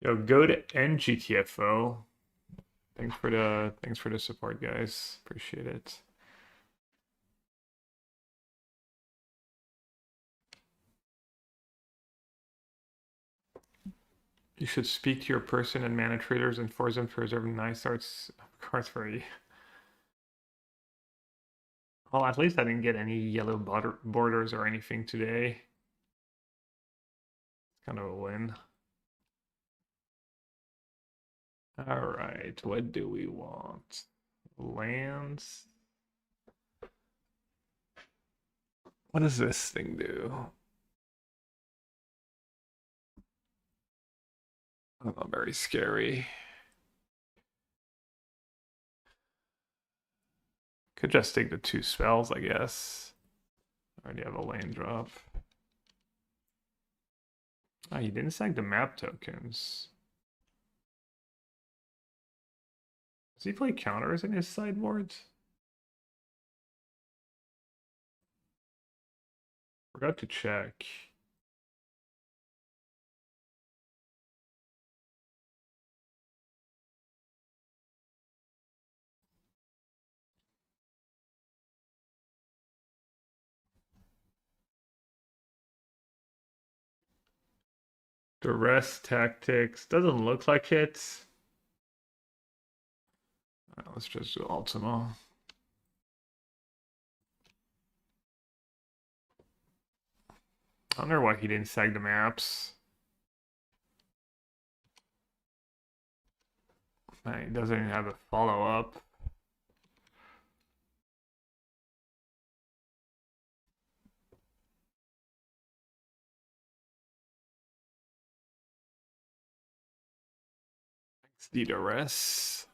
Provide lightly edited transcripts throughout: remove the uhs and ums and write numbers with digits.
Yo, go to NGTFO. Thanks for the support, guys. Appreciate it. You should speak to your person and manage traders and force them to reserve nice arts, of course, for you. Well, at least I didn't get any yellow borders or anything today. It's kind of a win. All right, what do we want? Lands. What does this thing do? Oh, very scary. Could just take the 2 spells, I guess. Already have a land drop. Ah, he didn't sack the map tokens. Does he play counters in his sideboards? Forgot to check. Duress tactics. Doesn't look like it. Let's just do Ultima. I wonder why he didn't sag the maps. He doesn't even have a follow-up. XD Duress.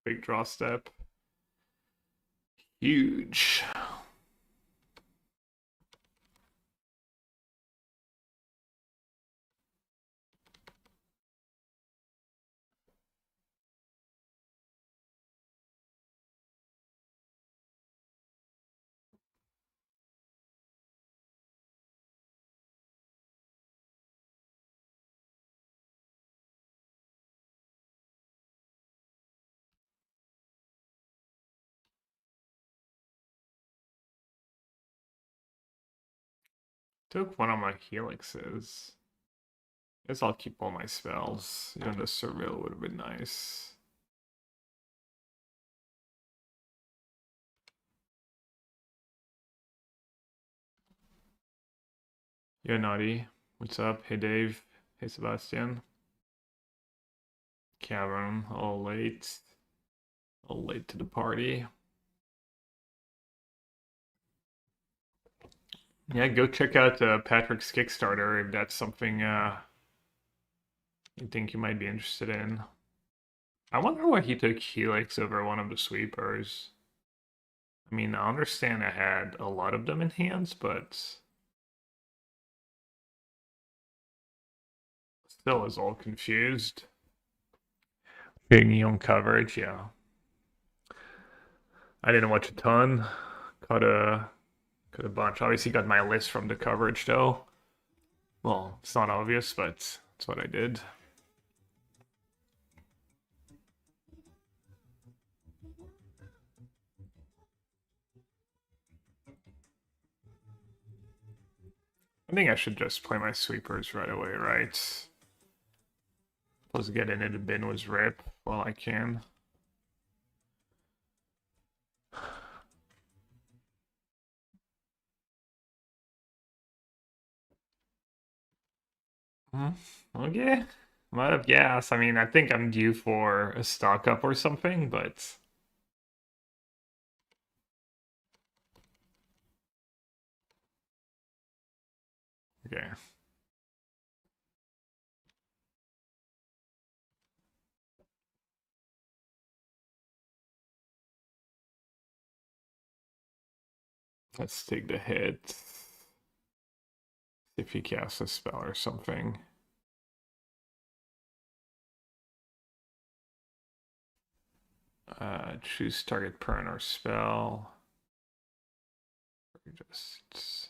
Big draw step. Huge. Took one of my helixes. Guess I'll keep all my spells. Even the surveil would have been nice. Yeah, Naughty. What's up? Hey, Dave. Hey, Sebastian. Cavern. All late. All late to the party. Yeah, go check out Patrick's Kickstarter if that's something you think you might be interested in. I wonder why he took Helix over one of the sweepers. I mean, I understand I had a lot of them in hands, but still is all confused. Big young coverage, yeah. I didn't watch a ton. Caught a bunch. Obviously got my list from the coverage though. Well, it's not obvious, but that's what I did. I think I should just play my sweepers right away, right? Plus get into the bin was rip while I can. Okay. Might have gas. I mean, I think I'm due for a stock up or something, but okay. Let's take the hit. If he casts a spell or something. Choose target permanent or spell. Just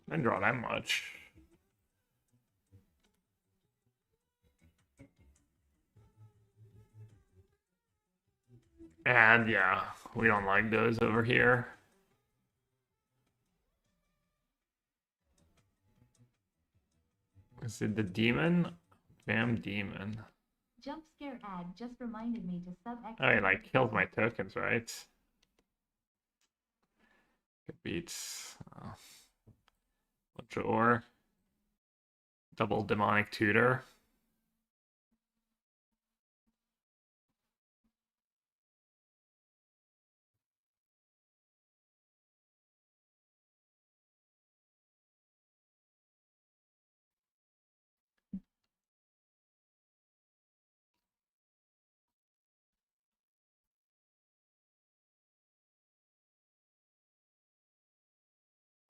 I didn't draw that much. And yeah, we don't like those over here. Is it the demon? Bam demon. Jump scare ad just reminded me to sub X. Oh, he like killed my tokens, right? It beats bunch of ore. Double demonic tutor.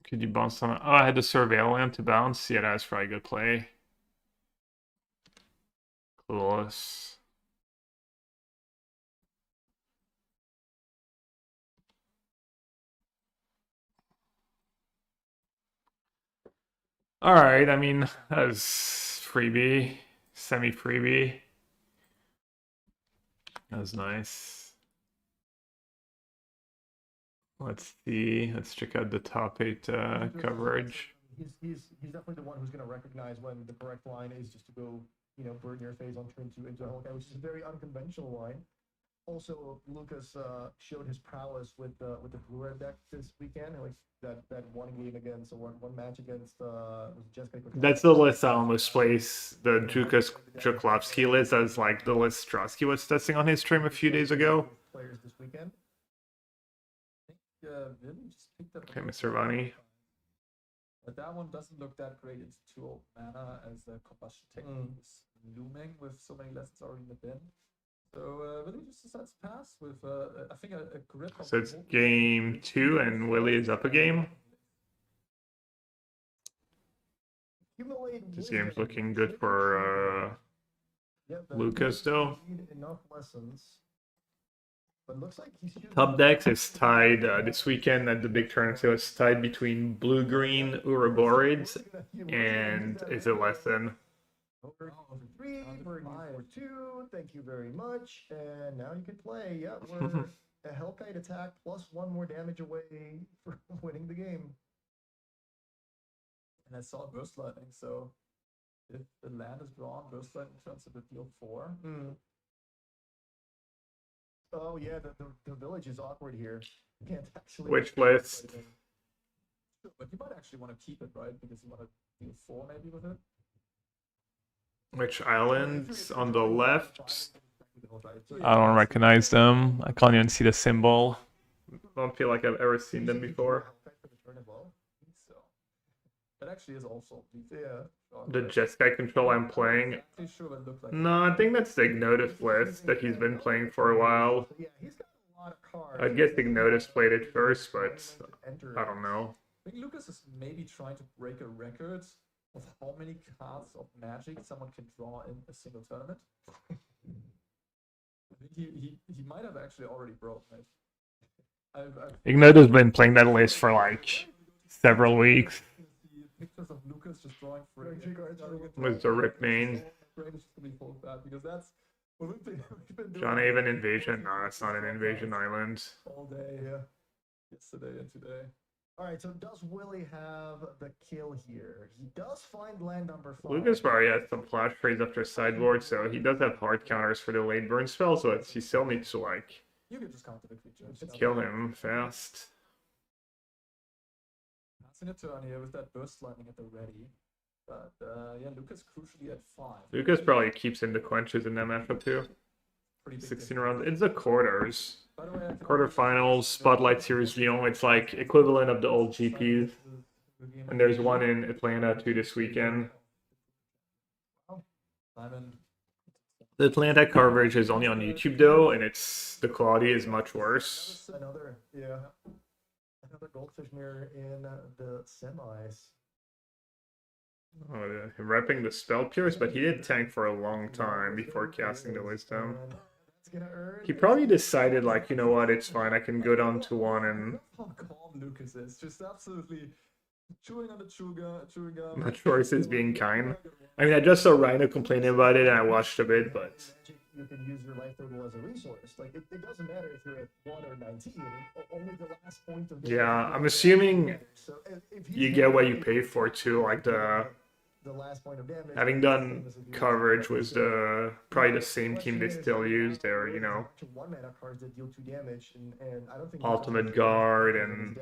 Could you bounce on? Oh, I had to surveil him to bounce. Yeah, that's probably a good play. Clueless. All right, I mean, that was freebie, semi-freebie. That was nice. Let's see. Let's check out the top 8 coverage. He's definitely the one who's going to recognize when the correct line is just to go, burn your phase on turn 2 into a Hellcat, which is a very unconventional line. Also, Lucas showed his prowess with the Blue Red deck this weekend, like that one game against one match against Jeskai. That's the list I almost place the Jukas Juklovsky list as like the list Strosky was testing on his stream a few days ago. Players this weekend. Really just picked up. Okay, Mr. Vani. But that one doesn't look that great. It's 2 mana as the combustion technique is looming with so many lessons already in the bin. So Willie just decides to pass with I think a grip. So it's game 2 and Willie is up a game. This game's looking good for Lucas though. Enough lessons. But looks like he's Top decks is tied this weekend at the big tournament. So it's tied between blue green Uraborids and is it lesson? Over 3, for 2, thank you very much. And now you can play. Yeah, we're a Hellkite attack plus 1 more damage away from winning the game. And I saw Burst Lightning, so if the land is drawn, Burst Lightning turns into deal 4. Oh yeah, the village is awkward here. You can't actually. Which list? But you might actually want to keep it, right? Because you want to deal 4 maybe with it. Which islands on the left? I don't recognize them. I can't even see the symbol. I don't feel like I've ever seen them before. So that actually is also The Jeskai control I'm playing. No, I think that's the Ignotus list that he's been playing for a while. I guess Ignotus played it first, but I don't know. I think Lucas is maybe trying to break a record of how many cards of Magic someone can draw in a single tournament. I think he might have actually already broken it. Ignotus has been playing that list for like several weeks. Pictures of Lucas just drawing free With the Rip main. Because that's what we've been doing. John Haven Invasion? No, that's not an invasion island. All day, yesterday and today. Alright, so does Willie have the kill here? He does find land number 5. Lucas probably has some flash trades after sideboard, so he does have hard counters for the late burn spells, but he still needs to like you can just counter the creature. Kill him fast. Passing a turn here with that burst lightning at the ready. But yeah, Lucas crucially at 5. Lucas probably keeps in the quenches in that matchup too. pretty big 16 difference. rounds. It's the quarters. By the way, I can Quarterfinals, Spotlight Series Lyon. It's like equivalent of the old GPs. And there's one in Atlanta too this weekend. Simon, The Atlanta coverage is only on YouTube though, and the quality is much worse. Another goldfish mirror in the semis. Oh, him repping the spell pierce, but he did tank for a long time before casting the wisdom. And that's gonna earn. He probably decided like, you know what, it's fine. I can go down to one and how calm Lucas is. Just absolutely chewing on the chewing gum. not sure if he's being kind. I mean, I just saw Rhino complaining about it and I watched a bit, but Magic, you can use your life total as a resource. Like it doesn't matter if you're at 1 or 19. Only the last point of the yeah, I'm assuming So if he's you get what you pay for too. Like the last point of damage. having done coverage was probably the same team they still use. They're, you know, 1 mana cards that deal 2 damage, and I don't think Ultimate Guard and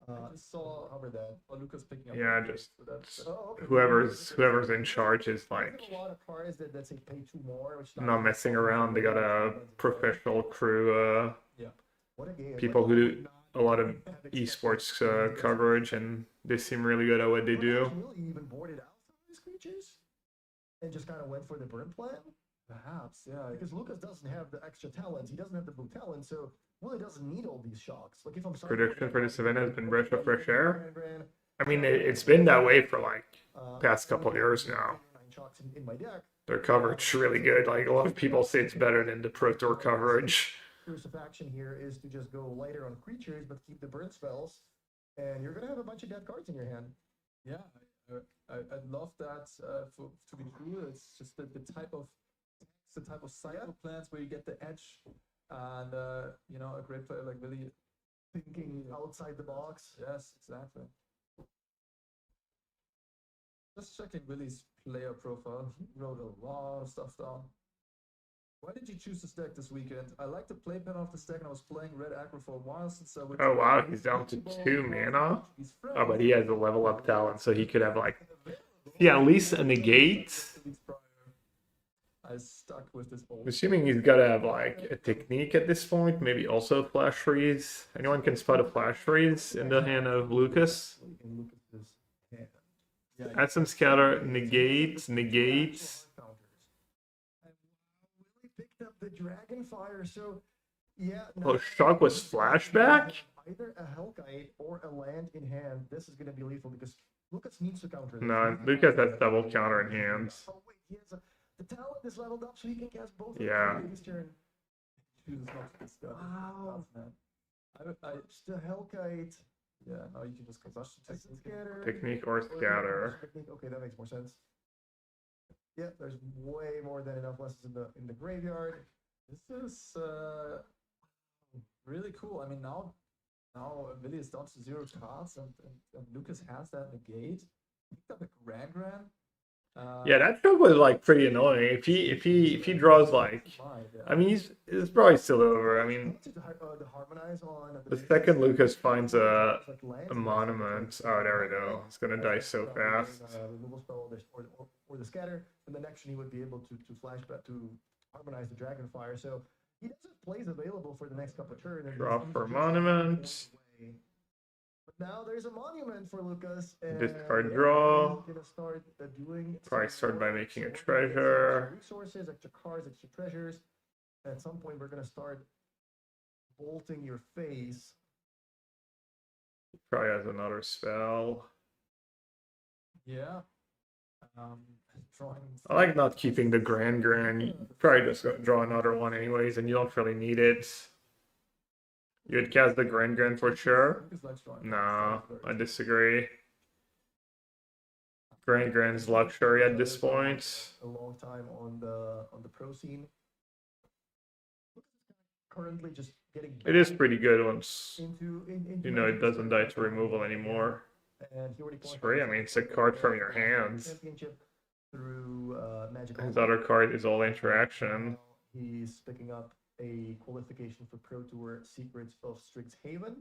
I just saw that. Lucas picking up. yeah, the just so that's whoever's in charge is like a lot of cards that say pay 2 more, which not messing around. They got a professional crew, What a game. people who do a lot of esports coverage, and they seem really good at what they do. Really even boarded out some of these creatures and just kind of went for the burn plan. perhaps, yeah. Because Lucas doesn't have the extra talents. He doesn't have the blue talent, so really doesn't need all these shocks. Like if I'm Prediction for this event has been Breath of Fresh Air. I mean, it's been that way for like past couple years now. 9 shocks in my deck. Their coverage really good. Like a lot of people say it's better than the Pro Tour coverage. Course of action here is to just go lighter on creatures, but keep the burn spells, and you're gonna have a bunch of dead cards in your hand. Yeah, I love that to be true. It's just the type of cycle plans where you get the edge, and you know, a great player like Willie Thinking outside the box. Yes, exactly. Just checking Willie's player profile. He wrote a lot of stuff down. Why did you choose this deck this weekend? I like the playpen of this deck, and I was playing red aggro for a while since I would. Oh wow, he's down to 2 mana. Oh, but he has a level up talent, so he could have like, yeah, at least a negate. I stuck with this old. I'm assuming he's got to have like a technique at this point, maybe also a flash freeze. Anyone can spot a flash freeze in the hand of Lucas. In Lucas's hand. Add some scatter, negates. Counters. And Willie picked up the Dragonfire, so yeah. Oh, Shock was flashback? Either a Hellkite or a land in hand. This is gonna be lethal because Lucas needs to counter this. No, Lucas has double counter in hands. Oh wait, he has the talent is leveled up, so he can cast both. Yeah. This turn. Chooses not to discard. Wow. Man. It's the Hellkite. Yeah, now you can just combustion technique. Scatter. Technique or scatter. Okay, that makes more sense. Yeah, there's way more than enough lessons in the graveyard. This is really cool. I mean, now Willie is down to 0 cards, and Lucas has that negate. Picked up a Grand. Yeah, that shock was like pretty annoying. If he draws like, I mean, he's probably still over. I mean, The harmonize on the second Lucas finds a monument, oh there we go. It's gonna die so fast. Removal spell or the scatter, and the next turn he would be able to flashback to harmonize the Dragonfire. So he does have plays available for the next couple of turns. Draw for monument. But now there's a monument for Lucas. And Discard draw. he's gonna start doing. Probably some start by more. making a So we're gonna get some treasure. Resources, extra cards, extra treasures. And at some point, we're gonna start bolting your face. Probably has another spell. Yeah. Drawing. I like not keeping the Grand. You probably just go draw another one anyways, and you don't really need it. You'd cast the Grand for sure. Lucas likes drawing. No, I disagree. Grand's luxury at this point. A long time on the pro scene. Currently, just getting. It is pretty good once into you know it doesn't die to removal anymore. And he already It's free. I mean, it's a card from your hands. Championship through Magic. His other card is all interaction. He's picking up a qualification for Pro Tour Secrets of Strixhaven.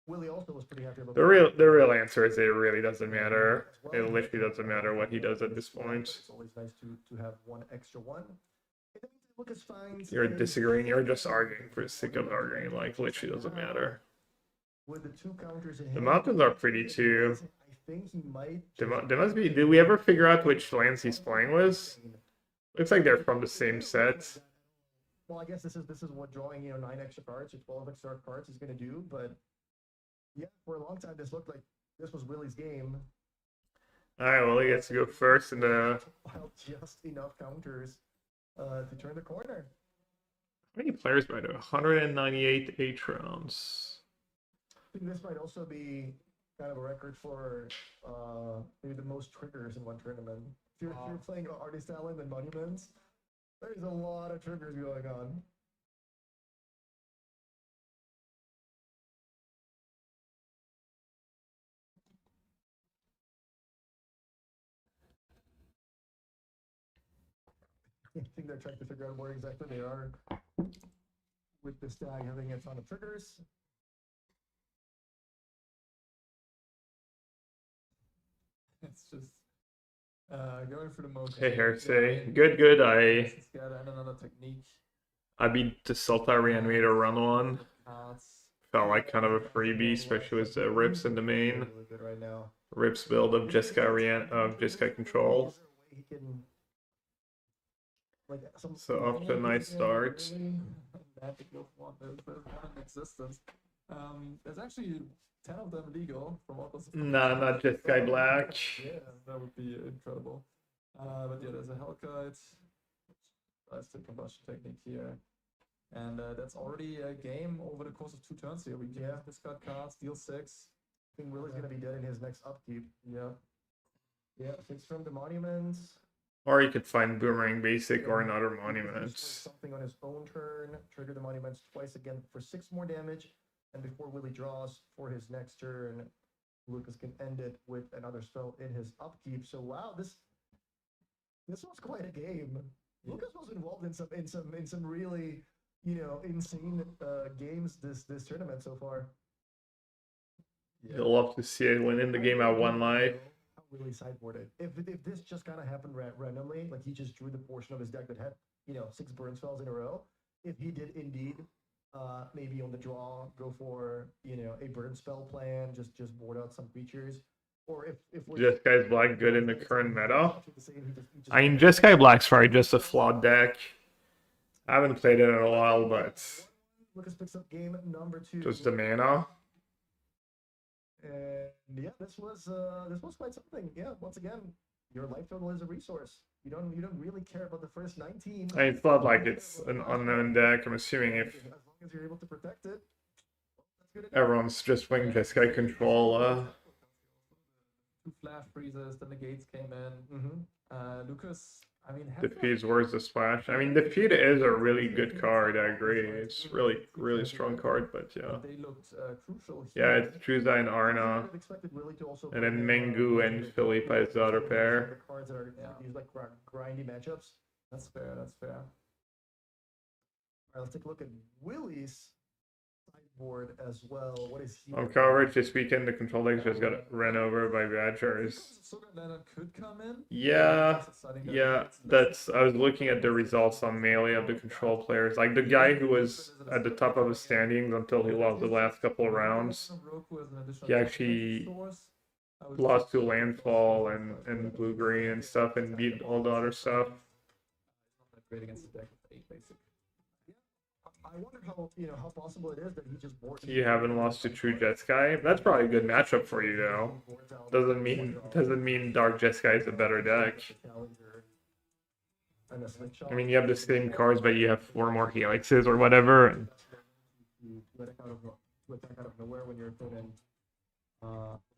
Willie also was pretty happy about The real answer is it really doesn't matter. It literally doesn't matter what he does at this point. It's always nice to have one extra one. In the meantime, Lucas finds You're a disagreeing. You're just arguing for the sake of arguing. Like, literally doesn't matter. with the 2 counters in The hand. mountains are pretty too. I think he might. There must be. Did we ever figure out which lands he's playing with? Looks like they're from the same set. Well, I guess this is what drawing 9 extra cards or 12 extra cards is going to do. But yeah, for a long time this looked like this was Willie's game. All right, well, he gets to go first in the. While just enough counters to turn the corner. How many players by the 198 H rounds? I think this might also be kind of a record for maybe the most triggers in one tournament. If you're playing Artist Island and Monuments, there's a lot of triggers going on. I think they're trying to figure out where exactly they are with the stag having a ton of triggers. It's just going for the most. Hey, Hersey. Good. And another technique. I beat the Sulta Reanimator run one. Cards. Felt like kind of a freebie, especially with the Rips in the main. Really good right now. Rips build of Jeskai control. He can, like, So off to a nice start. Magical one. There's one in existence. There's actually 10 of them legal from what was. Nah, not Jeskai Black. Yeah, that would be incredible. But yeah, there's a Hellkite. That's the combustion technique here. And that's already a game over the course of 2 turns here. We can discard cards, deal 6. I think Willie's gonna be dead in his next upkeep. Yeah. Yeah, 6 from the monuments. Or you could find Boomerang Basic or another He can Monuments. destroy something on his own turn, trigger the monuments twice again for 6 more damage, and before Willie draws for his next turn, Lucas can end it with another spell in his upkeep. So wow, this was quite a game. Lucas was involved in some really insane games this tournament so far. You'll love to see it win in the game at 1 life. How really sideboarded. If this just kind of happened randomly, like he just drew the portion of his deck that had 6 burn spells in a row. If he did indeed, maybe on the draw go for a burn spell plan, just board out some creatures, or if Jeskai Black good in the current meta. I mean, Jeskai Black's probably just a flawed deck. I haven't played it in a while, but Lucas picks up game number 2. just the mana. And yeah, this was quite something. Yeah, once again, your life total is a resource. You don't really care about the first 19. I mean, it's not like it's an unknown deck. I'm assuming if as long as you're able to protect it, that's good enough. everyone's just playing Jeskai control. 2 flash freezes, the negates came in. Lucas, I mean, Defeat's worth the splash. I mean, Defeat is a really good card. I agree. It's really strong card, but yeah. They looked crucial Yeah, here. it's Truza and Arna, and then Mengu and Philippe as the other pair. Cards that are these like grindy matchups. That's fair. That's fair. All right, let's take a look at Willie's sideboard as well. What is he? On coverage this weekend, the control decks just got ran over by Badgers. Sugar Leonard could come in. Yeah, that's. I was looking at the results on Melee of the control players. Like the guy who was at the top of the standings until he lost the last couple of rounds. He actually lost to Landfall and Blue Green and stuff, and beat all the other stuff. Great against the deck with 8 basic. I wonder how possible it is that he just bored. You haven't lost to True Jeskai. That's probably a good matchup for you though. Doesn't mean Dark Jeskai is a better deck. I mean, you have the same cards, but you have 4 more helixes or whatever. And let it out of nowhere when your opponent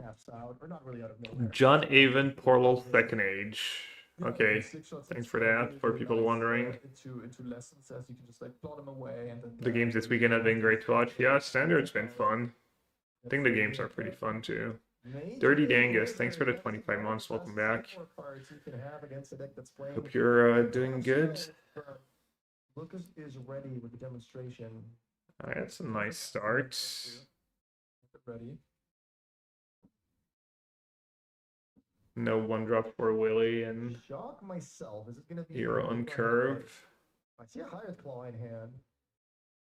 taps out, or not really out of nowhere. John Avon Portal Second Age. Okay, thanks for that. For people wondering, Into lessons as you can just like plot them away and then the games this weekend have been great to watch. Yeah, Standard's been fun. I think the games are pretty fun too. Dirty Dangus, thanks for the 25 months. Welcome back. Hope you're doing good. Lucas is ready with the demonstration. Alright, that's a nice start. ready. No 1-drop for Willie and Shock myself. Is it gonna be Hero on curve. I see a Hearth Claw in hand.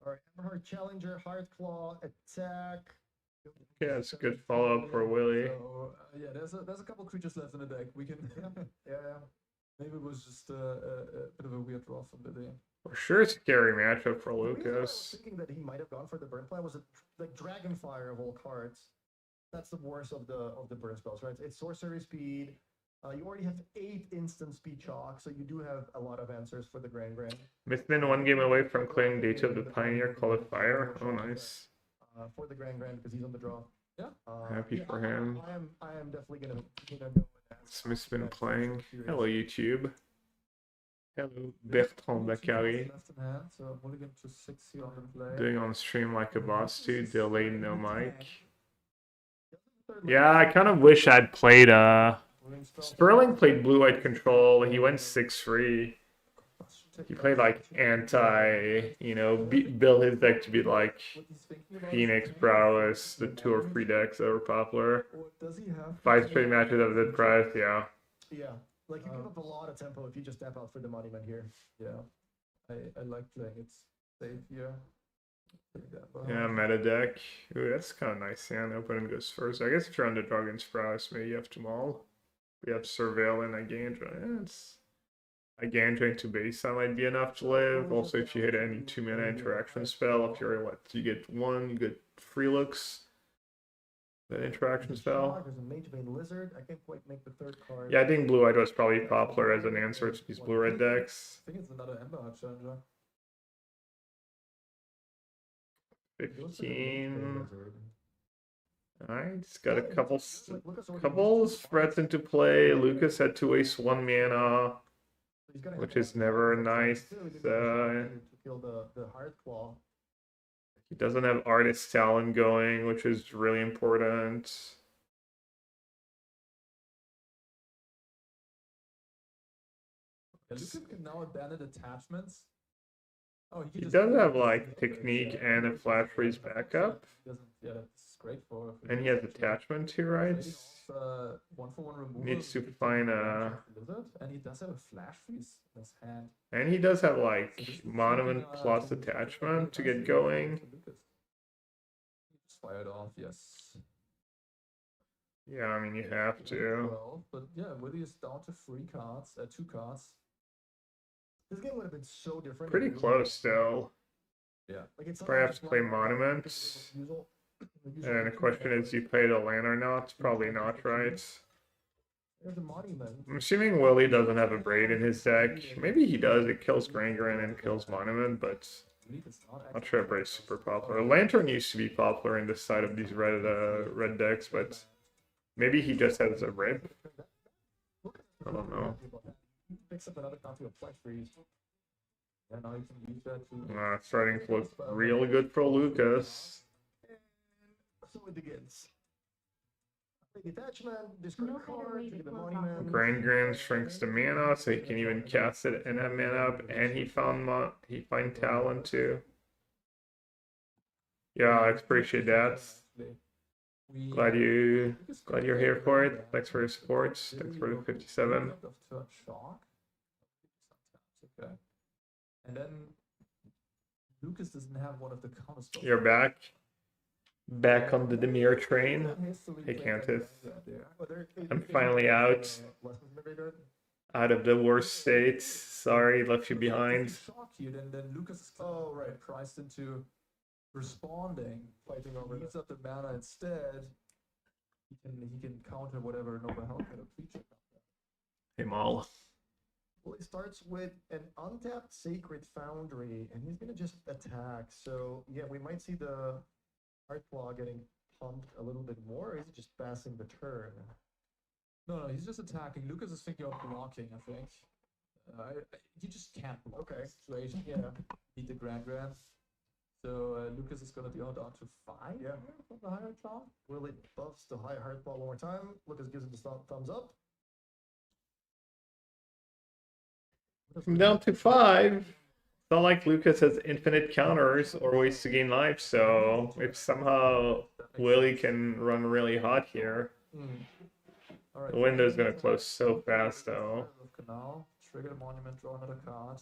All right, Everhard Challenger, Hearth Claw, attack. Yeah, it's a good follow-up for Willie. So yeah, there's a couple creatures left in the deck. We can Yeah. maybe it was just a bit of a weird draw from Billy. For sure, it's a scary matchup for The reason why I was Lucas. thinking that he might have gone for the burn plan was like Dragonfire of all cards. That's the worst of the burn spells, right? It's sorcery speed. You already have 8 instant speed chalk, so you do have a lot of answers for the Grand. Missman 1 game away from clearing Data of the Pioneer, Call of Fire. Oh, nice. For the Grand because he's on the draw. Yeah. Happy for him. I am definitely gonna go with that. Smith's been playing. Hello, YouTube. Hello, Bertrand Bacari. Left in hand, so mulligan to 6 here on the play. Doing on stream like a boss too. Delay, no mic. Yeah, I kind of wish I'd played. Sperling played blue-white control. He went 6-3. He played like anti, build his deck to be like Phoenix, Prowess, the 2 or 3 decks that were popular. Or does he have 5 straight matches of that price, yeah. Yeah, like you give up a lot of tempo if you just tap out for the monument here. Yeah, I like playing it safe here. Yeah, meta deck. Ooh, that's kind of nice. Yeah, the opponent goes first. I guess if you're on the Dragon's Prowess, maybe you have them all. We have Surveil and Agandra. Yeah, Agandra into base that might be enough to live. Also, if you hit any 2-mana interaction spell, if you're you get 1, you get 3 looks. That interaction spell. There's a Mage Bane Lizard. I can't quite make the 3rd card. Yeah, I think blue-white was probably popular as an answer to these blue-red decks. I think it's another Ember Challenger. 15. Alright, he's got a couple spreads into play. Lucas had to waste 1 mana, which is never nice. To kill the Hearth Claw. He doesn't have Artist Talent going, which is really important. Yeah, Lucas can now abandon attachments. Oh, He just does have like Technique and a Flash Freeze backup. Doesn't, yeah, that's great for. And he has attachment too, right? 1-for-1 removal. Needs to find a. Lizard, and he does have a Flash Freeze in his hand. And he does have like Monument plus attachment to get going. Just fire it off, yes. Yeah, I mean you have to. Well, but yeah, Willie is down to 2 cards. This game would have been so different. Pretty close still. Yeah. Like it's Probably have to play Monuments. And the question is, do you play the land or not? Probably not, right? There's a monument. I'm assuming Willie doesn't have a Braid in his deck. Maybe he does. It kills Grangren and kills Monument, but not sure if Braid's super popular. Lantern used to be popular in this side of these red decks, but maybe he just has a red. I don't know. Picks up another copy of Flash Freeze. Yeah, now you can use that to. Starting to look really good for Lucas. So it begins. Big attachment, discard No a better card, way to trigger the close monument. off the Grangren shrinks the mana, so he can even cast it and have mana up, and he found Talon too. Yeah, I appreciate that. Glad you're here for it. Thanks for your support. Thanks for the 57. Okay. And then Lucas doesn't have one of the counter spells. You're back. Back on the Demir train. Hey Cantus. I'm finally out. Out of the worst state. Sorry, left you behind. Shock you, then Lucas is priced into responding. Fighting over He uses up the mana instead. He can counter whatever Nova Hellcat or creature. Hey Maul. Well, he starts with an untapped Sacred Foundry, and he's gonna just attack. So yeah, we might see the Heartclaw getting pumped a little bit more, or is he just passing the turn? No, he's just attacking. Lucas is thinking of blocking, I think. You just can't block Okay. this situation. Yeah. Beat the Grand. So Lucas is gonna go down to 5 Yeah. from the higher charm. Willie buffs the high Heartclaw one more time. Lucas gives it the thumbs up. I'm down to 5. It's not like Lucas has infinite counters or ways to gain life, so if somehow Willie can run really hot here, All right, the window's gonna close so fast though. Canal, trigger the monument, draw another card.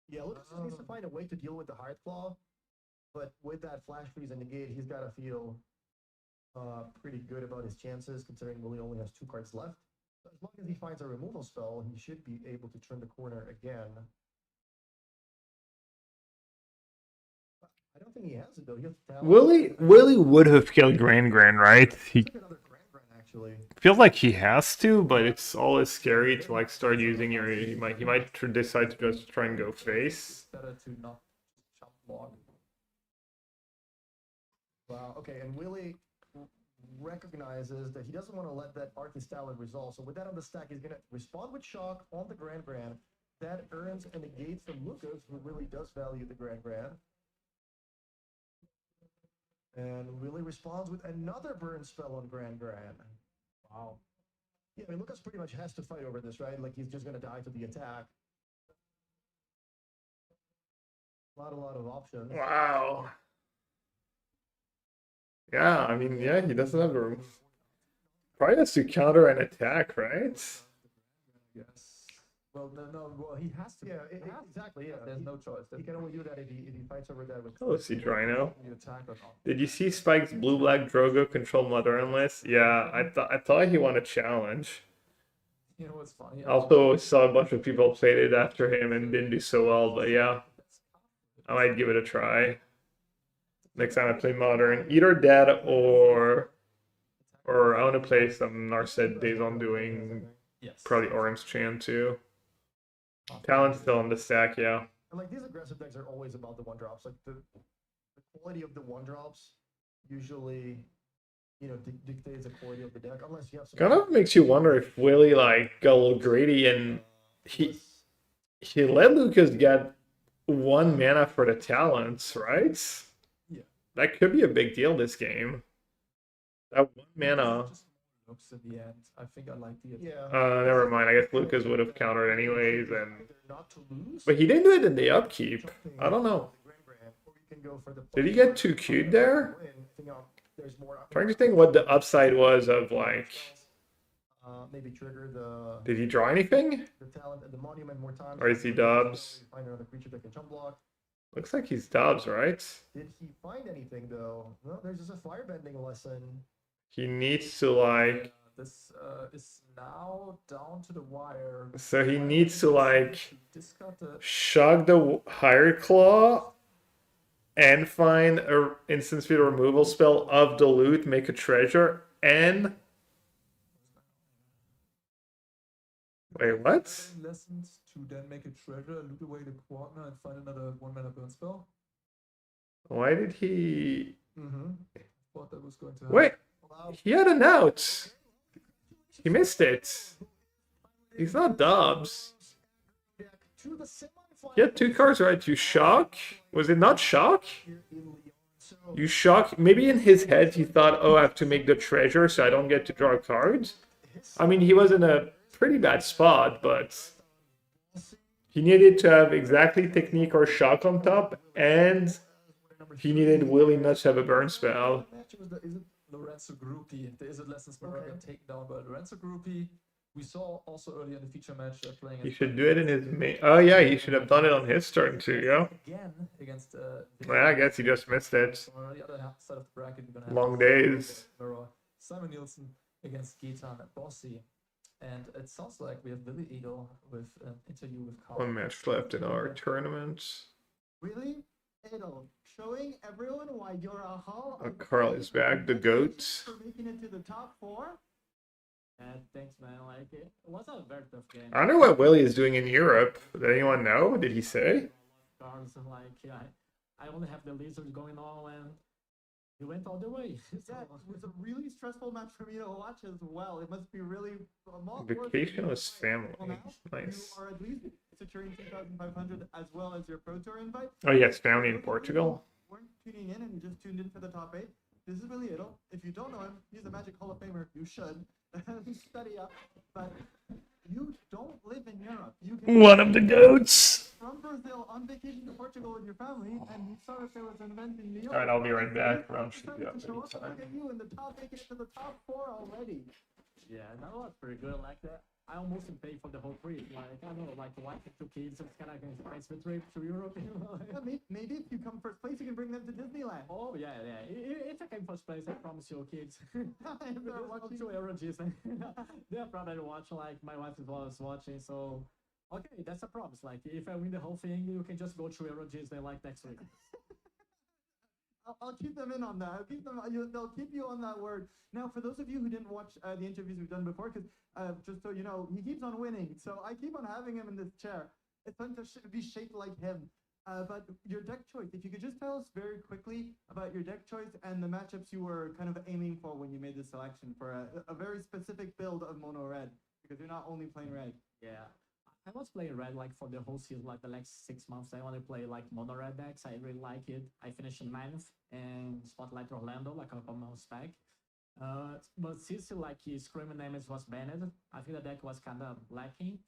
Yeah, Lucas just needs to find a way to deal with the Heart Claw, but with that Flash Freeze and Negate, he's got to feel pretty good about his chances, considering Willie only has 2 cards left. So as long as he finds a removal spell, he should be able to turn the corner again. I don't think he has it though. He has Willie would have killed Grand, right? He Look at another Grand actually. feels like he has to, but it's always scary to like start using your. He might decide to just try and go face. Better to not jump block. Wow. Okay, and Willie recognizes that he doesn't want to let that Arcus Talon resolve. So with that on the stack, he's gonna respond with Shock on the Grand. That earns a negate from Lucas, who really does value the Grand. And Willie responds with another burn spell on Grand. Wow. Yeah, I mean, Lucas pretty much has to fight over this, right? Like, he's just going to die to the attack. A lot of options. Wow. Yeah, I mean, yeah, he doesn't have the room. Probably has to counter an attack, right? Yes. Well, no. Well, he has to. Yeah, exactly. Yeah, There's no choice. He can only do that if he fights over that with. Oh, see Drino. The attack or not. Did you see Spike's blue-black Drogo control Mother Endless? Yeah, I thought he won a challenge. You know what's funny? Also saw a bunch of people played it after him and didn't do so well, but yeah, I might give it a try. Next time I play Modern, either that or I want to play some Narset Days on doing Yes. probably Orim's Chan too. Talon's still on the stack, yeah. And like, these aggressive decks are always about the 1-drops. Like, the quality of the 1-drops usually, you know, dictates the quality of the deck, unless you have some. Kind of makes you wonder if Willie like got a little greedy and he let Lucas get 1 mana for the talents, right? Yeah. That could be a big deal this game. That 1 mana. Just looks in the end. I think I like the attack. Yeah. Never mind. I guess Lucas would have countered anyways, and Not to lose. but he didn't do it in the upkeep. I don't know. Did he get too cute there? Trying to think what the upside was of like. Maybe trigger the Did he draw anything? talent at the monument more times. Or is he Dubs? Find another creature that can jump block. Looks like he's Dubs, right? Did he find anything though? No, there's just a firebending lesson. He needs to like. This is now down to the wire. So he needs to like Discard the shug the higher claw and find a instant speed removal spell of the loot, make a treasure, and wait, what? lessons to then make a treasure, loot away the corner, and find another 1 mana burn spell. Why did he Thought that was going to happen. wait? He had an out. He missed it. He's not Dubs. He had 2 cards, right? You shock? Was it not shock? You shock? Maybe in his head he thought, oh, I have to make the treasure so I don't get to draw cards. I mean, he was in a pretty bad spot, but he needed to have exactly technique or shock on top, and he needed Willie not to have a burn spell. Lorenzo Gruppi. There is a lessons mirror taken down by Lorenzo Gruppi. We saw also earlier in the feature match playing. He should do it in his main. Oh yeah, he should have done it on his turn too. Yeah. Again against. Well, I guess he just missed it. On the other side of the bracket, we're gonna have Long days. Mirror. Simon Nielsen against Gaetan Bossi, and it sounds like we have Billy Eagle with an interview with Carl. 1 match left in our tournament. Really? Idle, showing everyone why you're a hall. Carl is back, the goat. For making it to the top 4. Thanks, man. Like it was a very tough game. I don't know what Willie is doing in Europe. Did anyone know? Did he say? Cards and like, yeah, I only have the lizard going on, and he went all the way. Yeah, it was a really stressful match for me to watch as well. It must be really Vacation with family. You Nice. are at least securing 2,500 as well as your Pro Tour invite. Oh yes, family in Portugal. Weren't tuning in and you just tuned in for the top 8. This is really Idle. If you don't know him, he's a Magic Hall of Famer. You should study up. But you don't live in Europe. You can One of the goats. from Brazil on vacation to Portugal with your family, and you saw if there was an event in New York. All right, I'll be right back. Round You should be up decided to show up, and anytime. look at you in the top, making it to the top 4 already. Yeah, that was pretty good. I like that. I almost pay for the whole trip. Like, I don't know, like, wife and 2 kids, it's kind of an expensive trip to Europe. You know? Yeah, maybe if you come first place, you can bring them to Disneyland. Oh, yeah, yeah. If I came first place, I promise you, kids. If they're watching, to Euro Disney. They're probably watching, like, my wife was watching, so. Okay, that's a promise. Like, if I win the whole thing, you can just go to Euro Disney, like, next week. I'll keep them in on that. I'll keep them. They'll keep you on that word. Now, for those of you who didn't watch the interviews we've done before, because just so you know, he keeps on winning, so I keep on having him in this chair. It's fun to be shaped like him. But your deck choice, if you could just tell us very quickly about your deck choice and the matchups you were kind of aiming for when you made the selection for a very specific build of mono red, because you're not only playing red. Yeah. I was playing red like for the whole season, like the next 6 months. I want to play like mono red decks. I really like it. I finished in 9th and Spotlight Orlando, like a couple months back. But since like Screaming Names was banned, I think the deck was kind of lacking.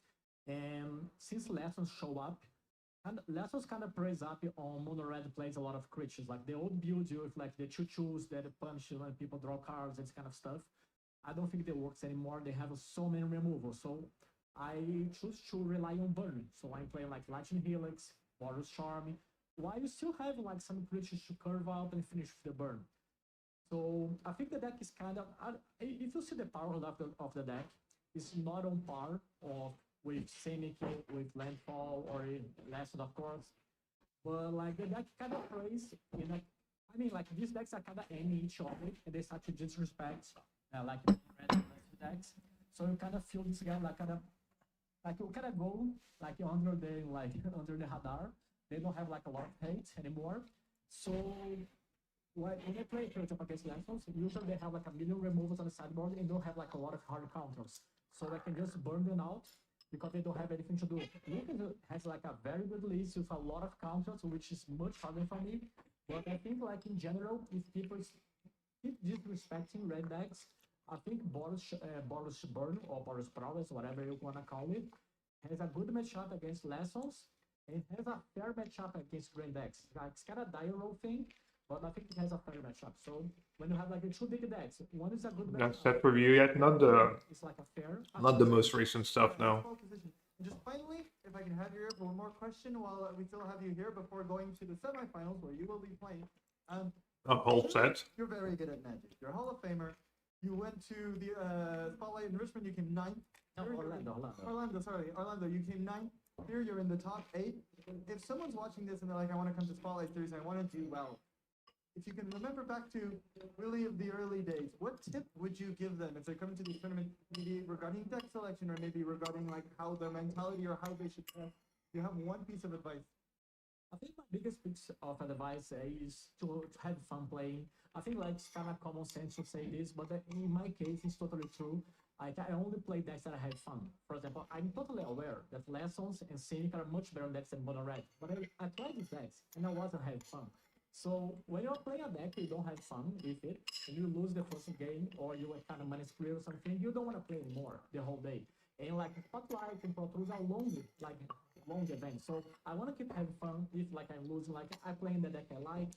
And since Lessons show up, and Lessons kind of plays up on mono red plays a lot of creatures. Like the old build with like the 2/2s that punch when people draw cards, this kind of stuff. I don't think that works anymore. They have so many removals. So I choose to rely on burn. So I'm playing like Lightning Helix, Boros Charm, while you still have like some creatures to curve out and finish with the burn. So I think the deck is kind of, if you see the power of the deck, it's not on par with Scenic, with Landfall, or Lesson, of course. But like the deck kind of plays in a, I mean, like these decks are kind of aiming each other, and they start to disrespect like red and decks. So you kind of feel this guy like you kind of go like under the radar. They don't have like a lot of hate anymore. So when they play, for example, against Lessons, usually they have like a million removals on the sideboard and don't have like a lot of hard counters. So they can just burn them out because they don't have anything to do. Lucas has like a very good list with a lot of counters, which is much harder for me. But I think like in general, if people keep disrespecting red decks, I think Boros Burn or Boros Prowess, whatever you want to call it, has a good matchup against Lessons and has a fair matchup against green decks. Like, it's kind of dire roll thing, but I think it has a fair matchup. So when you have like the two big decks, one is a good matchup. Not set review yet. Not the It's like a fair. not the most recent stuff. No. Just finally, if I can have you here for one more question while we still have you here before going to the semifinals where you will be playing. A whole set. You're very good at Magic. You're a Hall of Famer. You went to the Spotlight in Richmond. You came 9th. No, Orlando. You came 9th. Here you're in the top 8. If someone's watching this and they're like, I want to come to Spotlight Series, I want to do well. If you can remember back to really the early days, what tip would you give them if they're coming to the tournament, maybe regarding deck selection or maybe regarding like how their mentality or how they should play? You have one piece of advice. I think my biggest piece of advice is to have fun playing. I think like it's kind of common sense to say this, but in my case, it's totally true. Like I only play decks that I have fun. For example, I'm totally aware that Lessons and Scenic are much better decks than Mono Red, but I tried these decks and I wasn't having fun. So when you're playing a deck, you don't have fun with it, and you lose the first game, or you are kind of money spree or something, you don't want to play anymore the whole day. And like Spotlight and Pro Tools are long events. So I want to keep having fun if like I'm losing, like I play in the deck I like.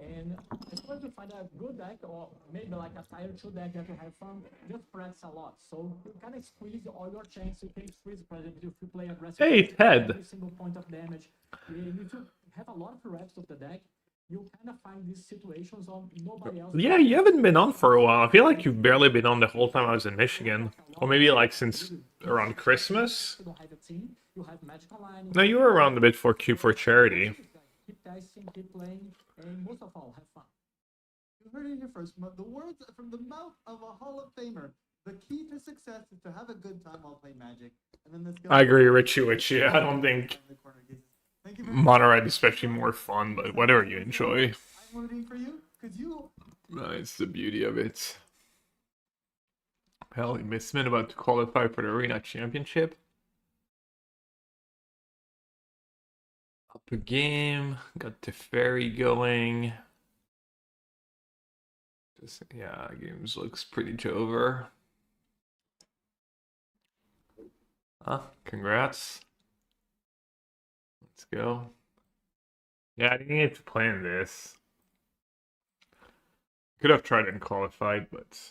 And I try to find a good deck or maybe like a tier 2 deck that you have fun, just practice a lot. So you kind of squeeze all your chances. You can squeeze, for example, if you play aggressive. Hey, Ted. Every single point of damage. And if you have a lot of reps of the deck, you kind of find these situations on nobody else. Yeah, you haven't been on for a while. I feel like you've barely been on the whole time I was in Michigan. Or maybe like since around Christmas? You don't have a team, you have Magic Online. No, you were around a bit for Q for Charity. Keep testing, keep playing, and most of all, have fun. You heard it here first. The words from the mouth of a Hall of Famer. The key to success is to have a good time while playing Magic. And then this I agree, Richie. I don't think Thank you very much. Mono Red is especially more fun, but whatever you enjoy. I'm rooting for you because you. It's the beauty of it. Hell, Missman about to qualify for the Arena Championship. Up a game, got Teferi going. Just, yeah, games looks pretty over. Congrats. Let's go. Yeah, I didn't get to plan this. Could have tried and qualified, but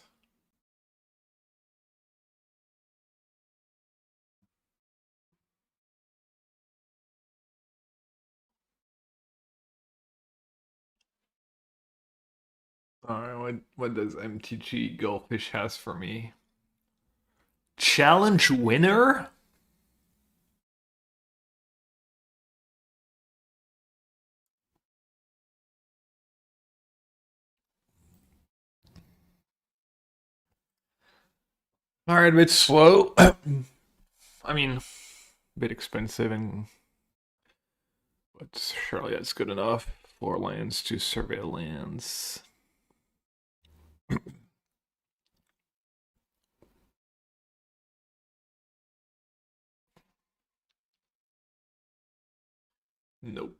Alright, what does MTG Goldfish has for me? Challenge winner? Alright, a bit slow. I mean, a bit expensive, but surely that's good enough. 4 lands to survey lands. Nope.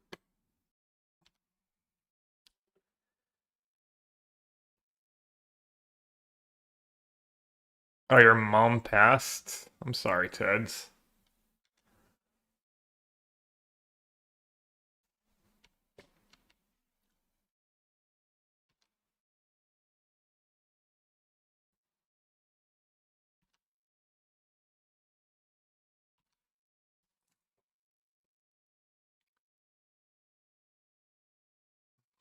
Oh, your mom passed? I'm sorry, Teds.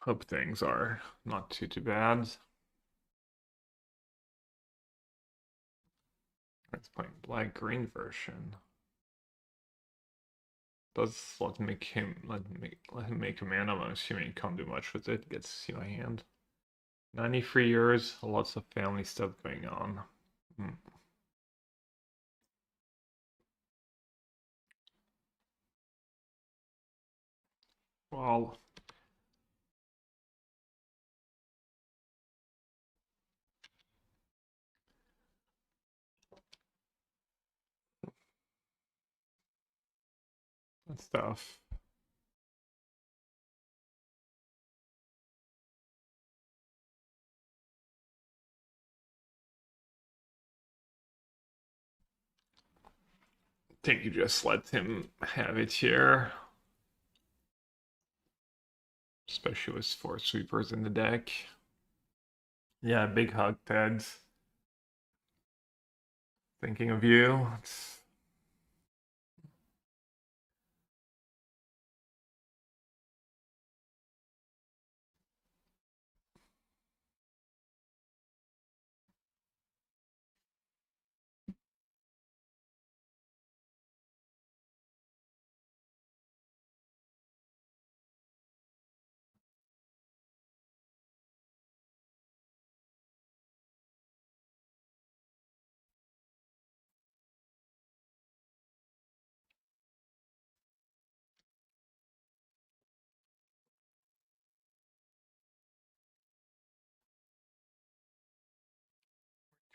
Hope things are not too bad. It's playing black-green version. Does let him make a mana. I'm assuming he can't do much with it. Gets to see my hand. 93 years, lots of family stuff going on. Well, that's tough. I think you just let him have it here. Especially with 4 sweepers in the deck. Yeah, big hug, Ted. Thinking of you.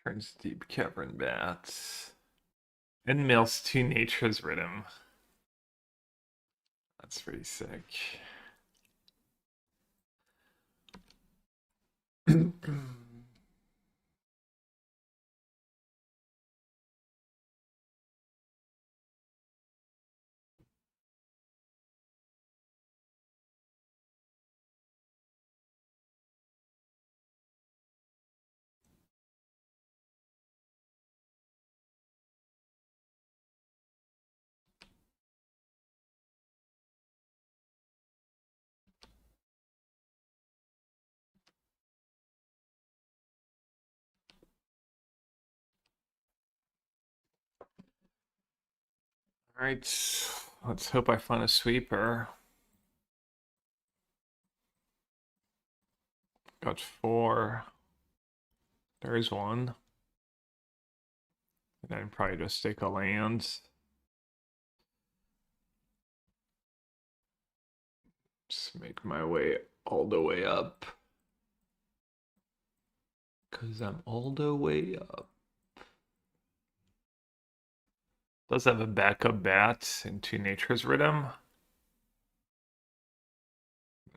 Turns deep cavern bats. And mails 2 nature's rhythm. That's pretty sick. Alright, let's hope I find a sweeper. Got 4. There is one. And then probably just take a land. Just make my way all the way up. Cause I'm all the way up. Does have a backup bat in 2 nature's rhythm. I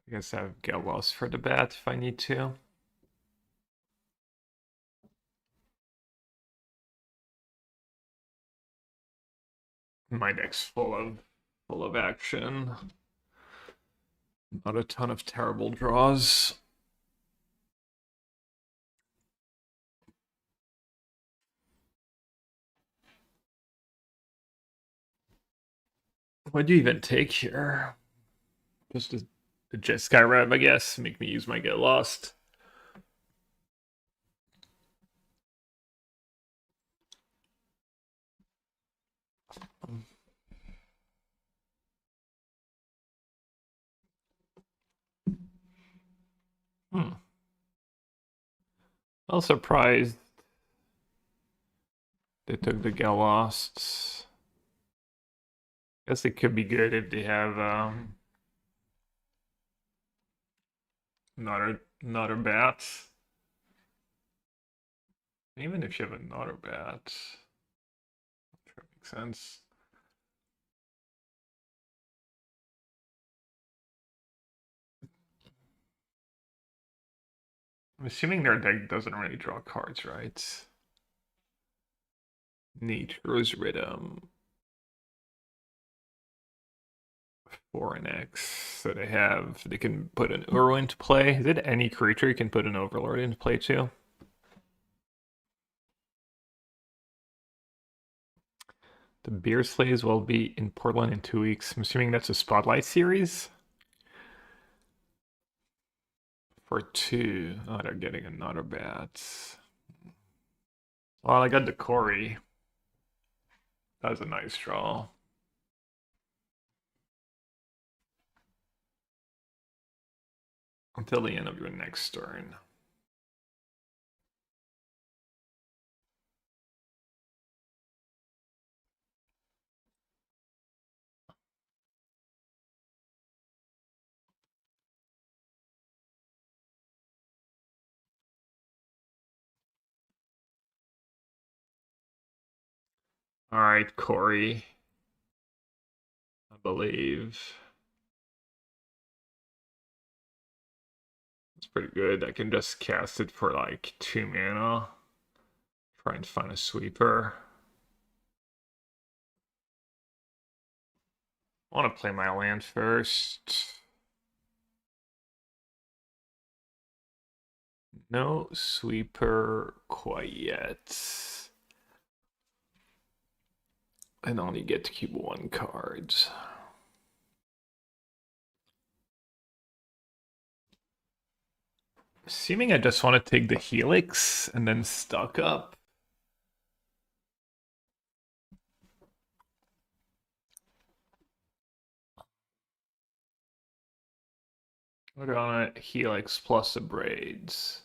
guess I get lost for the bat if I need to. My deck's full of action. Not a ton of terrible draws. What do you even take here? Just a Jeskai rev, I guess. Make me use my get lost. Hmm. I was surprised they took the Galosts. Guess it could be good if they have another bat. Even if you have another bat, sure makes sense. I'm assuming their deck doesn't really draw cards, right? Nature's Rhythm. 4 and X. So they can put an Uro into play. Is it any creature you can put an Overlord into play too? The Beer Slaves will be in Portland in 2 weeks. I'm assuming that's a Spotlight series? For 2. Oh, they're getting another bat. Well, I got the Corey. That was a nice draw. Until the end of your next turn. Alright, Corey. I believe. It's pretty good. I can just cast it for like 2 mana. Try and find a sweeper. I want to play my land first. No sweeper quite yet. And only get to keep 1 card. Assuming I just want to take the Helix and then stock up. We're on a Helix plus the braids.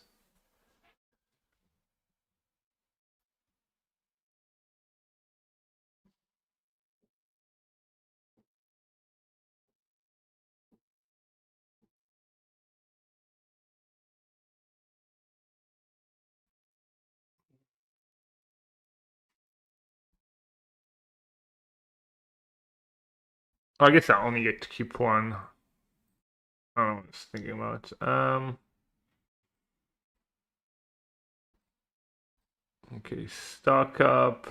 I guess I only get to keep 1. I don't know what I was thinking about. Okay, stock up.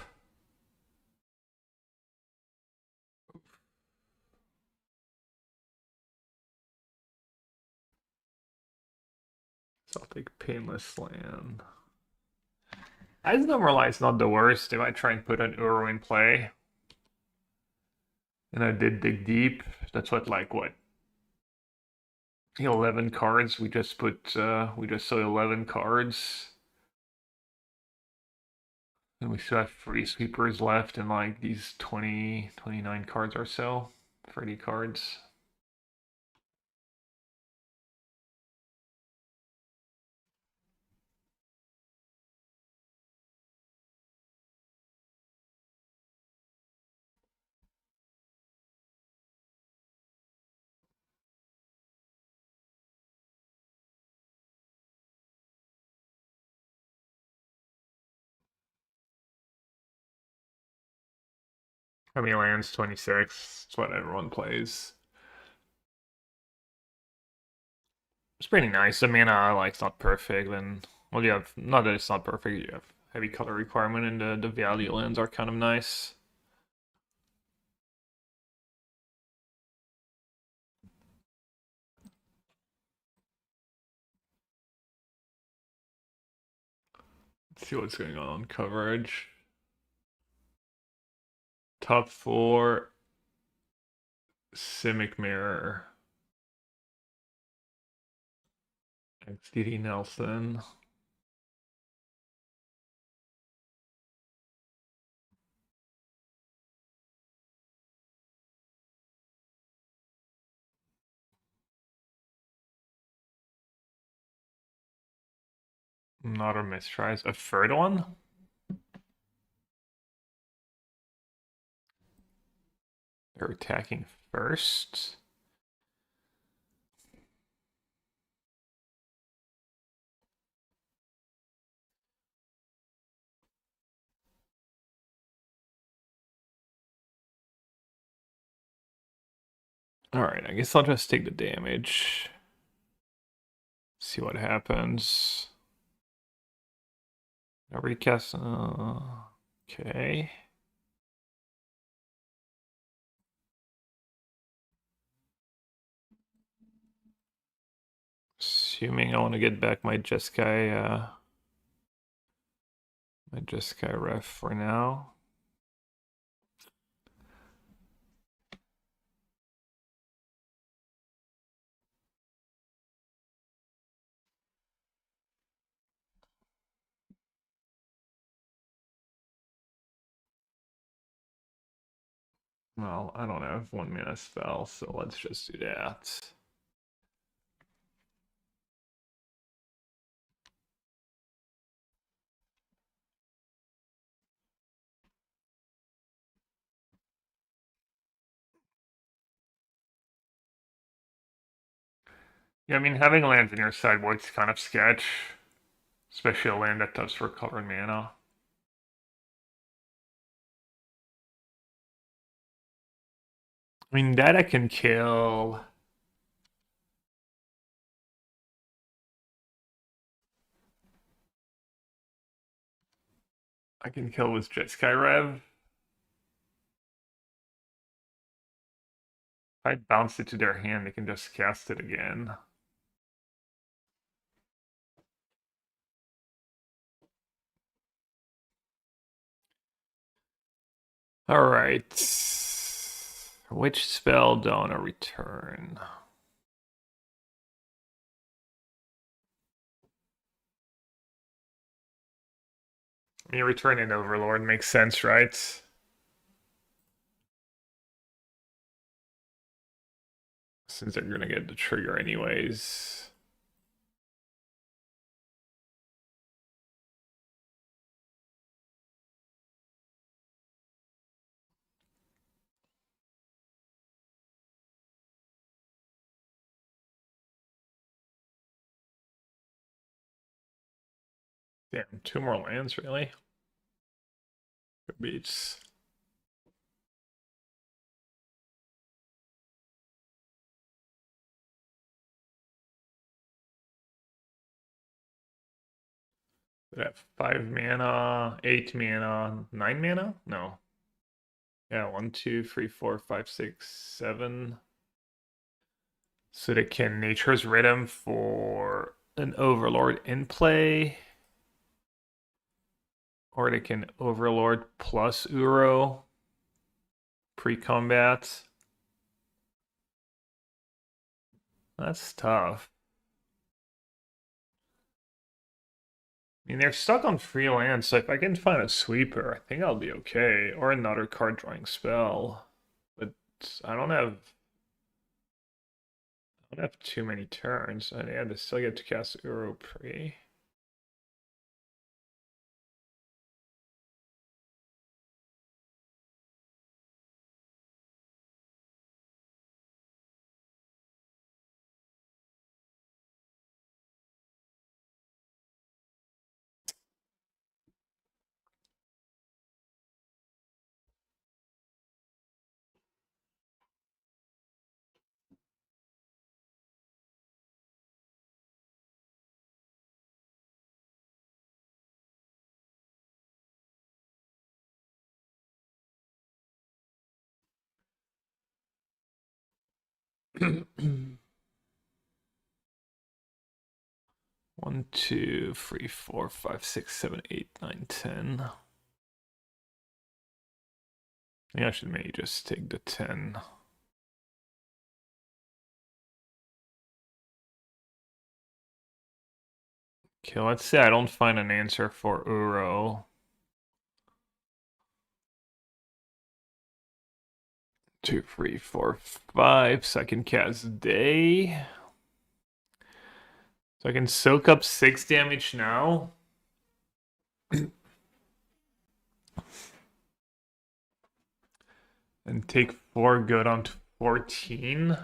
So I'll take Painless Land. Eyes Normalize not the worst if I try and put an Uro in play. And I did dig deep. That's what 11 cards. We just saw 11 cards. And we still have 3 sweepers left and like these 29 cards or so. 30 cards. How many lands? 26. It's what everyone plays. It's pretty nice. The mana like's not perfect, and well, you have not that it's not perfect. You have heavy color requirement, and the value lands are kind of nice. Let's see what's going on coverage. Top 4, Simic Mirror, XDD Nelson. Not a mistries. A third one? They're attacking first. Alright, I guess I'll just take the damage. See what happens. I'll recast. Okay. Assuming I want to get back my Jeskai, ref for now. Well, I don't have 1 mana spell, so let's just do that. Yeah, I mean, having lands in your sideboard's kind of sketch. Especially a land that does recover mana. I mean, that I can kill. I can kill with Jeskai Rev. If I bounce it to their hand, they can just cast it again. Alright. Which spell don't I return? I mean, return an Overlord makes sense, right? Since they're gonna get the trigger anyways. Damn, 2 more lands, really? Good beats. Did I have 5 mana, 8 mana, 9 mana? No. Yeah, 1, 2, 3, 4, 5, 6, 7. So they can Nature's Rhythm for an Overlord in play. Or they can Overlord plus Uro pre-combat. That's tough. I mean, they're stuck on free land, so if I can find a sweeper, I think I'll be okay. Or another card drawing spell. But I don't have too many turns. And yeah, they still get to cast Uro pre. One, two, three, four, five, six, seven, 8, 9, 10. I think I should maybe just take the 10. Okay, let's say I don't find an answer for Uro. 2, 3, 4, 5. So I can cast Day. So I can soak up 6 damage now. And take 4 good on 14.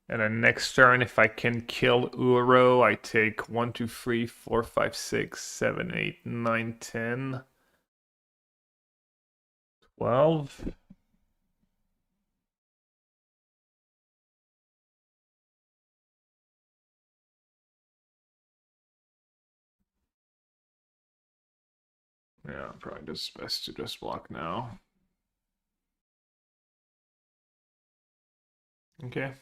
And then next turn, if I can kill Uro, I take 1, 2, 3, 4, 5, 6, 7, 8, 9, 10, 12. Yeah, probably just best to just block now. Okay.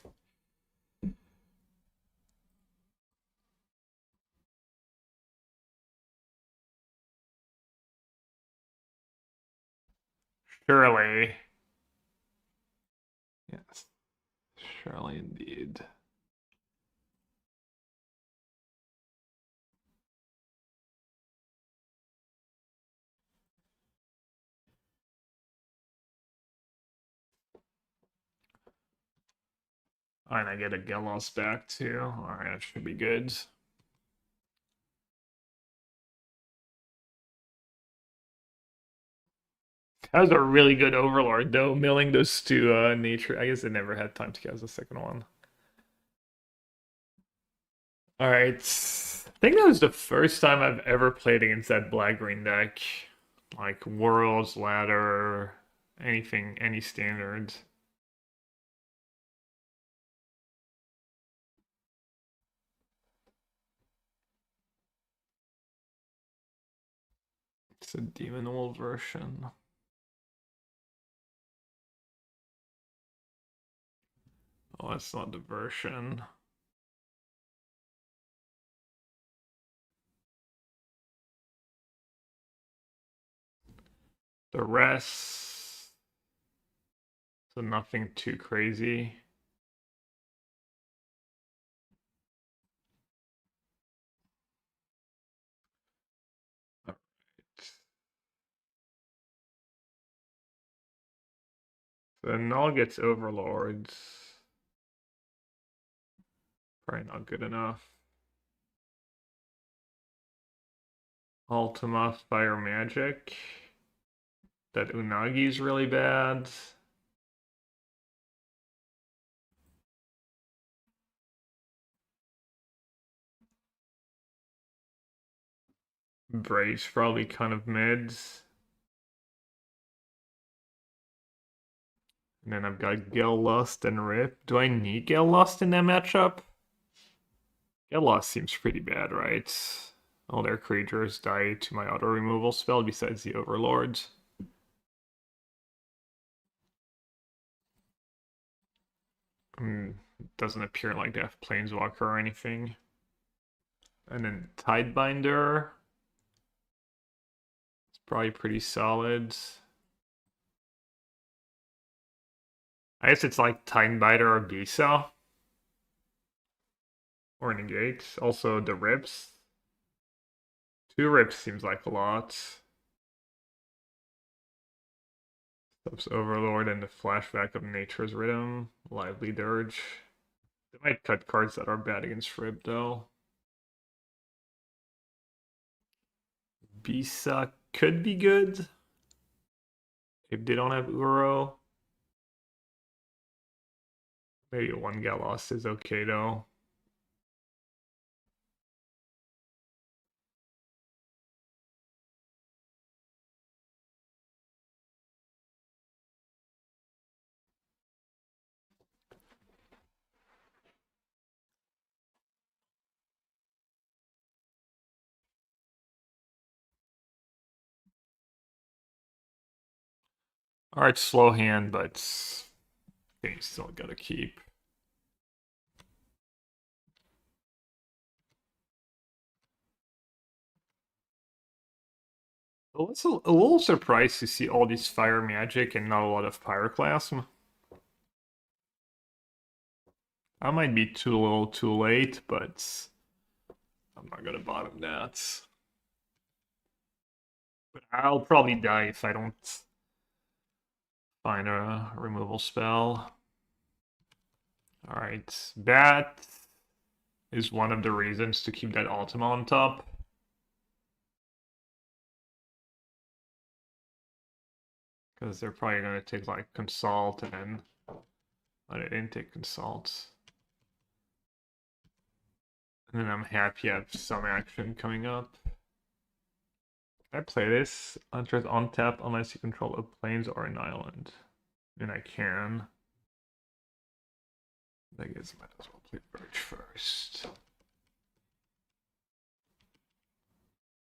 Surely. Yes. Surely indeed. And I get a Gelos back too. Alright, that should be good. That was a really good Overlord though, milling those two nature. I guess I never had time to cast the second one. Alright. I think that was the first time I've ever played against that black-green deck. Like Worlds, Ladder, anything, any standard. It's a Demon Wolf version. Oh, that's not the version. The rest, so nothing too crazy. Alright. So Null gets Overlords. Probably not good enough. Ultima Fire Magic. That Unagi's really bad. Brave's probably kind of mids. And then I've got Gale Lust and Rip. Do I need Gale Lust in that matchup? Gale Lust seems pretty bad, right? All their creatures die to my auto removal spell besides the Overlords. Doesn't appear like they have Planeswalker or anything. And then Tidebinder. It's probably pretty solid. I guess it's like Tidebinder or Bisa. Or Negate. Also the Rips. 2 Rips seems like a lot. Stops Overlord and the Flashback of Nature's Rhythm. Lively Dirge. They might cut cards that are bad against Rip though. Bisa could be good. If they don't have Uro. Maybe 1 Galos is okay though. Alright, slow hand, but okay, you still gotta keep. I was a little surprised to see all these fire magic and not a lot of pyroclasm. I might be too little too late, but I'm not gonna bottom that. But I'll probably die if I don't find a removal spell. Alright, Bat. is one of the reasons to keep that Ultima on top. Because they're probably going to take like Consult and then... Oh, they didn't take Consult. And then I'm happy I have some action coming up. Can I play this? Hunter's on tap unless you control a plains or an island. And I can. I guess I might as well play Birch first.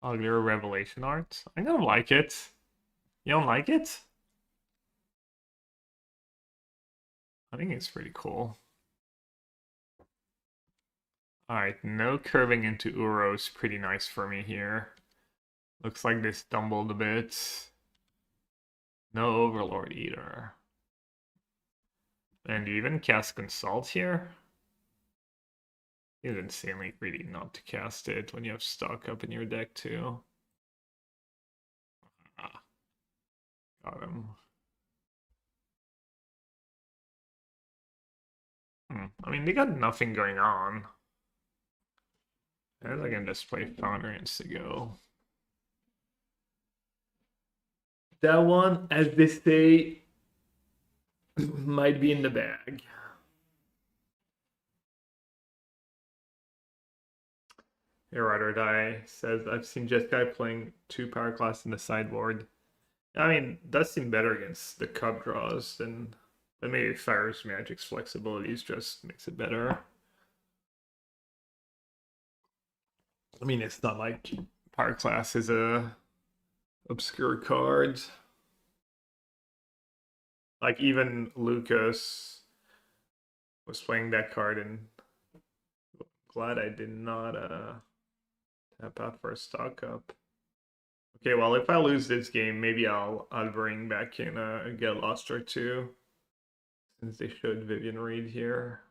Uglier Revelation Art. I don't like it. You don't like it? I think it's pretty cool. Alright, no curving into Uro is pretty nice for me here. Looks like they stumbled a bit. No Overlord either. And you even cast Consult here? It's insanely greedy not to cast it when you have stock up in your deck too. Ah, got him. I mean, they got nothing going on. As I can just play Foundrings to go. That one, as they say, might be in the bag. Here, Ride or Die says, I've seen Jeskai playing 2 power class in the sideboard. I mean, does seem better against the cup draws than... But maybe Fire's Magic's flexibilities just makes it better. I mean, it's not like Power Class is a obscure card. Like even Lucas was playing that card, and glad I did not tap out for a stock up. Okay, well if I lose this game, maybe I'll bring back in a Get Lost or two, since they showed Vivian Reed here.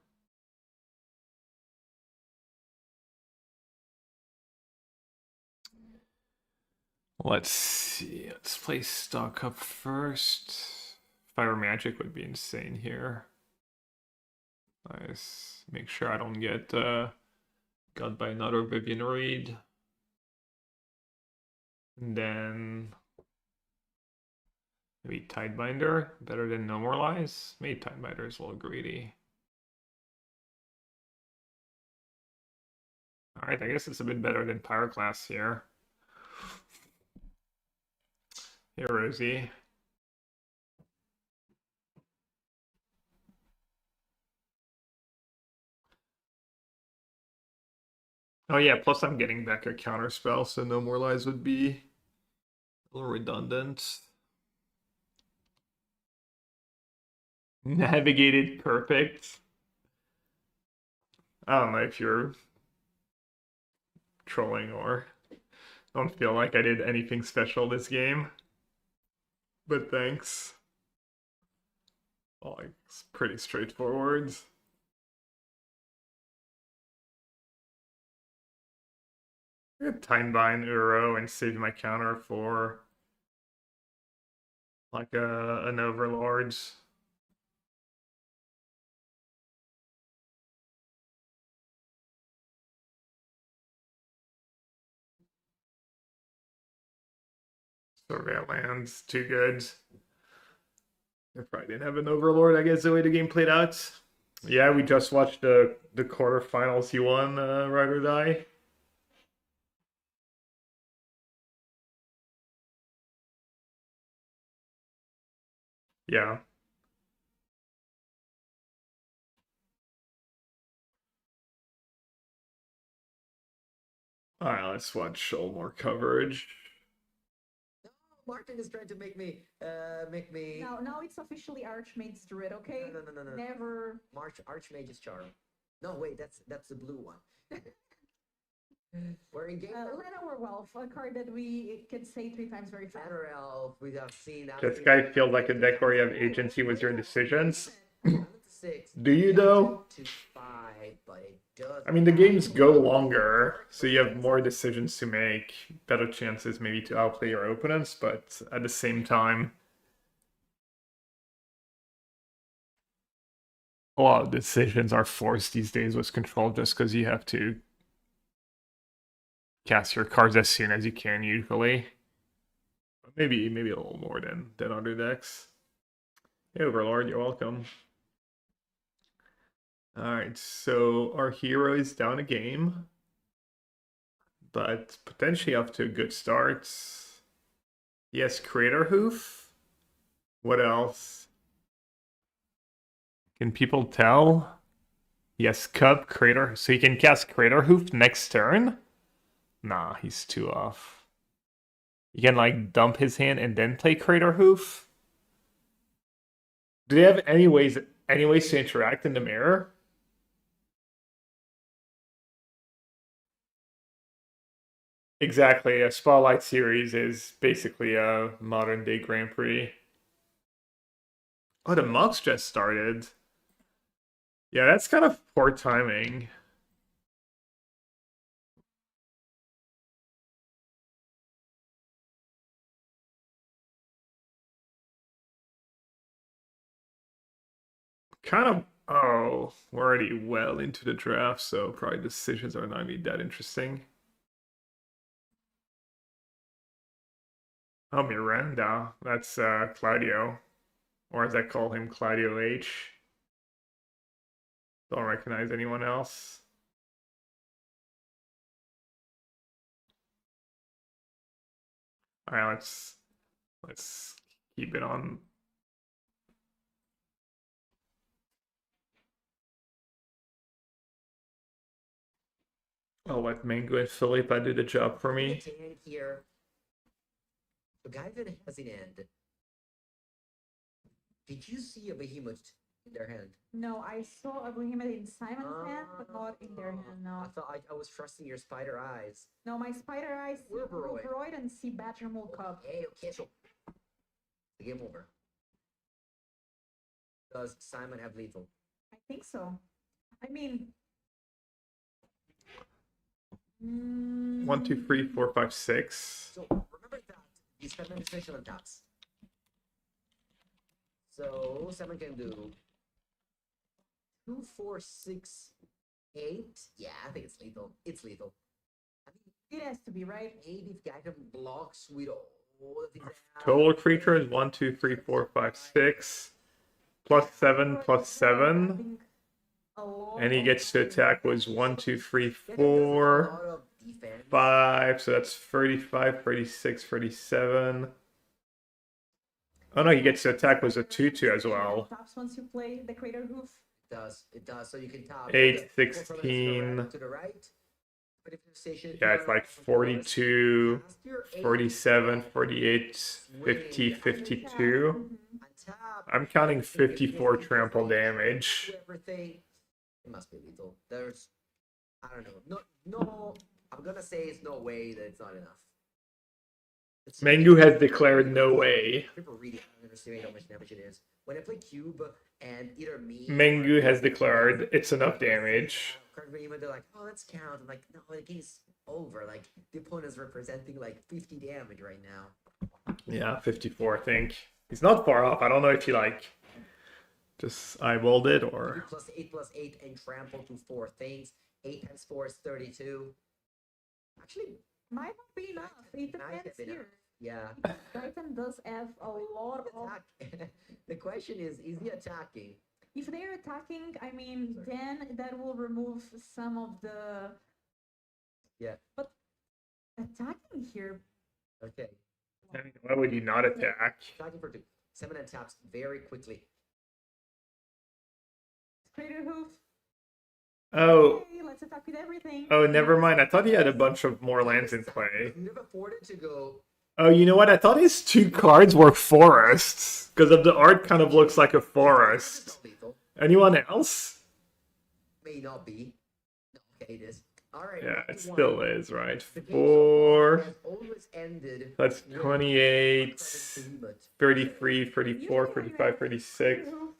Let's see. Let's play stock up first. Fire Magic would be insane here. Nice. Make sure I don't get got by another Vivian Reed. And then maybe Tidebinder, better than No More Lies. Maybe Tidebinder is a little greedy. Alright, I guess it's a bit better than Power Class here. Here, Rosie. Oh yeah, plus I'm getting back a counterspell, so No More Lies would be a little redundant. Navigated perfect. I don't know if you're trolling or I don't feel like I did anything special this game. But thanks. Well, it's pretty straightforward. I could Timebind Uro and save my counter for like an Overlord. Survey lands, too good. If I didn't have an Overlord, I guess the way the game played out. Yeah, we just watched the quarterfinals. He won, Ride or Die. Yeah. Alright, let's watch all more coverage. Martin is trying to make me Now it's officially Archmage's Druid, okay? No. Never. Archmage's Charm. No, wait, that's the blue one. We're in game. Llanowar Wealth, a card that we can say 3 times very fast. Banner Elf, we have seen. This guy feels like a deck where you have agency with your decisions. Do you you though? To 5, but it does. I mean, the games go longer, so you have more decisions to make, better chances maybe to outplay your opponents, but at the same time, a lot of decisions are forced these days with control just because you have to cast your cards as soon as you can usually. Maybe a little more than other decks. Hey, Overlord, you're welcome. Alright, so our hero is down a game, but potentially off to a good start. Yes, Crater Hoof. What else? Can people tell? Yes, Cup, Crater. So he can cast Crater Hoof next turn? Nah, he's too off. You can like dump his hand and then play Crater Hoof? Do they have any ways to interact in the mirror? Exactly, a Spotlight Series is basically a modern day Grand Prix. Oh, the Mox just started. Yeah, that's kind of poor timing. Kind of, oh, we're already well into the draft, so probably decisions are not gonna be that interesting. Oh, Miranda, that's Claudio, or as I call him, Claudio H. Don't recognize anyone else. All right, let's keep it on. I'll let Mango and Philippa do the job for me. Here. The guy that has an end. Did you see a behemoth in their hand? No, I saw a behemoth in Simon's hand, but not in their hand. I No, thought I was trusting your spider eyes. no, my spider eyes see Urboroi. Urboroi and see Badgermole Cup. Okay, so the game over. Does Simon have lethal? I think so. I mean, 1, 2, 3, 4, 5, 6. So remember that you spend many special attacks. So Simon can do 2, 4, 6, 8. Yeah, I think it's lethal. It's lethal. I mean, it has to be, right? maybe if the item blocks with all the things they have. Total creatures 1, 2, 3, 4, 5, 6. +7, +7. Having a lot And he of gets to attack was 1, 2, 3, Yeah, that does a 4, lot of defense. 5. So that's 35, 36, 37. Oh no, he gets to attack was a 2/2 as well. Taps once you play the Crater Hoof. It does. So you can top 8, to the 16. to the right. But if you station Yeah, it's like 42, 47, 48, 50, 52. I'm counting 54 trample damage. Everything. It must be lethal. There's, I don't know. No. I'm gonna say it's no way that it's not enough. Mengu has declared no way. People really underestimate how much damage it is. When I play Cube and either me. Mengu has declared it's enough damage. They're like, oh, let's count. I'm like, no, the game's over. Like, the opponent's representing like 50 damage right now. Yeah, 54, I think. He's not far off. I don't know if he like just eyeballed it or. +8 and trample to 4 things. 8 times 4 is 32. Actually, Might not be enough. It might have depends been here. yeah. Titan does have a lot of. Attack. The question is he attacking? If they're attacking, I mean, then that will remove some of the. Yeah. But attacking here, Okay. I mean, why would you not attack? Attacking for 2. 7 and taps very quickly. Crater Hoof. Oh, Okay, let's attack with everything. oh, never mind. I thought he had a bunch of more lands in play. Could have afforded to go. Oh, you know what? I thought his 2 cards were forests because of the art. Kind of looks like a forest. It's not lethal. Anyone else? May not be. No, okay, it is. All right. Yeah, it 1. still is, right? The game so far 4. has always ended. That's with 28, Behemoth. 33, 34, Usually 35, 36. Crater Hoof,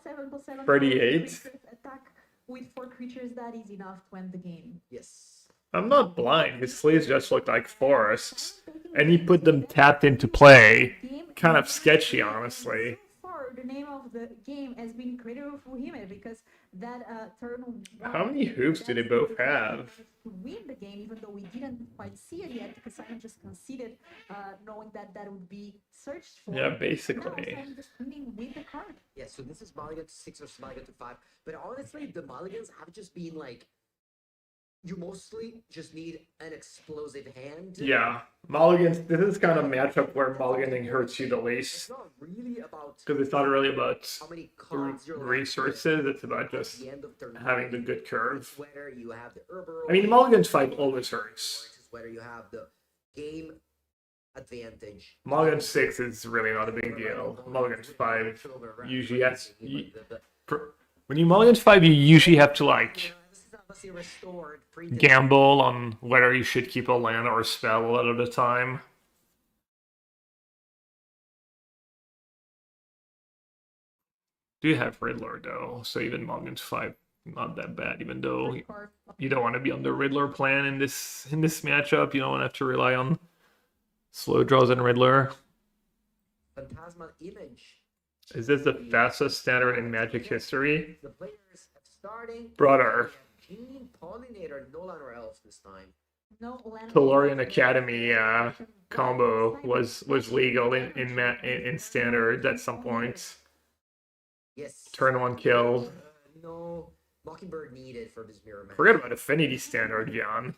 +7/+7. 38. Attack with 4 creatures, that is enough to end the game. Yes. I'm not blind. His sleeves just look like forests. And he put them tapped into play. Kind of sketchy, honestly. So far, the name of the game has been created for him because that turn one. How many hoops do they that's both the way have? to win the game, even though we didn't quite see it yet because Simon just conceded, knowing that that would be searched for. Yeah, Now basically. Simon just winning with the card. Yeah, so this is mulligan to 6 or mulligan to 5. But honestly, the mulligans have just been like, you mostly just need an explosive hand. Yeah, mulligans. This is kind of matchup where mulliganing hurts you the It's least not really about because it's not really about how many cards you're left with resources. It's about at just the end of turn having the one. good curve. It's whether you have the Herborough, I mean, mulligan's 5 always hurts. it's whether you have the game advantage. Mulligan 6 is really not a big deal. Mulligan 5 usually has. When you mulligan 5, you usually have to like gamble on whether you should keep a land or a spell a lot of the time. Do you have Riddler though? So even mulligan's 5 not that bad, even though you don't want to be on the Riddler plan in this matchup. You don't want to have to rely on slow draws and Riddler. Phantasmal Image. Is this the fastest standard in Magic history? The players starting. Brother. Gene Pollinator, no Llanowar Elves this time. No land. Tellurian Academy combo was legal in standard at some point. Yes. Turn 1 kill. No. Mockingbird needed for this mirror match. Forget about Affinity standard, Jan.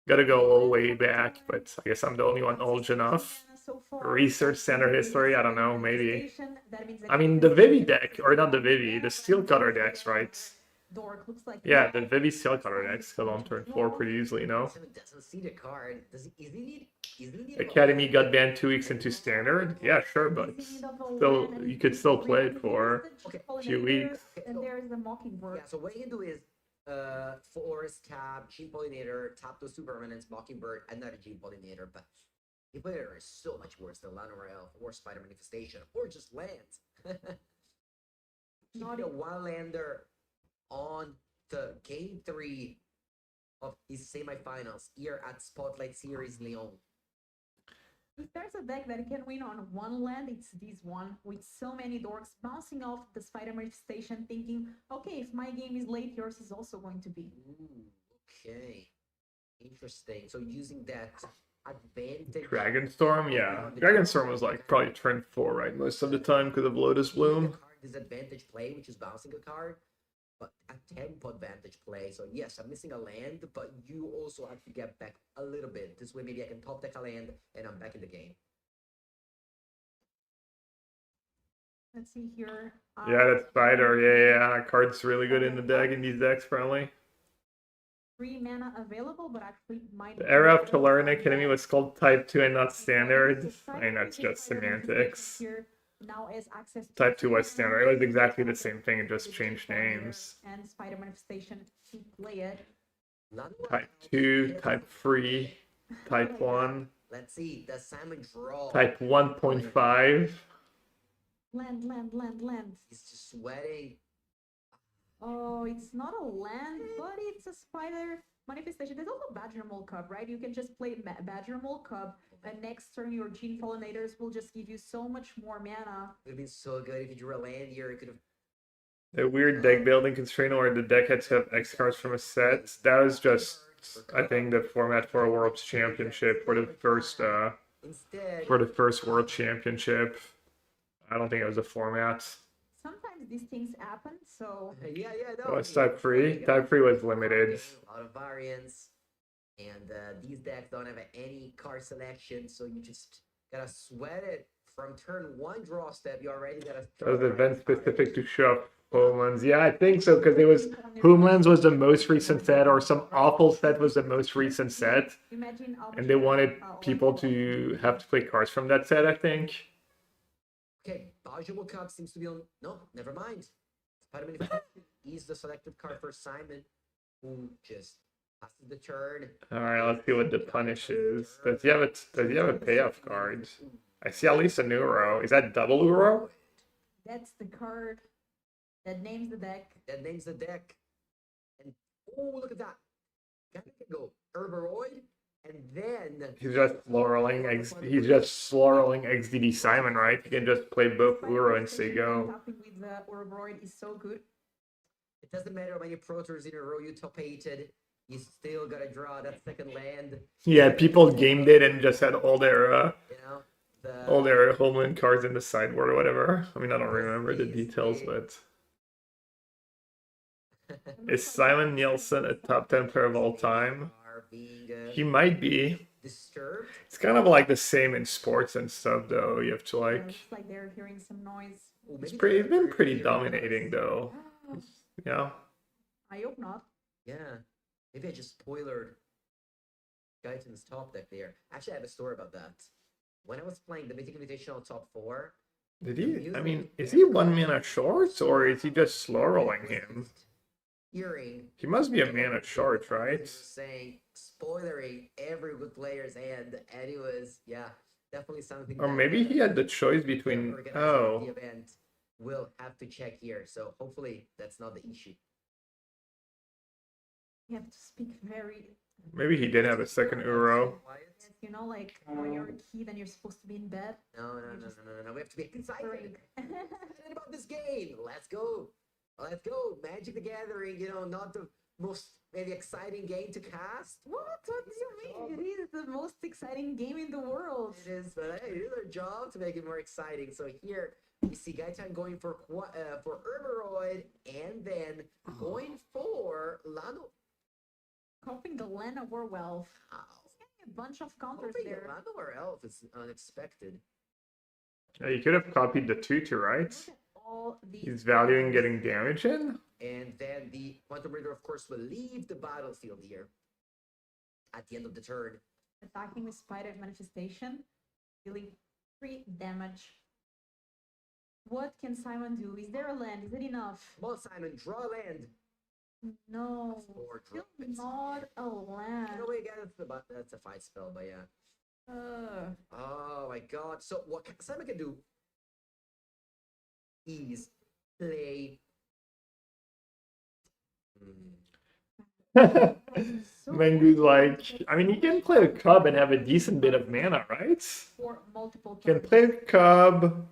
Gotta go a little way back, but I guess I'm the only one old enough. Research standard history, I don't know, maybe. I mean, the Vivi deck, or not the Vivi, the Steel Cutter decks, right? Yeah, the Vivi Steel Cutter decks kill on turn 4 pretty easily, you know? Doesn't see the card. Does he need Academy got banned 2 weeks into standard? Yeah, sure, but still, you could still play it for a few weeks. And there's the Mockingbird. Yeah, so what you can do is Forest tap, Gene Pollinator, tap those 2 permanents, Mockingbird, another Gene Pollinator, but Gene Pollinator is so much worse than Llanowar Elf or Spider Manifestation or just lands. Not a 1-lander on the game 3 of his semifinals here at Spotlight Series Lyon. If there's a deck that can win on one land, it's this one, with so many dorks bouncing off the Spider Manifestation, thinking, okay, if my game is late, yours is also going to be. Okay. Interesting. So using that advantage. Dragonstorm, yeah. Dragonstorm was like probably turn 4, right? Most of the time because of Lotus Bloom. Disadvantage play, which is bouncing a card, but a tempo advantage play. So yes, I'm missing a land, but you also have to get back a little bit. This way, maybe I can top deck a land and I'm back in the game. Let's see here. Yeah, that Spider, yeah. Card's really good in the deck, in these decks, probably. 3 mana available, but actually might. The era of Tellurian Academy was called Type 2 and not Standard. I mean, that's just semantics. Now has access to Type 2 was Standard. It was exactly the same thing, it just changed names. And Spider Manifestation to play it. Type 2, Type 3, Type 1. Let's see, the Simon draw. Type 1.5. Land. He's just sweating. Oh, it's not a land, but it's a Spider Manifestation. There's also Badger Mole Cub, right? You can just play Badger Mole Cub, and next turn your Gene Pollinators will just give you so much more mana. It would have been so good if you drew a land here. It could have. The weird deck building constraint where the deck had to have X cards from a set. That was just, I think, the format for a World Championship for the first World Championship. I don't think it was a format. Sometimes these things happen, so. Yeah. No, Oh, it's Type 3. Type 3 was limited. A lot of variants, and these decks don't have any card selection, so you just gotta sweat it from turn 1 draw step. You already gotta. That was event specific to show Homelands. Yeah, I think so, because it was Homelands was the most recent set, or some awful set was the most recent set, and they wanted people to have to play cards from that set, I think. Okay, Bajamo Cup seems to be on. No, never mind. Spider-Man is the selected card for Simon, who just passes the turn. All right, let's see what the punish is. Does he have a payoff card? I see at least a Neuro. Is that double Uro? That's the card that names the deck. And oh, look at that. Can go Herboroid And then He's just slurling XDD Simon, right? He can just play both Uro and say go. Tapping with the Ouroboros is so good. it doesn't matter how many Pro Tours in a row you top 8'd, you still gotta draw that second land. Yeah, people gamed it and just had all their You know, all their homeland cards in the sideboard or whatever. I mean, I don't remember the details, but is Simon Nielsen a top 10 player of all time? He might be. Disturbed. It's kind of like the same in sports and stuff, though. You have to like. It's like they're hearing some noise. He's been pretty dominating, though. Yeah. I hope not. Yeah. Maybe I just spoilered Gaitan's top deck there. Actually, I have a story about that. When I was playing the Mythic Invitational top 4, Did he? I mean, is he 1 mana short or is he just slow rolling him? hearing He must be a mana short, right? saying, spoilering every good player's hand, and it was, yeah, definitely something. Or that maybe he had the choice the between. organizer of Oh, the event will have to check here. So hopefully that's not the issue. You have to speak very. maybe he did have a second Uro. Yes, you know, like when you're a kid and you're supposed to be in bed. No. We have to be excited. Break. Excited about this game. Let's go. Let's go. Magic the Gathering, you know, not the most maybe exciting game to cast. What do you mean? It is the most exciting game in the world. It is, but hey, it is our job to make it more exciting. So here we see Gaitan going for Herboroid and then going for Lano. Copying the Lana Warwelf. Wow. He's getting a bunch of counters Hoping there. Lano or Elf is unexpected. Yeah, you could have copied the 2-2, right? Look at all these He's valuing getting damage in. And then the Quantum Raider, of course, will leave the battlefield here at the end of the turn. attacking with Spider Manifestation, dealing 3 damage. What can Simon do? Is there a land? Is it enough? Come on, Simon, draw land. No, Or still drop it. not a land. No way, again, that's a fight spell, but yeah. Oh my god. So what Simon can do is play. Mengu's like, I mean, he can play a Cub and have a decent bit of mana, right? For multiple He can turns. play a Cub,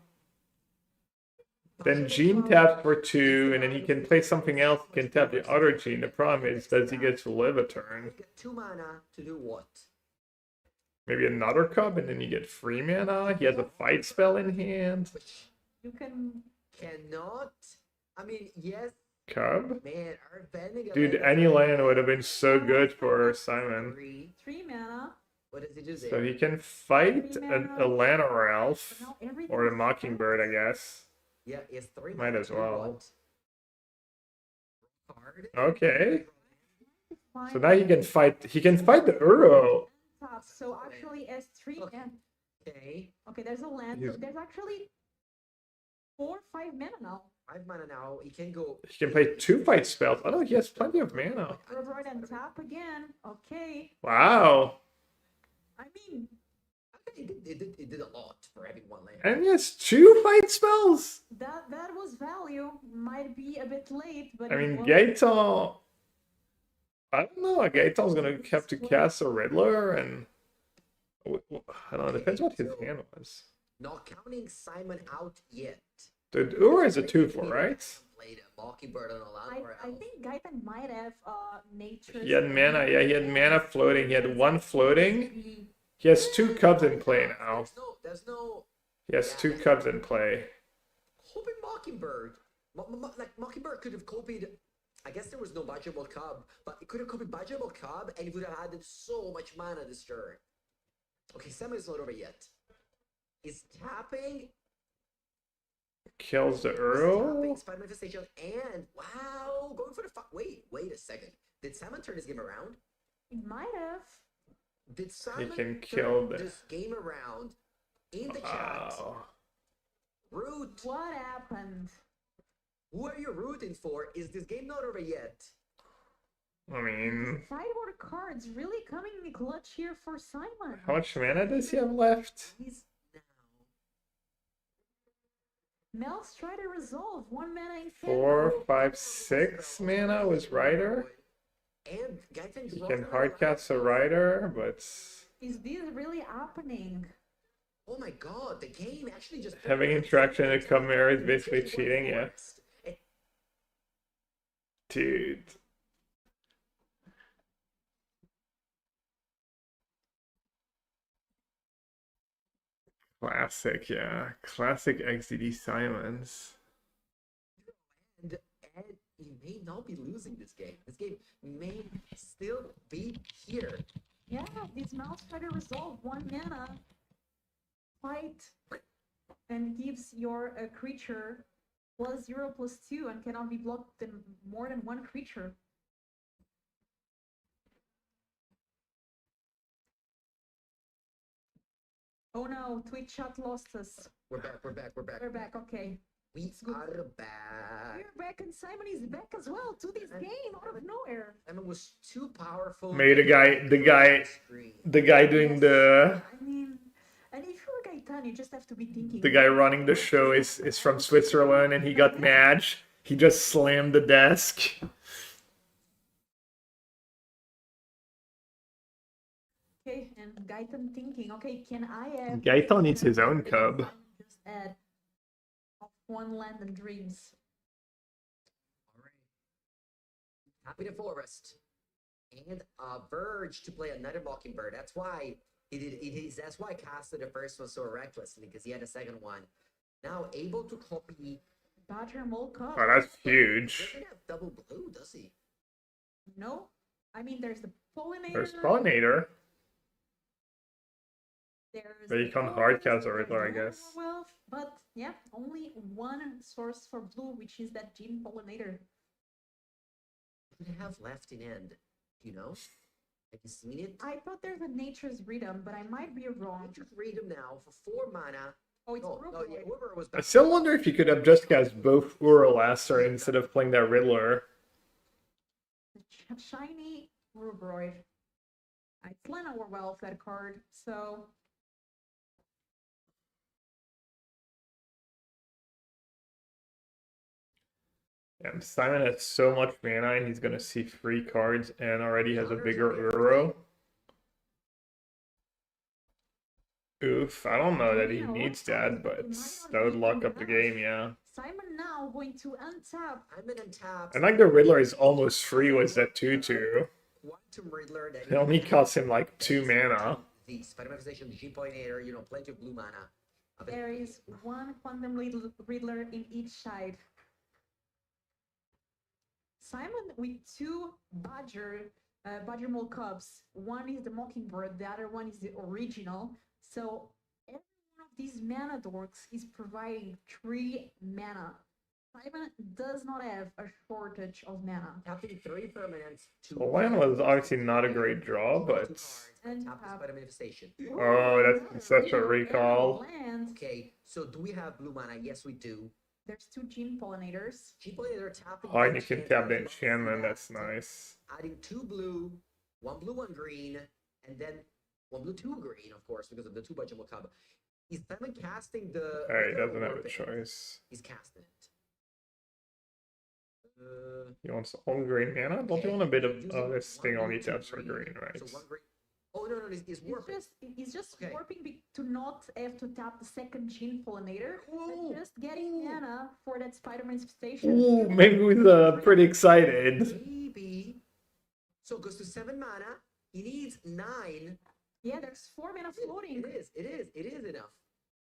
then Gene taps for 2, and then he can play something else. He can tap the other Gene. The problem is, does he get to live a turn? You get 2 mana to do what? Maybe another Cub, and then you get 3 mana. He has a fight spell in hand. Which You can. cannot. I mean, yes, Cub? man, our vending Dude, any land would have been so good for Simon. 3. Mana. What does he do there? So he can fight a Lana or Elf, Now everything or a is Mockingbird, I guess. Yeah, he has 3 Might mana as to do well. what? Card. Okay. fine. So now he can fight the Uro. Top. So actually, as 3 Okay. mana. Okay, Okay, there's a land. He's- So there's actually 4, 5 mana now. 5 mana now. He can go. He can play 2 fight spells. Oh no, he has plenty of mana. Override and tap again. Okay. Wow. I mean, Okay, it did a lot for having 1 land. And he has 2 fight spells. that was value. Might be a bit late, but I it mean, was. Gaetan. I don't know. Gaetan's gonna have to cast a Riddler, and I don't know. It depends what his hand was. Not counting Simon out yet. The Uro is a 2/4, right? Played a Mockingbird on a land or I think Gaitan might have nature. He had mana. Yeah, he had mana floating. He had 1 floating. He has 2 Cubs in play now. There's no. He has 2 Cubs in play. Hoping Mockingbird. Like Mockingbird could have copied. I guess there was no budgetable Cub, but it could have copied budgetable Cub and it would have added so much mana this turn. Okay, Simon is not over yet. He's tapping. Kills the Tapping Uro. Spider Manifestation and wow, going for the wait a second. Did Simon turn his game around? He might have. Did Simon can turn kill the- this game around in the chat? Wow. Root. What happened? Who are you rooting for? Is this game not over yet? I mean, Sideboard cards really coming in clutch here for Simon. how much mana does he have left? He's now. Mel's try to resolve 1 mana in hand. 4, 5, 6 mana was Rider. And Gaiten You draws can another hardcast a Elf. rider, but Is this really happening? Oh my god, the game actually just having interaction in a Khmer is basically cheating, yeah. Dude. Classic, yeah. Classic XDD Simons. And you may not be losing this game. This game may still be here. Yeah, this mouse fighter resolve 1 mana. Fight and gives your creature +0/+2 and cannot be blocked in more than 1 creature. Oh no, Twitch chat lost us. We're back, we're back, we're back. We're back, okay. We good. are back. We're back and Simon is back as well to this game out of nowhere. Simon was too powerful. Maybe the guy doing the I mean, and if you're Gaetan, you just have to be thinking. the guy running the show is from Switzerland and he got mad. He just slammed the desk. Okay, and Gaetan thinking, okay, can I have... Gaetan needs his own cub. Just add of 1 land and dreams. Alright. Happy to Forest. And Verge to play another Mockingbird. That's why that's why I casted the first one so recklessly, because he had a second one. Now able to copy. Badger Mole Cup. Oh, that's huge. Doesn't have double blue, does he? No. I mean, there's the Pollinator. There's Pollinator. There's But you can't the hardcast Forest, a Riddler, I there's guess. Wealth, but yeah, only 1 source for blue, which is that Gene Pollinator. What do they have left in end? Do you know? Have you seen it? I thought there's a Nature's Rhythm, but I might be wrong. Just read them now for 4 mana. Oh, it's No, yeah, Uruguay. Uber was I back. still wonder if you could have just cast both Urolaster instead of playing that Riddler. The shiny Rubroid. It's Llanowar Wealth, that card, so... Yeah, Simon has so much mana and he's gonna see 3 cards and already has a bigger Uro. Oof, I don't know that he needs that, but that would lock up the game, yeah. Simon now going to untap. I'm in untap. And like the Riddler is almost free with that 2/2. Quantum Riddler that It only costs him like 2 mana. The Spider Manifestation, the G-Pollinator, plenty of blue mana. There is 1 Quantum Riddler in each side. Simon with 2 Badger Mole Cubs. One is the Mockingbird, the other one is the original. So every one of these mana dorks is providing 3 mana. Simon does not have a shortage of mana. Tapping 3 permanents to The land was obviously not a great draw, but... and tap the Spider Manifestation. Oh, that's such a recall. Land. Okay, so do we have blue mana? Yes, we do. There's 2 Gene Pollinators. G-Pollinator tapping. Oh, and you can tap the enchantment, that's nice. Adding 2 blue, 1 blue, 1 green, and then 1 blue, 2 green, of course, because of the 2 Budget Cub. Is Simon casting the... Alright, he doesn't have a choice. He's casting it. He wants all green mana? Don't you want a bit of this thing only taps for green, right? So 1 green. Oh, no, he's warping. He's just Okay. warping to not have to tap the second Gene Pollinator, Ooh. but just getting mana for that Spider Manifestation. Ooh, maybe he's pretty excited. Maybe. So it goes to 7 mana. He needs 9. Yeah, there's 4 mana floating. It is enough.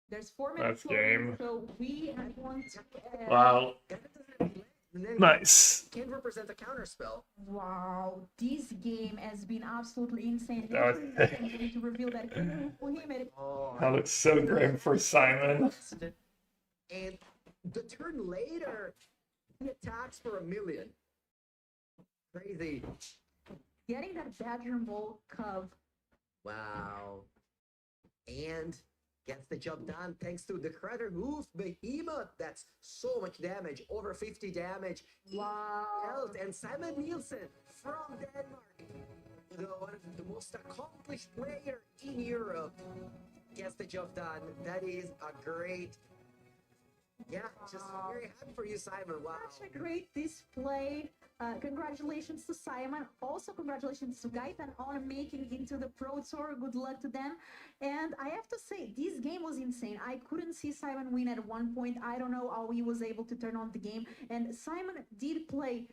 There's 4 mana That's floating, game. so we want to add... Wow, That doesn't have land, and then nice. Can represent a counter spell. Wow, this game has been absolutely insane. That was- I'm going to reveal that for him. And Oh, That looks so grim for Simon. and the turn later, he attacks for 1,000,000. Crazy. getting that Badger Mole Cub. Wow. And gets the job done thanks to the Crater Hoof Behemoth. That's so much damage, over 50 damage. Wow. Health, and Simon Nielsen from Denmark, one of the most accomplished player in Europe, gets the job done. That is a great Yeah, just very happy for you, Simon. Wow. Such a great display. Congratulations to Simon. Also, congratulations to Gaetan on making into the Pro Tour. Good luck to them. And I have to say, this game was insane. I couldn't see Simon win at one point. I don't know how he was able to turn on the game. And Simon did play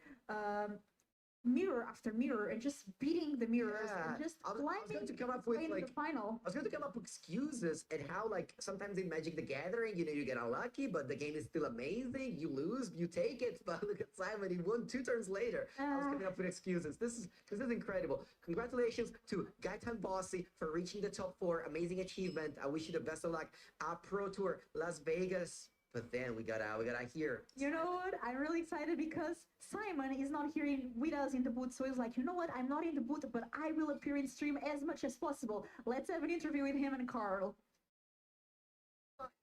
mirror after mirror and just beating the mirrors Yeah, and just I was climbing going to come up with into like the final. I was going to come up with excuses and how like sometimes in Magic the Gathering, you know, you get unlucky, but the game is still amazing. You lose, you take it. But look at Simon, he won 2 turns later. I was coming up with excuses. This is incredible. Congratulations to Gaetan Bossi for reaching the top 4. Amazing achievement. I wish you the best of luck at Pro Tour Las Vegas. But then we gotta hear. You know what? I'm really excited because Simon is not here with us in the booth. So he's like, you know what? I'm not in the booth, but I will appear in stream as much as possible. Let's have an interview with him and Carl.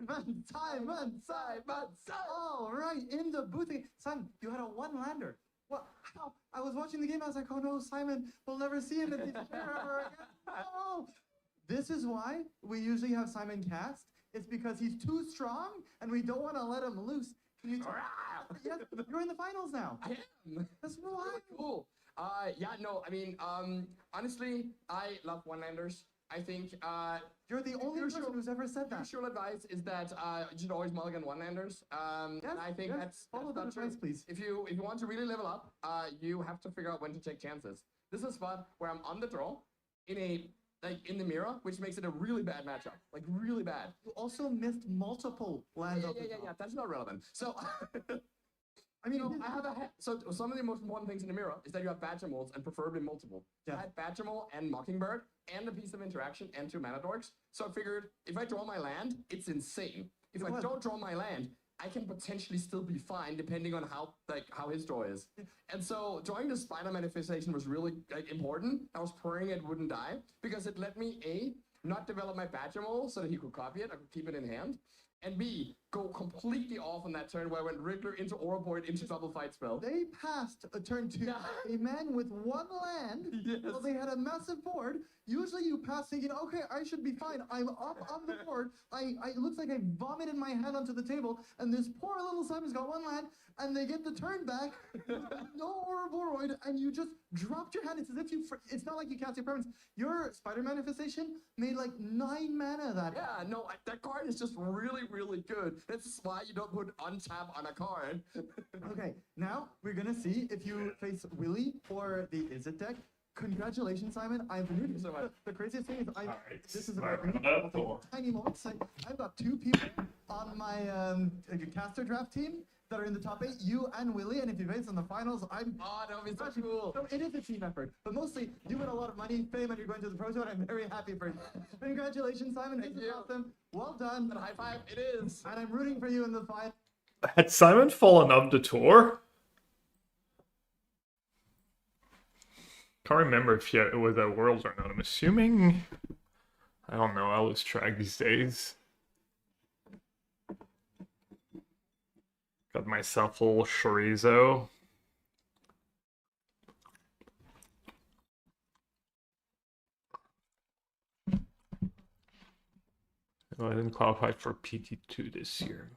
Simon. All right, in the booth. Simon, you had a one-lander. What? How? I was watching the game. I was like, oh no, Simon, we'll never see him in this chair ever again. Oh. This is why we usually have Simon cast. It's because he's too strong, and we don't want to let him loose. Can you? Yes, you're in the finals now. I am. That's wild. Cool. Yeah, no, I mean, honestly, I love one-landers. I think You're the only person who's ever said that. usual advice is that you should always mulligan one-landers. And I think that's follow that not true. advice, please. If you want to really level up, you have to figure out when to take chances. This is a spot where I'm on the draw in the mirror, which makes it a really bad matchup, like really bad. You also missed multiple lands. Yeah. That's not relevant. So, I mean, I have so some of the most important things in the mirror is that you have badger molds and preferably multiple. Yeah. I had badger mole and mockingbird and a piece of interaction and 2 mana dorks. So I figured if I draw my land, it's insane. If I don't draw my land, I can potentially still be fine depending on how his draw is. And so drawing the spider manifestation was really important. I was praying it wouldn't die because it let me not develop my badger mole so that he could copy it. I could keep it in hand. And B, go completely off on that turn where I went Riddler into Auraboid into double fight spell. They passed a turn 2, a man with 1 land. Yes. Well, they had a massive board. Usually you pass thinking, okay, I should be fine. I'm up on the board. It looks like I vomited my hand onto the table, and this poor little Simon's got 1 land, and they get the turn back, no Auraboroid, and you just dropped your hand. It's as if it's not like you cast your permanents. Your spider manifestation made like 9 mana that. Yeah, no, that card is just really, really good. That's why you don't put untap on a card. Okay, now we're gonna see if you face Willy or the Is It deck. Congratulations, Simon. I've been so much. The craziest thing is this is Alright, about tiny moments. I've got 2 people on my caster draft team that are in the top 8, you and Willy, and if you face in the finals, that would be so cool. So it is a team effort, but mostly you win a lot of money, fame, and you're going to the Pro Tour, and I'm very happy for you. Congratulations, Simon. This is awesome. Well done. And high five, it is. And I'm rooting for you in the final. Had Simon fallen off the tour? Can't remember if it was at Worlds or not. I'm assuming. I don't know. I lose track these days. Got myself a little chorizo. Oh, I didn't qualify for PT2 this year.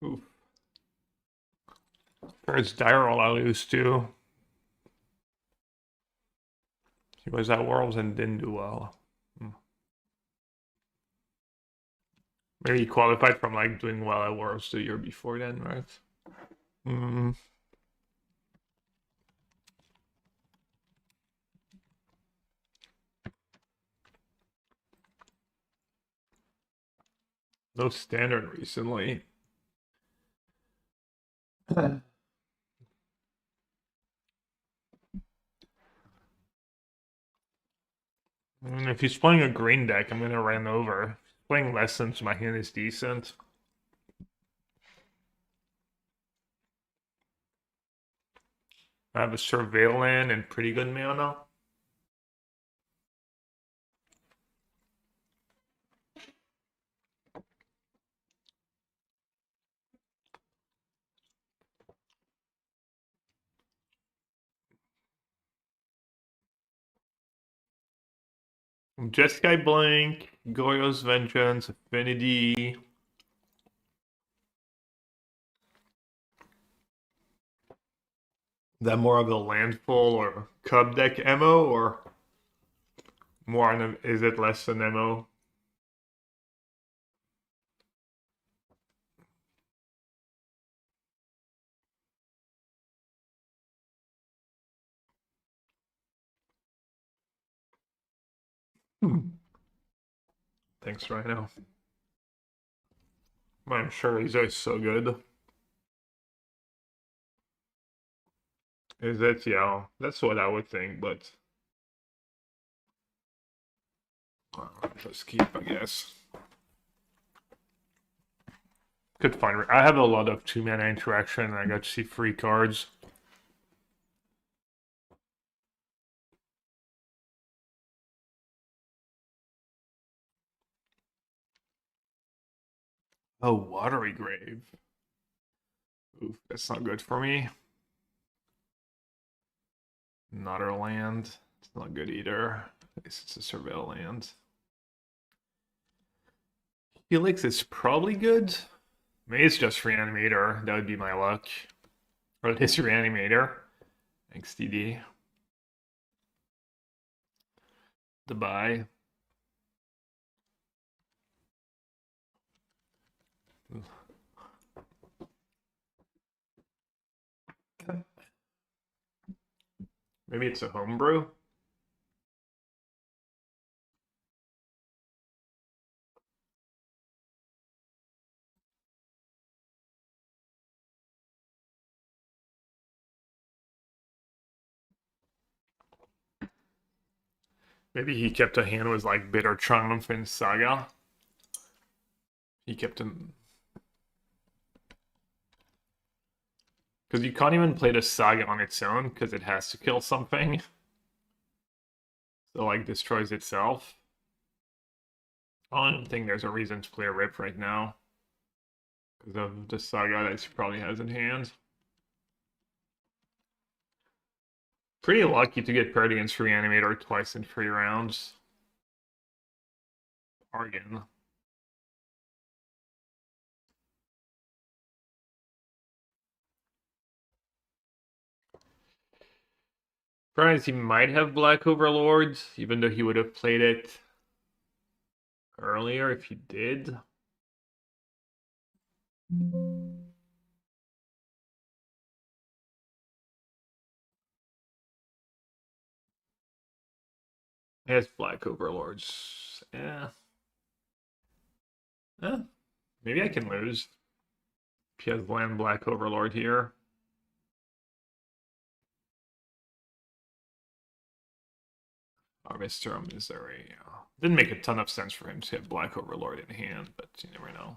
Oof. First Dyrol I lose to. He was at Worlds and didn't do well. Maybe he qualified from like doing well at Worlds the year before then, right? No standard recently. And if he's playing a green deck, I'm gonna run over. Playing Lessons, my hand is decent. I have a surveillance and pretty good mana. Jeskai Blank, Goyo's Vengeance, Affinity. Is that more of a landfall or cub deck ammo, or more on a, is it less than ammo? Thanks, Rhino. I'm sure he's always so good. Is it? Yeah, that's what I would think, but just keep, I guess. Could find. I have a lot of 2-mana interaction, and I got to see free cards. Oh, Watery Grave. Oof, that's not good for me. Another land. It's not good either. At least it's a surveil land. Helix is probably good. Maybe it's just Reanimator. That would be my luck. Or it is Reanimator. Thanks, TD. The buy. Maybe it's a homebrew. Maybe he kept a hand with like Bitter Triumph and Saga. He kept him. Because you can't even play the Saga on its own because it has to kill something. So like destroys itself. I don't think there's a reason to play a Rip right now. Because of the Saga that he probably has in hand. Pretty lucky to get paired against Reanimator twice in 3 rounds. Bargain. Surprised he might have Black Overlords, even though he would have played it earlier if he did. He has Black Overlords. Yeah. Maybe I can lose. If he has land Black Overlord here. Harvester of Missouri. Didn't make a ton of sense for him to have Black Overlord in hand, but you never know.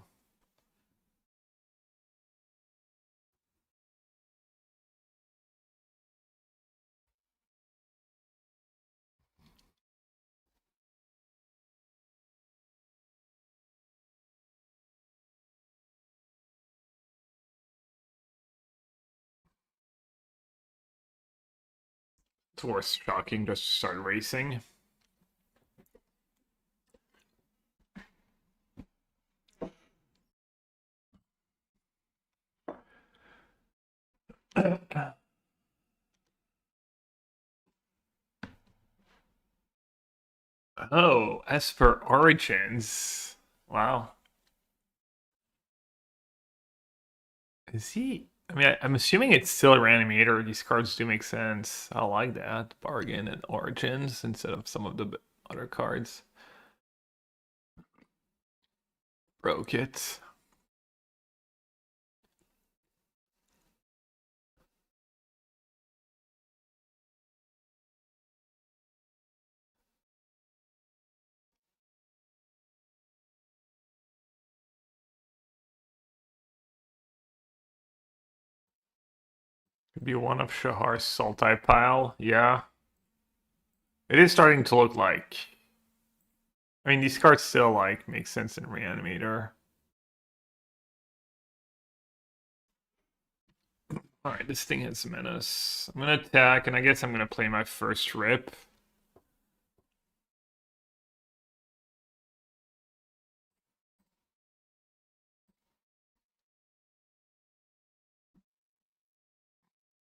It's worth shocking just to start racing. Oh, as for Origins. Wow. Is he? I mean, I'm assuming it's still a Reanimator. These cards do make sense. I like that. Bargain and Origins instead of some of the other cards. Broke it. Could be one of Shahar's Sultai pile, yeah. It is starting to look like. I mean, these cards still like make sense in Reanimator. Alright, this thing has Menace. I'm gonna attack, and I guess I'm gonna play my first rip.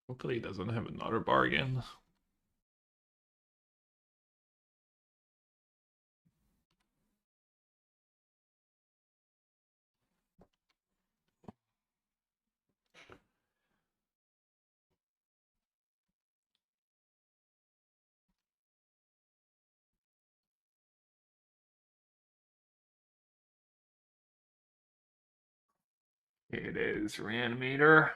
Hopefully he doesn't have another bargain. It is Reanimator.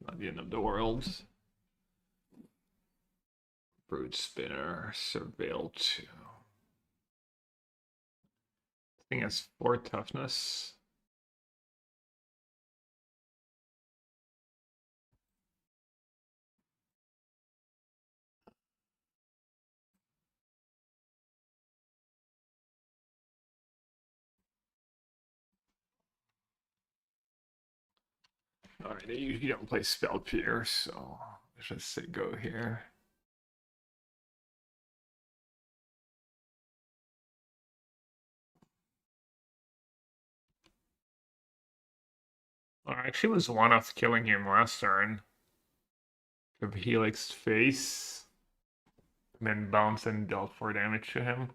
Not the end of the world. Brood Spinner, Surveil 2. I think has 4 toughness. Alright, they usually don't play Spell Pierce, so let's just say go here. I actually was one off killing him last turn. Of Helix face. And then bounce and dealt 4 damage to him.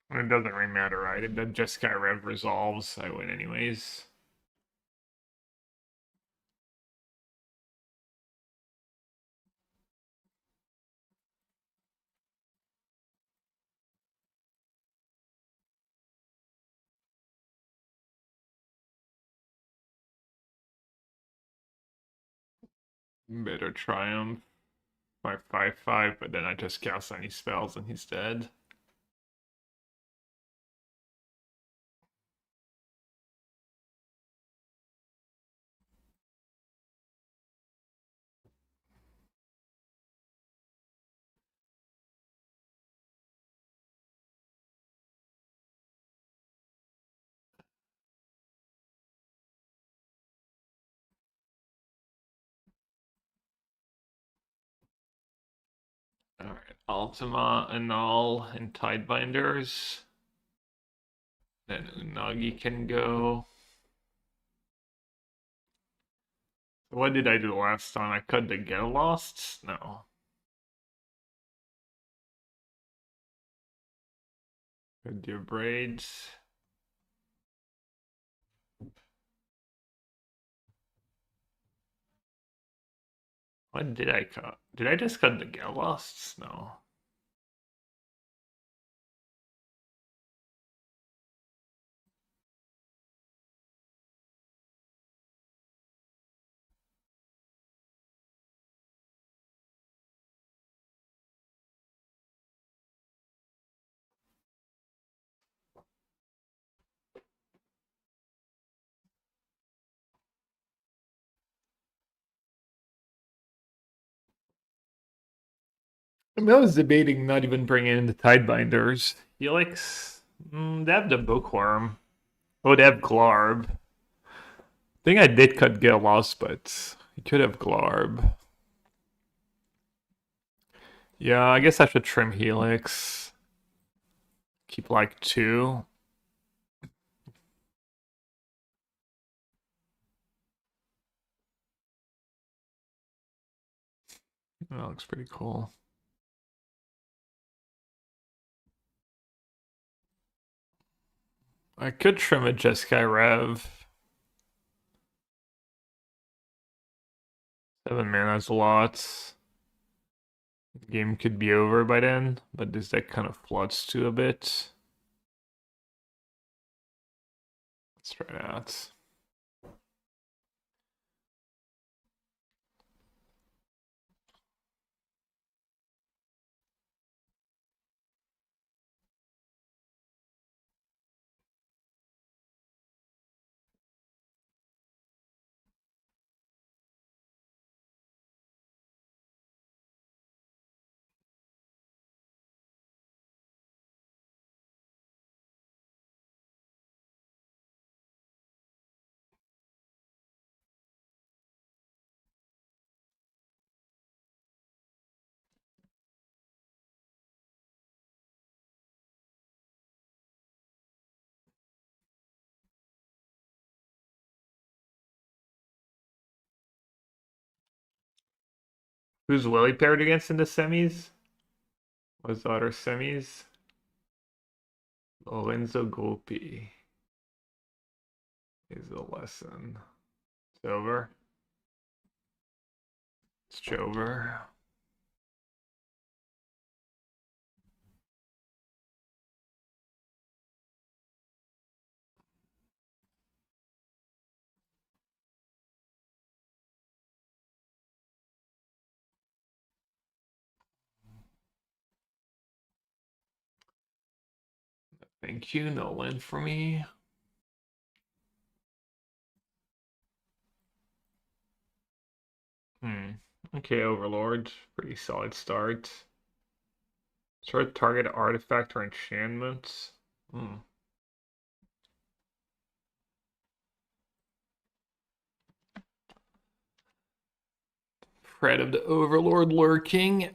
It doesn't really matter, right? If the Jeskai Rev resolves, I win anyways. Better Triumph by 5/5, but then I just cast any spells and he's dead. Alright, Ultima, Annul, and Tidebinders. Then Unagi can go. What did I do last time? I cut the Get Lost? No. Cut your braids. What did I cut? Did I just cut the Get Losts? No. I mean, I was debating not even bringing in the Tidebinders. Helix, they have the Bookworm. Oh, they have Glarb. I think I did cut Get Lost, but he could have Glarb. Yeah, I guess I should trim Helix. Keep like 2. That looks pretty cool. I could trim a Jeskai Rev. 7 mana is a lot. Game could be over by then, but this deck kind of floods to a bit. Let's try that. Who's Willie paired against in the semis? What's the other semis? Lorenzo Golpi is a lesson. It's over. It's over. Thank you, no win for me. Okay, Overlord. Pretty solid start. Start target artifact or enchantment. Threat of the Overlord lurking.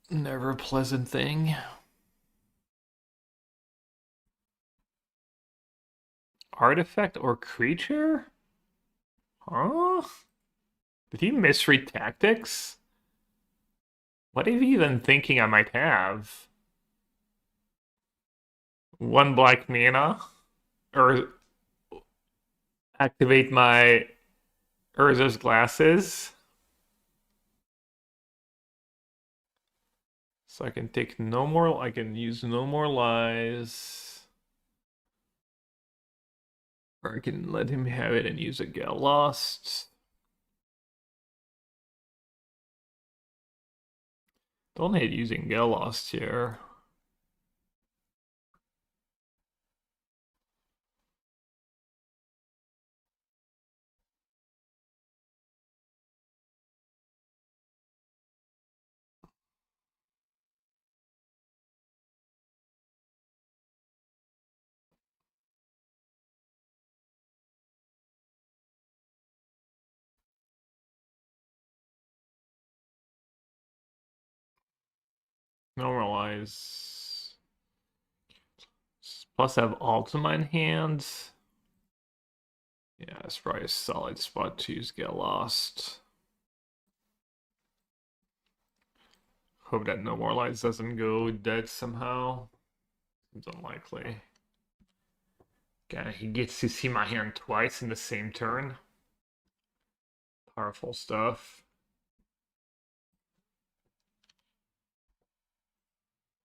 Never a pleasant thing. Artifact or creature? Huh? Did he misread tactics? What are you even thinking I might have? One black mana? Or activate my Urza's glasses? So I can take no more, I can use no more lies. Or I can let him have it and use a Get Lost. Don't hate using Get Lost here. Normalize. Plus have Ultima in hand. Yeah, it's probably a solid spot to use Get Lost. Hope that No More Lights doesn't go dead somehow. Seems unlikely. Okay, he gets to see my hand twice in the same turn. Powerful stuff.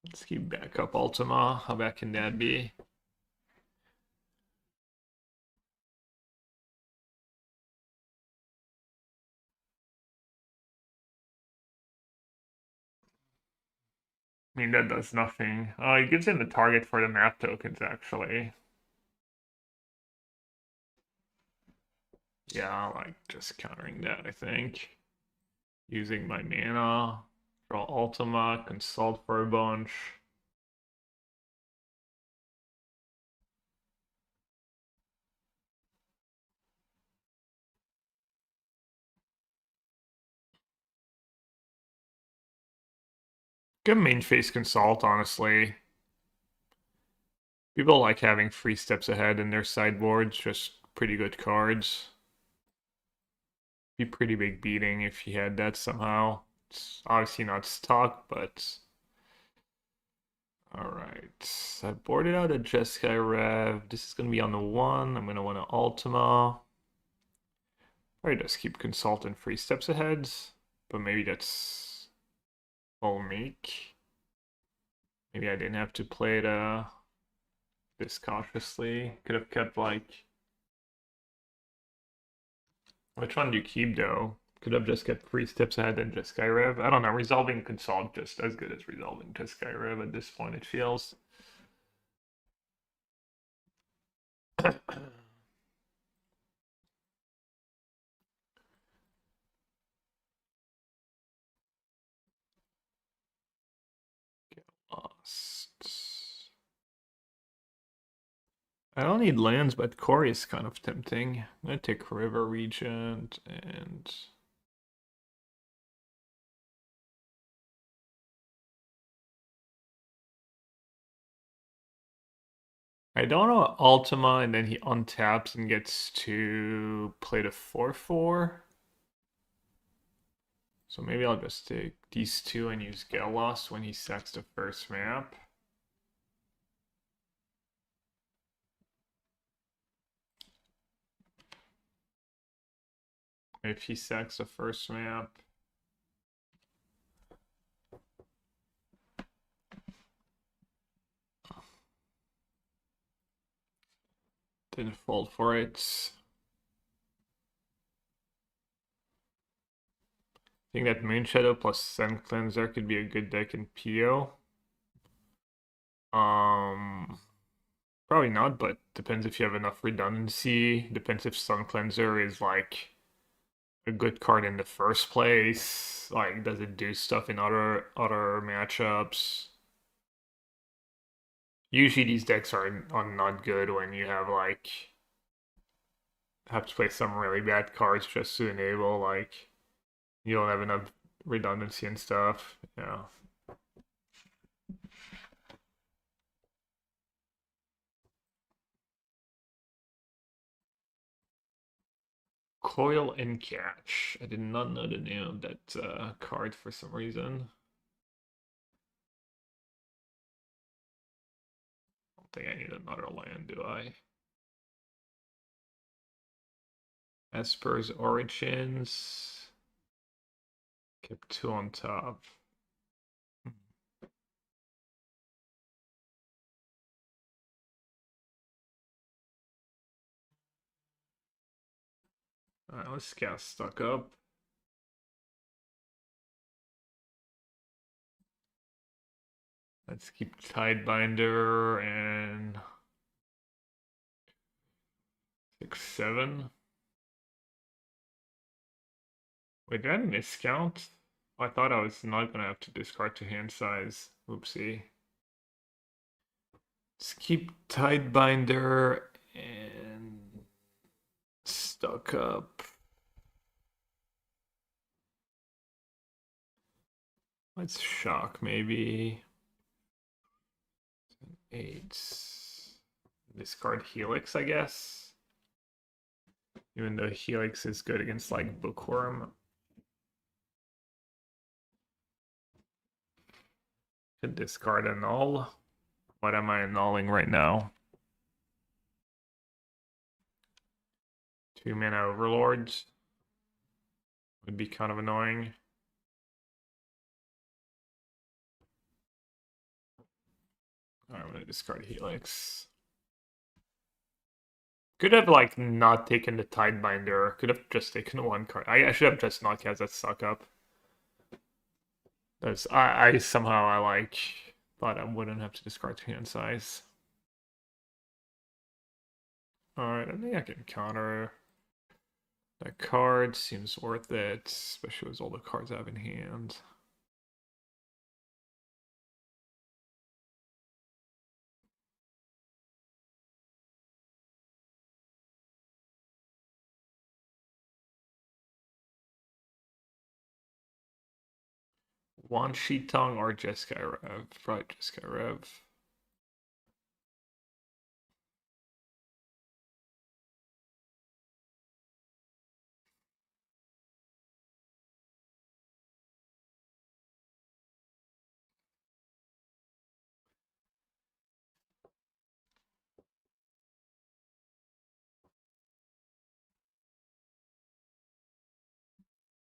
Let's keep back up Ultima. How bad can that be? I mean, that does nothing. It gives him the target for the map tokens, actually. Yeah, like just countering that, I think. Using my mana, draw Ultima, consult for a bunch. Good main phase consult, honestly. People like having 3 steps ahead in their sideboards, just pretty good cards. Be pretty big beating if he had that somehow. It's obviously not stock, but alright. I boarded out a Jeskai Rev. This is gonna be on the 1. I'm gonna want an Ultima. Probably just keep consultant 3 steps ahead, but maybe that's full meek. Maybe I didn't have to play it this cautiously. Could have kept like. Which one do you keep though? Could have just kept 3 steps ahead and just Skyrev. I don't know. Resolving Consult just as good as resolving just Skyrev at this point. It feels. Get lost. I don't need lands, but core is kind of tempting. I'm gonna take River Regent and. I don't know Ultima, and then he untaps and gets to play the 4/4. So maybe I'll just take these two and use Galos when he sacks the first map. If he sacks the first map. Didn't fall for it. I think that Moonshadow plus Sun Cleanser could be a good deck in PO. Probably not, but depends if you have enough redundancy. Depends if Sun Cleanser is like a good card in the first place. Like, does it do stuff in other matchups? Usually these decks are not good when you have like have to play some really bad cards just to enable like you don't have enough redundancy and stuff. Yeah. Coil and Catch. I did not know the name of that card for some reason. I don't think I need another land, do I? Esper's Origins. Kept 2 on top. Alright, let's cast Stuck Up. Let's keep Tidebinder and 6/7. Wait, did I miscount? I thought I was not gonna have to discard to hand size. Oopsie. Let's keep Tidebinder and Stuck Up. Let's shock maybe. 8. Discard Helix, I guess. Even though Helix is good against like Bookworm. Could discard Annul. What am I annulling right now? 2 mana Overlords. Would be kind of annoying. Alright, I'm gonna discard Helix. Could have like not taken the Tidebinder. Could have just taken 1 card. I should have just not cast that Suck Up. That's I somehow I like thought I wouldn't have to discard to hand size. Alright, I think I can counter that card. Seems worth it, especially with all the cards I have in hand. One Sheet Tongue or Jeskai Rev. Probably Jeskai Rev.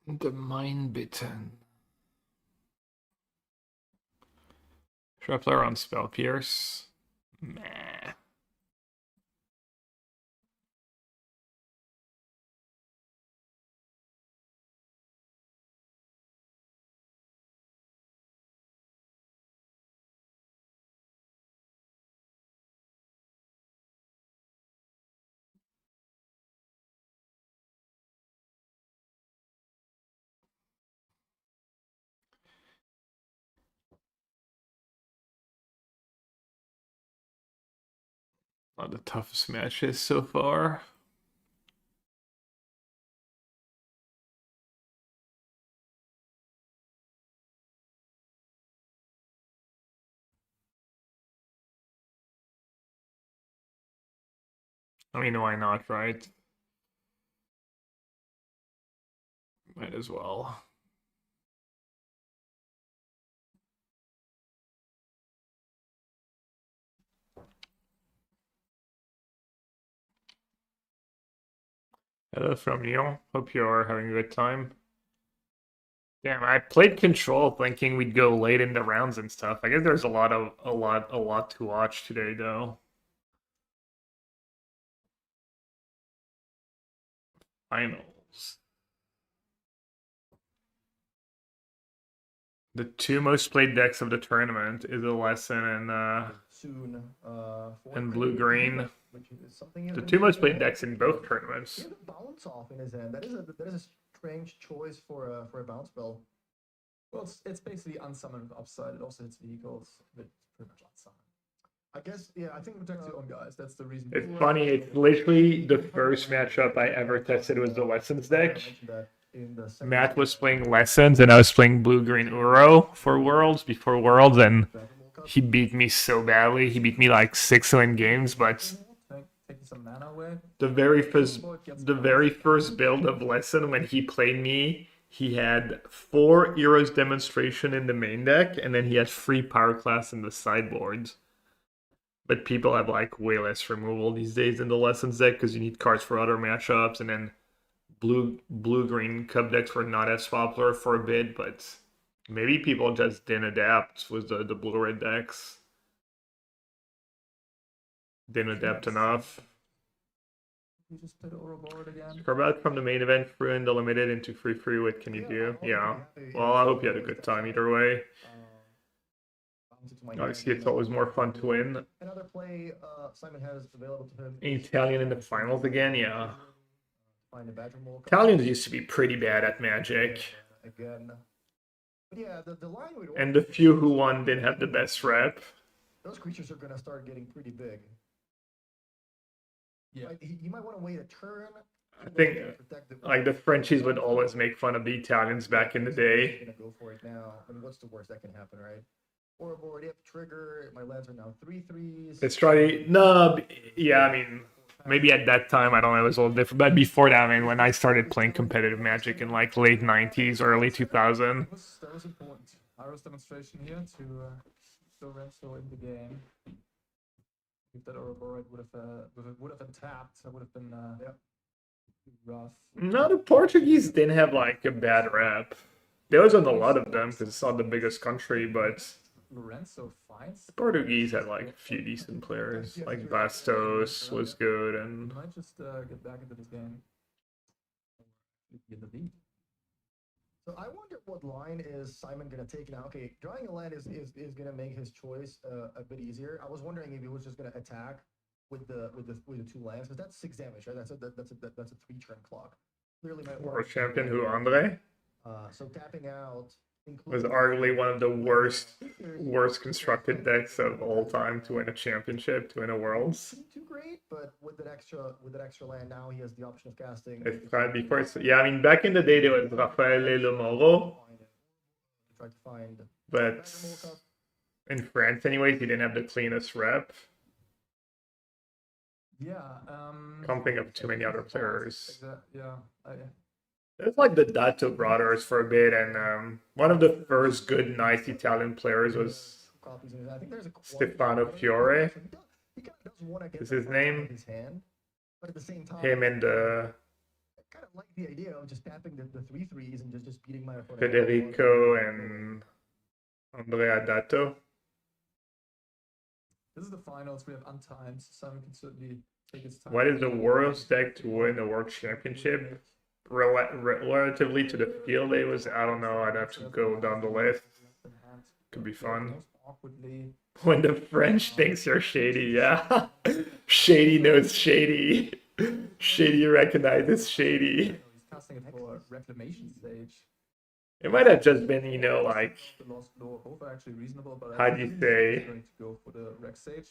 The Mind Bitten. Shuffler on Spell Pierce. Meh. One of the toughest matches so far. I mean, why not, right? Might as well. Hello from Lyon. Hope you're having a good time. Damn, I played Control thinking we'd go late in the rounds and stuff. I guess there's a lot to watch today, though. Finals. The two most played decks of the tournament is a lesson and Soon, and blue-green. which is something The two most played decks in both tournaments. He has a bounce off in his hand. That is a strange choice for a bounce spell. Well, it's basically unsummoned with upside. It also hits vehicles, but pretty much unsummoned. I guess, yeah, I think Protect your own guys. That's the reason. It's funny, it's literally the first matchup I ever tested was the Lessons deck. Matt was playing Lessons and I was playing blue-green Uro for Worlds, before Worlds, and he beat me so badly. He beat me like 6-win games, but Taking some mana away. the very first build of Lesson when he played me, he had 4 Euros demonstration in the main deck, and then he had 3 power class in the sideboards. But people have like way less removal these days in the Lessons deck because you need cards for other matchups, and then blue-green Cub decks were not as popular for a bit, but maybe people just didn't adapt with the blue-red decks. Didn't adapt enough. You just played Ouroboros again. Carve out from the main event, ruin the limited into free. What can you do? Yeah. Well, I hope you had a good time either way. Obviously, it's always more fun to win. Another play Simon has available to him. Italian in the finals again, yeah. Find a Badger Mole. Italians used to be pretty bad at Magic. Again. But yeah, the line would. And the few who won didn't have the best rep. Those creatures are gonna start getting pretty big. Yeah. Like, you might want to wait a turn. I think like the Frenchies would always make fun of the Italians back in the day. Gonna go for it now. I mean, what's the worst that can happen, right? Or already have trigger. My lands are now 3/3s. Let's try. No, yeah, I mean, maybe at that time, I don't know, it was a little different. But before that, I mean, when I started playing competitive Magic in like late 90s, early 2000. That was important. Iro's demonstration here to show Renzo in the game. If that Ouroboros would have been tapped, that would have been rough. No, the Portuguese didn't have like a bad rep. There wasn't a lot of them because it's not the biggest country, but Lorenzo finds. the Portuguese had like a few decent players. Like Bastos was good, and Might just get back into this game. Get the lead. So I wonder what line is Simon gonna take now. Okay, drawing a land is gonna make his choice a bit easier. I was wondering if he was just gonna attack with the 2 lands, because that's 6 damage, right? That's a 3-turn clock. Clearly, my world champion who Andre so tapping out was arguably one of the worst constructed decks of all time to win a championship, to win a Worlds. Too great, but with that extra land now, he has the option of casting. It's tried before. Yeah, I mean, back in the day, there was Raffaele Lemoro, Try to find. but in France, anyways, he didn't have the cleanest rep. Yeah. Can't think of too many other players. Yeah. There's like the Dato brothers for a bit, and one of the first good, nice Italian players was I think there's a Stefano Fiore. He kind of does want to get Is his name? his hand, but at the same time, Him and I kind of like the idea of just tapping the 3/3s and just beating my opponent. Federico and Andrea Dato. This is the finals. We have untimed. Simon can certainly take his time. What is the worst deck to win the World Championship? Relatively to the field it was, I don't know. I'd have to go down the list. Could be fun. Most awkwardly. When the French thinks you're shady, yeah. Shady knows shady. Shady recognizes shady. He's casting it for reclamation stage. It might have just been, you know, like, The lost law, both are actually reasonable, but how I do you think say? he's going to go for the Rex Sage,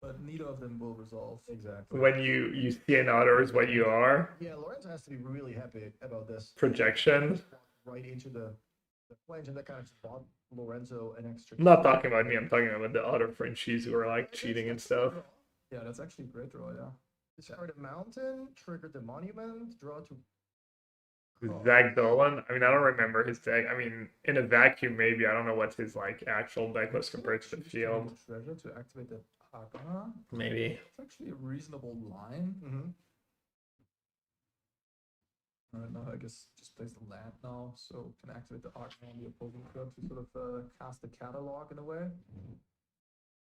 but neither of them will resolve. Exactly. when you see in others what you are. Yeah, Lorenzo has to be really happy about this. Projection. Right into the flange, and that kind of just bought Lorenzo an extra. I'm not talking about me, I'm talking about the other Frenchies who are like cheating and stuff. Yeah, that's actually a great draw, yeah. Discard a mountain, trigger the monument, draw to. Zach Dolan, I mean, I don't remember his deck. I mean, in a vacuum, maybe. I don't know what his like actual deck was compared to the field. Treasure to activate the Arcana. Maybe. It's actually a reasonable line. Mm-hmm. Alright, now I guess just place the land now, so can activate the Arcana on the opposing club to sort of cast the catalog in a way.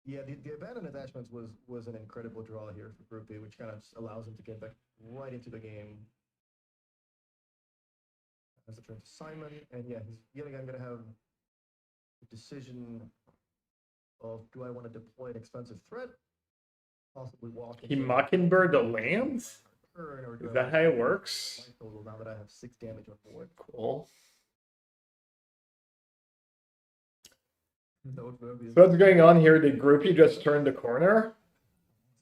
Yeah, the abandoned attachments was an incredible draw here for Group B, which kind of allows him to get back right into the game. That's the turn to Simon, and yeah, he's yet again gonna have the decision of, do I want to deploy an expensive threat, possibly walk. He Mockingbird the lands? Is that how it works? Now that I have 6 damage on board. Cool. Noteworthy. So what's going on here? Did Groupie just turn the corner?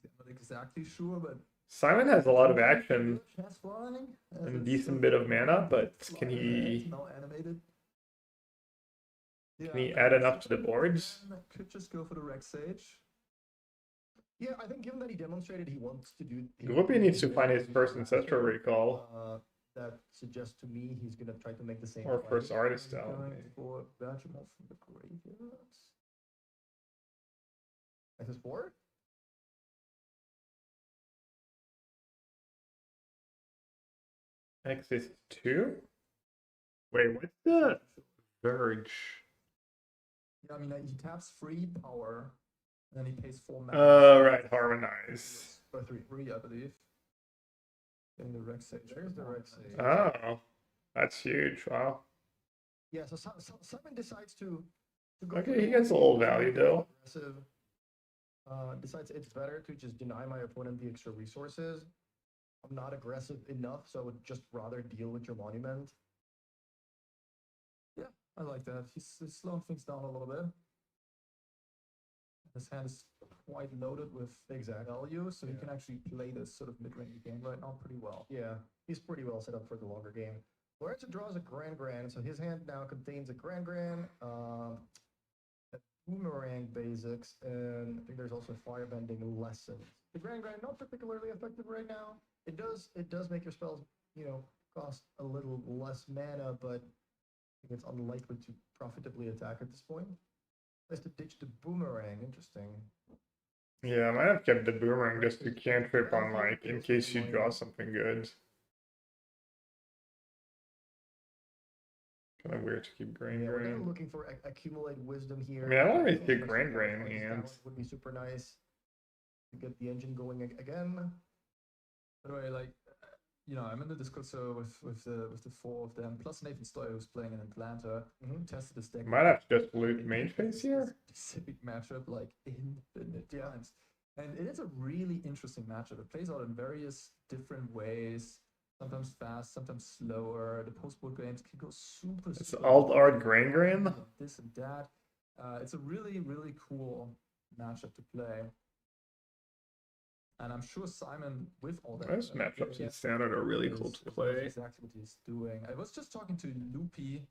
I'm not exactly sure, but Simon has a lot of action chest flying and a decent bit of mana, but can he now animated. can he add enough to the boards? Could just go for the Rex Sage. Yeah, I think given that he demonstrated he wants to do. Groupie needs to find his first Ancestral Recall. That suggests to me he's gonna try to make the same. Or play. first Artist Going Style. for Bergamo from the graveyards. SS4? Exist 2? Wait, what's the Verge? Yeah, I mean, he taps 3 power, and then he pays 4 mana. Oh, right, Harmonize. Or 3. 3, I believe. In the Rex Sage. There's the Rex Sage. Oh, that's huge. Wow. Yeah, so Simon decides to go. Okay, for he the gets a little value though. aggressive, decides it's better to just deny my opponent the extra resources. I'm not aggressive enough, so I would just rather deal with your monument. Yeah, I like that. He's slowing things down a little bit. His hand is quite loaded with value, so he can actually play this sort of mid-range game right now pretty well. Yeah, he's pretty well set up for the longer game. Lorenzo draws a Grand, so his hand now contains a Grand, a Boomerang basics, and I think there's also a Firebending lesson. The Grand not particularly effective right now. It does make your spells, cost a little less mana, but I think it's unlikely to profitably attack at this point. Nice to ditch the Boomerang. Interesting. Yeah, I might have kept the Boomerang just to cantrip on like in case you draw something good. Kind of weird to keep Grand. Yeah, we're looking for accumulate wisdom here. I mean, I don't really see Grand in hand. Would be super nice to get the engine going again. By the way, like, I'm in the Discord server with the 4 of them, plus Nathan Stoyer, who's playing in Atlanta, who tested this deck. Might have to just loot main phase here. Specific matchup, like infinite times, and it is a really interesting matchup. It plays out in various different ways. Sometimes fast, sometimes slower. The post-board games can go super. It's alt art Grand. This and that. It's a really, really cool matchup to play. And I'm sure Simon, with all that, Those matchups in standard are really cool to play. Exactly what he's doing. I was just talking to Loopy,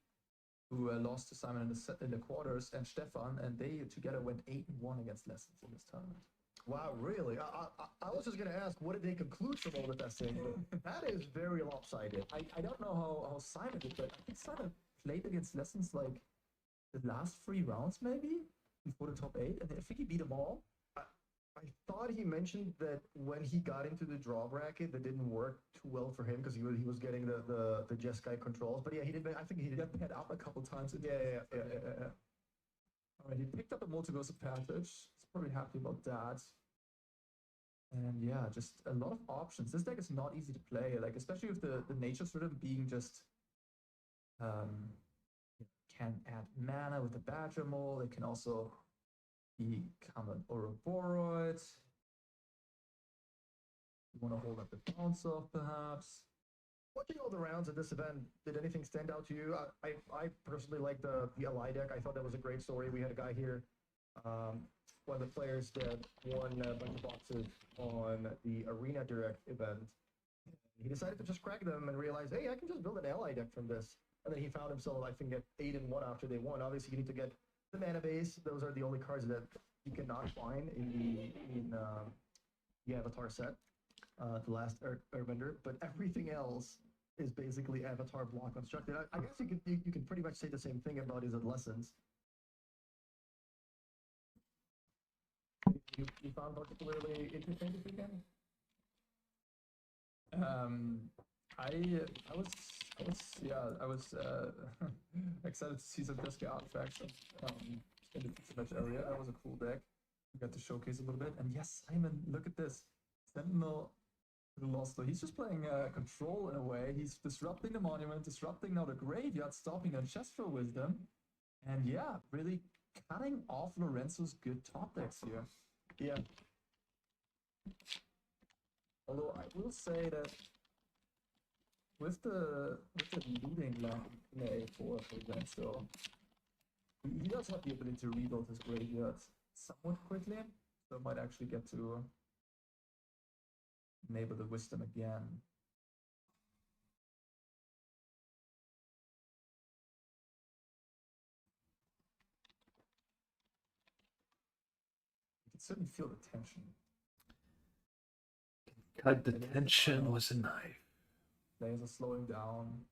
who lost to Simon in the quarters, and Stefan, and they together went 8-1 against Lessons in this tournament. Wow, really? I was just going to ask, what did they conclude from all the testing? That is very lopsided. I don't know how Simon did, but I think Simon played against Lessons like the last 3 rounds, maybe, before the top 8, and I think he beat them all. I thought he mentioned that when he got into the draw bracket, that didn't work too well for him because he was getting the Jeskai controls. But yeah, he did. I think he did paired up a couple times. Yeah. Alright, he picked up a multiverse passage. He's probably happy about that. And yeah, just a lot of options. This deck is not easy to play, like especially with the Nature's Rhythm being just can add mana with the Badger Mole. It can also become an Ouroboros. You want to hold up the bounce off, perhaps. Watching all the rounds at this event, did anything stand out to you? I personally liked the Ally deck. I thought that was a great story. We had a guy here, one of the players that won a bunch of boxes on the Arena Direct event. He decided to just crack them and realize, hey, I can just build an Ally deck from this. And then he found himself, I think, at 8-1 after they won. Obviously, you need to get the mana base. Those are the only cards that you cannot find in the Avatar set, the last Airbender. But everything else is basically Avatar block constructed. I guess you can pretty much say the same thing about his Adolescence. You found particularly interesting this weekend? I was excited to see some Jeskai artifacts in the match area. That was a cool deck. We got to showcase a little bit. And yes, Simon, look at this. Sentinel lost, so he's just playing control in a way. He's disrupting the monument, disrupting now the graveyard, stopping Ancestral Wisdom. And yeah, really cutting off Lorenzo's good top decks here. Yeah. Although I will say that with the looting play for Lorenzo, he does have the ability to rebuild his graveyard somewhat quickly, so might actually get to enable the wisdom again. You can certainly feel the tension. Cut the tension with a knife. Players are slowing down.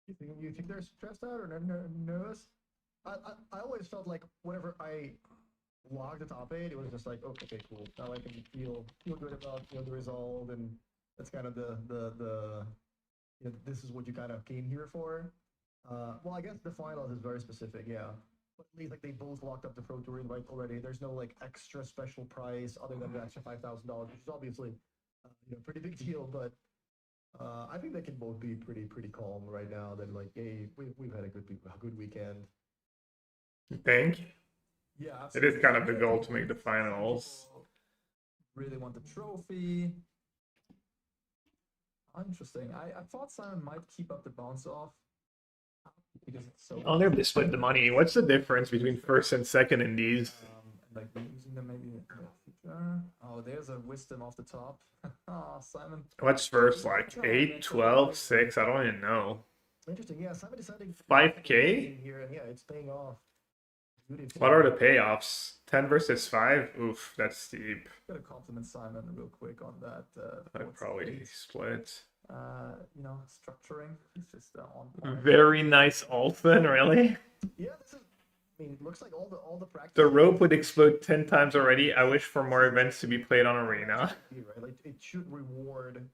You think they're stressed out or nervous? I always felt like whenever I logged the top 8, it was just like, okay, cool. Now I can feel good about the result, and that's kind of the this is what you kind of came here for. Well, I guess the finals is very specific, yeah. But at least like they both locked up the Pro Tour invite already. There's no like extra special prize other than the extra $5,000, which is obviously pretty big deal. But I think they can both be pretty calm right now. That like, hey, we've had a good weekend. You think? Yeah, It absolutely. is kind of the goal to make the finals. Really want the trophy. Interesting. I thought Simon might keep up the bounce off because it's so. I wonder if they split the money. What's the difference between first and second in these? Like using them maybe in the future. Oh, there's a wisdom off the top. Oh, Simon. What's first, like 8, 12, 6? I don't even know. Interesting, yeah. Simon decided 5K? here, and yeah, it's paying off. What are the payoffs? 10 versus 5? Oof, that's steep. Gotta compliment Simon real quick on that. I'd probably split. Structuring. He's just on point. Very nice Alton, really? Yeah, this is. I mean, it looks like all the practice. The rope would explode 10 times already. I wish for more events to be played on Arena. Right? Like, it should reward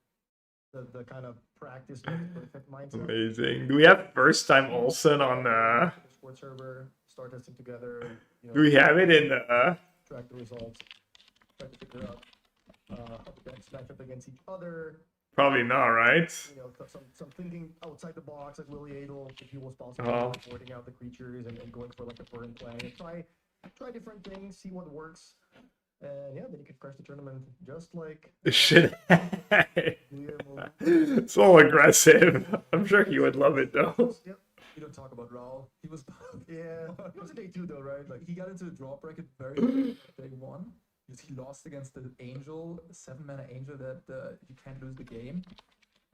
the kind of practice makes perfect mindset. Amazing. Do we have first time Olsen on the Discord server, start testing together. Do we have it in track the results, try to figure out how the decks match up against each other. Probably not, right? Some thinking outside the box, like Willie Adel, if he was possible, sorting out the creatures and going for like a burn play. And try different things, see what works. And yeah, then you can crash the tournament just like Shit. So aggressive. I'm sure he would love it though. Yep. You don't talk about Raul. He was It was a day 2 though, right? Like he got into the draw bracket very day 1. He lost against the Angel, 7-mana Angel that you can't lose the game.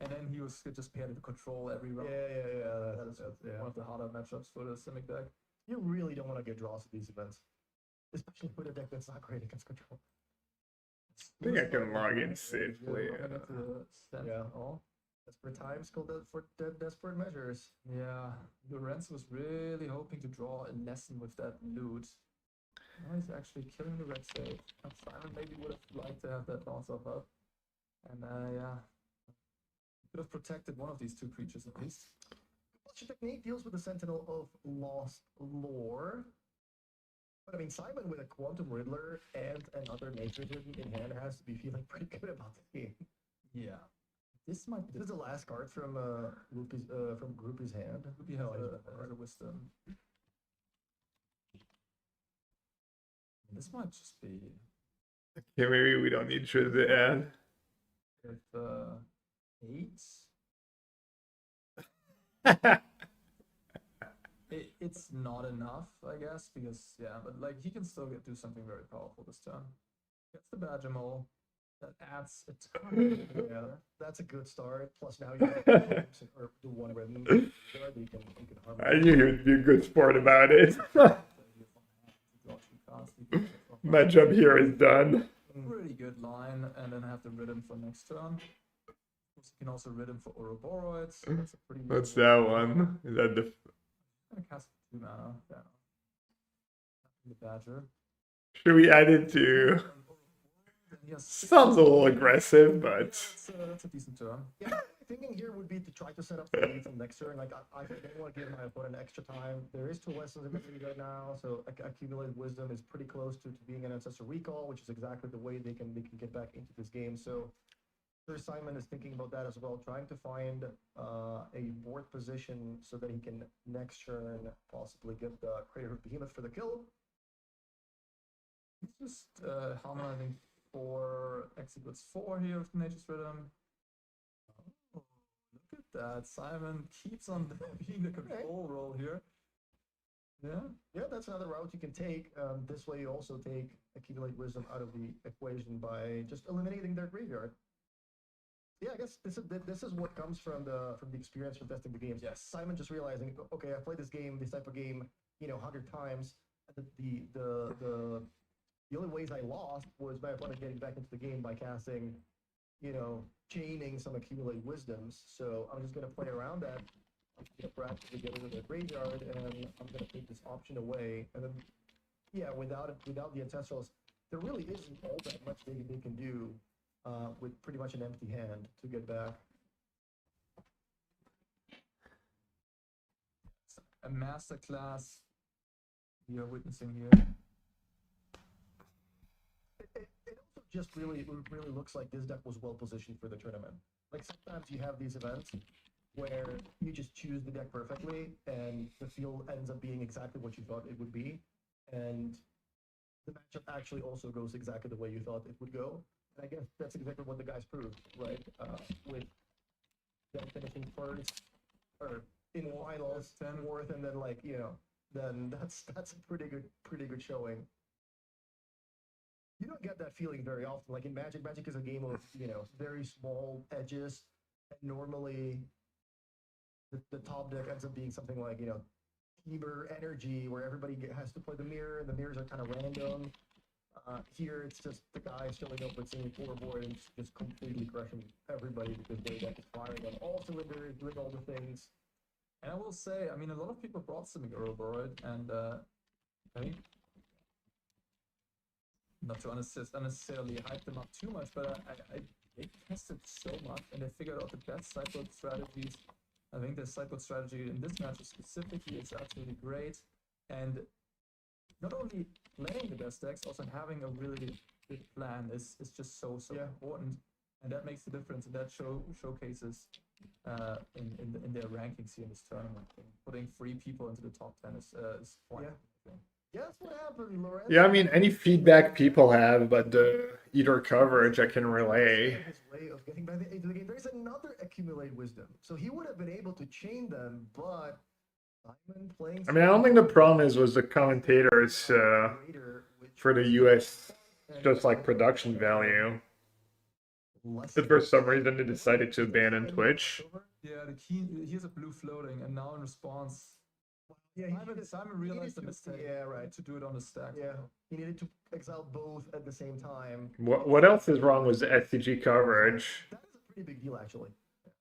And then he was just paired to control every round. Yeah. That's one of the harder matchups for the Simic deck. You really don't want to get draws at these events. Especially with a deck that's not great against control. I think I can log in safely. Yeah. Desperate times called for desperate measures. Yeah. Lorenzo was really hoping to draw a lesson with that loot. Now he's actually killing the red state. And Simon maybe would have liked to have that bounce off up. And yeah. Could have protected one of these 2 creatures at least. Your technique deals with the Sentinel of Lost Lore. But I mean, Simon with a Quantum Riddler and another Nature Vision in hand has to be feeling pretty good about the game. Yeah. This might This is the last card from Groupie's hand. be has a wisdom. This might just be Yeah, maybe we don't need to the ad. with 8. It's not enough, I guess, because yeah, but like he can still do something very powerful this turn. Gets the Badger Mole. That adds a ton. Yeah, that's a good start. Plus now you have or the one rhythm you can I knew he would be a good sport about it. My job here is done. Pretty good line, and then have the rhythm for next turn. You can also rhythm for Ouroboros. That's a pretty. What's that one? Is that the? I'm gonna cast 2 mana. Yeah. The Badger. Should we add it to? Sounds a little aggressive, but That's a decent turn. Yeah, my thinking here would be to try to set up the lead from next turn. Like I don't want to give my opponent extra time. There is 2 lessons in the league right now, so accumulated wisdom is pretty close to being an ancestor recall, which is exactly the way they can get back into this game. So sure, Simon is thinking about that as well, trying to find a board position so that he can next turn possibly get the Crater Behemoth for the kill. He's just harmonizing 4 executes 4 here with Nature's Rhythm. Oh, look at that. Simon keeps on being the control role here. Yeah, that's another route you can take. This way you also take accumulate wisdom out of the equation by just eliminating their graveyard. Yeah, I guess this is what comes from the experience from testing the games. Yes. Simon just realizing, okay, I've played this type of game, 100 times. The only ways I lost was my opponent getting back into the game by casting, chaining some accumulate wisdoms. So I'm just gonna play around that. I'm gonna practically get rid of the graveyard, and I'm gonna take this option away. And then, yeah, without the ancestrals, there really isn't all that much they can do with pretty much an empty hand to get back. a masterclass we are witnessing here. It also just really looks like this deck was well positioned for the tournament. Like sometimes you have these events where you just choose the deck perfectly and the field ends up being exactly what you thought it would be, and the matchup actually also goes exactly the way you thought it would go. And I guess that's exactly what the guys proved, right? With them finishing first or in finals, 10th, and then then that's a pretty good showing. You don't get that feeling very often. Like in Magic is a game of very small edges, and normally the top deck ends up being something like Eber Energy, where everybody has to play the mirror, and the mirrors are kind of random. Here it's just the guy showing up with singing floorboard and just completely crushing everybody because their deck is firing on all cylinders, doing all the things. And I will say, I mean, a lot of people brought Simic Ouroboros, and I think not to unnecessarily hype them up too much, but they tested so much and they figured out the best sideboard strategies. I think the sideboard strategy in this match specifically is absolutely great, and not only playing the best decks, also having a really good plan is just so important, and that makes the difference, and that showcases in their rankings here in this tournament. Putting 3 people into the top 10 is quite. Yeah, that's what happened, Lorenzo. yeah, I mean, any feedback people have about the Eater coverage, I can relay. His way of getting back into the game. There's another accumulate wisdom, so he would have been able to chain them, but Simon playing. I mean, I don't think the problem was the commentators for the US, just like production value. If for some reason they decided to abandon Twitch. Yeah, he has a blue floating, and now in response, Simon realized the mistake. Yeah, right. To do it on the stack. Yeah, he needed to exile both at the same time. What else is wrong with the SCG coverage? That is a pretty big deal, actually.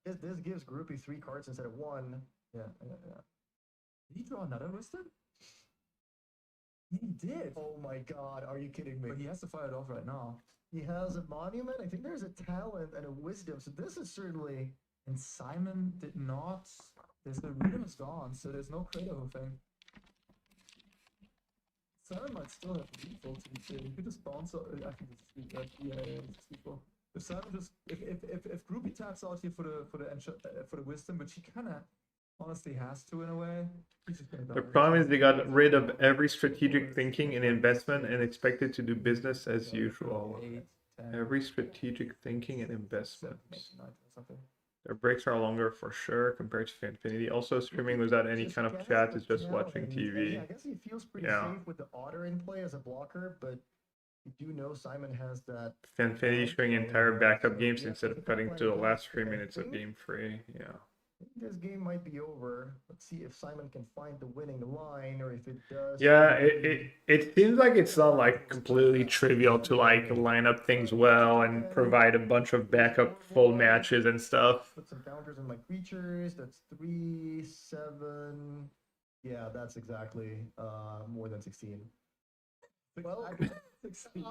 This gives Groupie 3 cards instead of 1. Yeah. Did he draw another wisdom? Yeah, he did. Oh my god, are you kidding me? But he has to fire it off right now. He has a monument. I think there's a talent and a wisdom. So this is certainly. And Simon did not. The rhythm is gone, so there's no Crater thing. Simon might still have lethal to be fair. He could just bounce. I think it's it's lethal. If Simon just if Groupie taps out here for the wisdom, which he kind of honestly has to in a way, he's just gonna die. The problem is they got rid of every strategic thinking and investment and expected to do business as usual. 8, 10, Every strategic thinking and 7, investment. 8, 9, something. Their breaks are longer for sure compared to Fanfinity. Also, streaming without any kind of chat is just watching TV. Yeah, I guess he feels pretty Yeah. safe with the otter in play as a blocker, but you do know Simon has that. Fanfinity showing entire backup games instead of cutting to the last 3 minutes of game free. Yeah. This game might be over. Let's see if Simon can find the winning line, or if it does. Yeah, it seems like it's not like completely trivial to like line up things well and provide a bunch of backup full matches and stuff. Put some counters on my creatures. That's 3, 7. Yeah, that's exactly more than 16. Well, I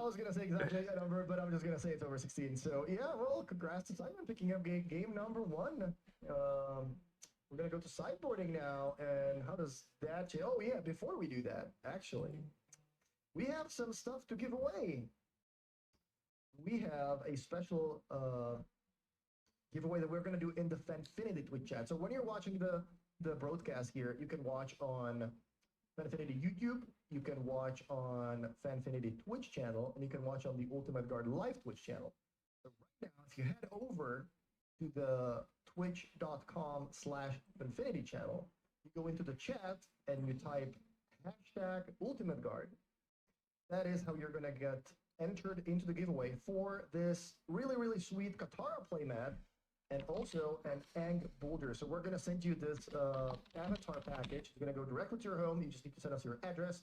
was gonna say exactly that number, but I'm just gonna say it's over 16. So yeah, well, congrats to Simon picking up game number 1. We're gonna go to sideboarding now, and how does that change? Oh yeah, before we do that, actually, we have some stuff to give away. We have a special giveaway that we're gonna do in the Fanfinity Twitch chat. So when you're watching the broadcast here, you can watch on Fanfinity YouTube, you can watch on Fanfinity Twitch channel, and you can watch on the Ultimate Guard live Twitch channel. So right now, if you head over to the twitch.com/Fanfinity channel, you go into the chat and you type #Ultimate Guard. That is how you're gonna get entered into the giveaway for this really, really sweet Katara playmat and also an Ang Boulder. So we're gonna send you this avatar package. It's gonna go directly to your home. You just need to send us your address.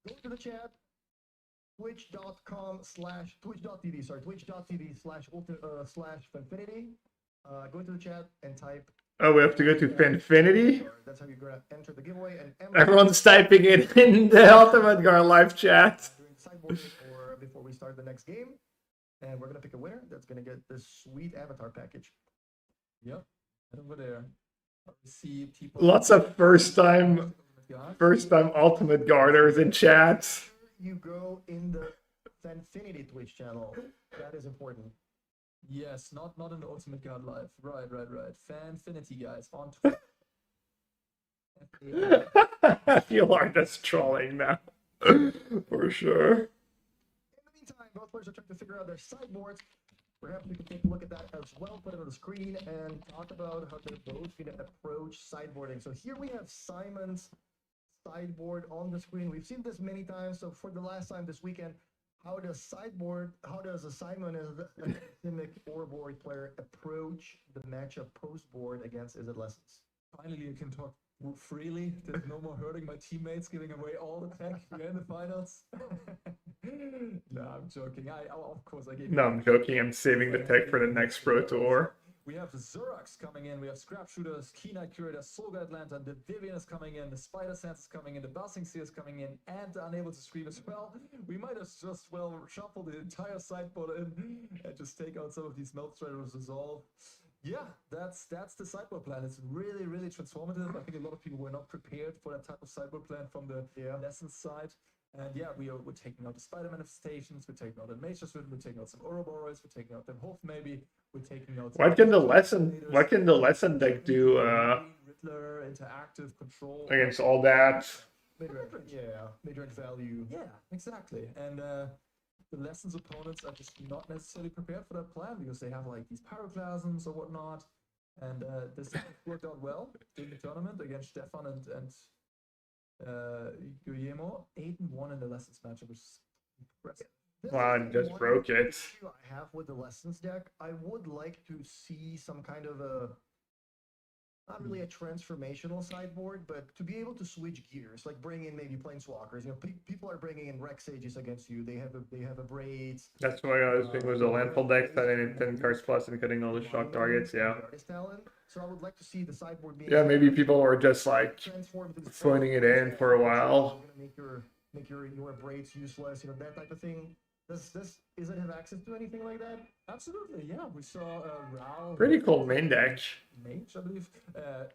Go to the chat, twitch.tv/Fanfinity. Go into the chat and type. Oh, we have to go to Fanfinity? That's how you're gonna enter the giveaway. And Everyone's typing it in the Ultimate Guard live chat. during sideboarding or before we start the next game. And we're gonna pick a winner that's gonna get this sweet avatar package. Yep, head over there. I see people. Lots of first time Ultimate Guarders in chat. You go in the Fanfinity Twitch channel. That is important. Yes, not in the Ultimate Guard Live. Right. Fanfinity, guys, on Twitter. I feel like that's trolling now. For sure. In the meantime, both players are trying to figure out their sideboards. Perhaps we can take a look at that as well, put it on the screen, and talk about how they're both going to approach sideboarding. So here we have Simon's sideboard on the screen. We've seen this many times. So for the last time this weekend, how does a Simon as a Simic or board player approach the matchup post board against Is It Lessons? Finally, I can talk freely. There's no more hurting my teammates, giving away all the tech. We're in the finals. No, I'm joking. Of course I gave. No, I'm joking. I'm saving the tech for the next Pro Tour. We have the Zurax coming in, we have Scrap Shooters, Keen-Eyed Curator, Solga Atlanta, the Vivian is coming in, the Spider Sense is coming in, the Buzzing Seer is coming in, and the Unable to Scream as well. We might have just, shuffle the entire sideboard in and just take out some of these Melt Striders Resolve. Yeah, that's the sideboard plan. It's really, really transformative. I think a lot of people were not prepared for that type of sideboard plan from the Lessons side. And yeah, we're taking out the Spider Manifestations, we're taking out the Mage's Rhythm, we're taking out some Ouroboros, we're taking out the Hof maybe, we're taking out What can the lesson deck do Riddler, interactive control against all that? Mid-range value. Yeah, exactly. And the Lessons opponents are just not necessarily prepared for that plan because they have like these Pyroclasms or whatnot. And this worked out well during the tournament against Stefan and Guillermo. 8-1 in the Lessons matchup, which is impressive. Wow, and just broke it. Issue I have with the Lessons deck, I would like to see some kind of a, not really a transformational sideboard, but to be able to switch gears, like bring in maybe Planeswalkers. You know, people are bringing in Rex Sages against you. They have a Braids. That's why I was thinking was a landfall deck, setting in 10 cards plus and cutting all the shock targets, yeah. So I would like to see the sideboard being. Yeah, maybe people were just like phoning it in for a while. Make your Braids useless, you know, that type of thing. Does it have access to anything like that? Absolutely, yeah. We saw Rao. Pretty cool main deck. Mage, I believe,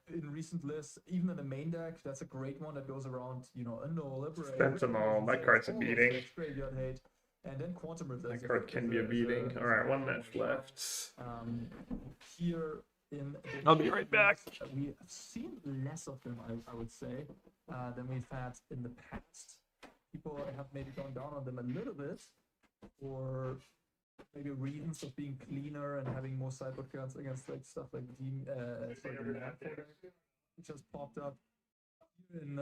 in recent lists. Even in the main deck, that's a great one that goes around, you know, Unknown, Liberate. Sentinel, that card's a beating. Graveyard Hate. And then Quantum Rift. That card can be a beating. Alright, 1 match left. Here in the I'll be right back. we have seen less of them, I would say, than we've had in the past. People have maybe gone down on them a little bit, or maybe reasons of being cleaner and having more sideboard cards against like stuff like the Mad deck, which has popped up. In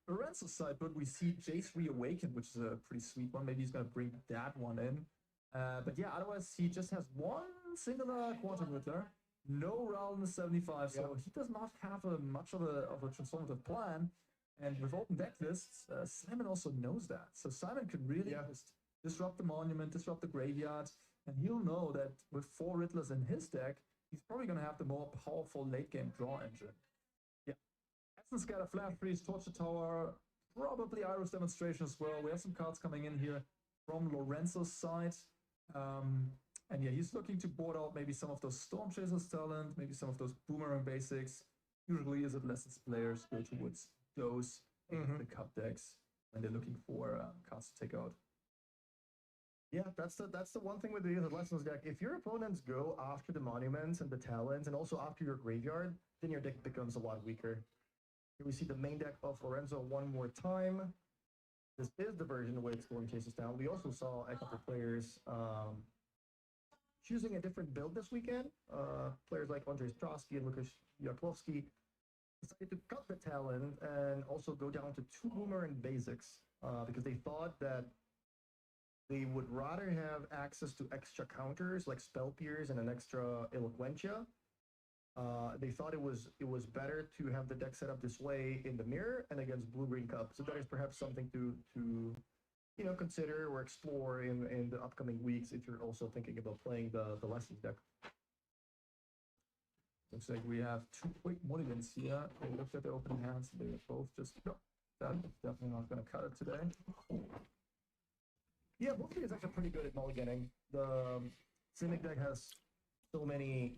Lorenzo's sideboard, we see Jace Reawaken, which is a pretty sweet one. Maybe he's going to bring that one in. But yeah, otherwise he just has one singular Quantum Ritter, no Ral in the 75, so he does not have much of a transformative plan. And with open deck lists, Simon also knows that. So Simon can really just disrupt the monument, disrupt the graveyard, and he'll know that with 4 Riddlers in his deck, he's probably going to have the more powerful late game draw engine. Yeah. Essence Scatter, Flash Freeze, Torture Tower, probably Iris Demonstration as well. We have some cards coming in here from Lorenzo's side. And yeah, he's looking to board out maybe some of those Storm Chasers talent, maybe some of those Boomerang basics. Usually is it Lessons players go towards those the cup decks when they're looking for cards to take out. Yeah, that's the one thing with the Lessons deck. If your opponents go after the monuments and the talents and also after your graveyard, then your deck becomes a lot weaker. Here we see the main deck of Lorenzo one more time. This is the version where it's Storm Chasers down. We also saw a couple players choosing a different build this weekend. Players like Andrzej Strowski and Lukasz Jakłowski decided to cut the talent and also go down to 2 Boomerang basics because they thought that they would rather have access to extra counters like Spell Pierce and an extra Eloquentia. They thought it was better to have the deck set up this way in the mirror and against Blue-Green Cup. So that is perhaps something to consider or explore in the upcoming weeks if you're also thinking about playing the Lessons deck. Looks like we have 2 quick mulligans here. They looked at the opening hands. They were both just, no, that's definitely not going to cut it today. Yeah, Wolfie is actually pretty good at mulliganing. The Simic deck has so many.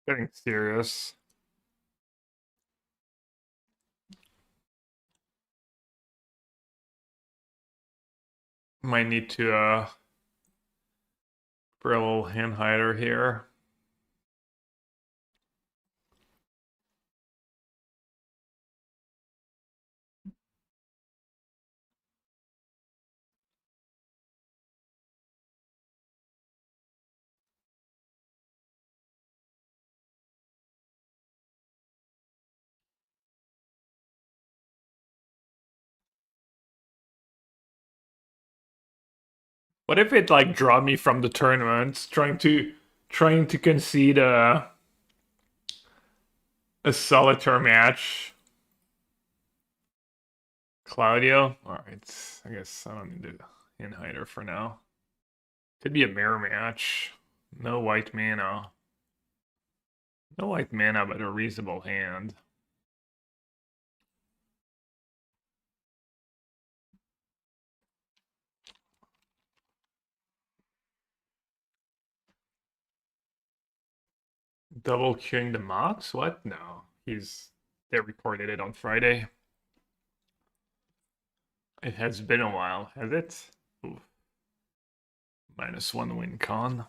Getting serious. Might need to for a little hand hider here. What if it like draw me from the tournament, trying to concede a solitaire match? Claudio? Alright, I guess I don't need to hand hider for now. Could be a mirror match. No white mana. No white mana, but a reasonable hand. Double queuing the Mox? What? No. They reported it on Friday. It has been a while, has it? Ooh. -1 win con.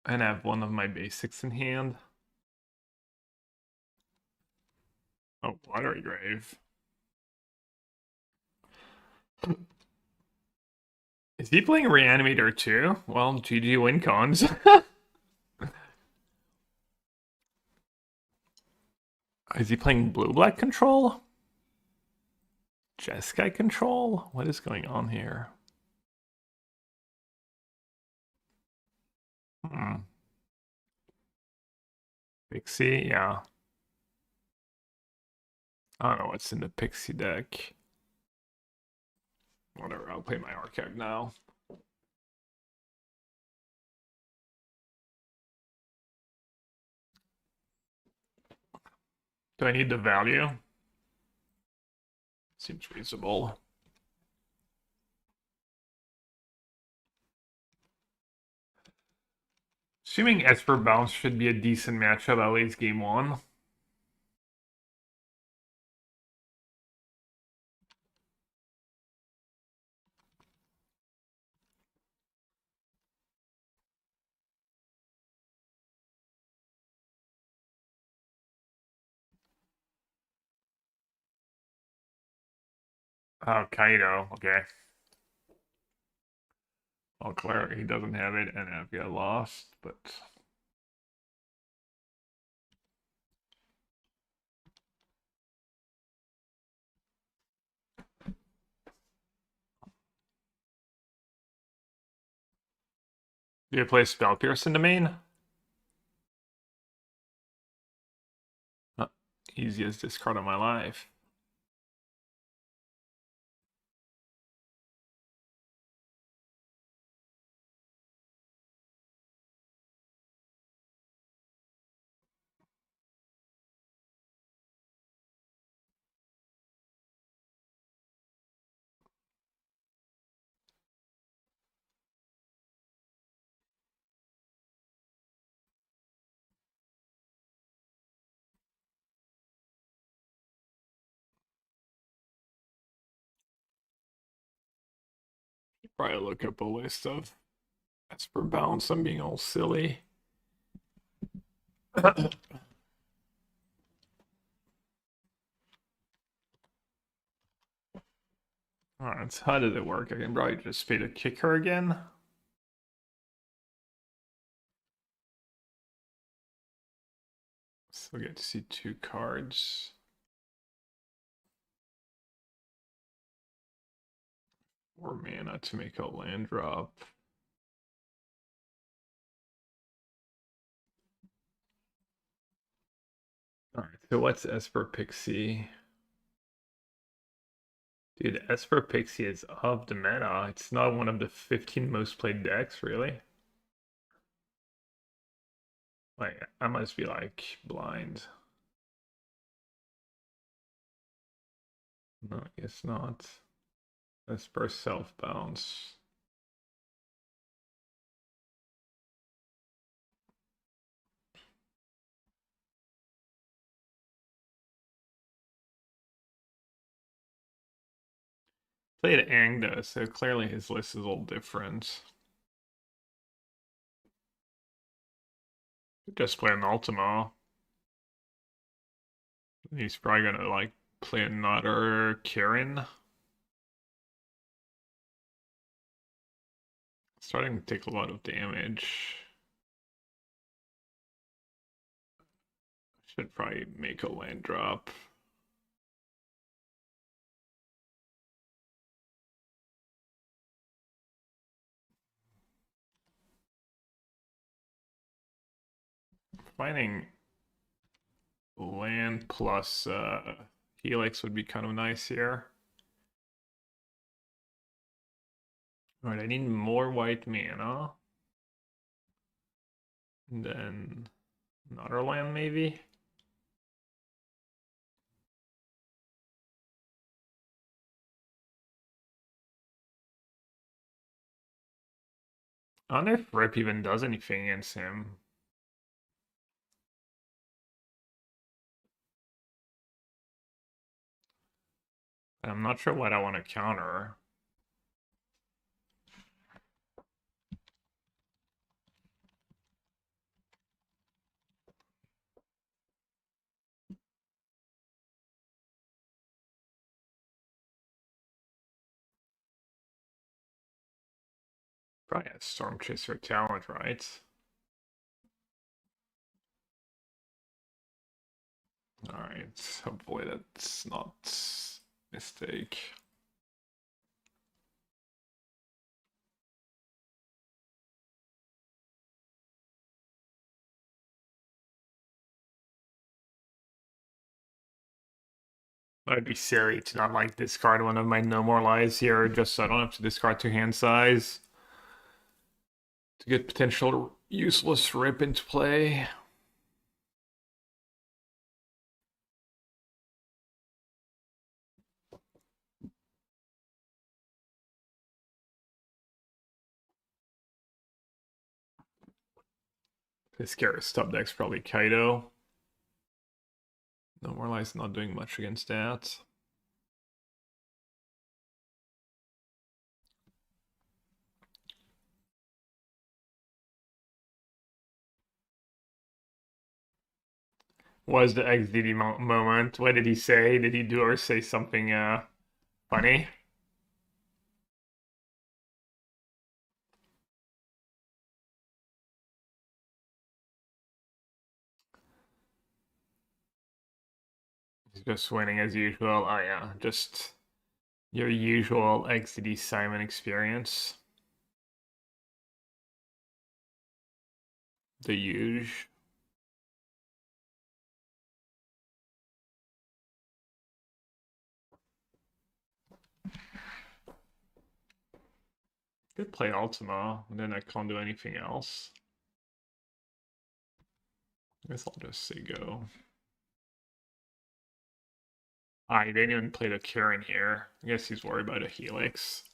And I have one of my basics in hand. Oh, Watery Grave. Is he playing Reanimator too? Well, GG win cons. Is he playing blue-black control? Jeskai control? What is going on here? Pixie, yeah. I don't know what's in the Pixie deck. Whatever, I'll play my archive now. Do I need the value? Seems reasonable. Assuming Esper Bounce should be a decent matchup at least game 1. Oh, Kaido, okay. Oh, Claire, he doesn't have it, and I've got lost, but... Do you play Spell Pierce in the main? Easiest discard of my life. Probably look up a list of Esper Bounce. I'm being all silly. Alright, so how does it work? I can probably just pay to kick her again. So we get to see 2 cards. 4 mana to make a land drop. Alright, so what's Esper Pixie? Dude, Esper Pixie is of the meta. It's not one of the 15 most played decks, really. Like, I must be like blind. No, I guess not. Esper self bounce. Played Angda, so clearly his list is all different. Just play an Ultimo. He's probably gonna like play another Kirin. Starting to take a lot of damage. Should probably make a land drop. Finding land plus Helix would be kind of nice here. Alright, I need more white mana. And then another land maybe? I wonder if Rip even does anything against him. I'm not sure what I want to counter. Probably has Storm Chaser talent, right? Alright, hopefully that's not a mistake. I'd be silly to not like discard one of my No More Lies here, just so I don't have to discard 2 hand size to get potential useless rip into play. This Garrus top deck's probably Kaido. No More Lies not doing much against that. Was the XDD moment? What did he say? Did he do or say something funny? He's just winning as usual. Oh yeah, just your usual XDD Simon experience. The huge. Could play Ultima, and then I can't do anything else. I guess I'll just say go. Ah, he didn't even play the Karen here. I guess he's worried about a Helix.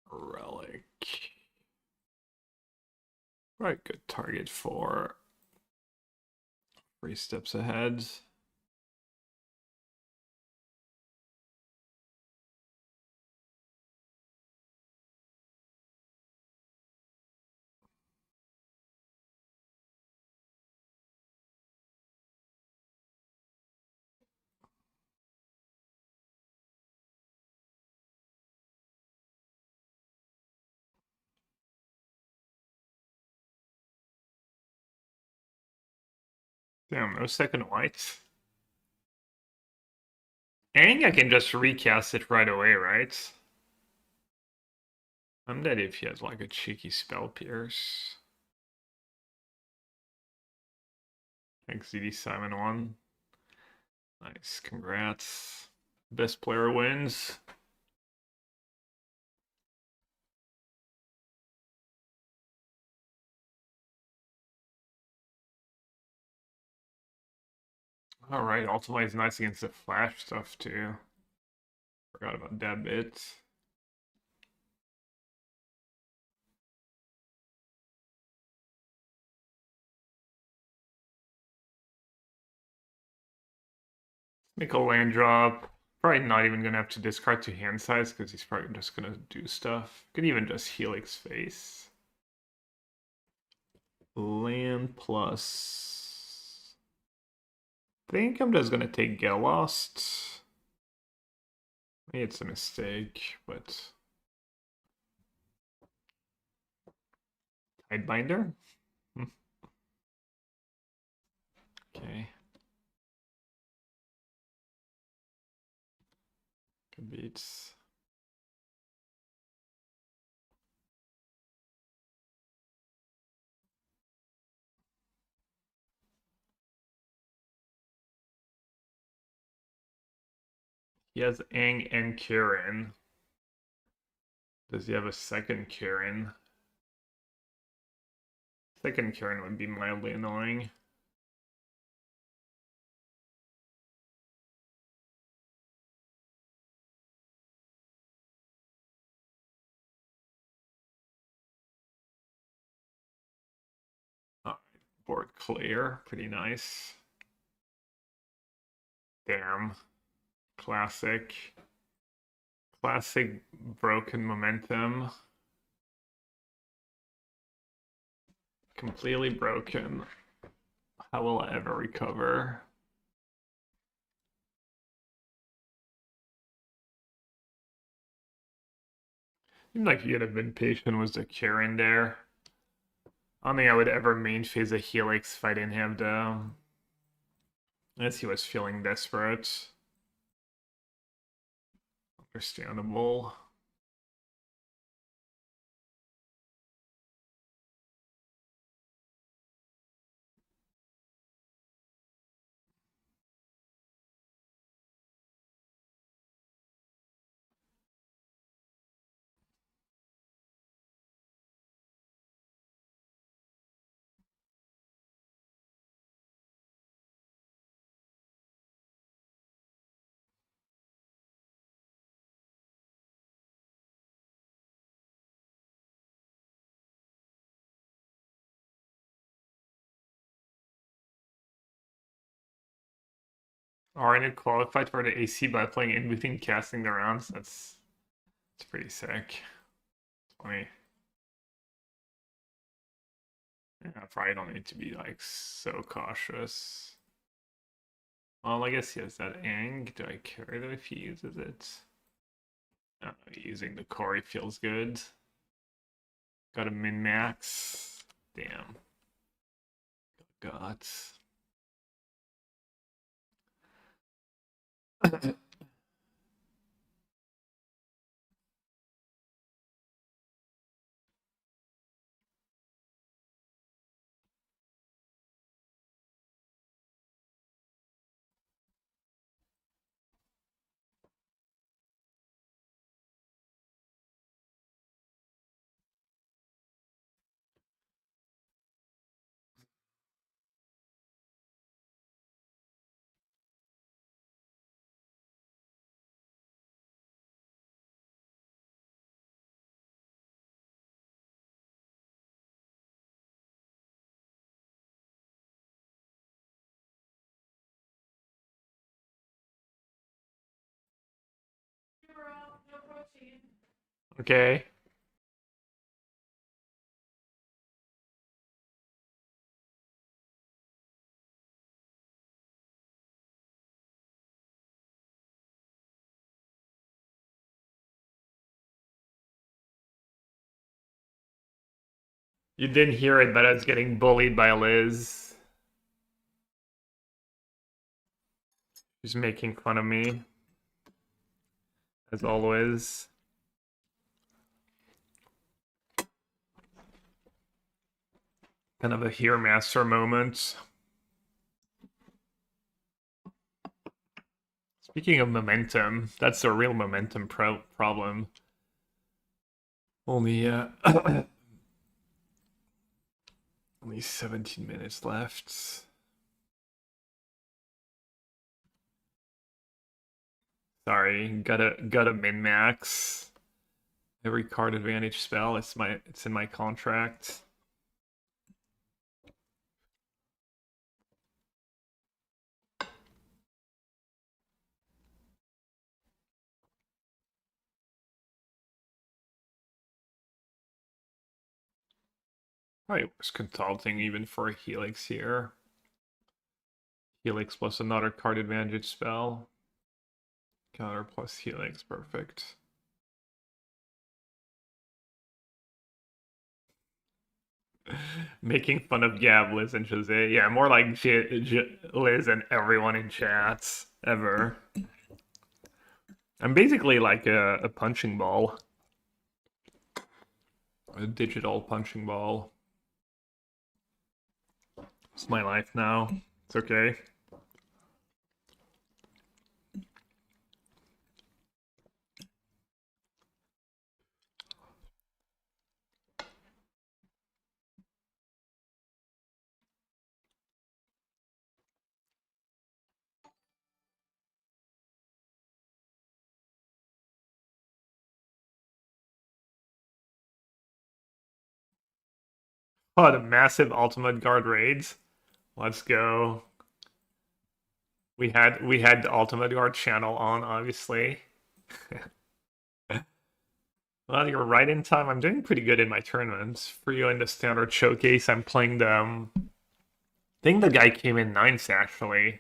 Relic. Right, good target for 3 steps ahead. Damn, no second white. I think I can just recast it right away, right? I'm dead if he has like a cheeky spell pierce. XDD Simon 1. Nice, congrats. Best player wins. Alright, Ultima is nice against the flash stuff too. Forgot about that bit. Make a land drop. Probably not even gonna have to discard 2 hand size because he's probably just gonna do stuff. Could even just Helix face. Land plus. I think I'm just gonna take Get Lost. Maybe it's a mistake, but Tidebinder? Okay. Good beats. He has Aang and Kieran. Does he have a second Kieran? Second Kieran would be mildly annoying. Alright, board clear. Pretty nice. Damn. Classic. Classic broken momentum. Completely broken. How will I ever recover? Seemed like you could have been patient with the cure in there. I don't think I would ever main phase a Helix if I didn't have the... Unless he was feeling desperate. Understandable. Arnett qualified for the AC by playing in between casting the rounds. That's pretty sick. 20. Yeah, I probably don't need to be like so cautious. Well, I guess he has that Ang. Do I care though if he uses it? No, using the Corey feels good. Got a min-max. Damn. God. Okay. You didn't hear it, but I was getting bullied by Liz. She's making fun of me. As always. Kind of a Here Master moment. Speaking of momentum, that's a real momentum problem. Only, only 17 minutes left. Sorry, gotta min-max. Every card advantage spell, it's in my contract. Probably was consulting even for a Helix here. Helix plus another card advantage spell. Counter plus Helix, perfect. Making fun of Gab, Liz, and Jose. Yeah, more like Liz and everyone in chats ever. I'm basically like a punching ball. A digital punching ball. It's my life now. It's okay. Oh, the massive ultimate guard raids. Let's go. We had the ultimate guard channel on, obviously. Well, you're right in time. I'm doing pretty good in my tournaments. For you in the standard showcase, I'm playing the think the guy came in ninth actually.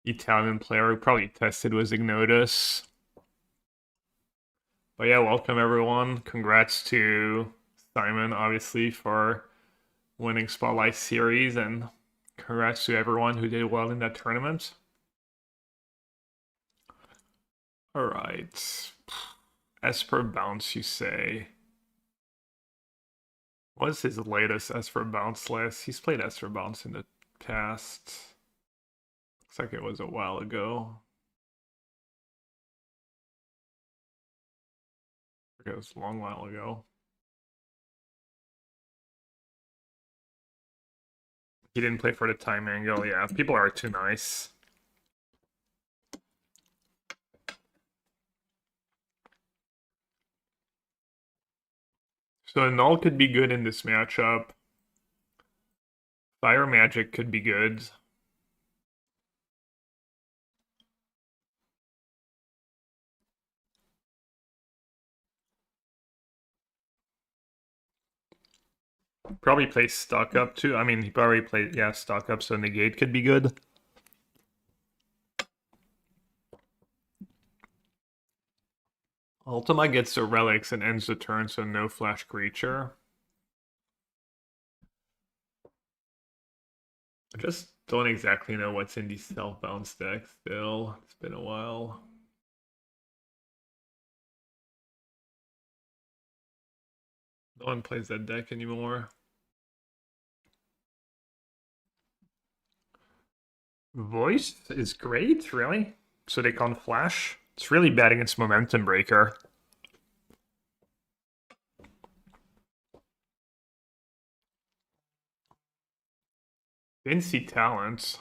Italian player who probably tested was Ignotus. But yeah, welcome everyone. Congrats to Simon, obviously, for winning Spotlight Series, and congrats to everyone who did well in that tournament. Alright. Esper Bounce, you say. What's his latest Esper Bounce list? He's played Esper Bounce in the past. Looks like it was a while ago. It was a long while ago. He didn't play for the time angle. Yeah, people are too nice. So Null could be good in this matchup. Fire Magic could be good. Probably play Stock Up too. I mean, he probably played, yeah, Stock Up, so Negate could be good. Ultima gets the relics and ends the turn, so no flash creature. I just don't exactly know what's in these self-bounce decks still. It's been a while. No one plays that deck anymore. Voice is great, really? So they can't flash? It's really bad against Momentum Breaker. Didn't see Talent.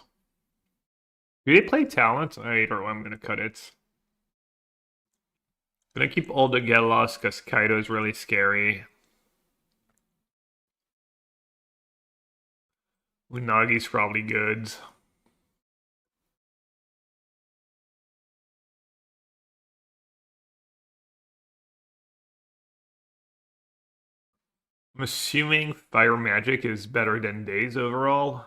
Do they play Talent? I don't know, I'm gonna cut it. Gonna keep all the Get Lost because Kaido is really scary. Unagi's probably good. I'm assuming Fire Magic is better than Days overall.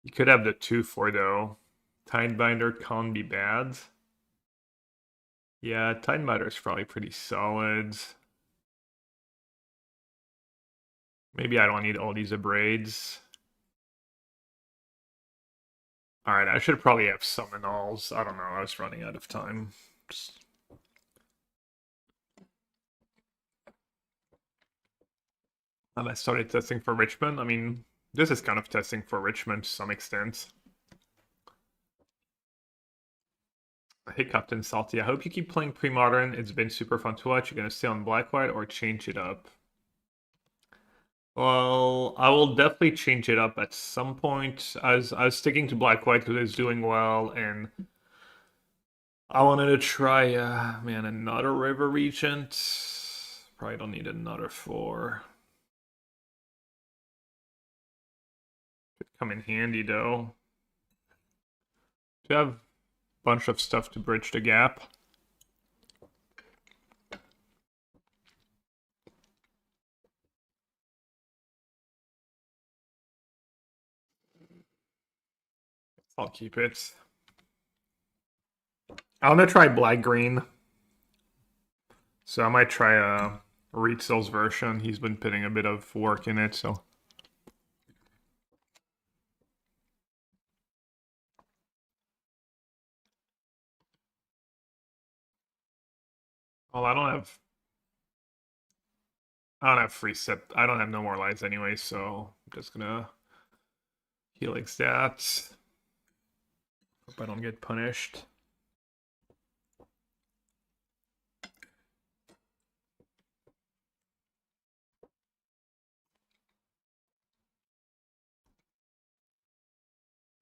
You could have the 2-4 though. Tidebinder can't be bad. Yeah, Tidebinder is probably pretty solid. Maybe I don't need all these abrades. Alright, I should probably have summon alls. I don't know, I was running out of time. And I started testing for Richmond. I mean, this is kind of testing for Richmond to some extent. Hey, Captain Salty. I hope you keep playing Pre-Modern. It's been super fun to watch. You're gonna stay on Black-White or change it up? Well, I will definitely change it up at some point. I was sticking to Black-White because it's doing well, and I wanted to try, man, another River Regent. Probably don't need another 4. Could come in handy, though. To have a bunch of stuff to bridge the gap. I'll keep it. I'm gonna try black-green. So I might try Reedsel's version. He's been putting a bit of work in it, so. Well, I don't have free set. I don't have no more lives anyway, so I'm just gonna helix that. Hope I don't get punished.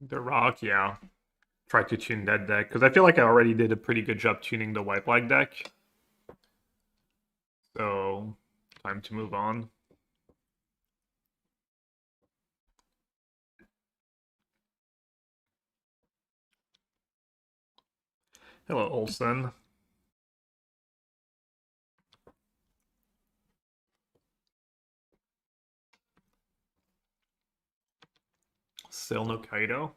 The rock, yeah. Try to tune that deck, because I feel like I already did a pretty good job tuning the white black deck. So, time to move on. Hello, Olsen. Still no Kaido.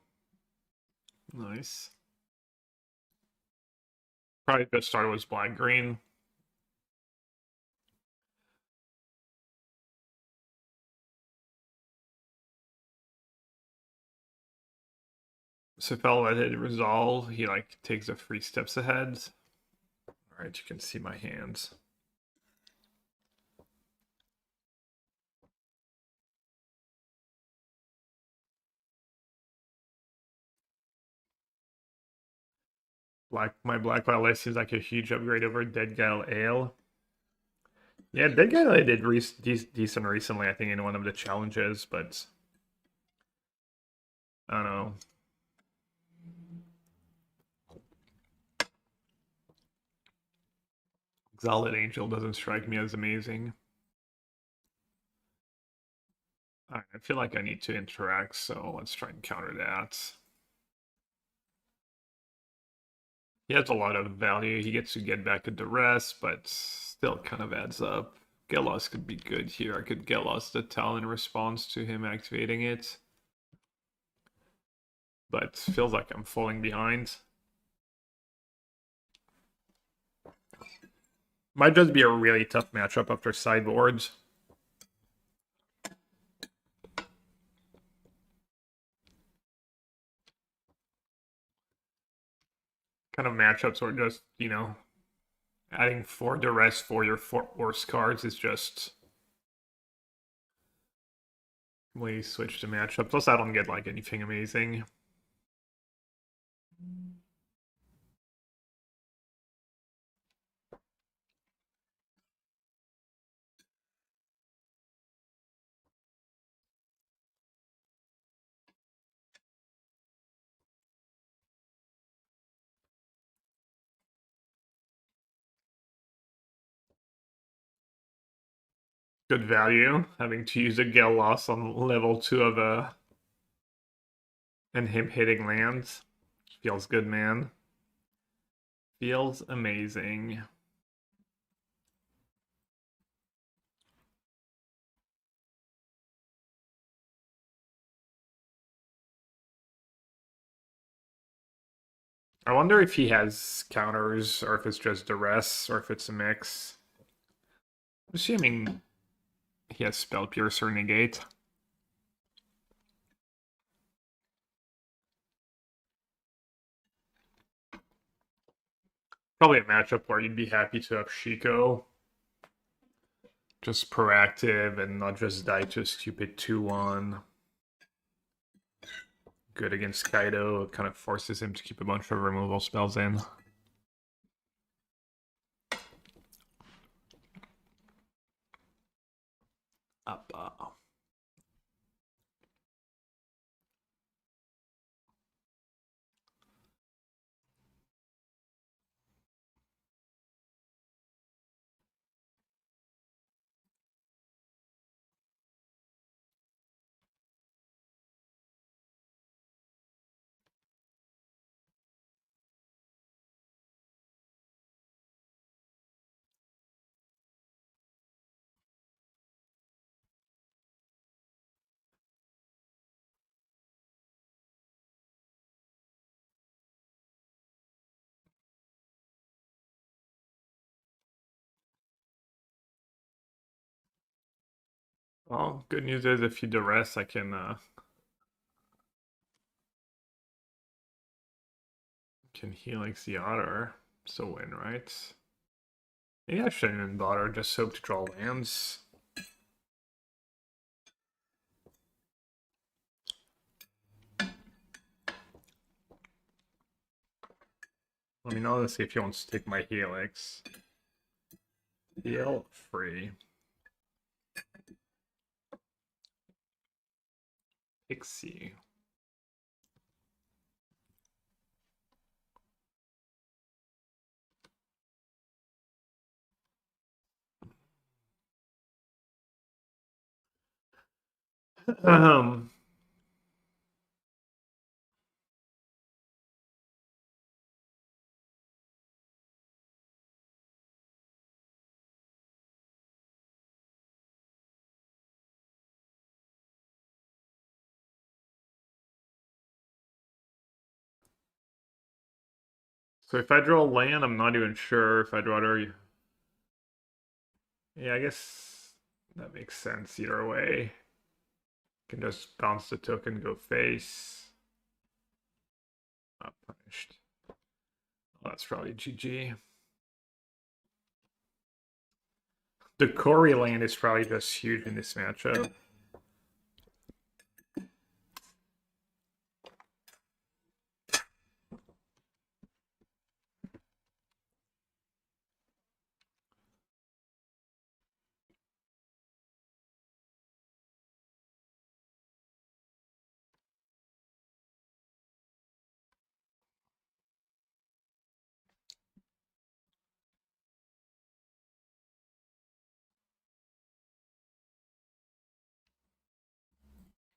Nice. Probably just started was black-green. So if I'll let it resolve, he like takes a 3 steps ahead. Alright, you can see my hands. My black violet seems like a huge upgrade over Dead Gal Ale. Yeah, Dead Gal Ale did decent recently, I think, in one of the challenges, but I don't know. Exalted Angel doesn't strike me as amazing. Alright, I feel like I need to interact, so let's try and counter that. He has a lot of value. He gets to get back at the rest, but still kind of adds up. Gelos could be good here. I could Gelos the Tal in response to him activating it. But feels like I'm falling behind. Might just be a really tough matchup after sideboards. Kind of matchups where just, you know, adding 4 duress for your 4 worst cards is just way switch the matchup. Plus I don't get like anything amazing. Good value, having to use a Gale loss on level 2 of a... and him hitting lands. Feels good, man. Feels amazing. I wonder if he has counters, or if it's just duress, or if it's a mix. I'm assuming he has Spell Piercer Negate. Probably a matchup where you'd be happy to have Shiko. Just proactive and not just die to a stupid 2-1. Good against Kaido. It kind of forces him to keep a bunch of removal spells in. Up. Well, good news is if you duress, I can Helix the Otter. So win, right? Maybe I shouldn't even bother, just hope to draw lands. Let me know, let's see if he wants to take my Helix. Heal free. Pixie. Um, So if I draw land, I'm not even sure if I'd rather... Yeah, I guess that makes sense either way. Can just bounce the token, go face. Not punished. Oh, that's probably GG. The Corey land is probably just huge in this matchup.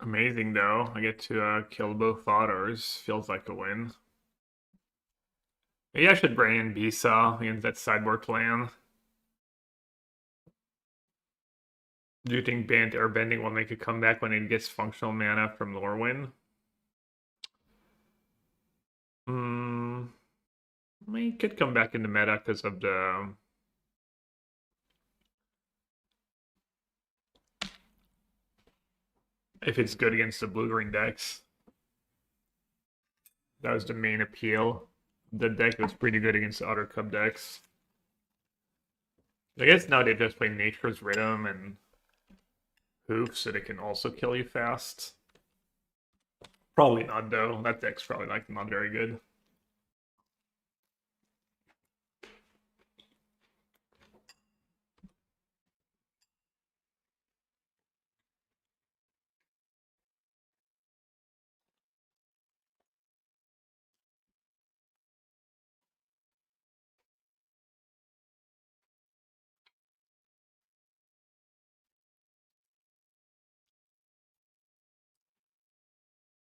Amazing though. I get to kill both otters. Feels like a win. Maybe I should bring in Bisa against that sideboard plan. Do you think Bending will make a comeback when it gets functional mana from Lorwyn? I mean, it could come back into meta because of the... If it's good against the blue-green decks. That was the main appeal. The deck was pretty good against the other Cub decks. I guess now they just play Nature's Rhythm and Hoof, so they can also kill you fast. Probably not, though. That deck's probably like not very good.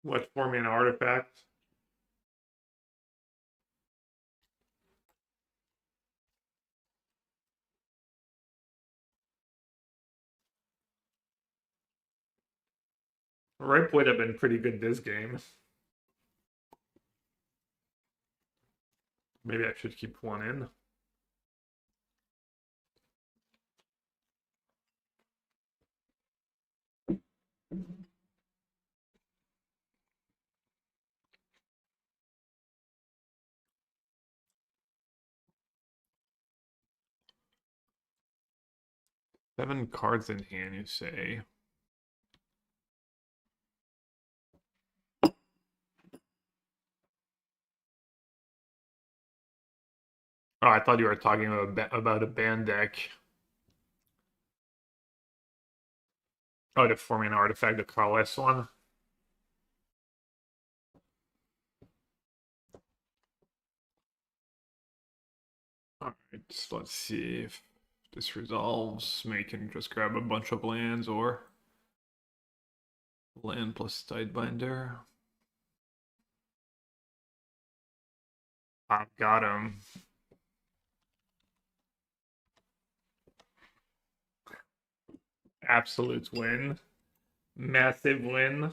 What forming an artifact? Ripe would have been pretty good this game. Maybe I should keep one in. Seven cards in hand, you say? Oh, I thought you were talking about a band deck. Oh, the forming an artifact, the Carless one. Alright, let's see if this resolves. Maybe you can just grab a bunch of lands or land plus Tidebinder. I've got him. Absolute win. Massive win.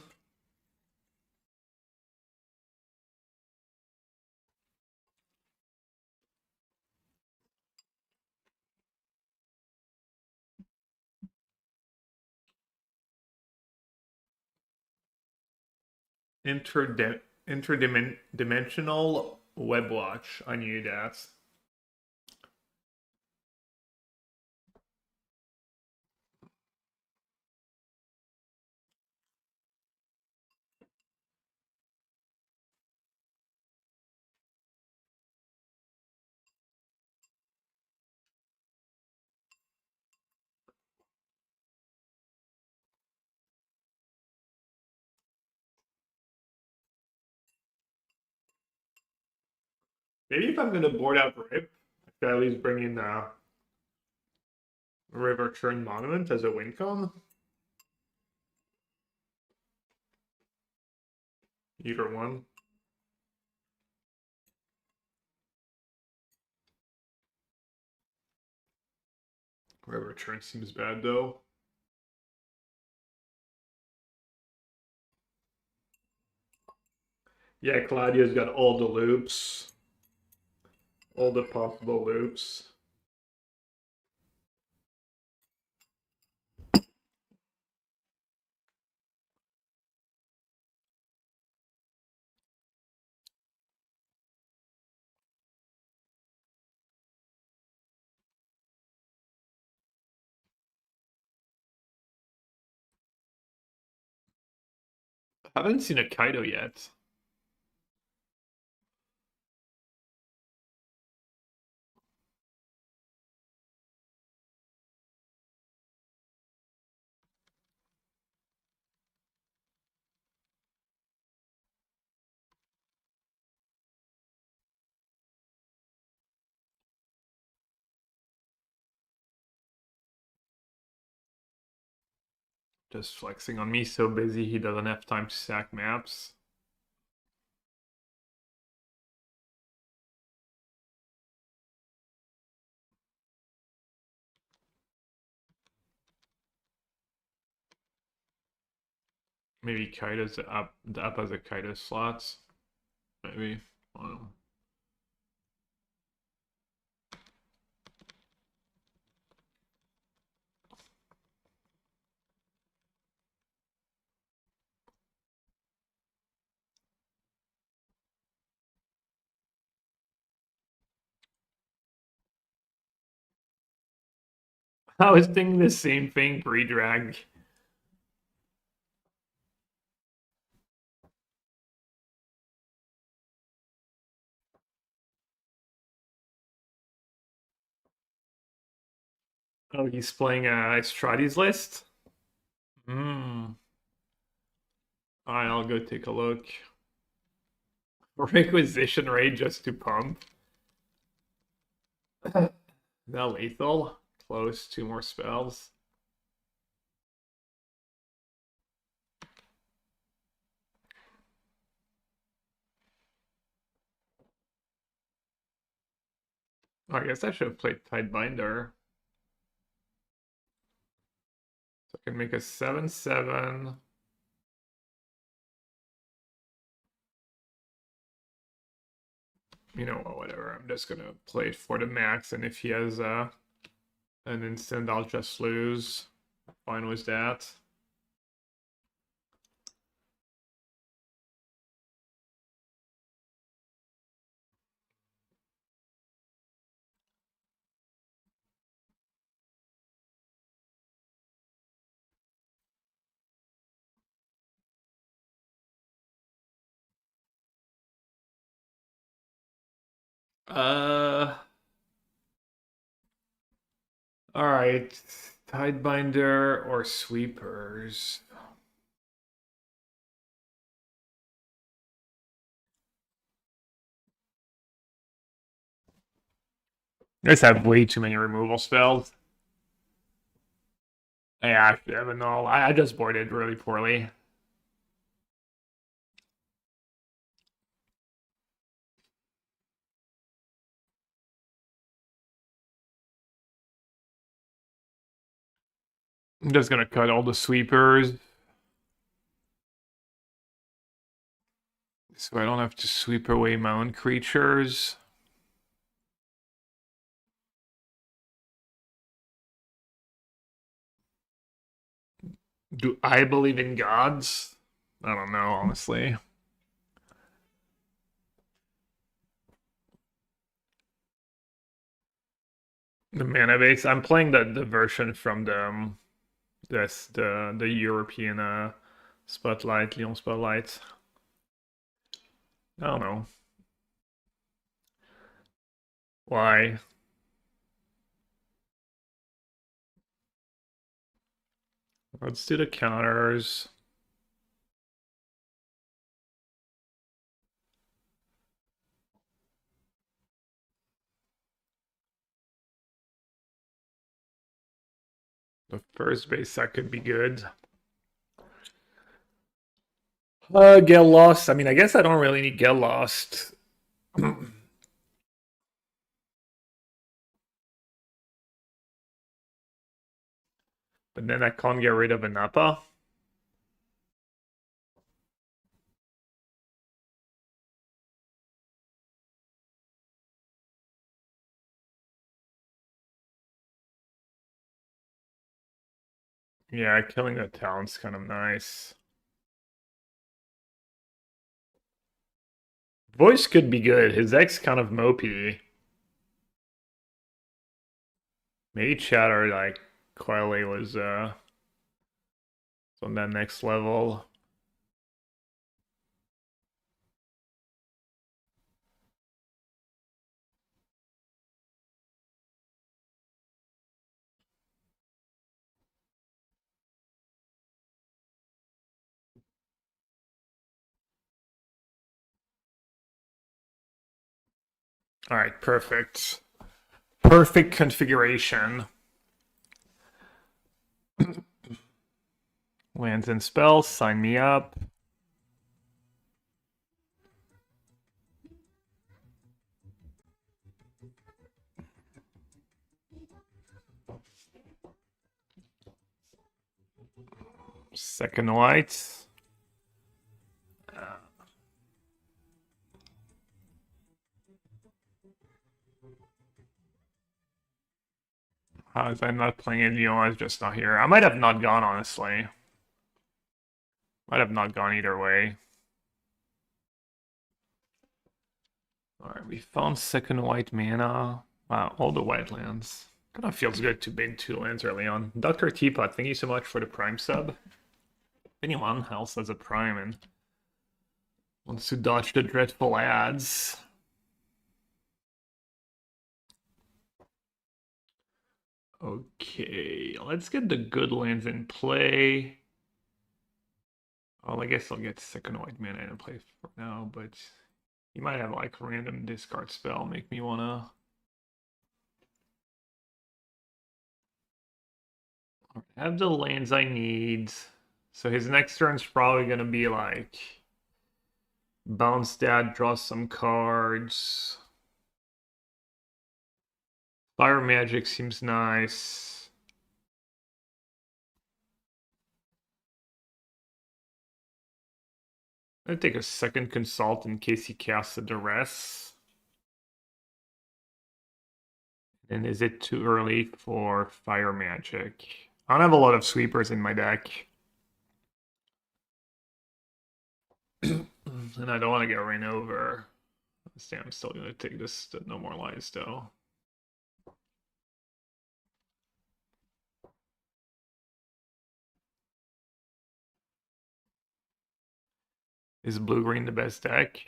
Interdimensional web watch. I knew that. Maybe if I'm gonna board out Rip, I could at least bring in River Churn Monument as a win con. Either one. River Churn seems bad though. Yeah, Claudio's got all the loops. all the possible loops. I haven't seen a Kaido yet. Just flexing on me, so busy he doesn't have time to sack maps. Maybe Kaido's up, the up as a Kaido slots. Maybe. I don't know. I was thinking the same thing pre-drag. Oh, he's playing Stradi's list? Hmm. Alright, I'll go take a look. Requisition rate just to pump. Now lethal. Close, 2 more spells. Oh, I guess I should have played Tidebinder. So I can make a 7/7. You know what, whatever. I'm just gonna play it for the max, and if he has an instant, I'll just lose. Fine with that. Alright. Tidebinder or sweepers. I just have way too many removal spells. Yeah, I don't know. I just boarded really poorly. I'm just gonna cut all the sweepers. So I don't have to sweep away my own creatures. Do I believe in gods? I don't know, honestly. The mana base. I'm playing the version from the European Spotlight, Lyon Spotlight. I don't know. Why? Let's do the counters. The first base that could be good. Get lost. I mean, I guess I don't really need get lost. But then I can't get rid of a Napa. Yeah, killing the town's kind of nice. Voice could be good. His deck's kind of mopey. Maybe Chatter, like, Quaile was on that next level. All right, perfect. Perfect configuration. Lands and spells, sign me up. Second white. How is I not playing it? I was just not here. I might have not gone, honestly. Might have not gone either way. Alright, we found second white mana. Wow, all the white lands. Kind of feels good to bin 2 lands early on. Dr. Teapot, thank you so much for the Prime sub. If anyone else has a Prime and wants to dodge the dreadful ads. Okay, let's get the good lands in play. Well, I guess I'll get second white mana in play for now, but you might have like random discard spell make me wanna. I have the lands I need. So his next turn's probably gonna be like bounce that, draw some cards. Fire magic seems nice. I'm gonna take a second consult in case he casts a duress. And is it too early for fire magic? I don't have a lot of sweepers in my deck. And I don't want to get ran over. I'm still going to take this to No More Lies, though. Is blue-green the best deck?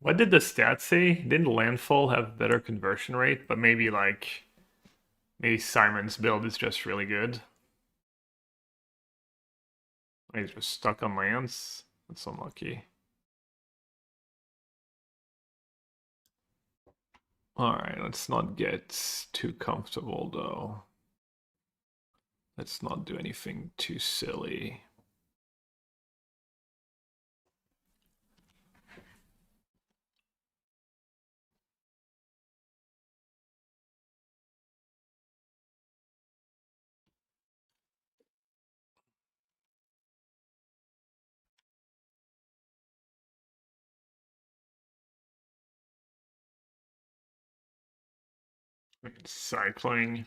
What did the stats say? Didn't Landfall have better conversion rate? But maybe Simon's build is just really good. He's just stuck on lands. That's unlucky. Alright, let's not get too comfortable though. Let's not do anything too silly. Cycling.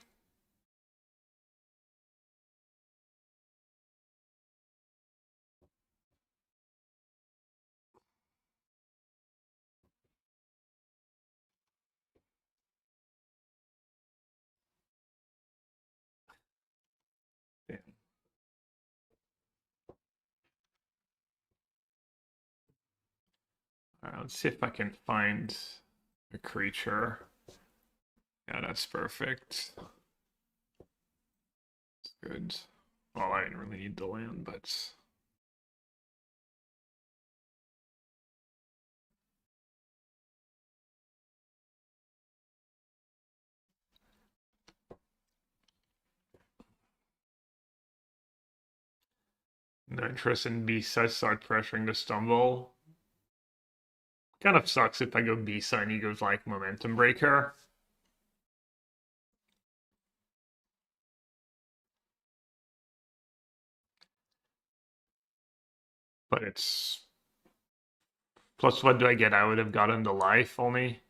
Alright, let's see if I can find a creature. Yeah, that's perfect. That's good. Well, I didn't really need the land, but... No interest in B-side, start pressuring the stumble. Kind of sucks if I go B-side and he goes like Momentum Breaker. But it's... Plus what do I get? I would have gotten the life only.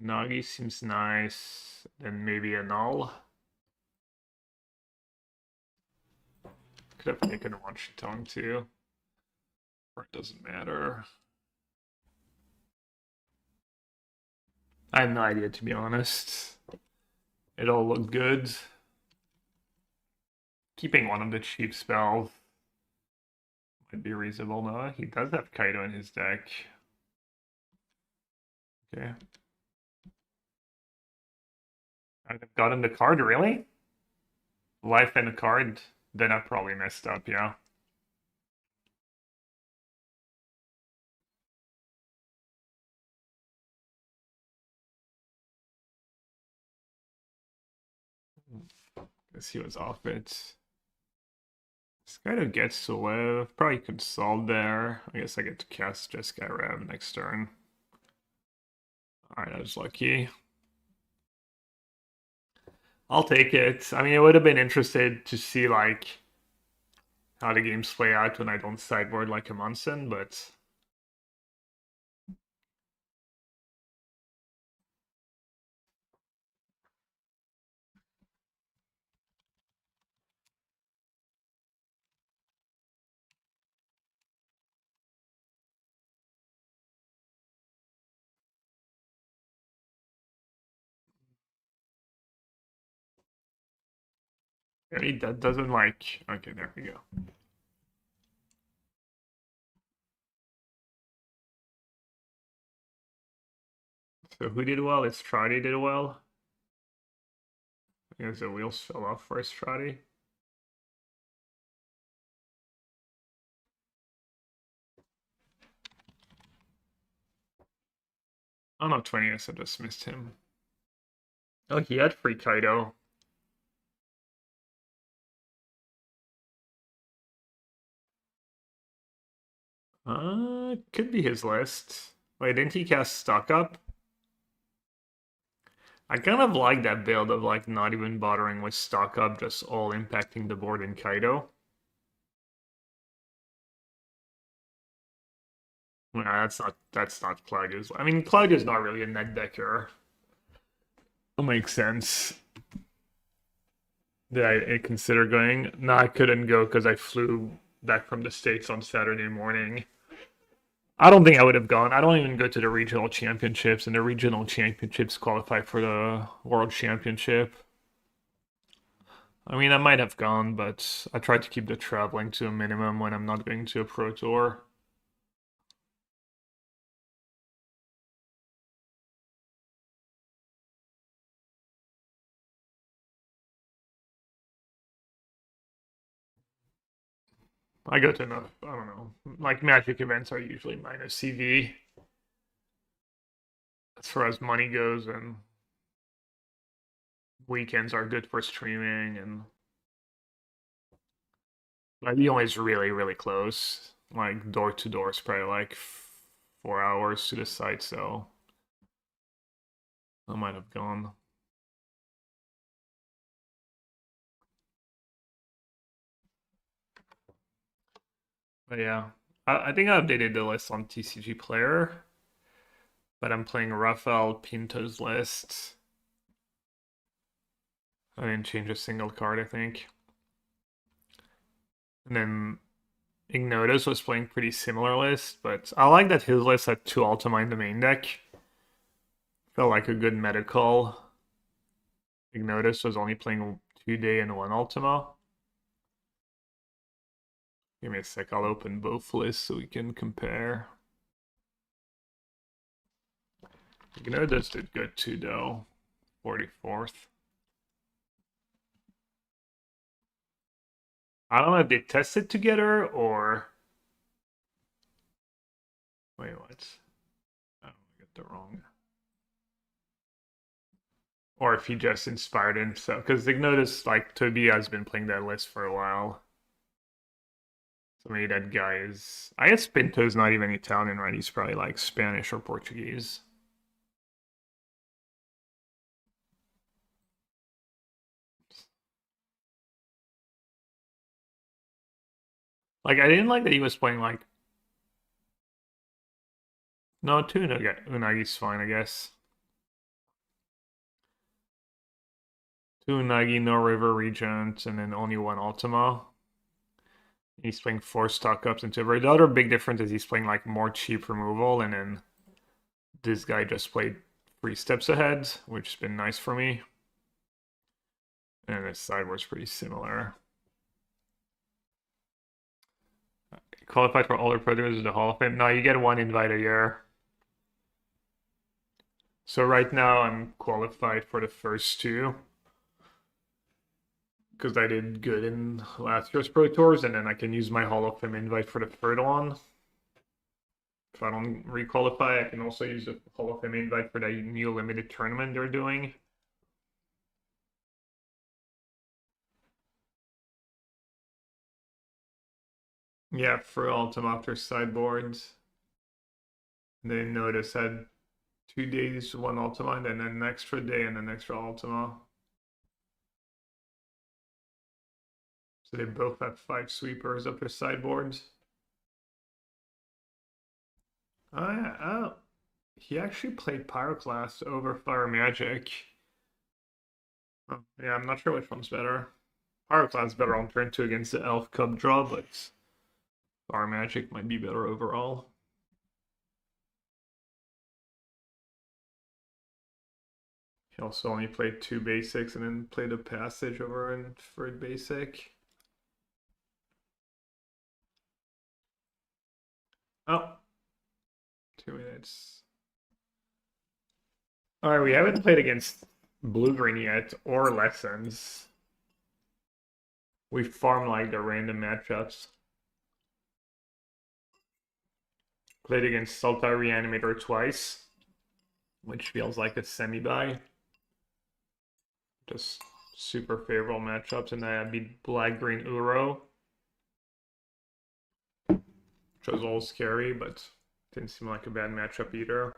Nagi seems nice. Then maybe a null. Could have taken a Washington too. Or it doesn't matter. I have no idea, to be honest. It all looked good. Keeping one of the cheap spells might be reasonable. No, he does have Kaido in his deck. Okay. I've gotten the card, really? Life and a card? Then I probably messed up, yeah. Guess he was off it. This guy gets to live. Probably could solve there. I guess I get to cast Jeskai Rev next turn. Alright, I was lucky. I'll take it. I mean, it would have been interested to see, like, how the games play out when I don't sideboard like a Munson, but... Maybe that doesn't like... Okay, there we go. So who did well? Estradi did well. I guess the wheels fell off for Estradi. Oh no, 20th, I just missed him. Oh, he had free Kaido. Could be his list. Wait, didn't he cast Stock Up? I kind of like that build of like not even bothering with Stock Up, just all impacting the board in Kaido. Nah, that's not Claudius. I mean, Claudius not really a net decker. That makes sense. Did I consider going? No, I couldn't go because I flew back from the States on Saturday morning. I don't think I would have gone. I don't even go to the regional championships, and the regional championships qualify for the world championship. I mean, I might have gone, but I try to keep the traveling to a minimum when I'm not going to a pro tour. I go to enough, I don't know, like Magic events are usually minus CV. As far as money goes, and weekends are good for streaming, and like Lyon is really, really close. Like door to door is probably like 4 hours to the site, so I might have gone. But yeah, I think I updated the list on TCG Player, but I'm playing Rafael Pinto's list. I didn't change a single card, I think. And then Ignotus was playing pretty similar list, but I like that his list had 2 Ultima in the main deck. Felt like a good meta call. Ignotus was only playing 2 Day and 1 Ultima. Give me a sec, I'll open both lists so we can compare. Ignotus did good too though. 44th. I don't know if they tested together or... Wait, what? I don't get the wrong... Or if he just inspired himself. Because Ignotus, like, Toby has been playing that list for a while. So maybe that guy is... I guess Pinto's not even Italian, right? He's probably like Spanish or Portuguese. Like, I didn't like that he was playing like... No, two Unagi's fine, I guess. 2 Nagi, no River Regent, and then only 1 Ultima. He's playing 4 stock ups into River. The other big difference is he's playing like more cheap removal, and then this guy just played 3 steps ahead, which has been nice for me. And his sideboard's pretty similar. Qualified for all the predators of the Hall of Fame. No, you get 1 invite a year. So right now I'm qualified for the first 2. Because I did good in last year's Pro Tours, and then I can use my Hall of Fame invite for the third one. If I don't requalify, I can also use the Hall of Fame invite for the new limited tournament they're doing. Yeah, for Ultima after sideboards. They notice had 2 days, 1 Ultima, and then an extra day and an extra Ultima. So they both have 5 sweepers up their sideboards. Oh, he actually played Pyroclast over Fire Magic. Oh, yeah, I'm not sure which one's better. Pyroclast is better on turn 2 against the Elf Cub draw, but Fire Magic might be better overall. He also only played 2 basics and then played a passage over in third basic. Oh, 2 minutes. Alright, we haven't played against Blue-Green yet, or Lessons. We farm like the random matchups. Played against Sultai Reanimator twice, which feels like a semi-bye. Just super favorable matchups, and I beat Black-Green Uro. Which was a little scary, but didn't seem like a bad matchup either.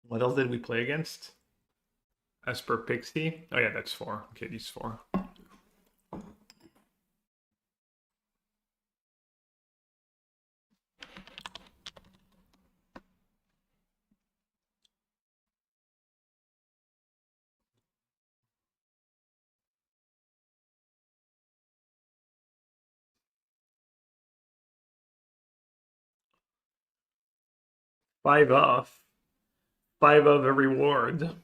What else did we play against? Esper Pixie. Oh yeah, that's 4. Okay, these 4. Five off. 5 of a reward.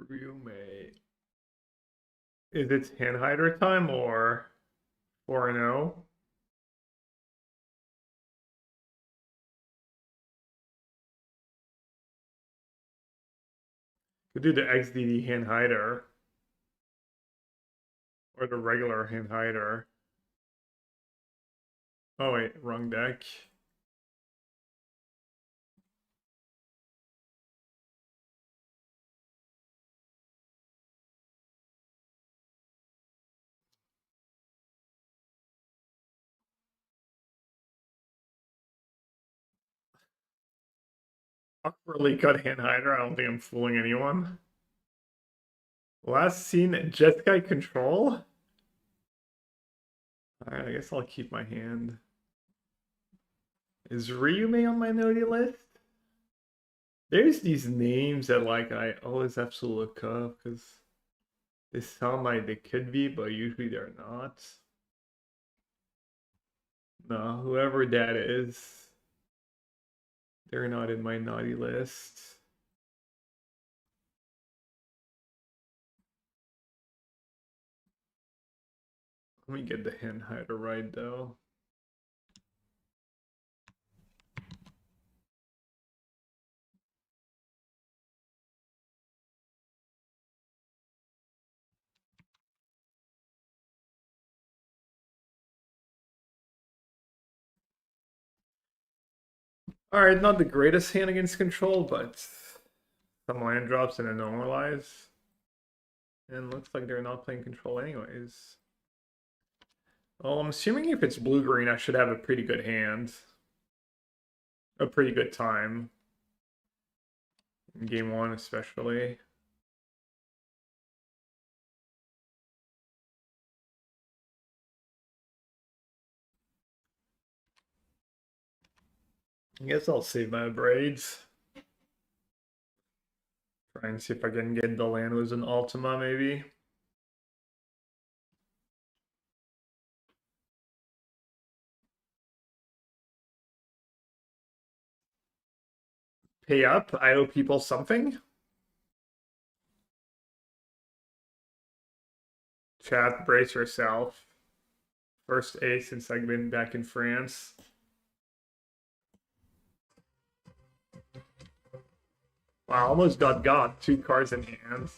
Roommate. Is it hand hider time or 4-0? Could do the XDD hand hider. Or the regular hand hider. Oh wait, wrong deck. Awkwardly cut hand hider. I don't think I'm fooling anyone. Last seen Jeskai control? Alright, I guess I'll keep my hand. Is Ryume on my naughty list? There's these names that like I always have to look up because they sound like they could be, but usually they're not. No, whoever that is. They're not in my naughty list. Let me get the hint how to write though. Alright, not the greatest hand against control, but some land drops and a normalize. And looks like they're not playing control anyways. Well, I'm assuming if it's blue-green, I should have a pretty good hand. A pretty good time. In game 1 especially. I guess I'll save my braids. Try and see if I can get the land with an Ultima, maybe. Pay up? I owe people something? Chat, brace yourself. First ace since I've been back in France. Wow, almost got 2 cards in hand.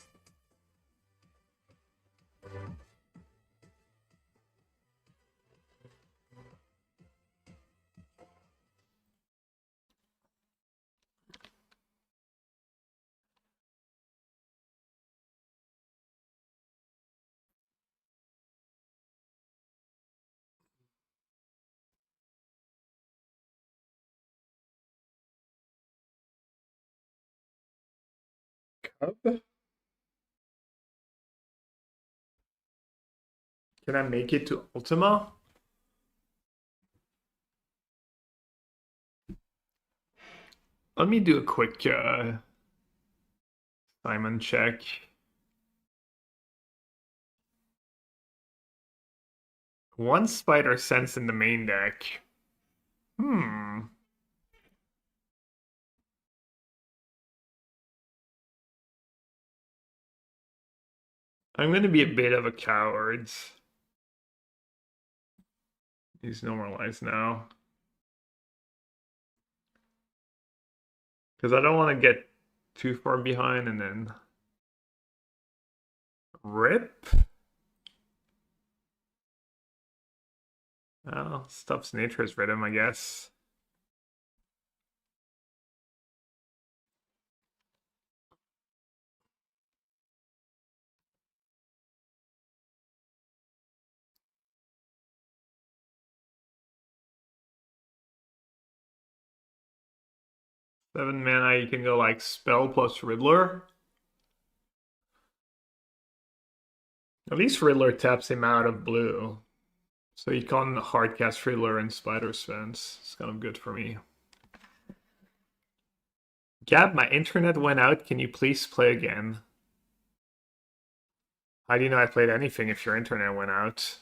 Cub? Can I make it to Ultima? Let me do a quick Simon check. One Spider Sense in the main deck. I'm gonna be a bit of a coward. He's normalized now. Because I don't want to get too far behind and then rip. Well, stuff's nature's rhythm, I guess. Seven mana, you can go like spell plus Riddler. At least Riddler taps him out of blue. So you can hardcast Riddler and Spider Sense. It's kind of good for me. Gab, my internet went out. Can you please play again? How do you know I played anything if your internet went out?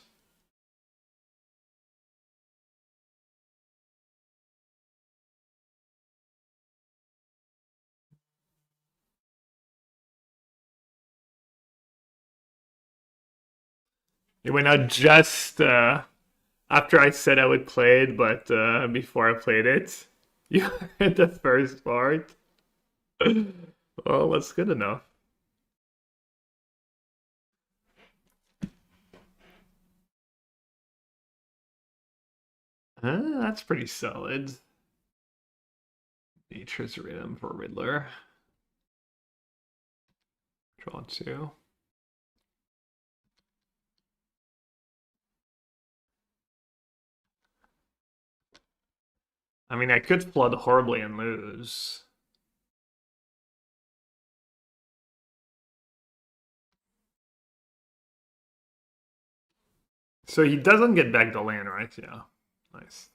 It went out just after I said I would play it, but before I played it. You heard the first part. Well, that's good enough. That's pretty solid. Nature's Rhythm for Riddler. Draw 2. I mean, I could flood horribly and lose. So he doesn't get back the land, right? Yeah. Nice.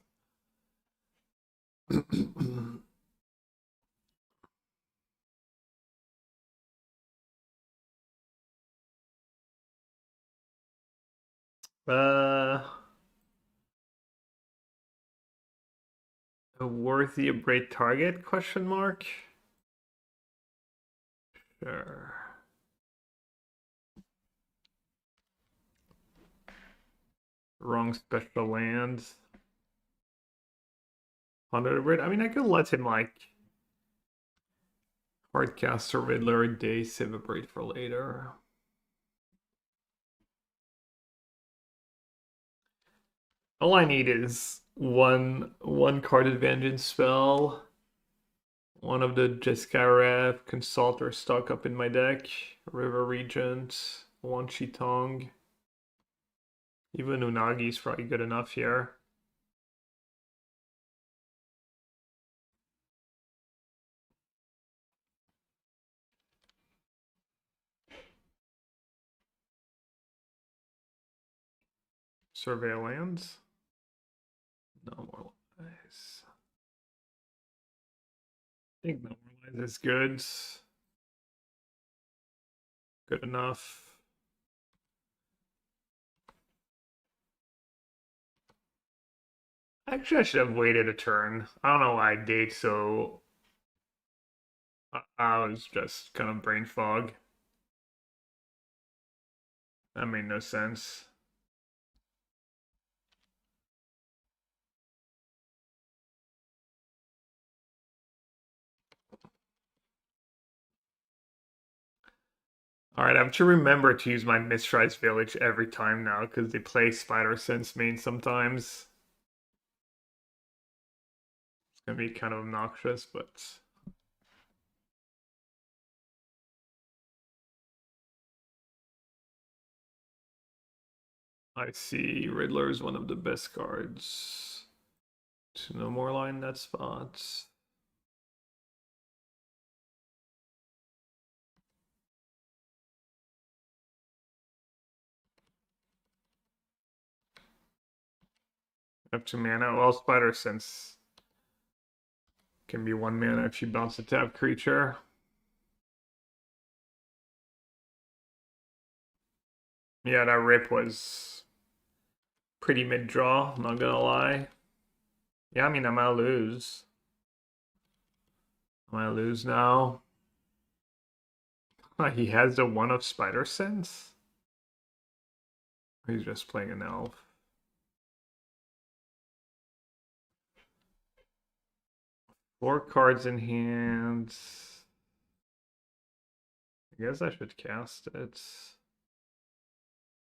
A worthy upgrade target? Question mark. Sure. Wrong special lands. 100 upgrade. I mean, I could let him like Hardcaster, Riddler, decisive upgrade for later. All I need is one card advantage spell. One of the Jeskai Consultor stock up in my deck. River Regent, one Chitong. Even Unagi's probably good enough here. Surveillance. No more lies. I think no more lies is good. Good enough. Actually, I should have waited a turn. I don't know why I did so. I was just kind of brain fog. That made no sense. Alright, I have to remember to use my Mistrise Village every time now, because they play Spider Sense main sometimes. It's gonna be kind of obnoxious, but... I see Riddler is one of the best cards. So no more line that spot. Up to mana. Well, Spider Sense can be 1 mana if you bounce a tap creature. Yeah, that rip was pretty mid-draw, not gonna lie. Yeah, I mean, I might lose. I might lose now. He has the one of Spider Sense? He's just playing an elf. Four cards in hand. I guess I should cast it.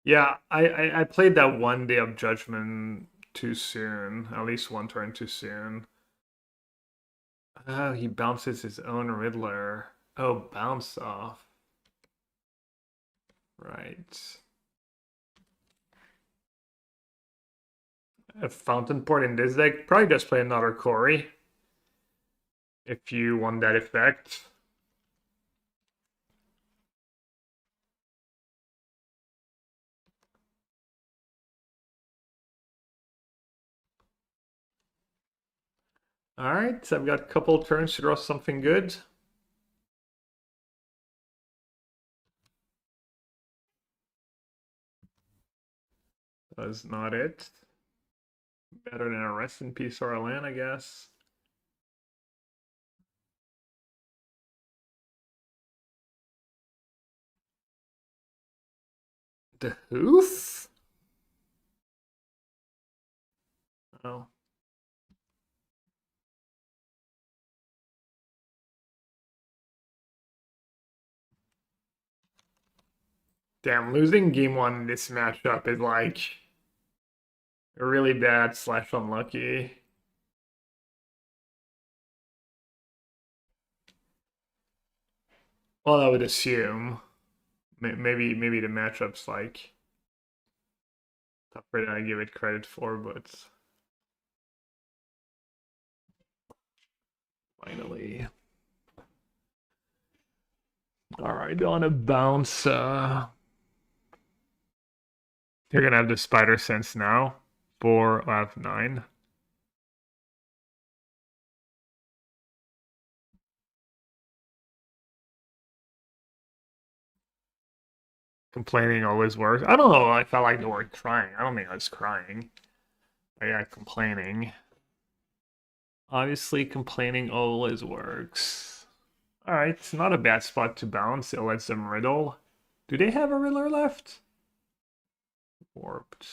Yeah, I played that one Day of Judgment too soon. At least one turn too soon. Oh, he bounces his own Riddler. Oh, bounce off. Right. A Fountain Port in this deck. Probably just play another Corey. If you want that effect. Alright, so I've got a couple turns to draw something good. That's not it. Better than a Rest in Peace or a land, I guess. The hoof? Oh. Damn, losing game one in this matchup is like really bad / unlucky. Well, I would assume. Maybe the matchup's like tougher than I give it credit for, but finally. Alright, on a bounce. You're gonna have the Spider Sense now. 4 out of 9. Complaining always works. I don't know. I felt like the word crying. I don't think I was crying. But yeah, complaining. Obviously, complaining always works. Alright, not a bad spot to bounce. It lets them riddle. Do they have a riddler left? Warped.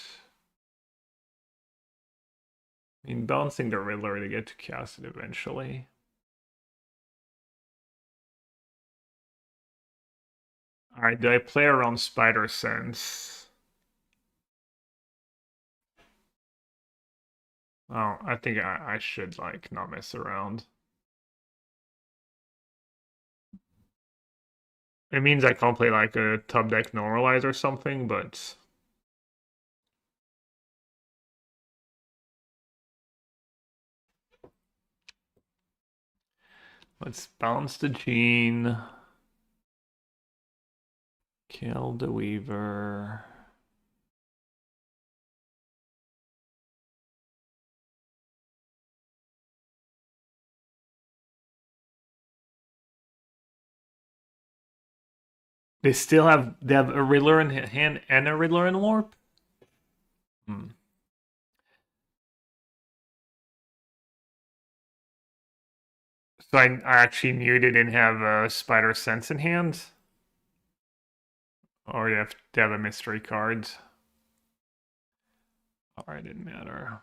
I mean, bouncing the riddler to get to cast it eventually. Alright, do I play around Spider Sense? Oh, I think I should, like, not mess around. It means I can't play, like, a top deck Normalize or something, but... Let's bounce the Gene. Kill the Weaver. They have a Riddler in hand and a Riddler in Warp? Hmm. So I actually knew they didn't have a Spider Sense in hand? Or they have a mystery card. Alright, didn't matter.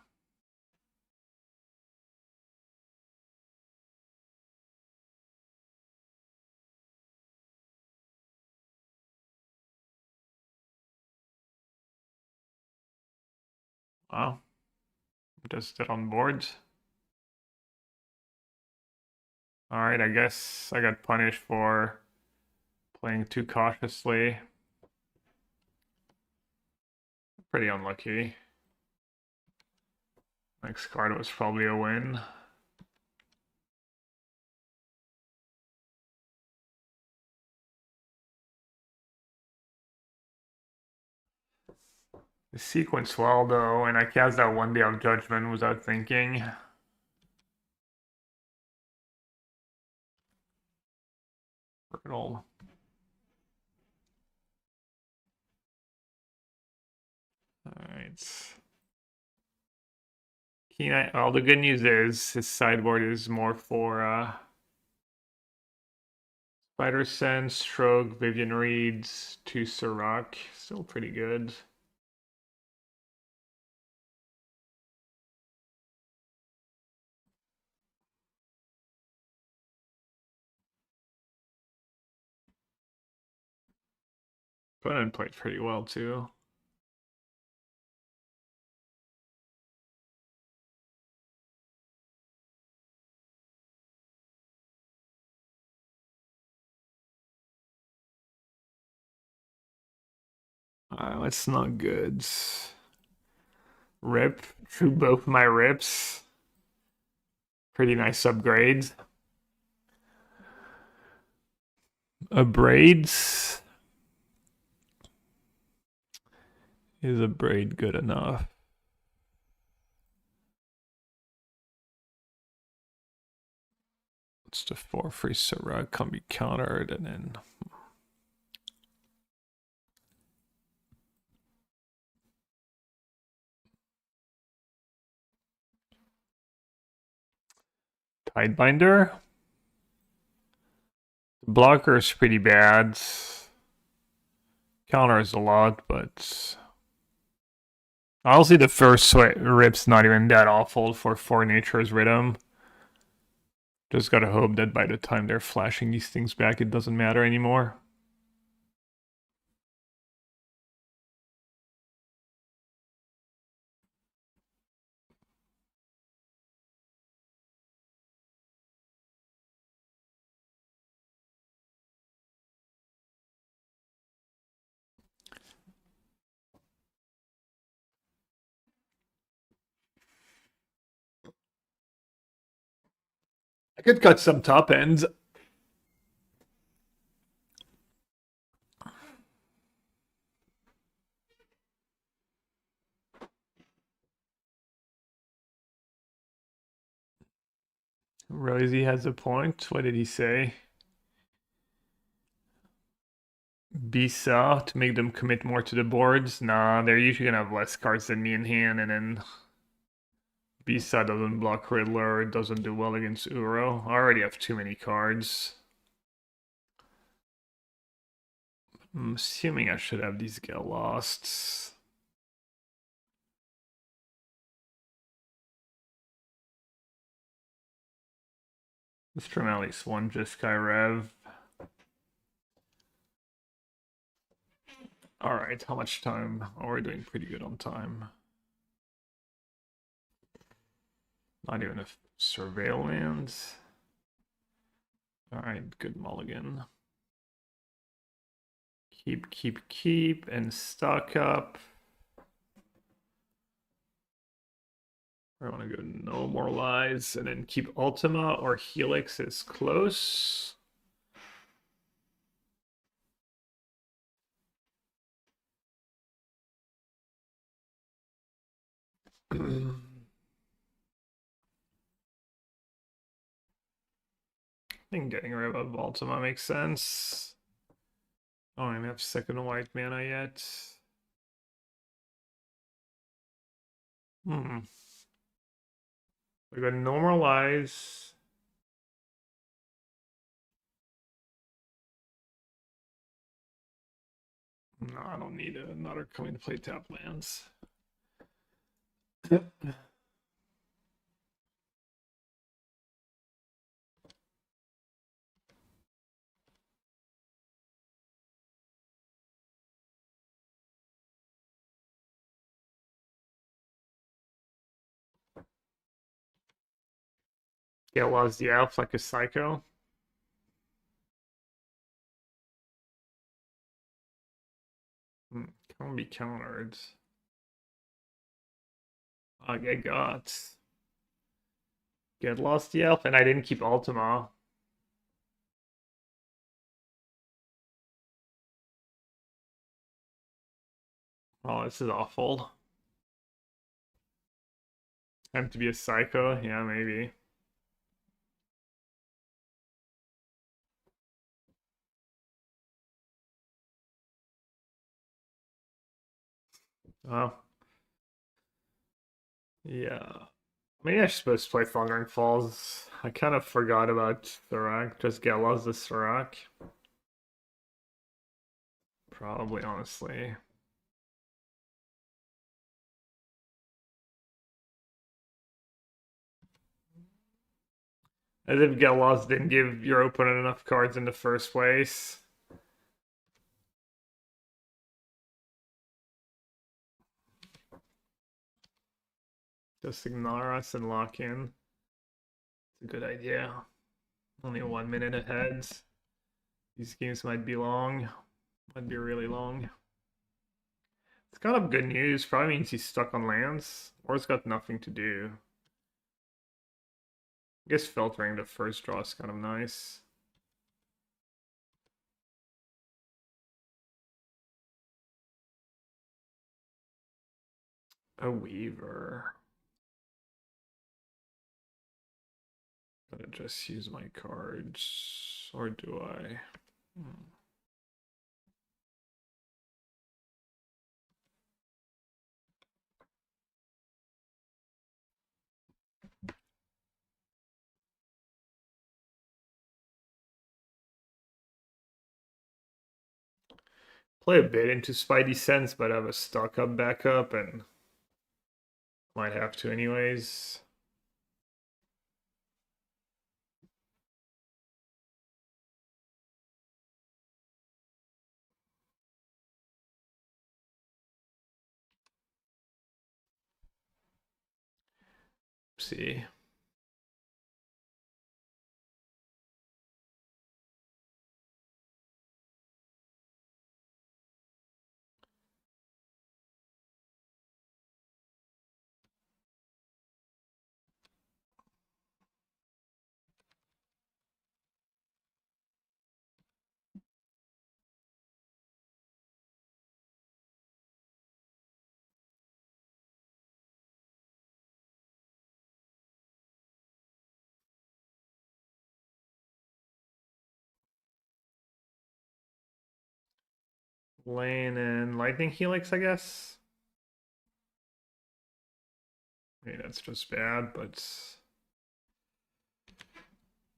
Wow. Just it on board. Alright, I guess I got punished for playing too cautiously. Pretty unlucky. Next card was probably a win. The sequence well though, and I cast that one Day of Judgment without thinking. Riddle. Alright. Well, the good news is his sideboard is more for Spider Sense, Stroke, Vivian Reeds, 2 Sirach. Still pretty good. Opponent played pretty well too. That's not good. Rip through both my rips. Pretty nice upgrade. Braids. Is a braid good enough? It's the 4 free Sirach can be countered and then Tidebinder. The blocker is pretty bad. Counter is a lot, but honestly, the first rip's not even that awful for 4 Nature's Rhythm. Just gotta hope that by the time they're flashing these things back, it doesn't matter anymore. I could cut some top ends. Rosie has a point. What did he say? Bisa to make them commit more to the boards. Nah, they're usually gonna have less cards than me in hand, and then B-side doesn't block Riddler, it doesn't do well against Uro. I already have too many cards. I'm assuming I should have these get lost. Let's trim at least one Jeskai Rev. Alright, how much time? Oh, we're doing pretty good on time. Not even a surveillance. Alright, good mulligan. Keep, and stock up. I want to go no more lies, and then keep Ultima or Helix is close. I think getting rid of Ultima makes sense. Oh, I don't have second white mana yet. We got normalize. No, I don't need another coming to play tap lands. Yeah, was the elf like a psycho? Can't be countered. I get lost the elf, and I didn't keep Ultima. Oh, this is awful. Time to be a psycho? Yeah, maybe. Oh. Yeah. Maybe I should supposed to play Thundering Falls. I kind of forgot about Thorak. Just get lost the Thorak. Probably, honestly. As if Get Lost didn't give your opponent enough cards in the first place. Just ignore us and lock in. It's a good idea. Only 1 minute ahead. These games might be long. Might be really long. It's kind of good news. Probably means he's stuck on lands. Or it's got nothing to do. I guess filtering the first draw is kind of nice. A Weaver. Gotta just use my cards. Or do I? Play a bit into Spidey Sense, but have a stock up backup and might have to anyways. See. Lane and Lightning Helix, I guess. I mean, that's just bad, but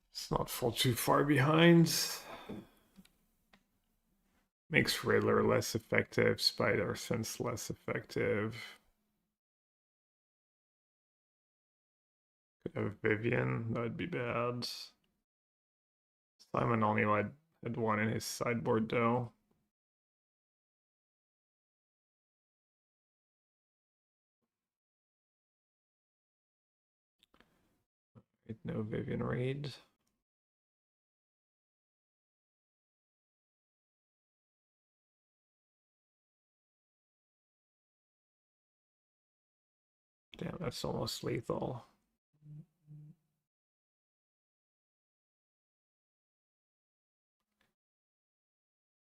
let's not fall too far behind. Makes Riddler less effective, Spider Sense less effective. Could have Vivian, that'd be bad. Simon only had one in his sideboard though. No Vivian raid. Damn, that's almost lethal.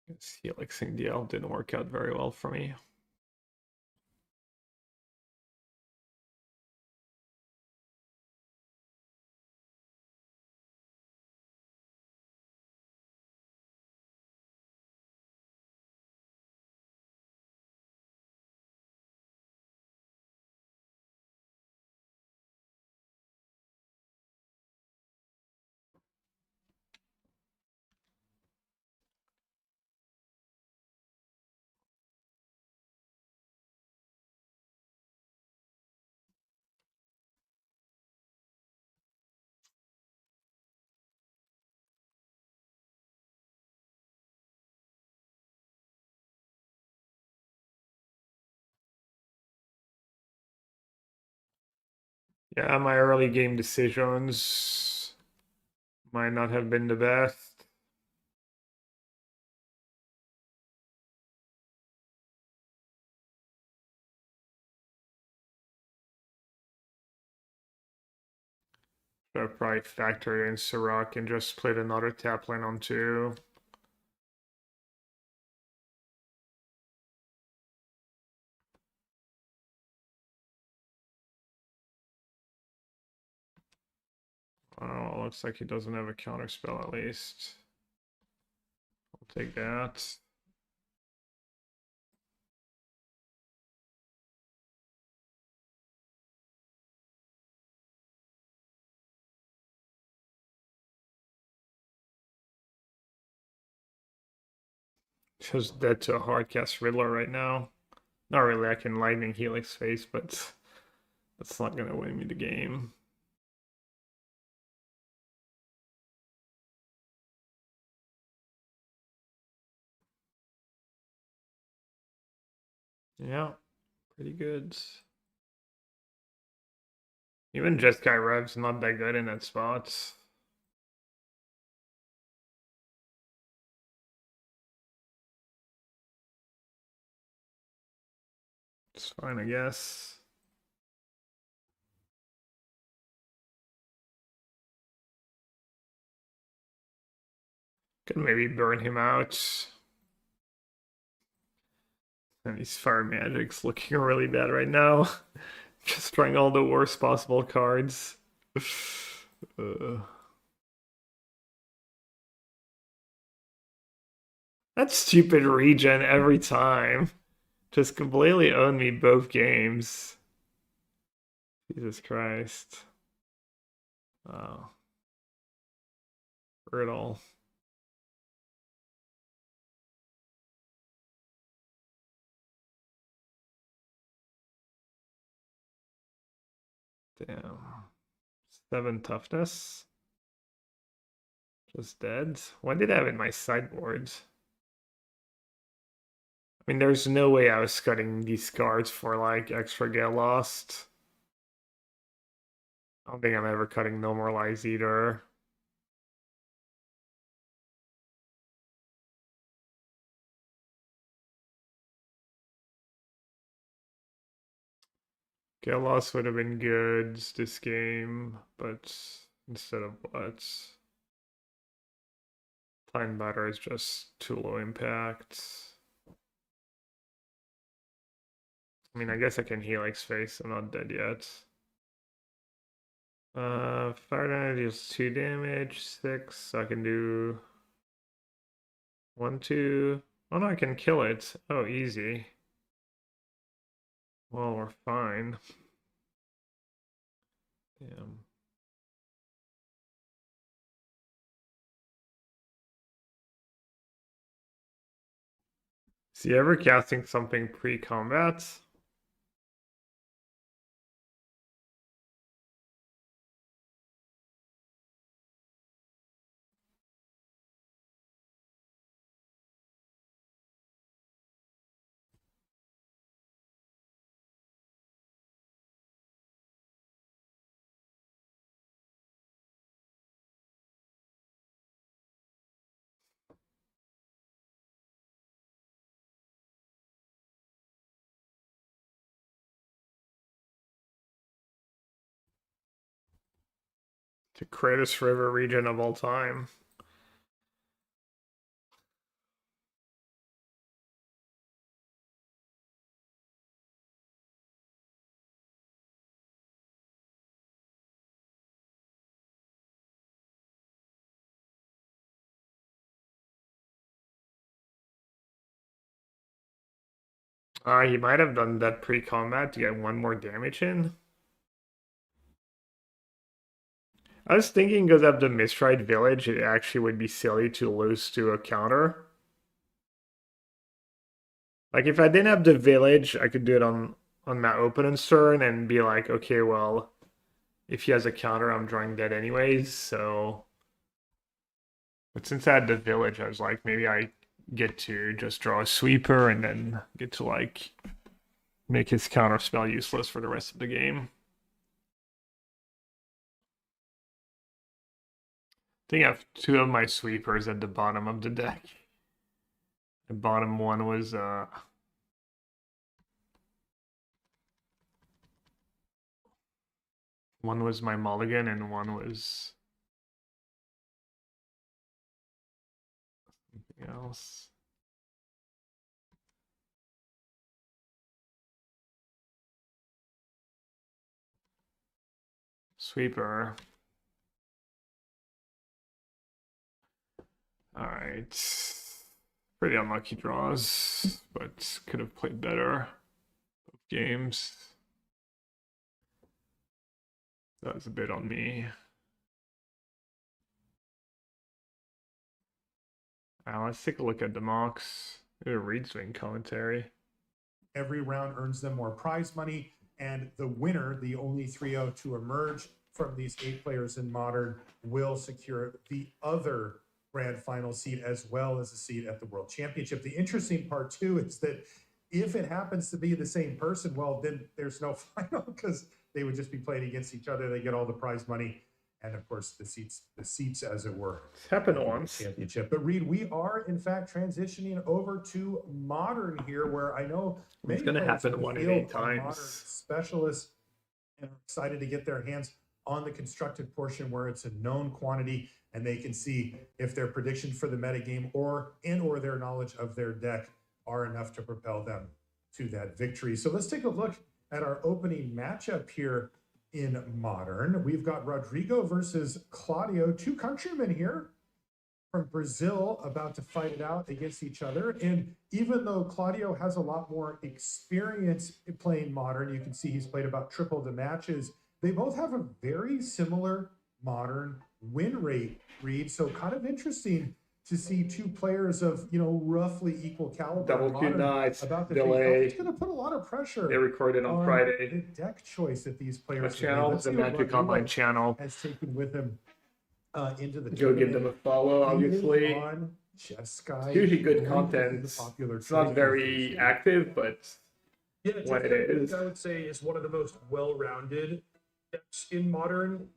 This helixing deal didn't work out very well for me. Yeah, my early game decisions might not have been the best. Should have probably factored in Sirach and just played another tap lane on 2. Oh, looks like he doesn't have a counter spell at least. I'll take that. Just dead to a hardcast Riddler right now. Not really, I can Lightning Helix face, but that's not gonna win me the game. Yeah, pretty good. Even Jeskai Rev's not that good in that spot. It's fine, I guess. Could maybe burn him out. And his Fire Magic's looking really bad right now. Just drawing all the worst possible cards. That stupid regen every time. Just completely owned me both games. Jesus Christ. Oh. Brutal. Damn. 7 toughness. Just dead. When did I have in my sideboard? I mean, there's no way I was cutting these cards for like extra get lost. I don't think I'm ever cutting No More Lies either. Get lost would have been good this game, but instead of what? Time Batter is just too low impact. I mean, I guess I can Helix face, I'm not dead yet. Fire damage deals 2 damage, 6, so I can do 1, 2. Oh no, I can kill it. Oh, easy. Well, we're fine. Yeah. Is he ever casting something pre-combat? The greatest river region of all time. He might have done that pre-combat to get one more damage in. I was thinking because of the misride village, it actually would be silly to lose to a counter. Like if I didn't have the village, I could do it on my opponent's turn and be like, okay, well, if he has a counter, I'm drawing dead anyways, so. But since I had the village, I was like, maybe I get to just draw a sweeper and then get to like make his counter spell useless for the rest of the game. I think I have two of my sweepers at the bottom of the deck. The bottom one was my mulligan and one was something else. Sweeper. Alright. Pretty unlucky draws, but could have played better both games. That was a bit on me. Let's take a look at the mocks. Read swing commentary. Every round earns them more prize money, and the winner, the only 3-0 to emerge from these 8 players in Modern, will secure the other grand final seat as well as a seat at the World Championship. The interesting part too is that if it happens to be the same person, well, then there's no final because they would just be playing against each other. They get all the prize money and of course the seats as it were. It's happened once. Championship. But Reed, we are in fact transitioning over to Modern here, where I know it's going to happen 1 in 8 times. Modern specialists and are excited to get their hands on the constructed portion where it's a known quantity and they can see if their prediction for the metagame or their knowledge of their deck are enough to propel them to that victory. So let's take a look at our opening matchup here in Modern. We've got Rodrigo versus Claudio, 2 countrymen here from Brazil about to fight it out against each other. And even though Claudio has a lot more experience in playing Modern, you can see he's played about triple the matches. They both have a very similar Modern win rate, Reed. So kind of interesting to see 2 players of, roughly equal caliber. Double Q nights, about to delay. It's going to put a lot of pressure. They recorded on Friday. The deck choice that these players channel, the Magic Online channel, has taken with him into the go give them a follow, obviously. On Jeskai. It's usually good content. It's not very active, but when it is, I would say is one of the most well-rounded decks in Modern.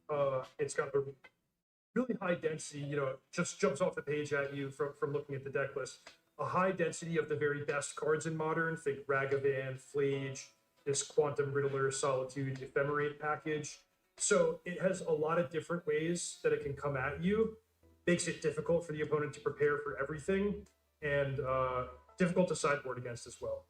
It's got a really high density, it just jumps off the page at you from looking at the deck list. A high density of the very best cards in Modern. Think Ragavan, Flage, this Quantum Riddler, Solitude, Ephemerate package. So it has a lot of different ways that it can come at you. Makes it difficult for the opponent to prepare for everything, and difficult to sideboard against as well.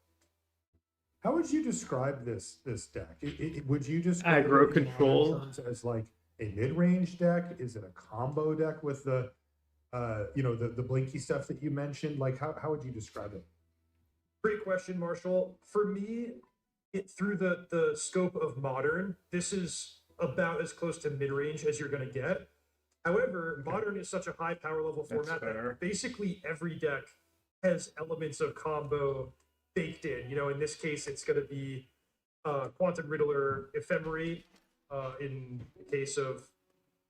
How would you describe this deck? Would you describe aggro it control as like a mid-range deck? Is it a combo deck with the the blinky stuff that you mentioned? Like how would you describe it? Great question, Marshall. For me, through the scope of Modern, this is about as close to mid-range as you're going to get. However, Modern is such a high power level format that basically every deck has elements of combo baked in. You know, in this case, it's going to be Quantum Riddler Ephemerate. In the case of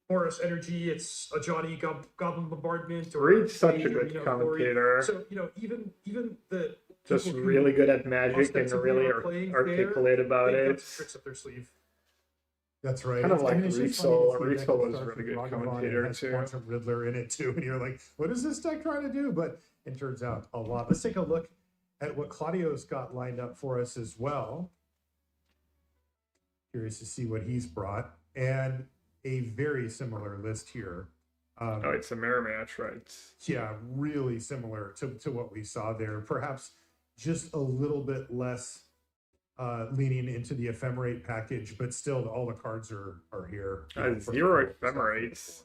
Horus Energy, it's a Johnny Goblin Bombardment. Reed's such a good commentator. So, you know, even the just really good at Magic and really articulate about it. Tricks up their sleeve. That's right. Kind of like it's Riesel. funny to see a deck Riesel that was a starts really with good Ragavan and commentator has too. Quantum Riddler in it too, and you're like, what is this deck trying to do? But it turns out a lot. Let's take a look at what Claudio's got lined up for us as well. Curious to see what he's brought, and a very similar list here. Oh, it's a mirror match, right? Yeah, really similar to what we saw there. Perhaps just a little bit less leaning into the ephemerate package, but still all the cards are here. Zero ephemerates.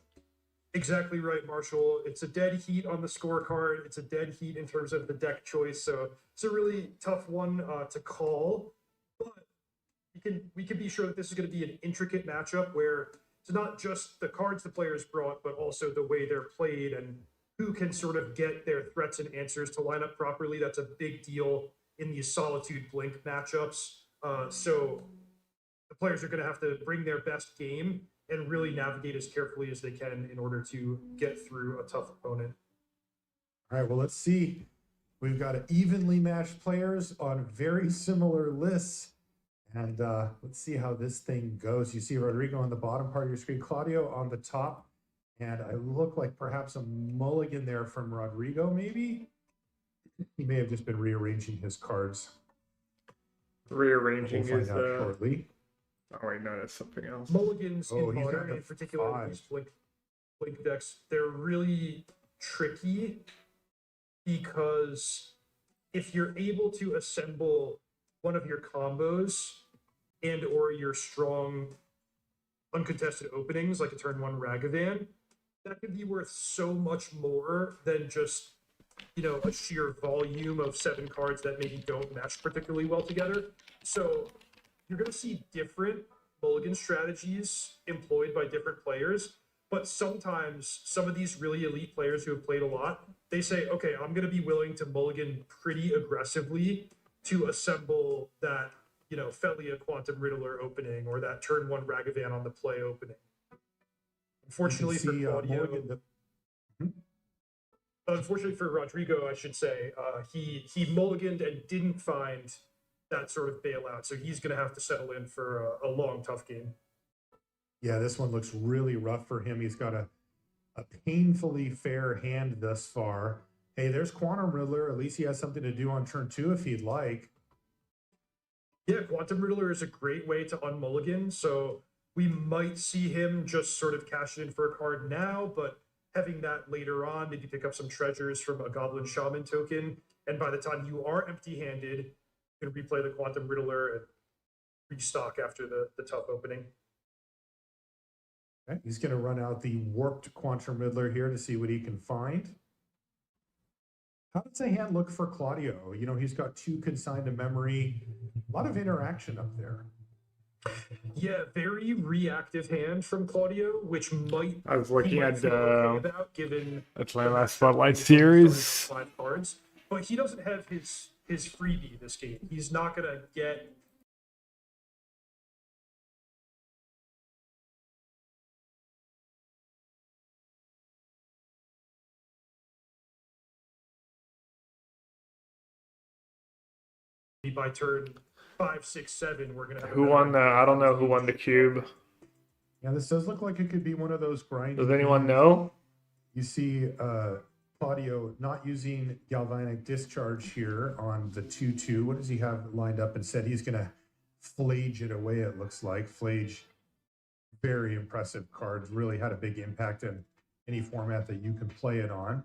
Exactly right, Marshall. It's a dead heat on the scorecard. It's a dead heat in terms of the deck choice. So it's a really tough one to call. But we can be sure that this is going to be an intricate matchup where it's not just the cards the players brought, but also the way they're played and who can sort of get their threats and answers to line up properly. That's a big deal in these Solitude Blink matchups. So the players are going to have to bring their best game and really navigate as carefully as they can in order to get through a tough opponent. All right, well, let's see. We've got evenly matched players on very similar lists. And let's see how this thing goes. You see Rodrigo on the bottom part of your screen, Claudio on the top. And I look like perhaps a mulligan there from Rodrigo, maybe? He may have just been rearranging his cards. Rearranging we'll his shortly. Oh wait, no, that's something else. Mulligans in Modern, in particular, these Blink decks, they're really tricky because if you're able to assemble one of your combos and or your strong uncontested openings, like a turn 1 Ragavan, that could be worth so much more than just, you know, a sheer volume of 7 cards that maybe don't mesh particularly well together. So you're going to see different mulligan strategies employed by different players, but sometimes some of these really elite players who have played a lot, they say, okay, I'm going to be willing to mulligan pretty aggressively to assemble that, you know, Felia Quantum Riddler opening or that turn 1 Ragavan on the play opening. Unfortunately for Claudio, unfortunately for Rodrigo, I should say, he mulliganed and didn't find that sort of bailout, so he's going to have to settle in for a long, tough game. Yeah, this one looks really rough for him. He's got a painfully fair hand thus far. Hey, there's Quantum Riddler. At least he has something to do on turn 2 if he'd like. Yeah, Quantum Riddler is a great way to unmulligan, so we might see him just sort of cash in for a card now, but having that later on, maybe pick up some treasures from a Goblin Shaman token, and by the time you are empty-handed, you can replay the Quantum Riddler and restock after the tough opening. Okay, he's going to run out the warped Quantum Riddler here to see what he can find. How does the hand look for Claudio? You know, he's got 2 consigned to memory. A lot of interaction up there. Yeah, very reactive hand from Claudio, which might. I was looking at the given Atlanta Spotlight series. 5 cards, but he doesn't have his freebie this game. He's not gonna get. By turn 5, 6, 7, we're gonna have. Who won the? I don't know who won the cube. Yeah, this does look like it could be one of those grinding. Does anyone know? You see Claudio not using Galvanic Discharge here on the 2/2. What does he have lined up? And said he's going to Flage it away, it looks like. Flage, very impressive card. Really had a big impact in any format that you can play it on.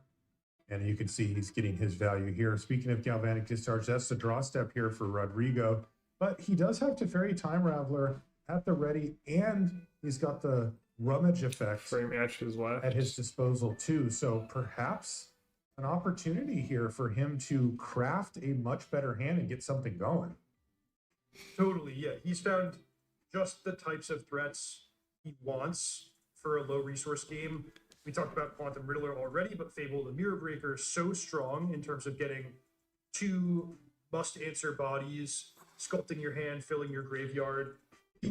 And you can see he's getting his value here. Speaking of Galvanic Discharge, that's the draw step here for Rodrigo. But he does have Teferi Time Raveler at the ready, and he's got the Rummage effect at his disposal too. So perhaps an opportunity here for him to craft a much better hand and get something going. Totally, yeah. He's found just the types of threats he wants for a low resource game. We talked about Quantum Riddler already, but Fable the Mirror Breaker is so strong in terms of getting 2 must-answer bodies, sculpting your hand, filling your graveyard.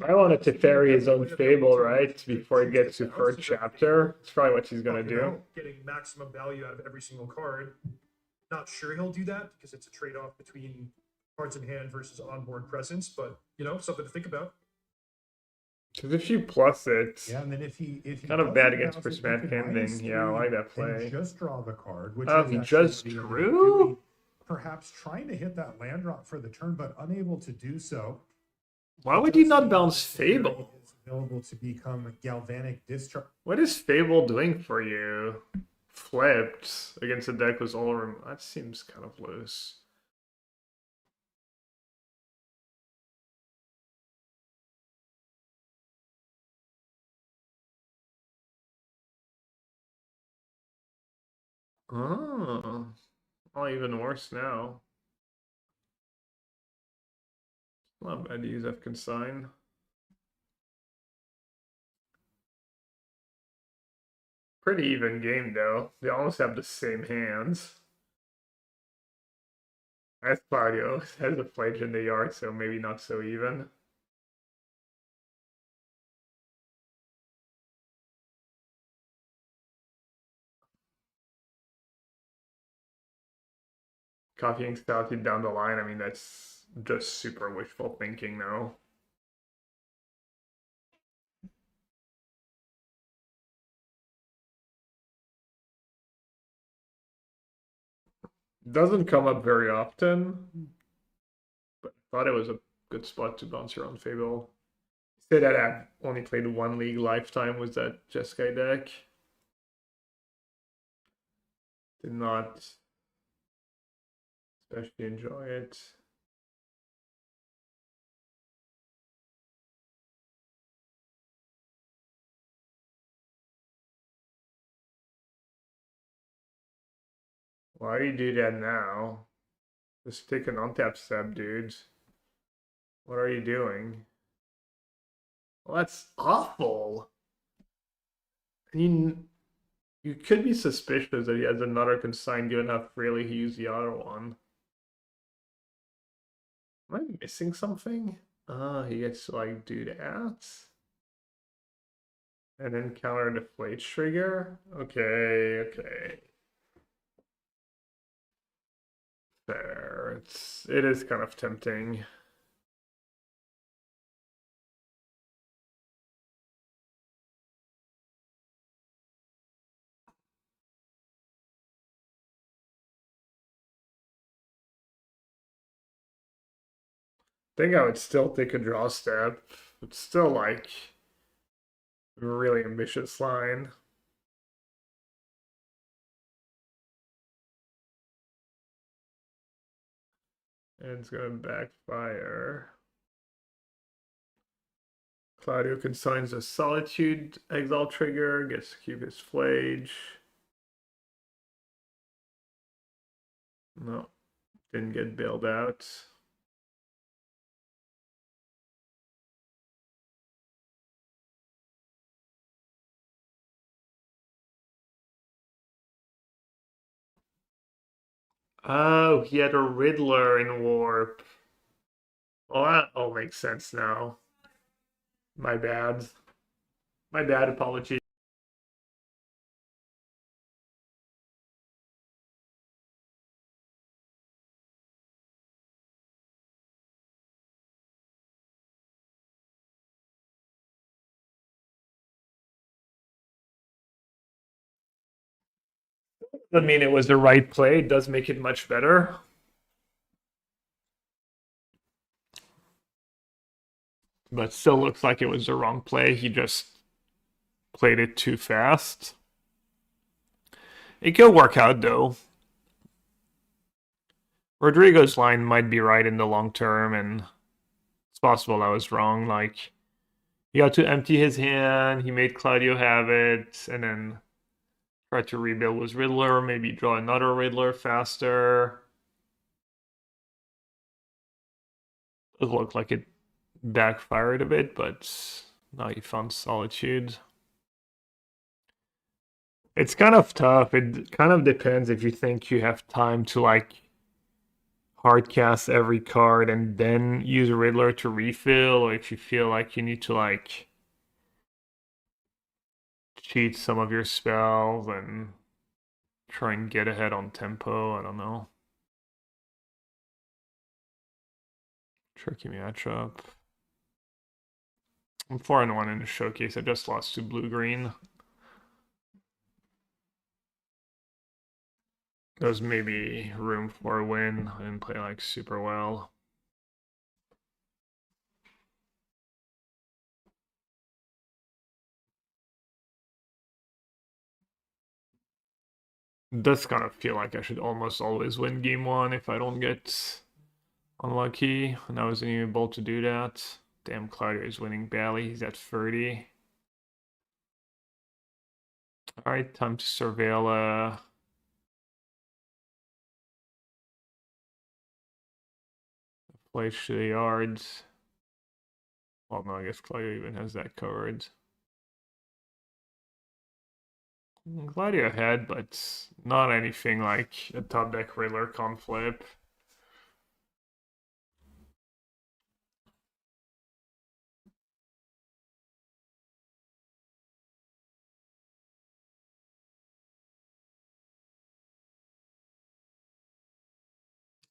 I wanted to ferry his own Fable, right? Before he gets to third chapter. It's probably what he's gonna do. Getting maximum value out of every single card. Not sure he'll do that because it's a trade-off between cards in hand versus onboard presence, but something to think about. Because if you plus it, Yeah, and then if he kind of doesn't bad against bounce it, he Prismatic can Ending. -3 Yeah, I like that and play. just draw the card, which Oh, is he actually just what he ended up drew? doing, perhaps trying to hit that land drop for the turn, but unable to do so. Why would he not bounce Fable? It's available to become Galvanic Discharge. What is Fable doing for you? Flipped against a deck with all room. That seems kind of loose. Oh, even worse now. Not bad to use F consign. Pretty even game though. They almost have the same hands. As Claudio has a pledge in the yard, so maybe not so even. Copying Stouty down the line, I mean, that's just super wishful thinking now. Doesn't come up very often, but I thought it was a good spot to bounce your own Fable. Say that I've only played 1 league lifetime with that Jeskai deck. Did not especially enjoy it. Why do you do that now? Just take an untap step, dudes. What are you doing? Well, that's awful. You could be suspicious that he has another consign given how freely he used the other one. Am I missing something? He gets to like do that. And then counter the Flate trigger? Okay. Fair. It is kind of tempting. I think I would still take a draw step. It's still like a really ambitious line. And it's gonna backfire. Claudio consigns a Solitude Exile trigger, gets to keep his Flage. No, didn't get bailed out. Oh, he had a Riddler in Warp. Well, that all makes sense now. My bad. My bad, apology. Doesn't mean it was the right play. It does make it much better. But still looks like it was the wrong play. He just played it too fast. It could work out though. Rodrigo's line might be right in the long term, and it's possible I was wrong. Like, he got to empty his hand, he made Claudio have it, and then tried to rebuild with Riddler, maybe draw another Riddler faster. It looked like it backfired a bit, but Now you found Solitude. It's kind of tough. It kind of depends if you think you have time to like hardcast every card and then use a Riddler to refill, or if you feel like you need to like cheat some of your spells and try and get ahead on tempo. I don't know. Tricky matchup. I'm 4-1 in the showcase. I just lost to blue-green. There's maybe room for a win. I didn't play like super well. It does kind of feel like I should almost always win game 1 if I don't get unlucky, and I wasn't even able to do that. Damn, Claudio is winning badly. He's at 30. Alright, time to surveil place to the yards. Well, no, I guess Claudio even has that covered. Claudio ahead, but not anything like a top deck Riddler con flip.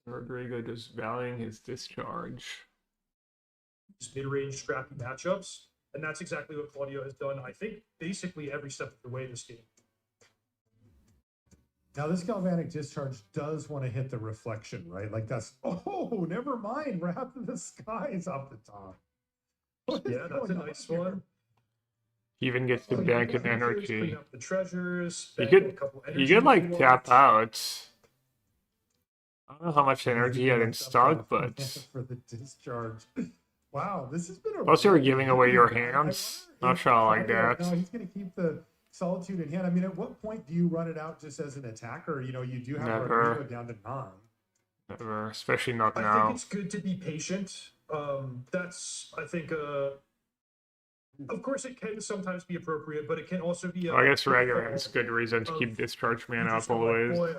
Rodrigo just valuing his discharge. These mid-range scrappy matchups, and that's exactly what Claudio has done, I think, basically every step of the way this game. Now, this galvanic discharge does want to hit the reflection, right? Like that's, oh, never mind. Wrath of the Skies off the top. Yeah, that's a nice one. He even gets to bank an energy. Clean up the treasures. He could like tap out. I don't know how much energy he had in stock, but for the discharge. Wow, this has been a. Plus, you were giving away your hands. Not sure I like that. No, he's going to keep the Solitude in hand. I mean, at what point do you run it out just as an attacker? You know, you do have Rodrigo down to 9. Never, especially not now. now. I think it's good to be patient. That's, I think, of course, it can sometimes be appropriate, but it can also be. I guess regular has good reason to keep discharge mana up always. Boy,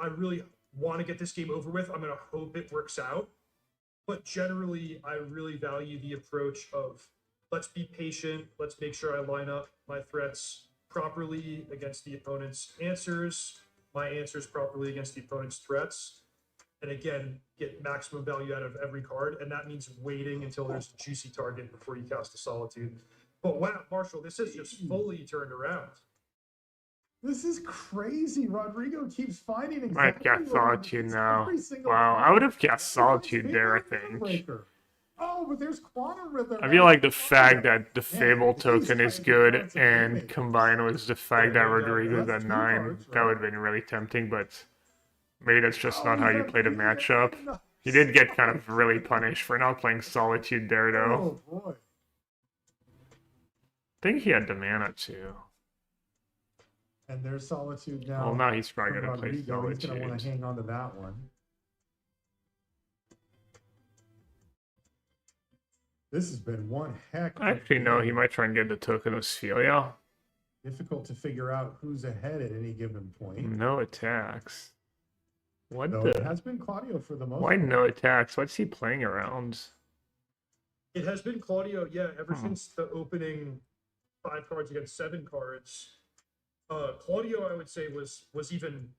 I really want to get this game over with. I'm going to hope it works out. But generally, I really value the approach of let's be patient. Let's make sure I line up my threats properly against the opponent's answers, my answers properly against the opponent's threats. And again, get maximum value out of every card. And that means waiting until there's a juicy target before you cast a Solitude. But wow, Marshall, this has just fully turned around. This is crazy. Rodrigo keeps finding exactly. Might cast Solitude now. Wow, I would have cast Solitude there, I think. Oh, but there's Quantum Riddler. I feel like the fact that the Fable token is good and combined with the fact that Rodrigo's at 9, that would have been really tempting, but maybe that's just not how you play the matchup. He did get kind of really punished for not playing Solitude there, though. Oh, boy. I think he had the mana, too. And there's Solitude now. Well, now he's probably going to play Solitude. He's going to want to hang on to that one. This has been one heck. Actually, no, he might try and get the token of Sphelia. Difficult to figure out who's ahead at any given point. No attacks. What Though the? It has been Claudio for the most Why part. no attacks? What's he playing around? It has been Claudio, yeah, ever since the opening 5 cards against 7 cards. Claudio, I would say, was even,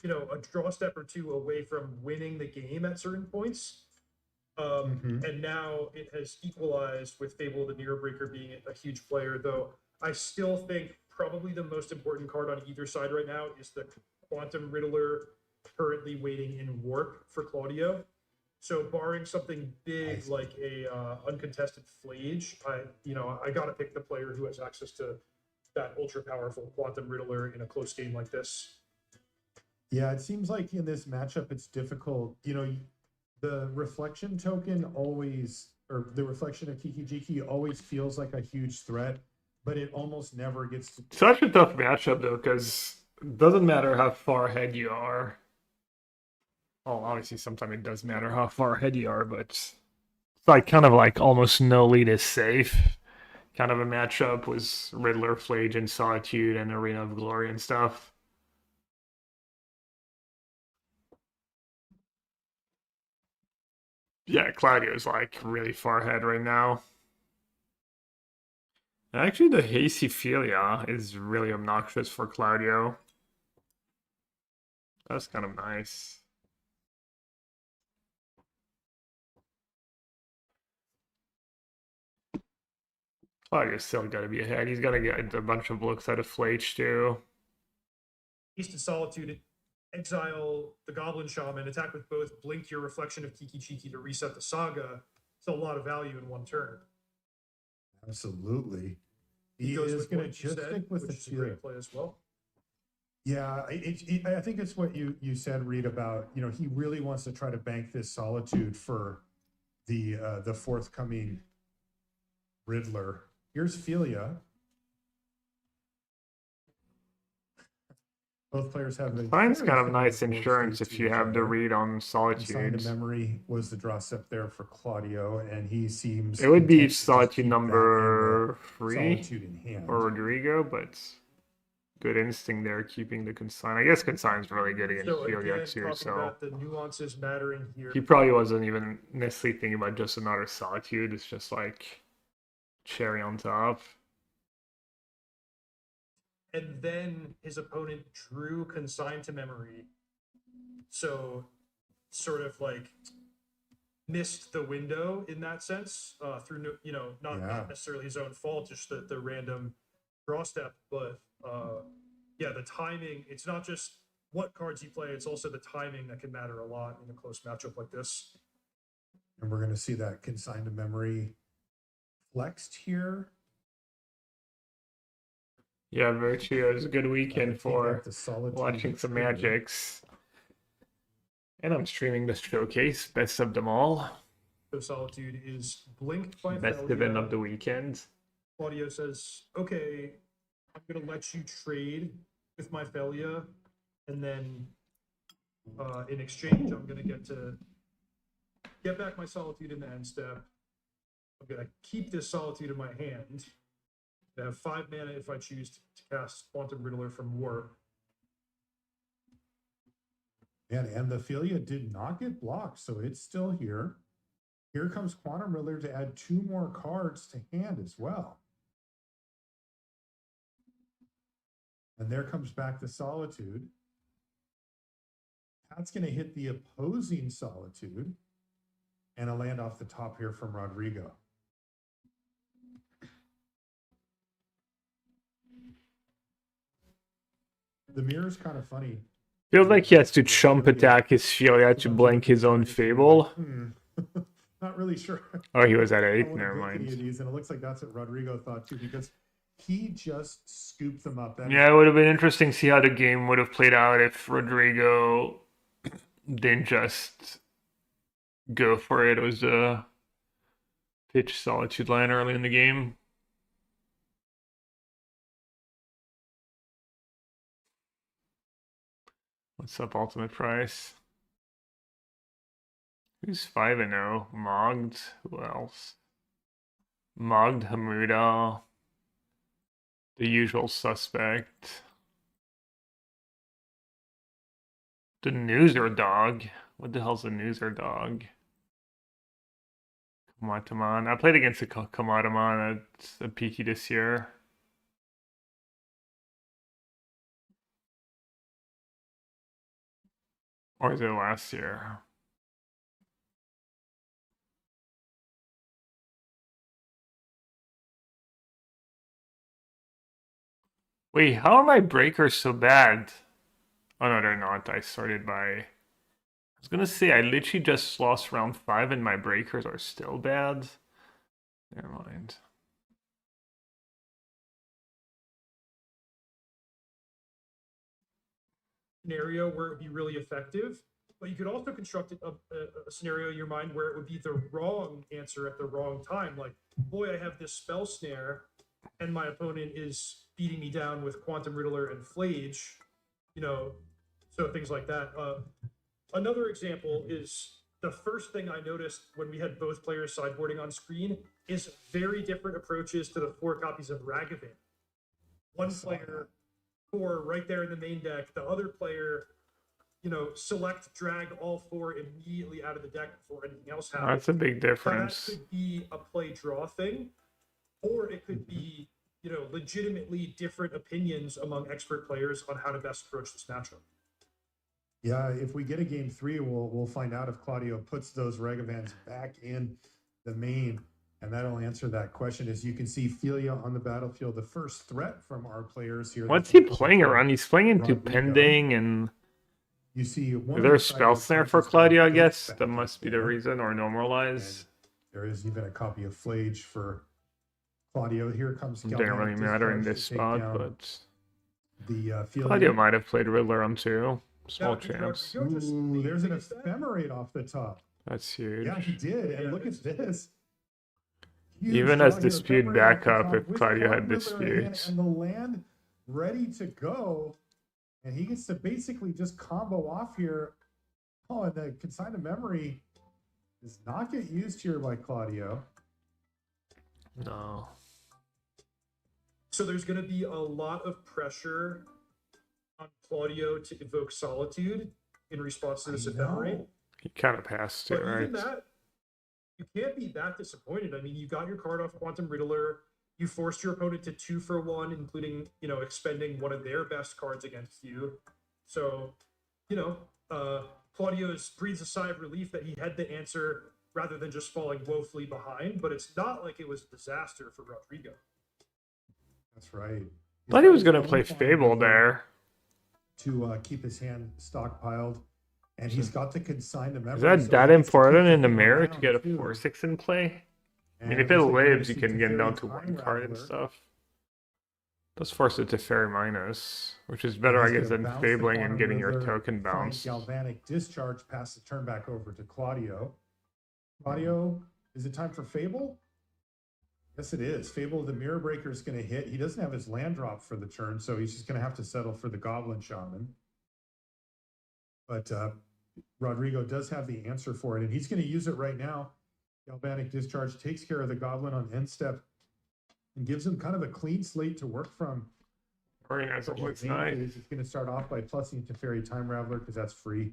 you know, a draw step or 2 away from winning the game at certain points. And now it has equalized with Fable the Nearbreaker being a huge player, though I still think probably the most important card on either side right now is the Quantum Riddler currently waiting in Warp for Claudio. So barring something big like a uncontested Flage, I gotta pick the player who has access to that ultra powerful Quantum Riddler in a close game like this. Yeah, it seems like in this matchup it's difficult. You know, the reflection token always, or the reflection of Kiki Jiki always feels like a huge threat, but it almost never gets to. Such a tough matchup though, because it doesn't matter how far ahead you are. Well, obviously sometimes it does matter how far ahead you are, but it's like kind of like almost no lead is safe. kind of a matchup was Riddler, Flage, and Solitude, and Arena of Glory and stuff. Yeah, Claudio's like really far ahead right now. Actually, the Hasephilia is really obnoxious for Claudio. That's kind of nice. Claudio's still got to be ahead. He's got to get a bunch of looks out of Flage too. East and Solitude, exile the Goblin Shaman, attack with both, blink your reflection of Kiki Chiki to reset the saga. It's a lot of value in one turn. Absolutely. He is goes going to what you just said, stick with which the is a great play as well. Yeah, I think it's what you said, Reed, about, you know, he really wants to try to bank this Solitude for the forthcoming Riddler. Here's Philia. Both players have a Fine's very kind of similar nice board insurance state if to you each have the other. read on Consign Solitude. to Memory was the draw step there for Claudio, and he seems It would be content to just Solitude keep that and the number 3 Solitude in hand. for Rodrigo, but good instinct there, keeping the Consign. I guess Consign's really good against So Philia again, too, talking so about the nuances mattering here. he probably wasn't even necessarily thinking about just another Solitude. It's just like cherry on top. And then his opponent drew Consign to Memory. So sort of like missed the window in that sense, through, you know, not necessarily his own fault, just the random draw step, but yeah, the timing, it's not just what cards you play, it's also the timing that can matter a lot in a close matchup like this. And we're going to see that Consign to Memory flexed here. Yeah, Virtue is a good weekend for watching some trigger. Magics. And I'm streaming the showcase, best of them all. So Solitude is blinked by Best Thalia. event of the weekend. Claudio says, okay, I'm going to let you trade with my Thalia, and then in exchange, I'm going to get back my Solitude in the end step. I'm going to keep this Solitude in my hand. I have 5 mana if I choose to cast Quantum Riddler from Warp. And the Philia did not get blocked, so it's still here. Here comes Quantum Riddler to add 2 more cards to hand as well. And there comes back the Solitude. That's going to hit the opposing Solitude. And a land off the top here from Rodrigo. The mirror's kind of funny. Feels like he has to chump attack his Philia to blank his own Fable. Not really sure. Oh, he was at 8, I never mind. mind. These, and it looks like that's what Rodrigo thought too, because he just scooped them up. Yeah, it would have been interesting to see how the game would have played out if Rodrigo didn't just go for it. It was a pitch Solitude line early in the game. What's up, Ultimate Price? Who's 5-0? Mogged? Who else? Mogged, Hamuda. The usual suspect. The Newser Dog. What the hell's a Newser Dog? Kamataman. I played against the Kamataman at a PK this year. Or is it last year? Wait, how are my breakers so bad? Oh no, they're not. I started by... I was gonna say, I literally just lost round 5 and my breakers are still bad. Never mind. Scenario where it would be really effective, but you could also construct a scenario in your mind where it would be the wrong answer at the wrong time. Like, boy, I have this spell snare, and my opponent is beating me down with Quantum Riddler and Flage, you know, so things like that. Another example is the first thing I noticed when we had both players sideboarding on screen is very different approaches to the 4 copies of Ragavan. One player for right there in the main deck, the other player, you know, select, drag all 4 immediately out of the deck before anything else happens. That's a big Now, difference. that could be a play draw thing, or it could be, you know, legitimately different opinions among expert players on how to best approach this matchup. Yeah, if we get a game 3, we'll find out if Claudio puts those Regavans back in the main, and that'll answer that question. As you can see, Filia on the battlefield, the first threat from our players here. What's he playing around? He's playing into pending, and you see, is there a spell snare for Claudio? I guess that must be the reason, or normalize. There is even a copy of Flage for Claudio. Here comes. It didn't really matter in this spot, but the Claudio might have played Riddler on 2. Small chance. Ooh, there's an ephemerate off the top. That's huge. Yeah, he did. And look at this. Huge Even as draw here, dispute ephemerate backup, off the if top with Claudio had Riddler in hand, disputes. and the land ready to go. And he gets to basically just combo off here. Oh, and the consigned memory does not get used here by Claudio. No. So there's going to be a lot of pressure on Claudio to evoke Solitude in response to this ephemerate. He kind of passed it, But right? even that, you can't be that disappointed. I mean, you got your card off Quantum Riddler. You forced your opponent to 2 for 1, including, you know, expending one of their best cards against you. So, you know, Claudio breathes a sigh of relief that he had the answer rather than just falling woefully behind. But it's not like it was a disaster for Rodrigo. That's right. I thought he was going to play Fable there. To keep his hand stockpiled. And he's got the consigned memory. Is that important in the mirror to get a 4/6 in play? I mean, if it lives, you can get down to 1 card and stuff. Does force it to Fairy minus, which is better, I guess, than Fabling and getting your token bounced. Galvanic discharge, pass the turn back over to Claudio. Claudio, is it time for Fable? Yes, it is. Fable, the Mirror Breaker is going to hit. He doesn't have his land drop for the turn, so he's just going to have to settle for the Goblin Shaman. But Rodrigo does have the answer for it, and he's going to use it right now. Galvanic Discharge takes care of the Goblin on end step and gives him kind of a clean slate to work from. Very nice. It looks nice. He's going to start off by plussing to Fairy Time Raveler because that's free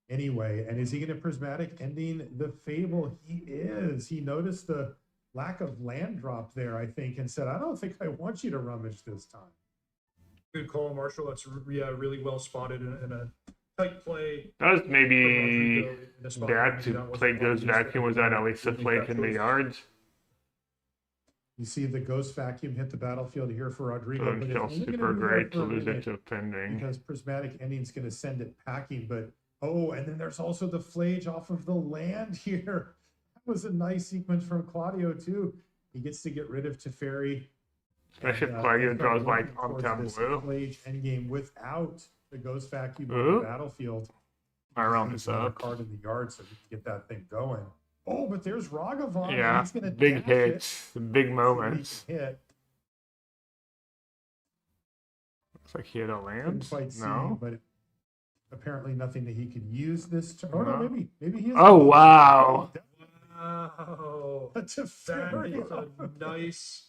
anyway. And is he going to Prismatic ending the Fable? He is. He noticed the lack of land drop there, I think, and said, I don't think I want you to rummage this time. Good call, Marshall. That's really well spotted in a tight play. That was maybe bad to play Ghost Vacuum without at least a flake in the yards. You see the Ghost Vacuum hit the battlefield here for Rodrigo. Doesn't feel super great to lose it to pending. Because Prismatic Ending is going to send it packing, but oh, and then there's also the Flage off of the land here. That was a nice sequence from Claudio too. He gets to get rid of Teferi. Especially if Claudio draws like on town blue. Flage endgame without the Ghost Vacuum on the battlefield. I round this up. Card in the yard so we can get that thing going. Oh, but there's Ragavan. Yeah, he's gonna big hits, big moments. Hit. Looks like he had a land. Couldn't quite see, No. but apparently nothing that he could use this turn. Oh, no, maybe he is. Oh, wow. Wow. That's a That is a nice.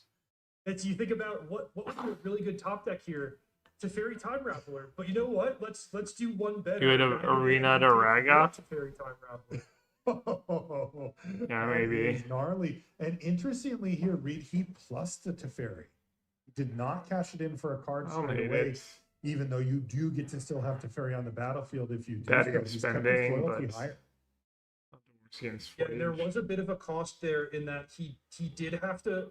It's, you think about what would be a really good top deck here. Teferi Time Raveler. But you know what? Let's do one better. Good of Arena to Raga. Teferi Time Raveler. Oh, yeah, maybe. Gnarly. And interestingly here, Reed, he plus the Teferi. He did not cash it in for a card straight away, even though you do get to still have Teferi on the battlefield if you do. Bad so. spending, but higher. Yeah, there was a bit of a cost there in that he did have to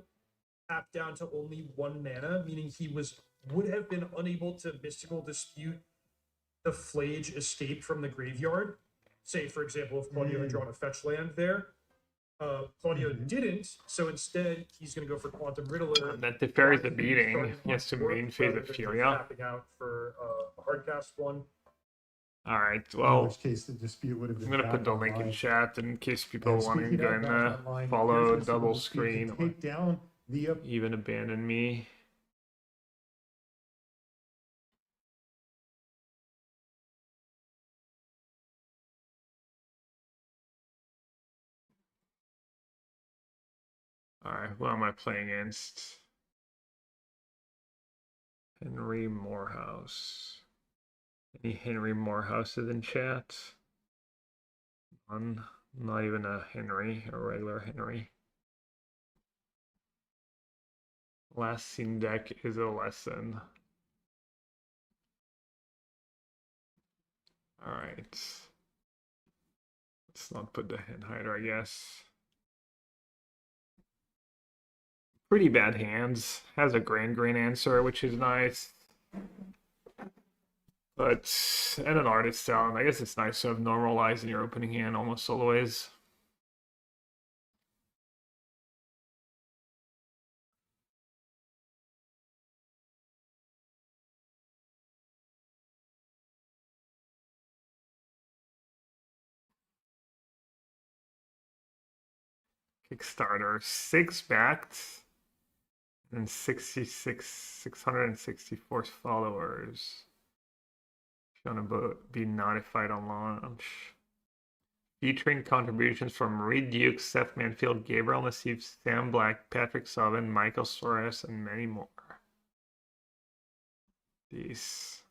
tap down to only 1 mana, meaning he would have been unable to Mystical Dispute the Flage escape from the graveyard. Say, for example, if Claudio had drawn a fetch land there. Claudio didn't, so instead he's going to go for Quantum Riddler. And that Teferi's a beating. He has to main phase Ophelia. Tapping out for a hard cast one. Alright, In well, which case the dispute would have been I'm going to put the link in chat in case people want to go and follow double screen or take down the even abandon me. Alright, who am I playing against? Henry Morehouse. Any Henry Morehouses in chat? None. Not even a Henry, a regular Henry. Last seen deck is a lesson. Alright. Let's not put the hand hider, I guess. Pretty bad hands. Has a green answer, which is nice. But, and an artist talent. I guess it's nice to have normalized in your opening hand almost always. Kickstarter, 6 backed and 664 followers. If you want to be notified on launch. Featuring contributions from Reed Duke, Seth Manfield, Gabriel Nassif, Sam Black, Patrick Sullivan, Michael Soares, and many more. These.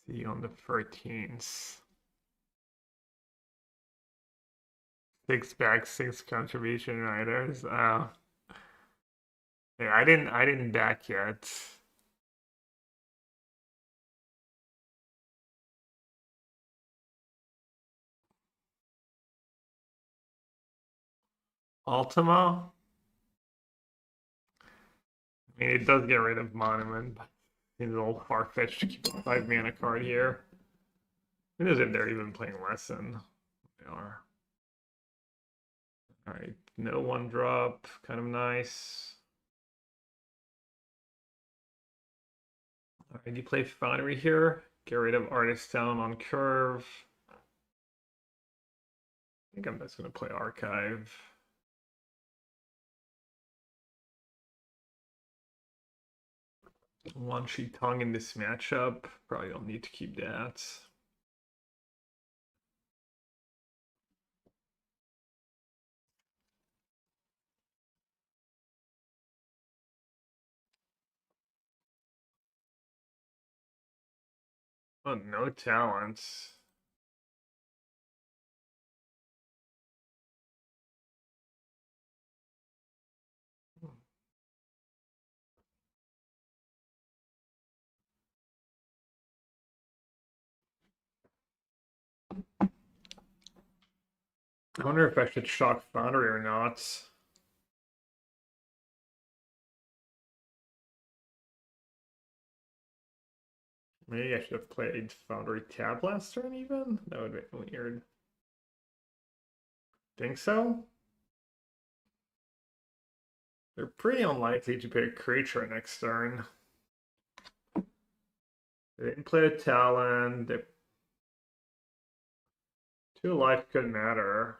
See you on the 13th. 6 back, 6 contribution writers. Yeah, I didn't back yet. Ultima. I mean, it does get rid of Monument, but it's a little far-fetched to keep a 5 mana card here. It is if they're even playing Lesson. They are. Alright, no 1-drop, kind of nice. Alright, you play Foundry here. Get rid of Artist Talent on curve. I think I'm just going to play Archive. One Sheet Tongue in this matchup. Probably don't need to keep that. Oh, no talents. I wonder if I should shock Foundry or not. Maybe I should have played Foundry Tab last turn even? That would be weird. Think so? They're pretty unlikely to pick a creature next turn. They didn't play a talent. 2 life could matter.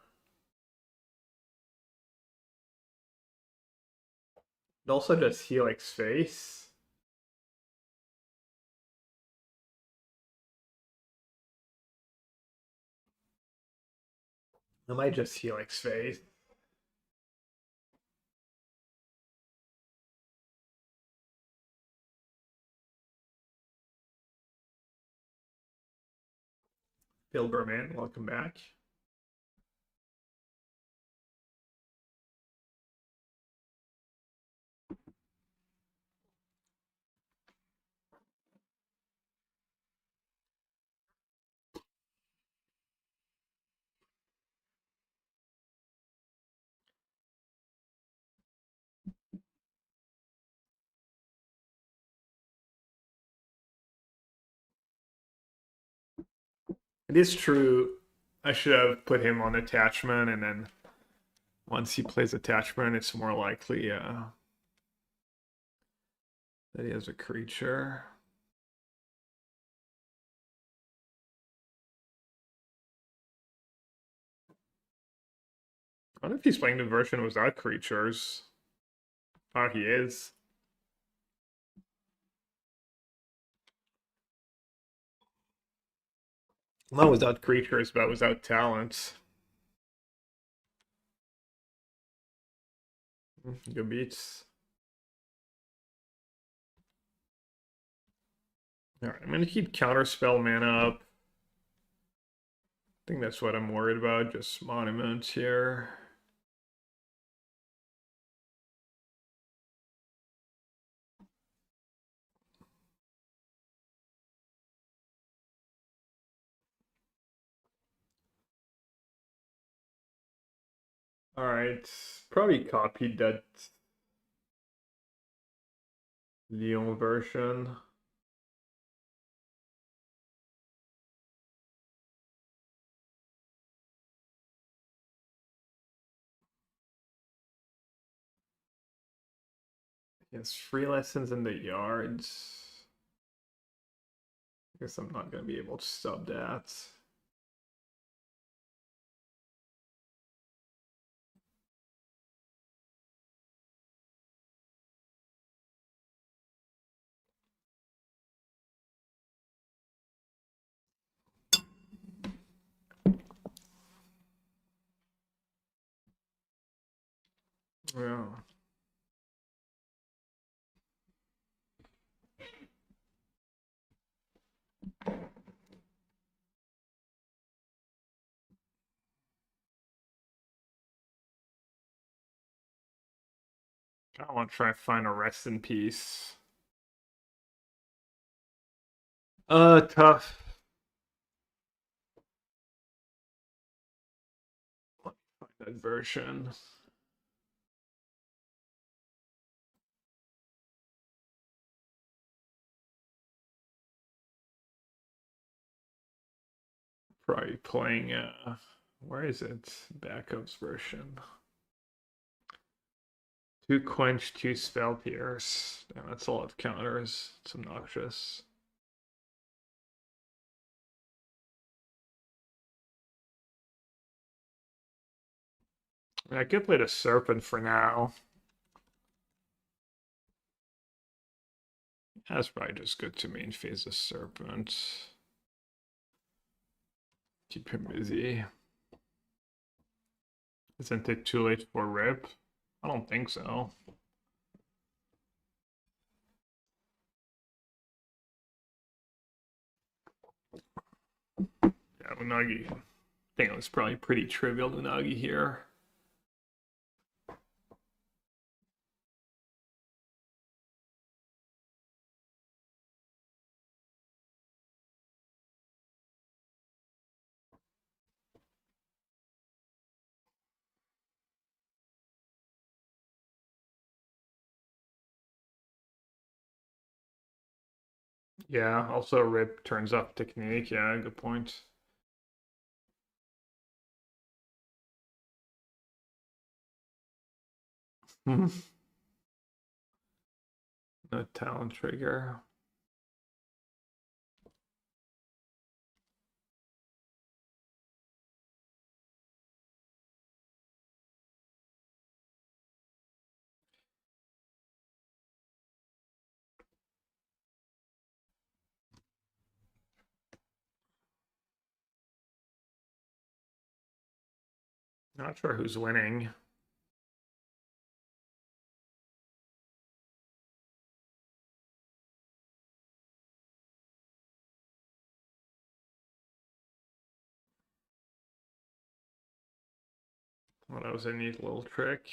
It also just Helix face. I might just Helix face. Pilgrim, welcome back. It is true. I should have put him on attachment, and then once he plays attachment, it's more likely that he has a creature. I wonder if he's playing the version without creatures. Oh, he is. Not without creatures, but without talents. Good beats. Alright, I'm gonna keep counterspell mana up. I think that's what I'm worried about, just monuments here. Alright, probably copied that Lyon version. Yes, free lessons in the yards. I guess I'm not gonna be able to sub that. Yeah. I want to try and find a rest in peace. Tough. Let me find that version. Probably playing, where is it? Backups version. 2 quench, 2 spell pierce. Damn, that's a lot of counters. It's obnoxious. I could play the Serpent for now. That's probably just good to main phase the Serpent. Keep him busy. Isn't it too late for Rip? I don't think so. Yeah, Unagi. I think it was probably pretty trivial Unagi here. Yeah, also Rip turns off technique. Yeah, good point. No talent trigger. Not sure who's winning. Well, that was a neat little trick.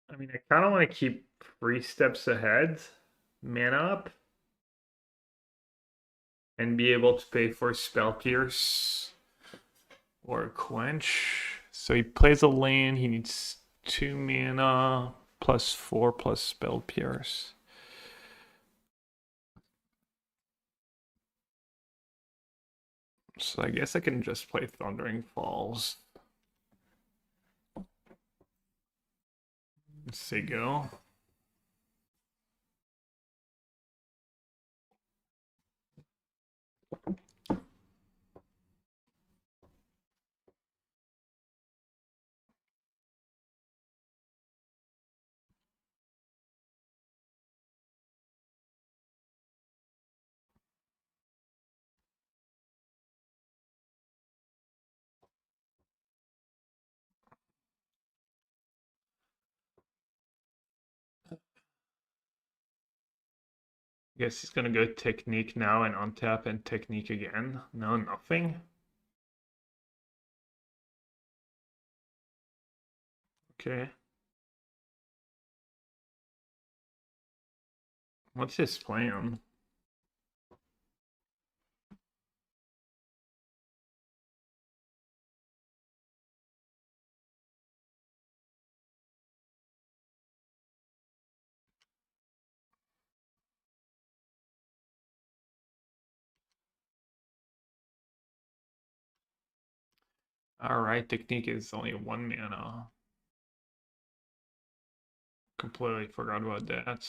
I mean, I kind of want to keep 3 steps ahead, man up, and be able to pay for Spell Pierce or Quench. So he plays a lane, he needs 2 mana, +4 plus Spell Pierce. So I guess I can just play Thundering Falls. Let's say go. Guess he's gonna go technique now and untap and technique again. No, nothing. Okay. What's his plan? Alright, technique is only 1 mana. Completely forgot about that.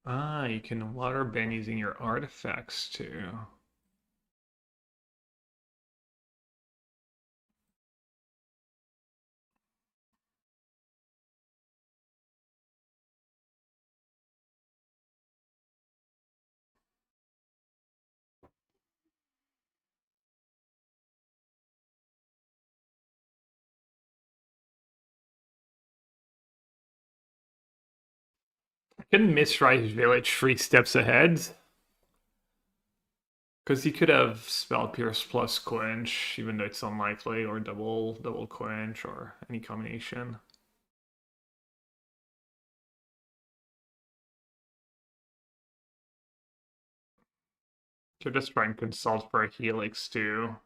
Ah, you can water ban using your artifacts too. I can miswrite village 3 steps ahead. Because he could have spell pierce plus quench, even though it's unlikely, or double quench, or any combination. Could just try and consult for a helix too.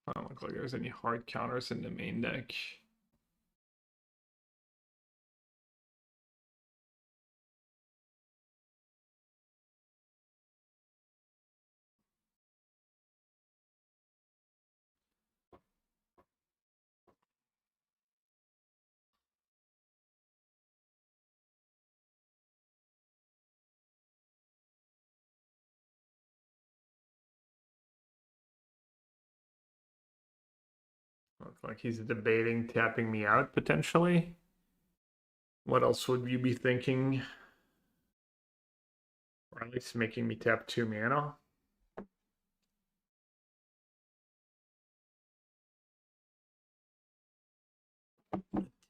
I don't look like there's any hard counters in the main deck. Looks like he's debating tapping me out potentially. What else would you be thinking? Or at least making me tap 2 mana?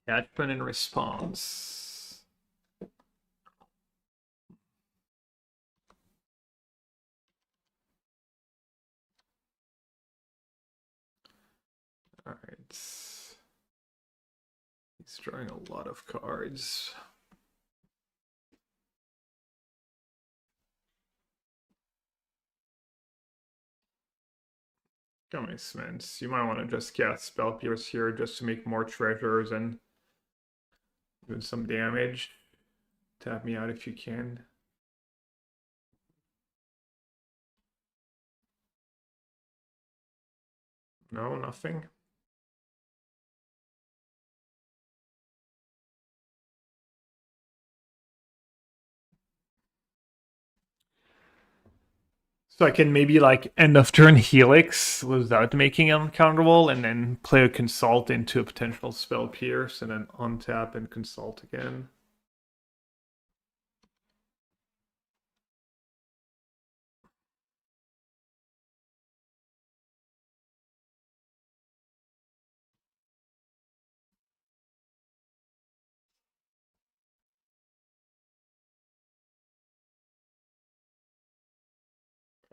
Attachment and response. Alright. He's drawing a lot of cards. That makes sense. You might want to just cast Spell Pierce here just to make more treasures and do some damage. Tap me out if you can. No, nothing. So I can maybe like end of turn Helix without making it uncounterable and then play a Consult into a potential Spell Pierce and then untap and Consult again.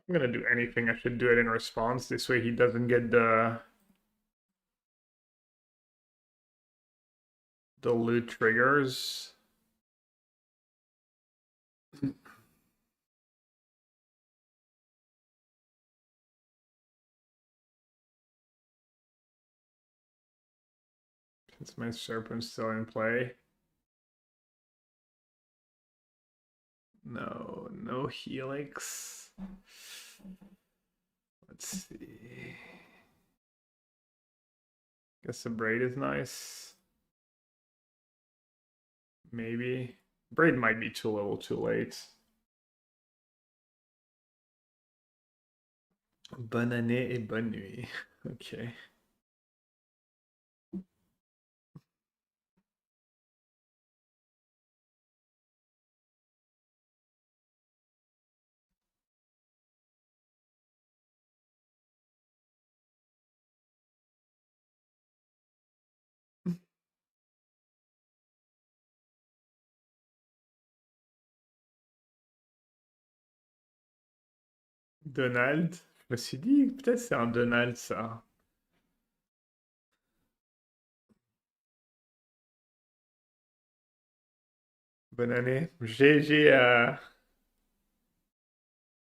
I'm gonna do anything, I should do it in response. This way he doesn't get the loot triggers. Since my Serpent's still in play. No Helix. Let's see. Guess the Braid is nice. Maybe. Braid might be too little too late. Bonne année et bonne nuit. Okay. Donald. Je me suis dit, peut-être c'est un Donald, ça. Bonne année.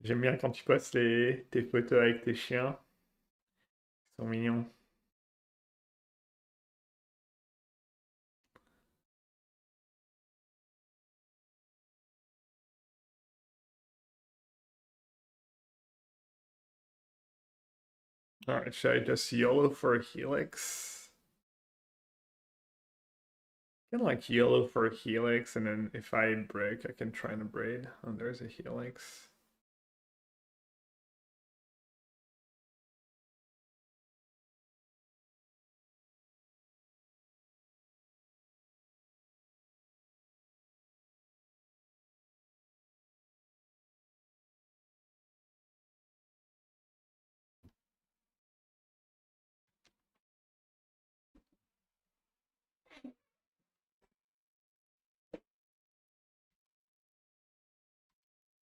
J'aime bien quand tu postes tes photos avec tes chiens. Ils sont mignons. Alright, should I just YOLO for a Helix? I can like YOLO for a Helix, and then if I break, I can try and braid. Oh, there's a Helix.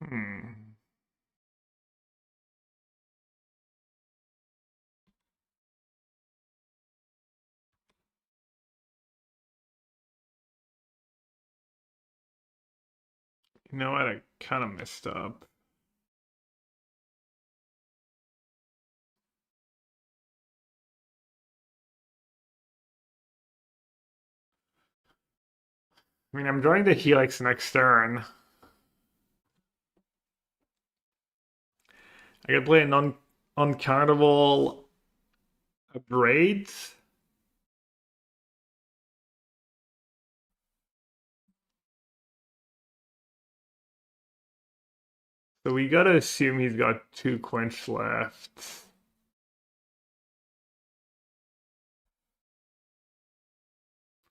Hmm. You know what? I kind of messed up. I mean, I'm drawing the Helix next turn. I could play an uncountable braid. So we gotta assume he's got 2 quench left.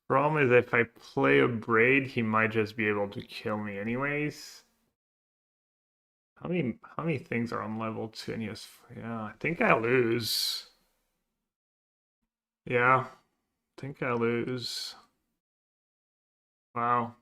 Problem is, if I play a braid, he might just be able to kill me anyways. How many things are on level 2 and he has, yeah, I think I lose. Yeah, I think I lose. Wow.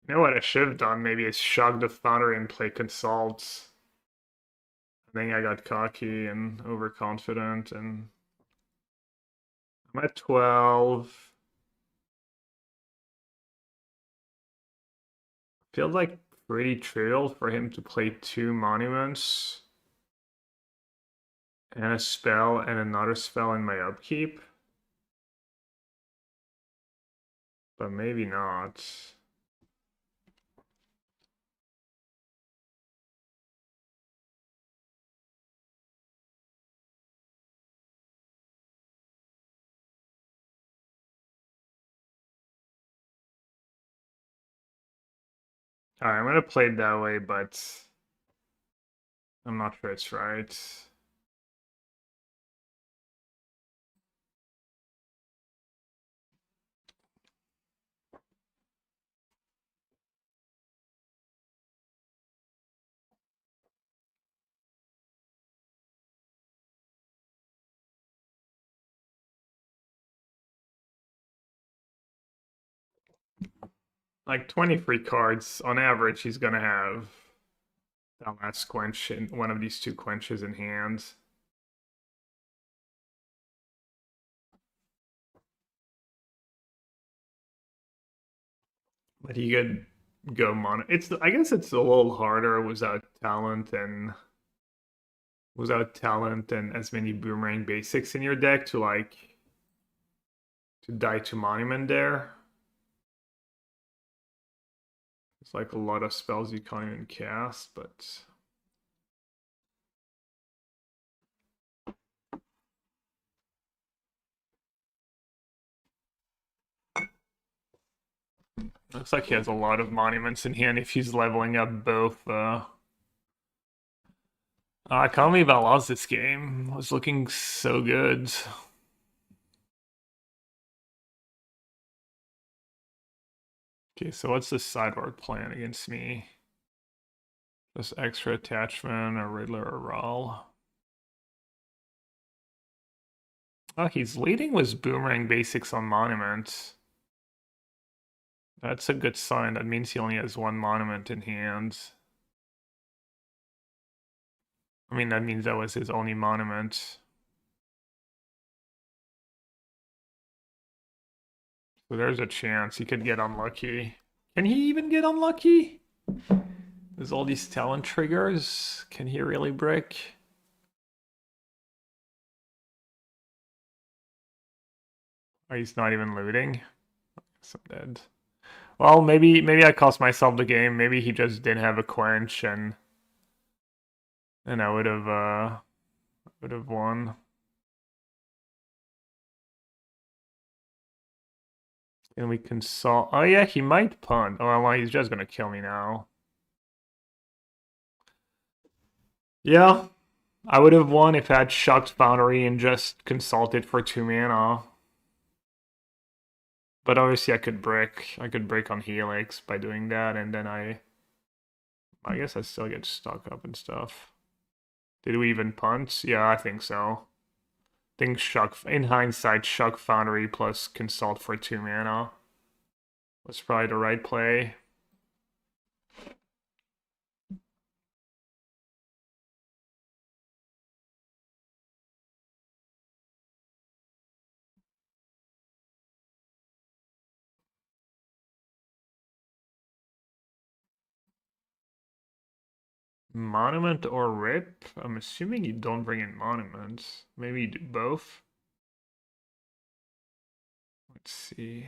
You know what I should have done? Maybe is Shock the Foundry and play Consult. I think I got cocky and overconfident, and I'm at 12. Feels like pretty trivial for him to play 2 monuments and a spell and another spell in my upkeep. But maybe not. Alright, I'm gonna play it that way, but I'm not sure it's right. Like 23 cards on average, he's gonna have that last quench in one of these 2 quenches in hand. But he could go mono. I guess it's a little harder without talent and as many boomerang basics in your deck to die to monument there. It's like a lot of spells you can't even cast, but looks like he has a lot of monuments in hand if he's leveling up both. I can't believe I lost this game. It was looking so good. Okay, so what's the sideboard plan against me? Just extra attachment, or Riddler, or Rawl. Oh, he's leading with Boomerang Basics on Monument. That's a good sign. That means he only has one Monument in hand. I mean, that means that was his only Monument. So there's a chance he could get unlucky. Can he even get unlucky? There's all these talent triggers. Can he really brick? Oh, he's not even looting. So I'm dead. Well, maybe I cost myself the game. Maybe he just didn't have a quench, and I would have won. Can we consult? Oh yeah, he might punt. Oh well, he's just gonna kill me now. Yeah, I would have won if I had Shucked Foundry and just consulted for 2 mana. But obviously I could break on Helix by doing that, and then I guess I still get stuck up and stuff. Did we even punt? Yeah, I think so. I think in hindsight, Shuck Foundry plus consult for 2 mana was probably the right play. Monument or Rip? I'm assuming you don't bring in Monument. Maybe you do both? Let's see.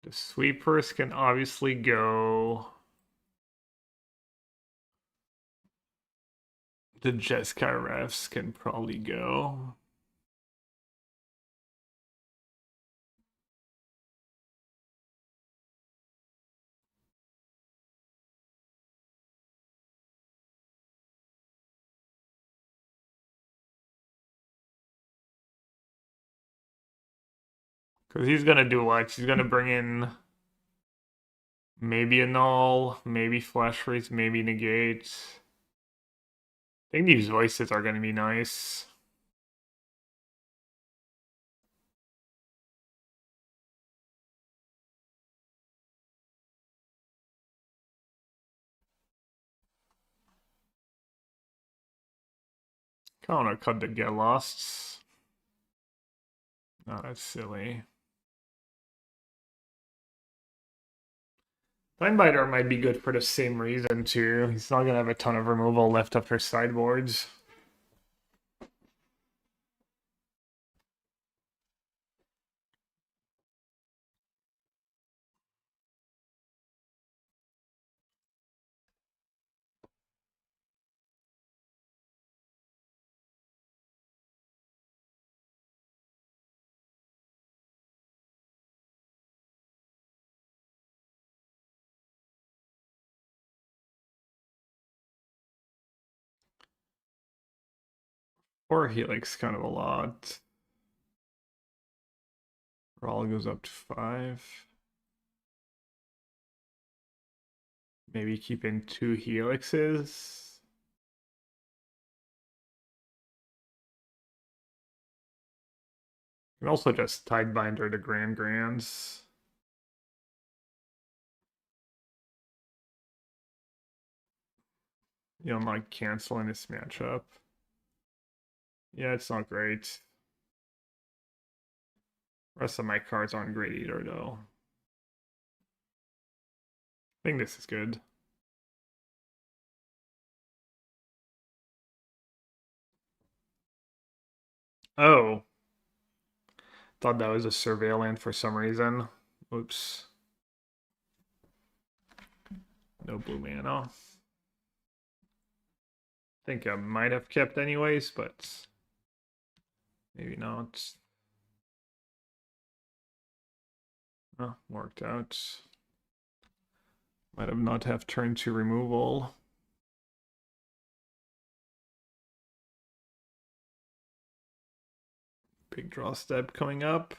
The sweepers can obviously go. The Jeskai refs can probably go. Because he's gonna do what? He's gonna bring in maybe a null, maybe flash freeze, maybe negate. I think these voices are gonna be nice. Kinda cut the get lost. Oh, that's silly. Timebiter might be good for the same reason too. He's not gonna have a ton of removal left after sideboards. Or Helix kind of a lot. Rawl goes up to 5. Maybe keep in 2 Helixes. You can also just Tidebinder to Grands. You don't like canceling this matchup. Yeah, it's not great. Rest of my cards aren't great either, though. I think this is good. Oh. Thought that was a surveillant for some reason. Oops. No blue mana. Think I might have kept anyways, but maybe not. Oh, worked out. Might have not have turned to removal. Big draw step coming up.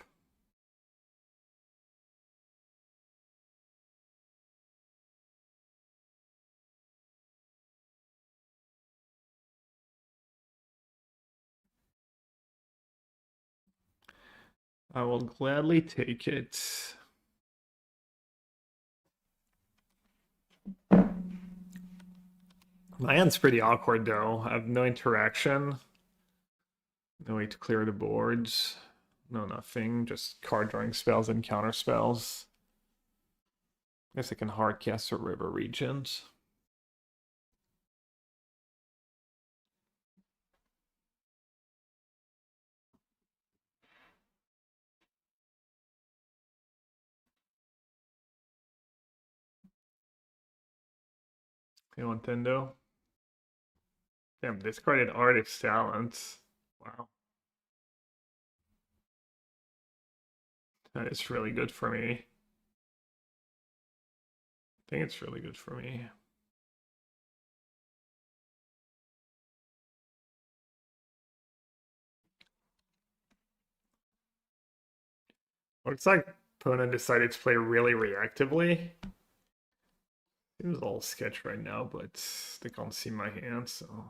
I will gladly take it. My hand's pretty awkward though. I have no interaction. No way to clear the boards. No nothing. Just card drawing spells and counter spells. Guess I can hardcast a River Regent. Hey, Nintendo. Damn, discarded Artist Talent. Wow. That is really good for me. I think it's really good for me. Looks like opponent decided to play really reactively. Seems all sketch right now, but they can't see my hand, so.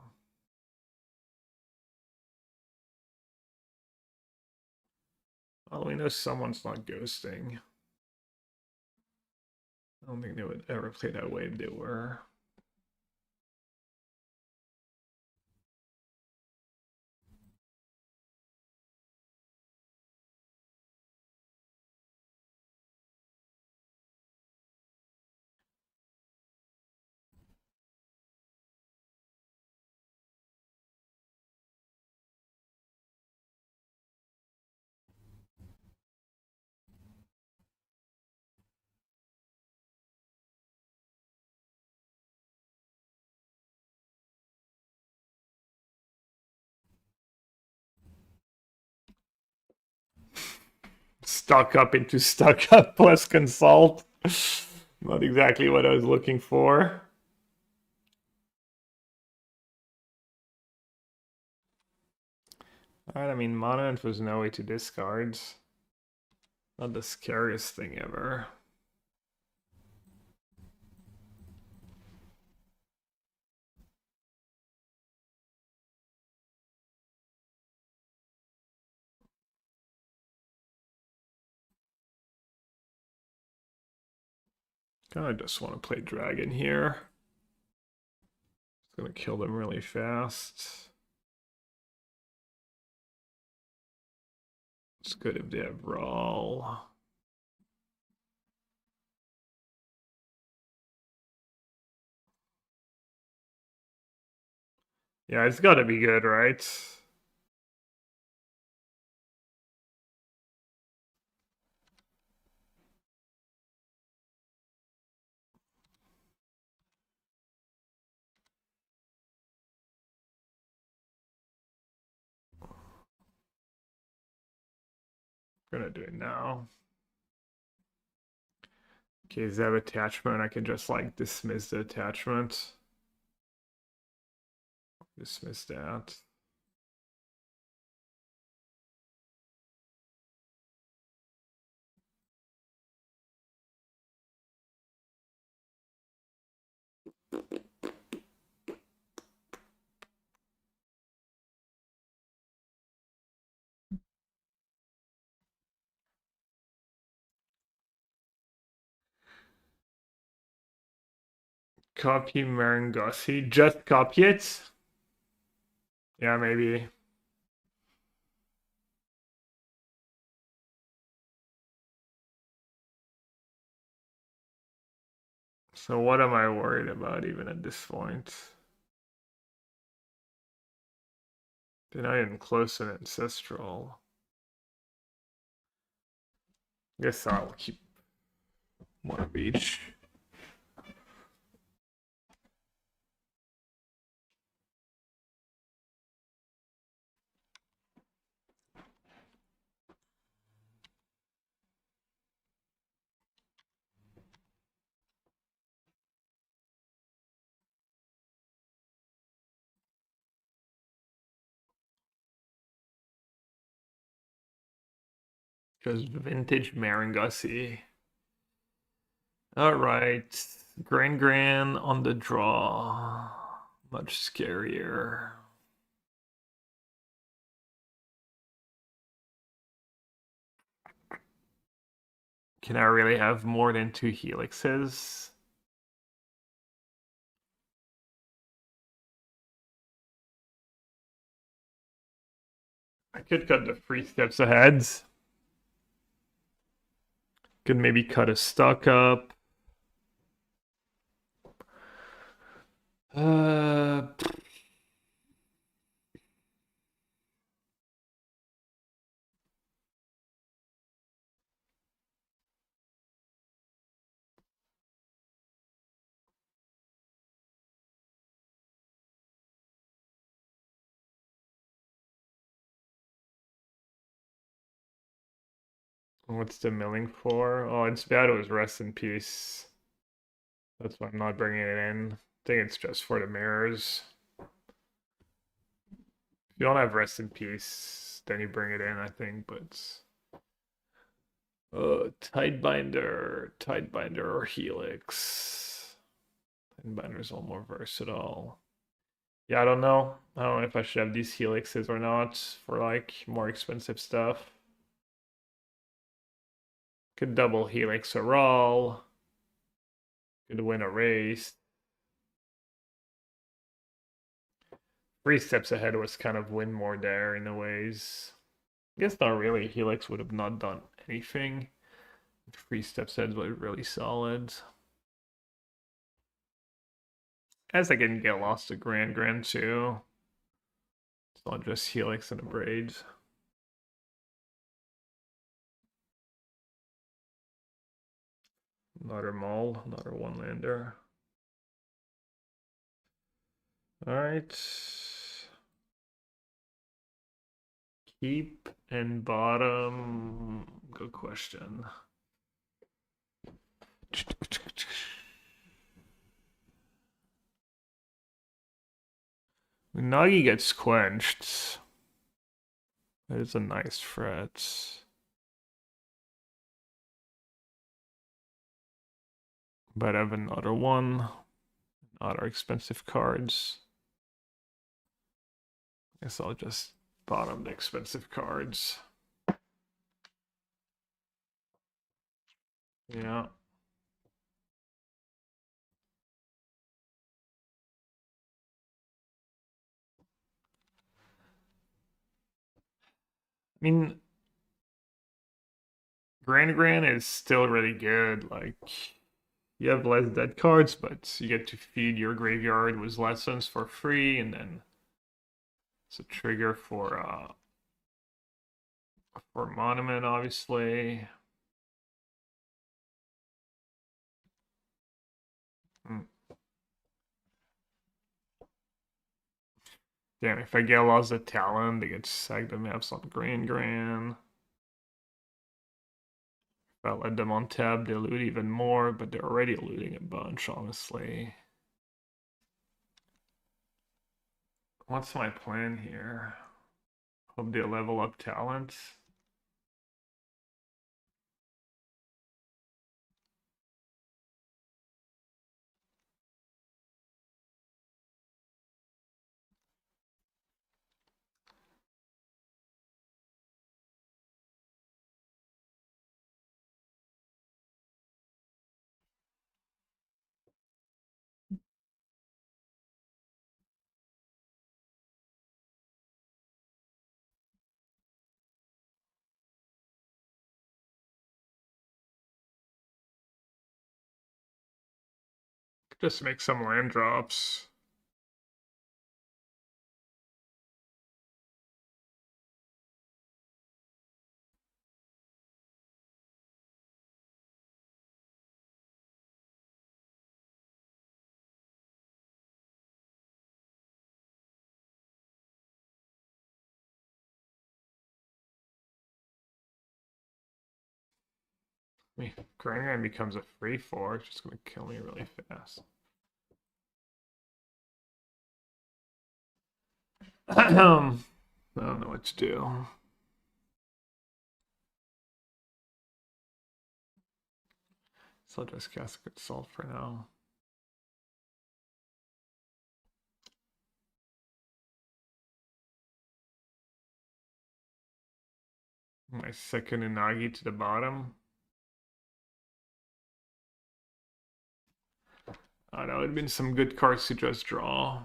Well, we know someone's not ghosting. I don't think they would ever play that way if they were. Stuck up into stuck up plus consult. Not exactly what I was looking for. Alright, I mean, Monolith was no way to discard. Not the scariest thing ever. Kinda just want to play dragon here. It's gonna kill them really fast. It's good if they have Brawl. Yeah, it's gotta be good, right? Gonna do it now. Okay, is that attachment? I can just like dismiss the attachment. Dismiss that. Copy Marangossi. Just copy it? Yeah, maybe. So what am I worried about even at this point? They're not even close to Ancestral. Guess I'll keep one of each. Just vintage Marangussi. Alright. Gran on the draw. Much scarier. Can I really have more than 2 helixes? I could cut the 3 steps ahead. Could maybe cut a stock up. What's the milling for? Oh, it's bad it was rest in peace. That's why I'm not bringing it in. I think it's just for the mirrors. If you don't have rest in peace, then you bring it in, I think, but... Tidebinder or Helix. Tidebinder's a little more versatile. Yeah, I don't know. I don't know if I should have these Helixes or not for like more expensive stuff. Could double Helix a roll. Could win a race. 3 steps ahead was kind of win more there in a ways. I guess not really. Helix would have not done anything. 3 steps ahead was really solid. As I can get lost to Gran too. It's not just Helix and a braid. Another Maul, another one lander. Alright. Keep and bottom. Good question. Nagi gets quenched. That is a nice threat. But I have another one. Other expensive cards. Guess I'll just bottom the expensive cards. Yeah. I mean, Gran is still really good. Like, you have less dead cards, but you get to feed your graveyard with lessons for free, and then it's a trigger for Monument, obviously. Damn, if I get lost of talent, they get sacked the maps on Gran. If I let them on tab, they loot even more, but they're already looting a bunch, honestly. What's my plan here? Hope they level up talent. Just make some land drops. I mean, Gran becomes a free 4, it's just gonna kill me really fast. I don't know what to do. So I'll just cast Consult for now. My second Unagi to the bottom. That would have been some good cards to just draw.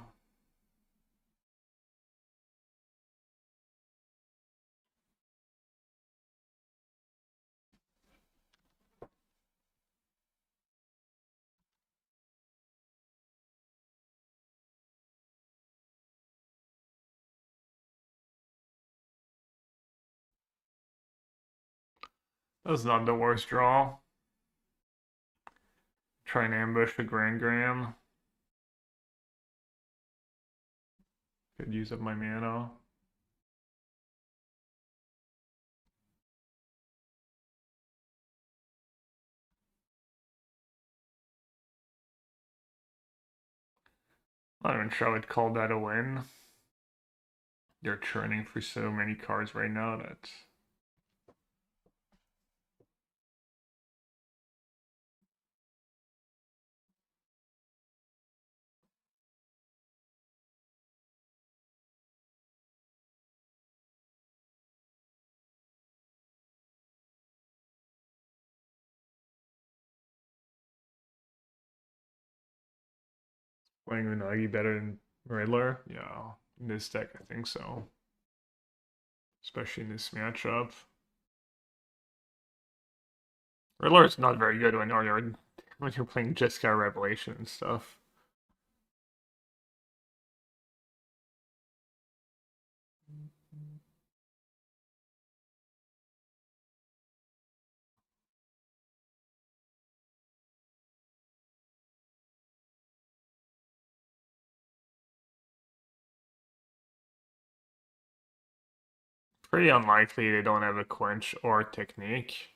That's not the worst draw. Try and ambush a Grand. Could use up my mana. Not even sure I would call that a win. They're churning for so many cards right now that playing Unagi better than Riddler? Yeah, in this deck I think so. Especially in this matchup. Riddler is not very good when you're playing Jeskai Revelation and stuff. Pretty unlikely they don't have a quench or technique.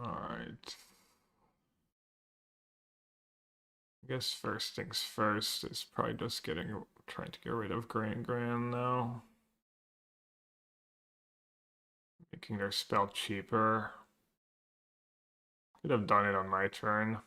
Alright. I guess first things first is probably just trying to get rid of Grand now. Making their spell cheaper. Could have done it on my turn.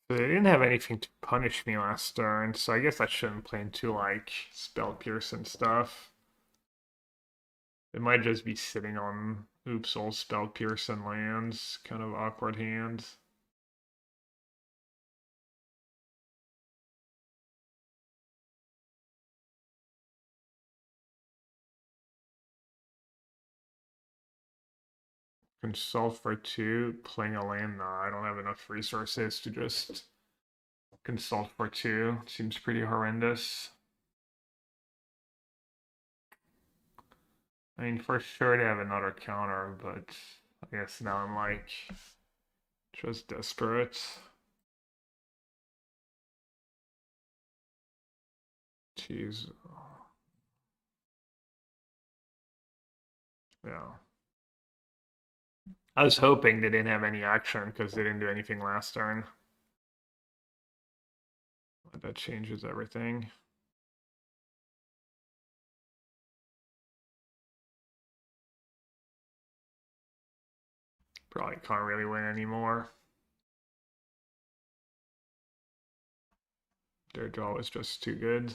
They didn't have anything to punish me last turn, so I guess I shouldn't play into like Spell Pierce and stuff. It might just be sitting on Oops all Spell Pierce and lands, kind of awkward hand. Consult for 2, playing a land. Nah, I don't have enough resources to just consult for 2. Seems pretty horrendous. I mean, for sure they have another counter, but I guess now I'm like just desperate. Jeez. Yeah. I was hoping they didn't have any action because they didn't do anything last turn. but that changes everything. Probably can't really win anymore. Their draw was just too good.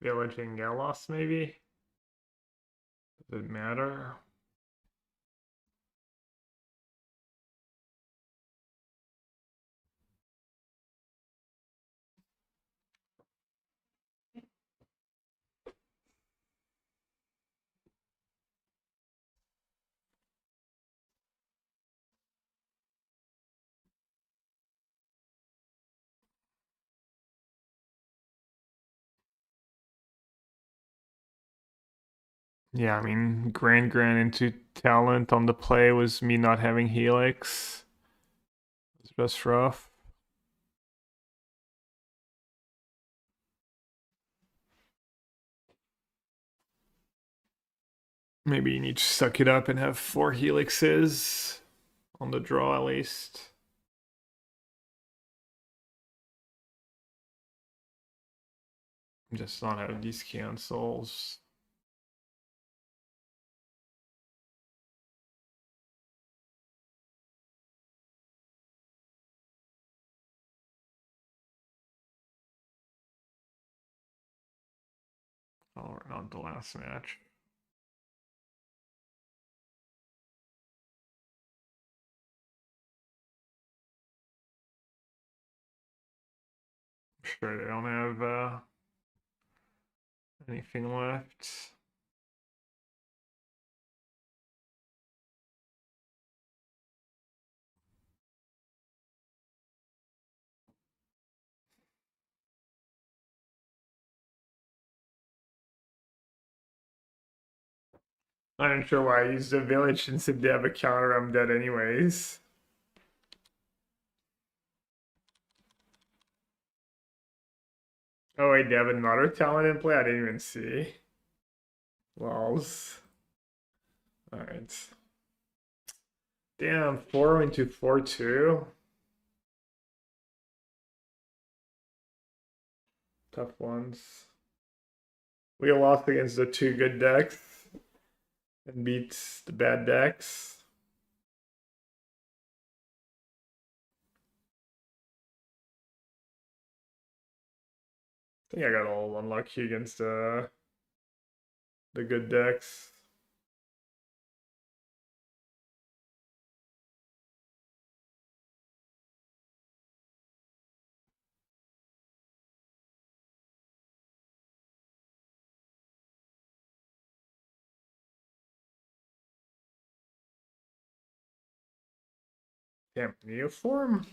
Village and Galos, maybe? Does it matter? Yeah, I mean, Grand into talent on the play was me not having Helix. It's just rough. Maybe you need to suck it up and have 4 Helixes on the draw at least. Just not have these cancels. Oh, we're not the last match. Sure, they don't have anything left. I'm not sure why I used the village since if they have a counter, I'm dead anyways. Oh wait, they have another talent in play? I didn't even see. Lols. Alright. Damn, 4 into 4-2. Tough ones. We lost against the 2 good decks and beat the bad decks. I think I got all unlucky against the good decks. Damn, Neoform?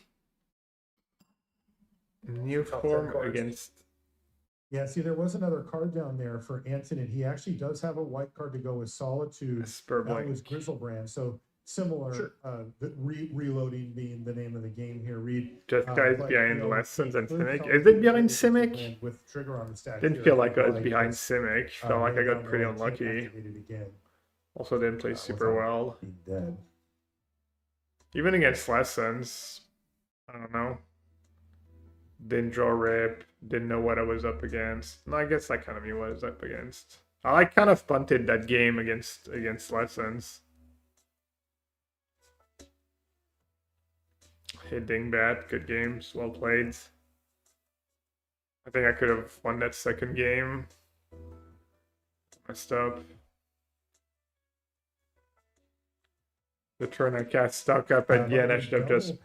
Neoform against... Yeah, see, there was another card down there for Antonin. He actually does have a white card to go with Solitude. That was Grizzlebrand. So similar, Sure. Reloading being the name of the game here, Reed. Jeskai is but, behind you know, Lessons and clearly Simic. tells Is you it behind that it's a Simic? land with trigger on the stack Didn't here, feel if like you'd I was behind as, Simic. Felt like I got pretty Noah can't unlucky. activate it again, Also didn't play super without well. being dead. Even against Lessons, I don't know. Didn't draw rip. Didn't know what I was up against. No, I guess I kind of knew what I was up against. I kind of punted that game against Lessons. Hey, Dingbat, good games, well played. I think I could have won that second game. Messed up. The turn I cast stuck up at the end. I should have just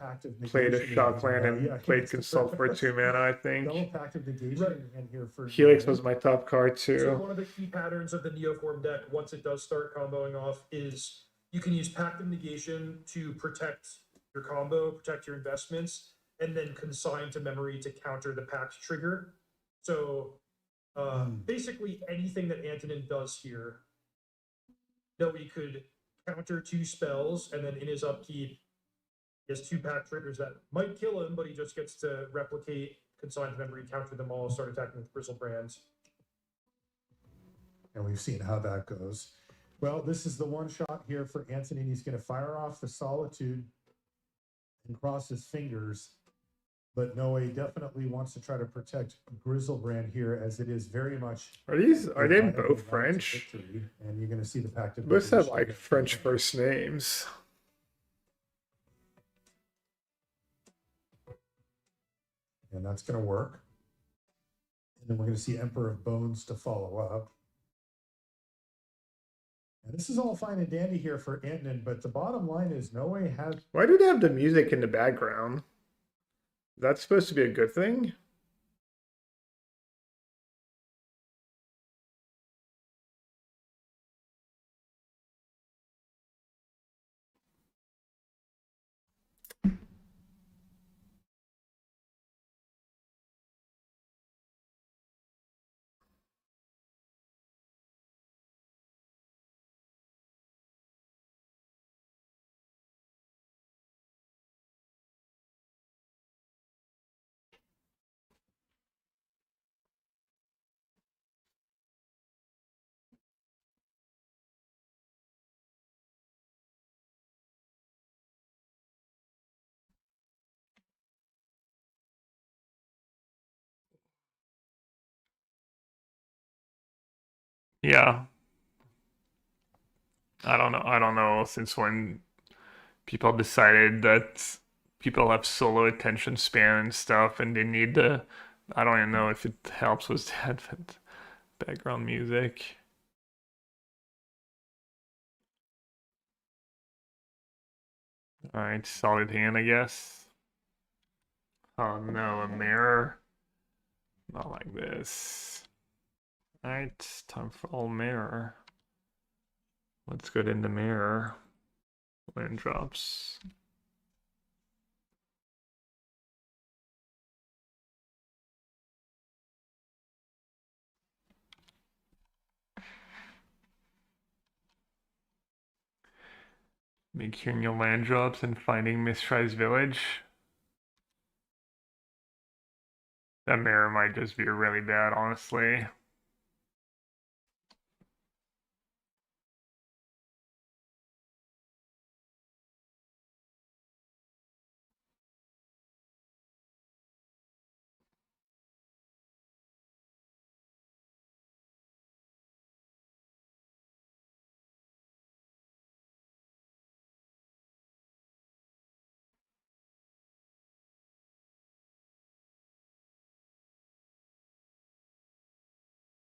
played a Shockland and played Consult for 2 mana, I think. Double pact of negation Right. in here for Helix was my top card So too. one of the key patterns of the Neoform deck, once it does start comboing off, is you can use Pact of Negation to protect your combo, protect your investments, and then consign to memory to counter the Pact trigger. So basically anything that Antonin does here, he could counter 2 spells, and then in his upkeep, he has 2 Pact triggers that might kill him, but he just gets to replicate, consign to memory, counter them all, start attacking with Bristlebrand. And we've seen how that goes. Well, this is the one shot here for Antonin. He's going to fire off the Solitude and cross his fingers. But Noe definitely wants to try to protect Grizzlebrand here, as it is very much. Are they viable route both to French? victory, and you're going to see the pact of Both have negation like here. French first names. And that's going to work. And then we're going to see Emperor of Bones to follow up. And this is all fine and dandy here for Antonin, but the bottom line is Noe has. Why do they have the music in the background? Is that supposed to be a good thing? Yeah. I don't know since when people decided that people have solo attention span and stuff and they need the I don't even know if it helps with that, but background music. Alright, solid hand, I guess. Oh no, a mirror. Not like this. Alright, time for all mirror. Let's go in the mirror. Land drops. Making your land drops and finding Mistrais Village. That mirror might just be really bad, honestly.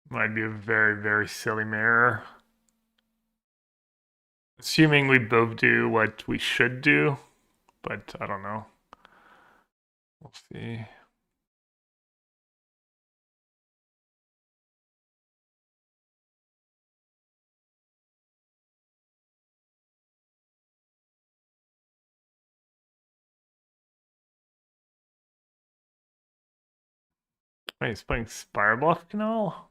Might be a very, very silly mirror. Assuming we both do what we should do, but I don't know. We'll see. Wait, he's playing Spirebluff Canal?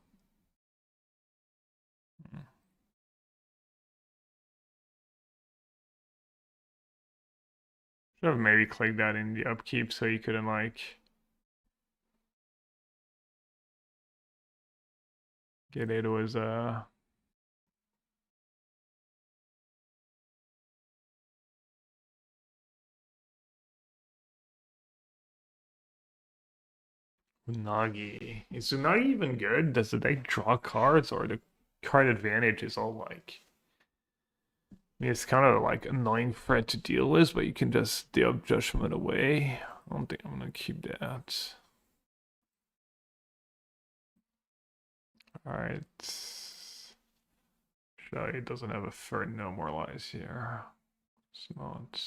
Should have maybe clicked that in the upkeep so you couldn't like get it was Unagi. Is Unagi even good? Does the deck draw cards or the card advantage is all like I mean, it's kind of like annoying threat to deal with, but you can just deal judgment away. I don't think I'm gonna keep that. Alright. Shai doesn't have a third no more lies here. It's not.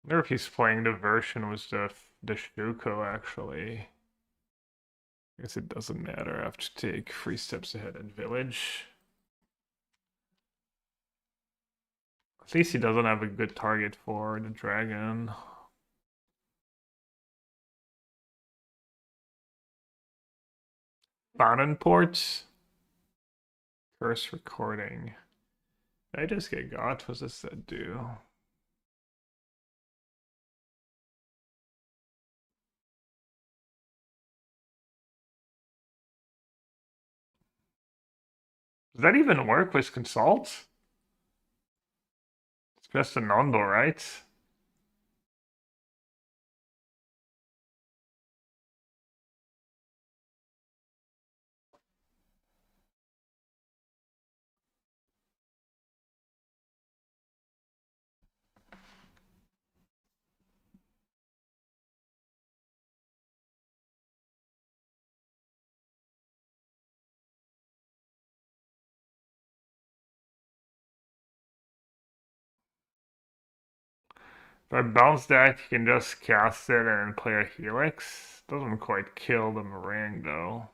I wonder if he's playing the version with the Shuko actually. I guess it doesn't matter. I have to take 3 steps ahead in village. At least he doesn't have a good target for the dragon. Fountain ports. Curse recording. Did I just get got? What does that do? Does that even work with consult? It's just a non-dual, right? If I bounce that, you can just cast it and play a Helix. Doesn't quite kill the meringue though.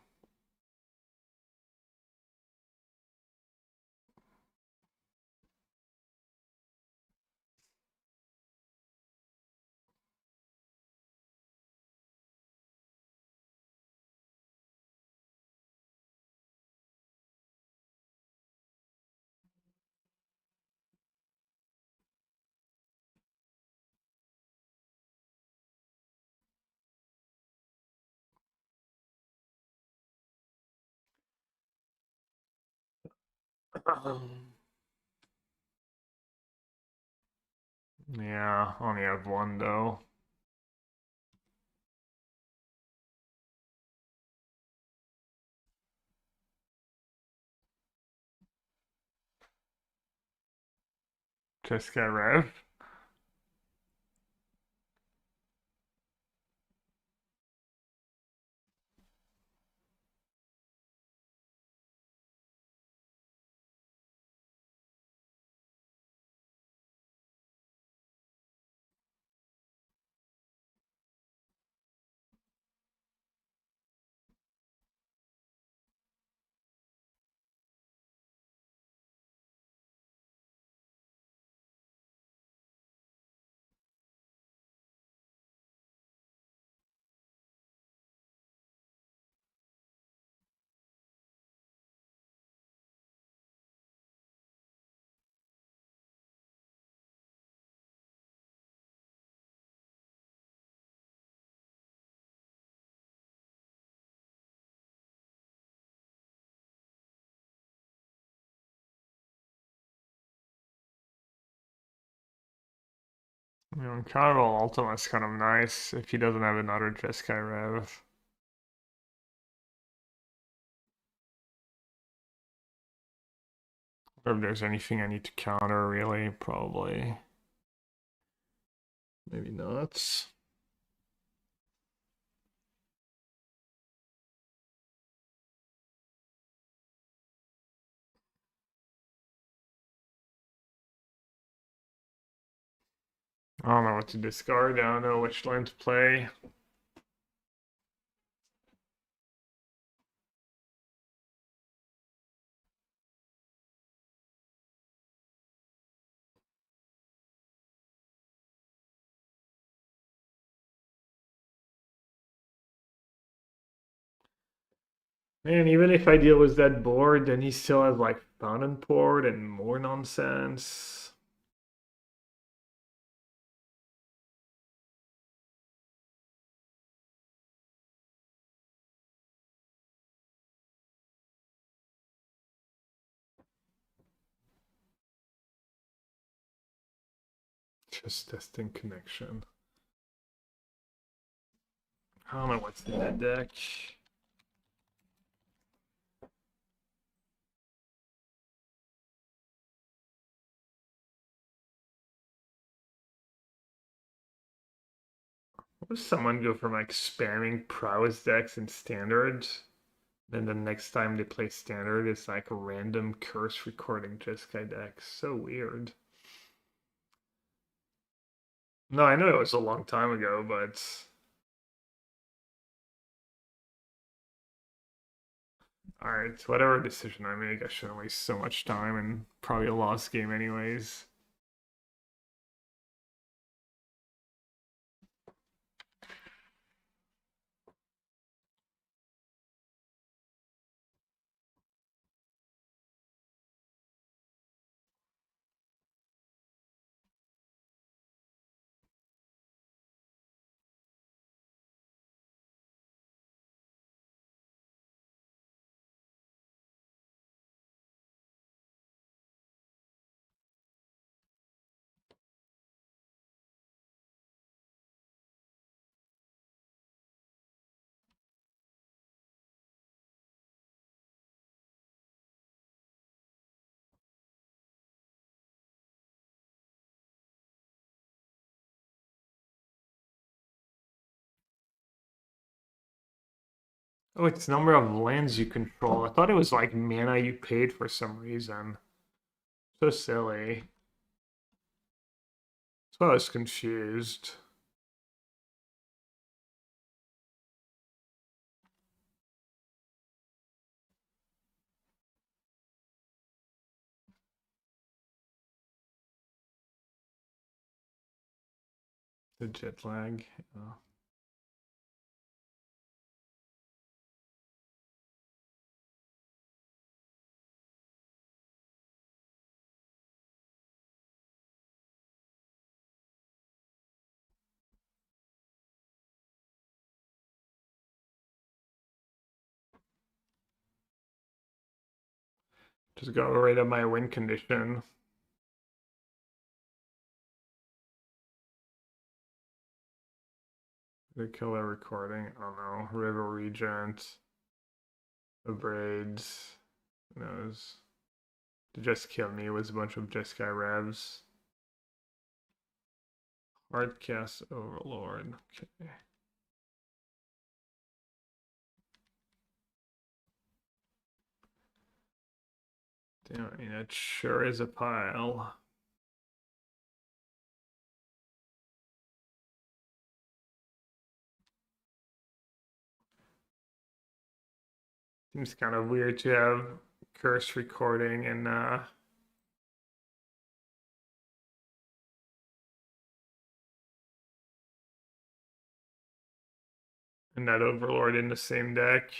Yeah, only have one though. Jeskai Rev. You know, Carnival Ultima's kind of nice if he doesn't have another Jeskai Rev. Or if there's anything I need to counter, really, probably. Maybe not. I don't know what to discard. I don't know which line to play. Man, even if I deal with that board, then he still has like Fountain Port and more nonsense. Just testing connection. I don't know what's in that deck. What if someone go from like spamming prowess decks in standard, then the next time they play standard, it's like a random curse recording Jeskai deck. So weird. No, I know it was a long time ago, but alright, whatever decision I make, I shouldn't waste so much time and probably a lost game anyways. Oh, it's number of lands you control. I thought it was like mana you paid for some reason. So silly. So I was confused. The jet lag. Oh. Just got rid of my win condition. The killer recording. I don't know. River Regent. The braids. Who knows? To just kill me was a bunch of Jeskai revs. Hardcast Overlord. Okay. Damn, I mean, that sure is a pile. Seems kind of weird to have curse recording and that Overlord in the same deck.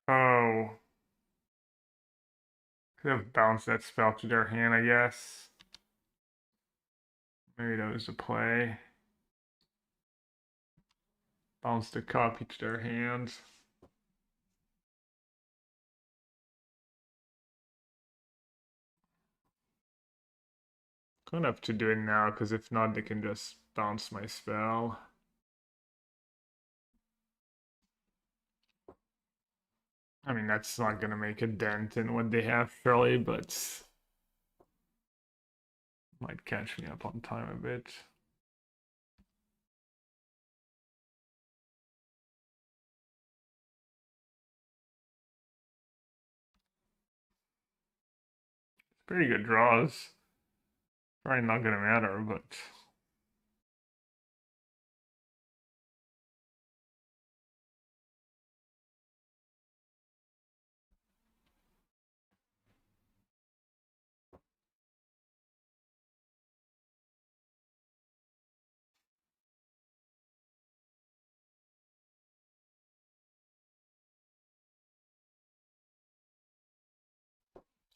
Oh. Could have bounced that spell to their hand, I guess. Maybe that was the play. Bounce the cup each their hands. Gonna have to do it now, because if not, they can just bounce my spell. I mean, that's not gonna make a dent in what they have, surely, but might catch me up on time a bit. Pretty good draws. Probably not gonna matter, but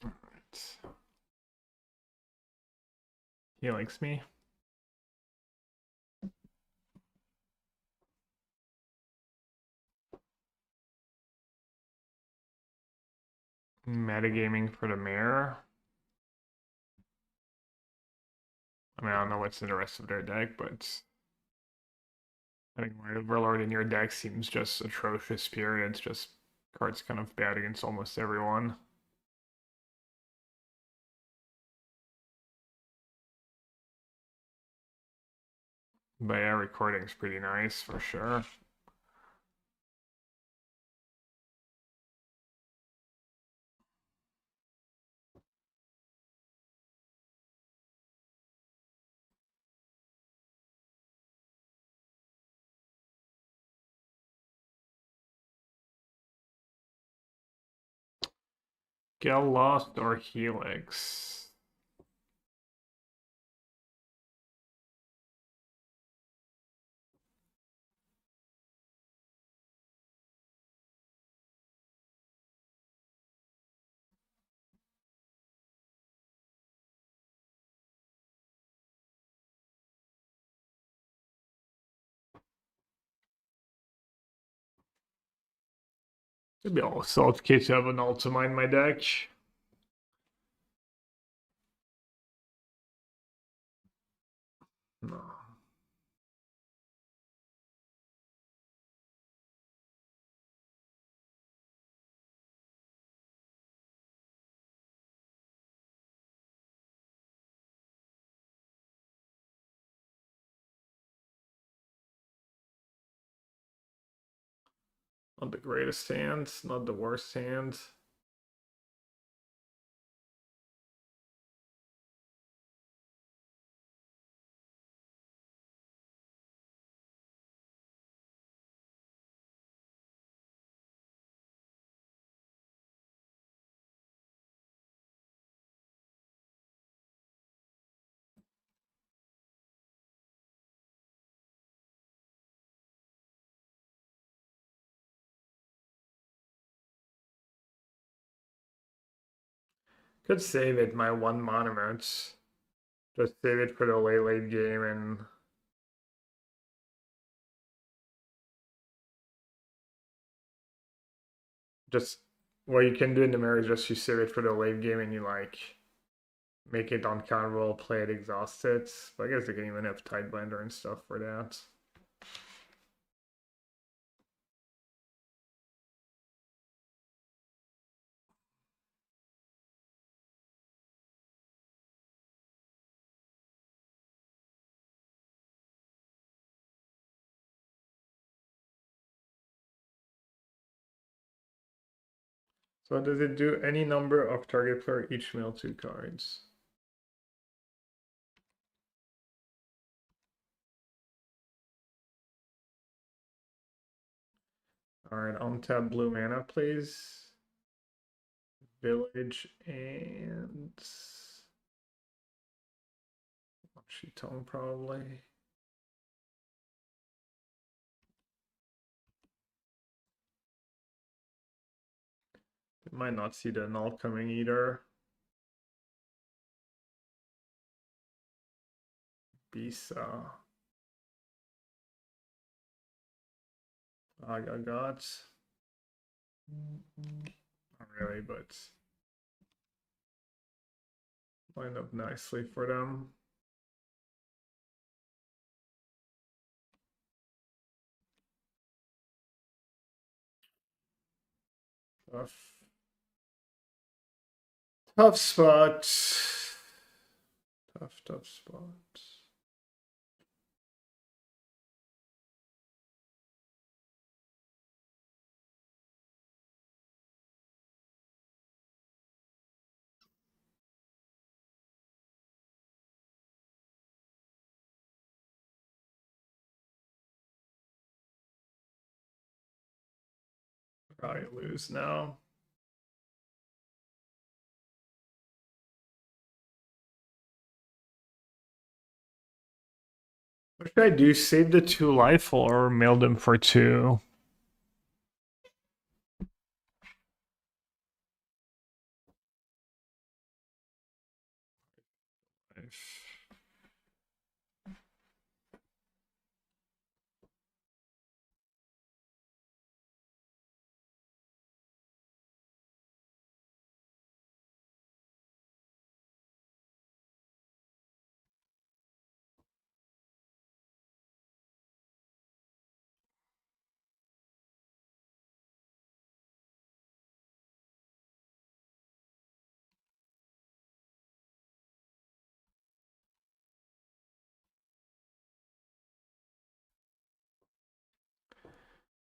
alright. He likes me. Metagaming for the mayor. I mean, I don't know what's in the rest of their deck, but I think my Overlord in your deck seems just atrocious, period. It's just cards kind of bad against almost everyone. But yeah, recording's pretty nice for sure. Get Lost or Helix. Maybe I'll salt case have an Ultima in my deck. No. Not the greatest hand, not the worst hand. Could save it, my one monument. Just save it for the late game and just what you can do in the mirror is just you save it for the late game and you like make it uncounterable, play it exhausted. But I guess they can even have Tidebinder and stuff for that. So does it do any number of target player each mill 2 cards? Alright, untap blue mana, please. Village and Tone probably. They might not see the null coming either. Bisa. Agagot. Not really, but line up nicely for them. Tough spot. Tough spot. Probably lose now. What should I do? Save the 2 life or mail them for 2?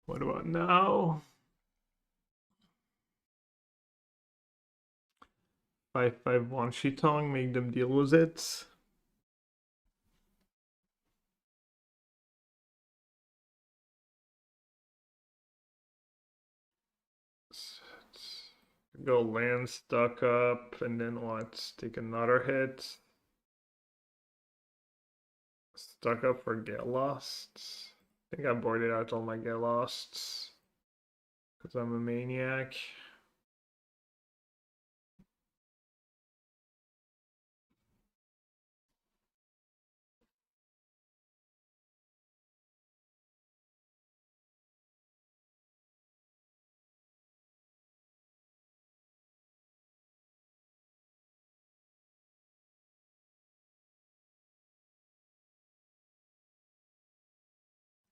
What about now? 5/5 Shitong, make them deal with it. Go land, stuck up, and then what? Take another hit. Stuck up for get lost. I think I boarded out all my get losts. Because I'm a maniac.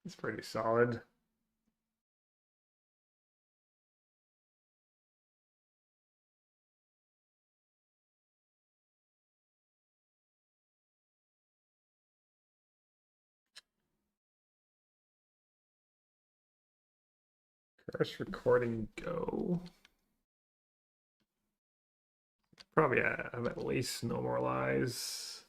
It's pretty solid. First recording go. Probably have at least normalize.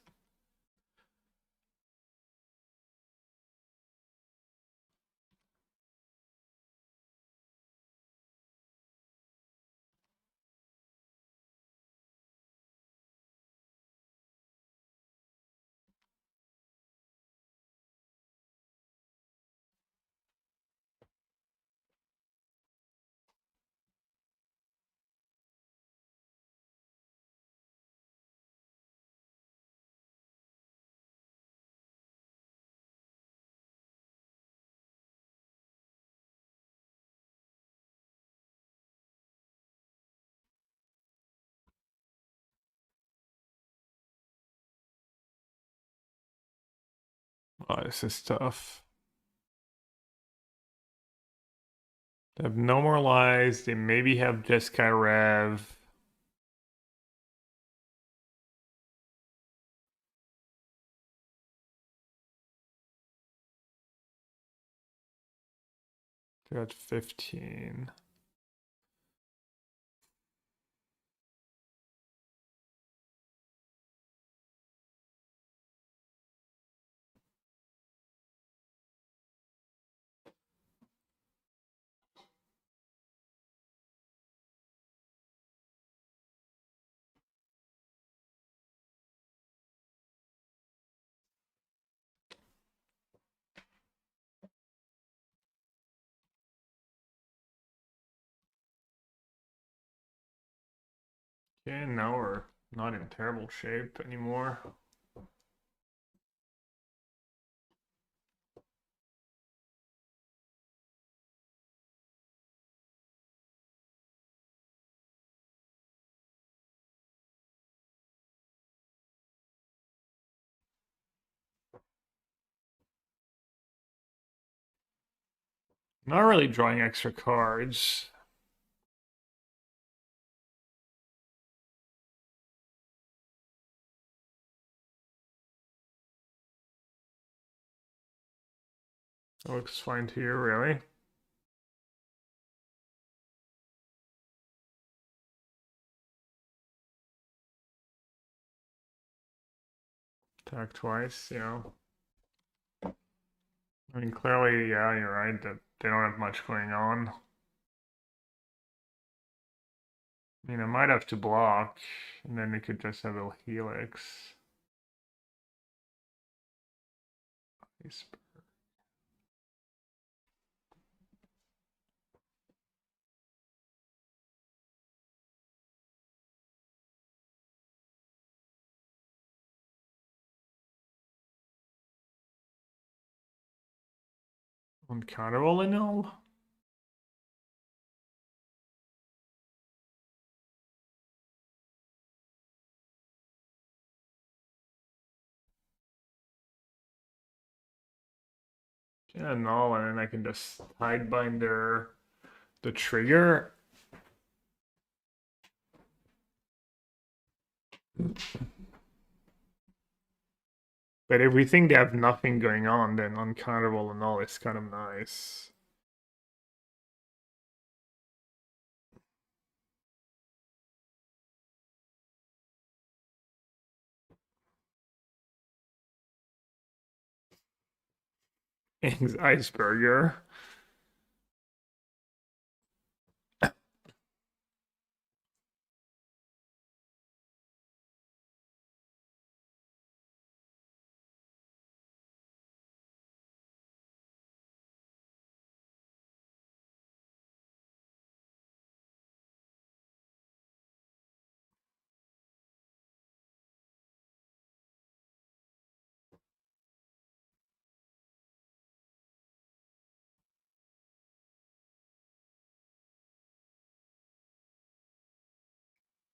Oh, this is tough. They have no more lies. They maybe have Jeskai Rev. They're at 15. Okay, now we're not in terrible shape anymore. Not really drawing extra cards. That looks fine to you, really. Attack twice, yeah. I mean, clearly, yeah, you're right, that they don't have much going on. I mean, I might have to block, and then we could just have a helix. Uncounterable and all. Yeah, no, and then I can just hidebinder the trigger. But if we think they have nothing going on, then uncounterable and all is kind of nice. Iceberger.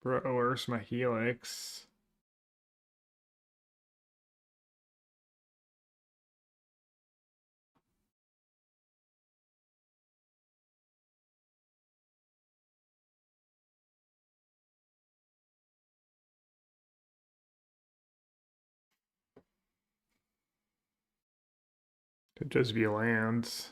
Bro, where's my helix? Could just be lands.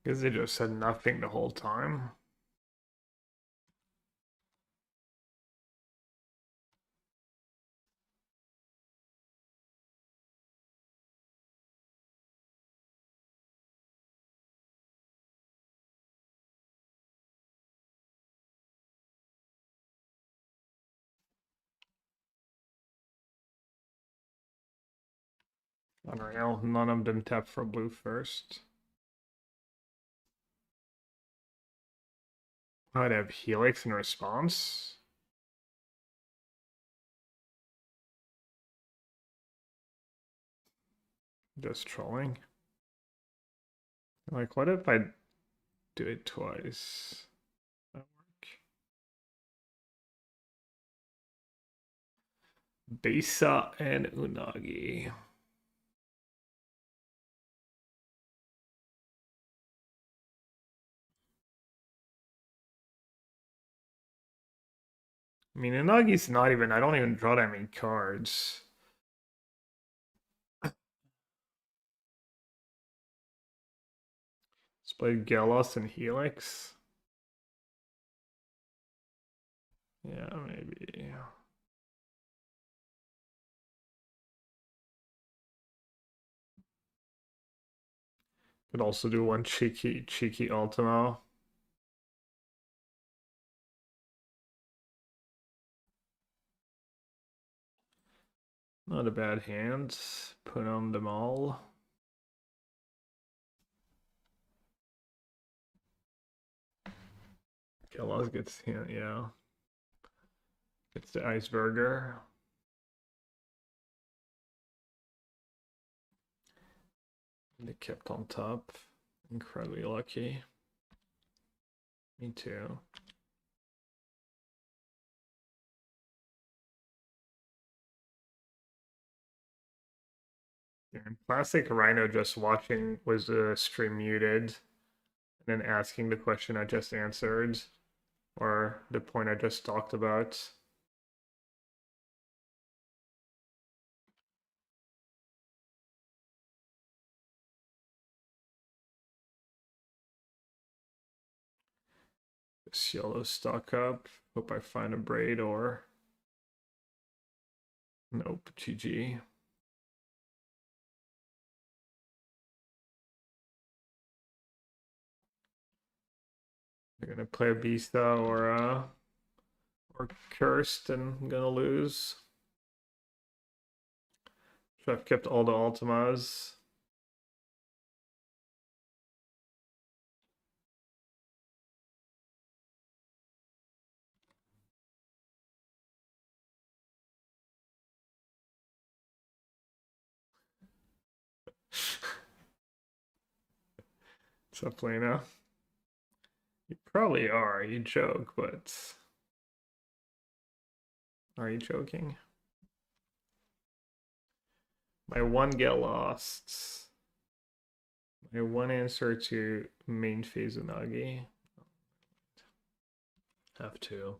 Because they just said nothing the whole time. Unreal, none of them tap for blue first. I'd have helix in response. Just trolling. Like, what if I do it twice? That work? Besa and Unagi. I mean, Unagi's not even, I don't even draw that many cards. Let's play Gelos and Helix. Yeah, maybe. Could also do one cheeky Ultimo. Not a bad hand. Put on them all. Kellogg's gets, yeah. It's the iceberger. They kept on top. Incredibly lucky. Me too. Yeah, classic Rhino just watching was the stream muted and then asking the question I just answered or the point I just talked about. This yellow stock up. Hope I find a braid or nope, GG. They're gonna play a Bista or Cursed and I'm gonna lose. Should have kept all the Ultimas. What's up, Lena? You probably are. You joke, but are you joking? My one get lost. My one answer to main phase Unagi. Have to.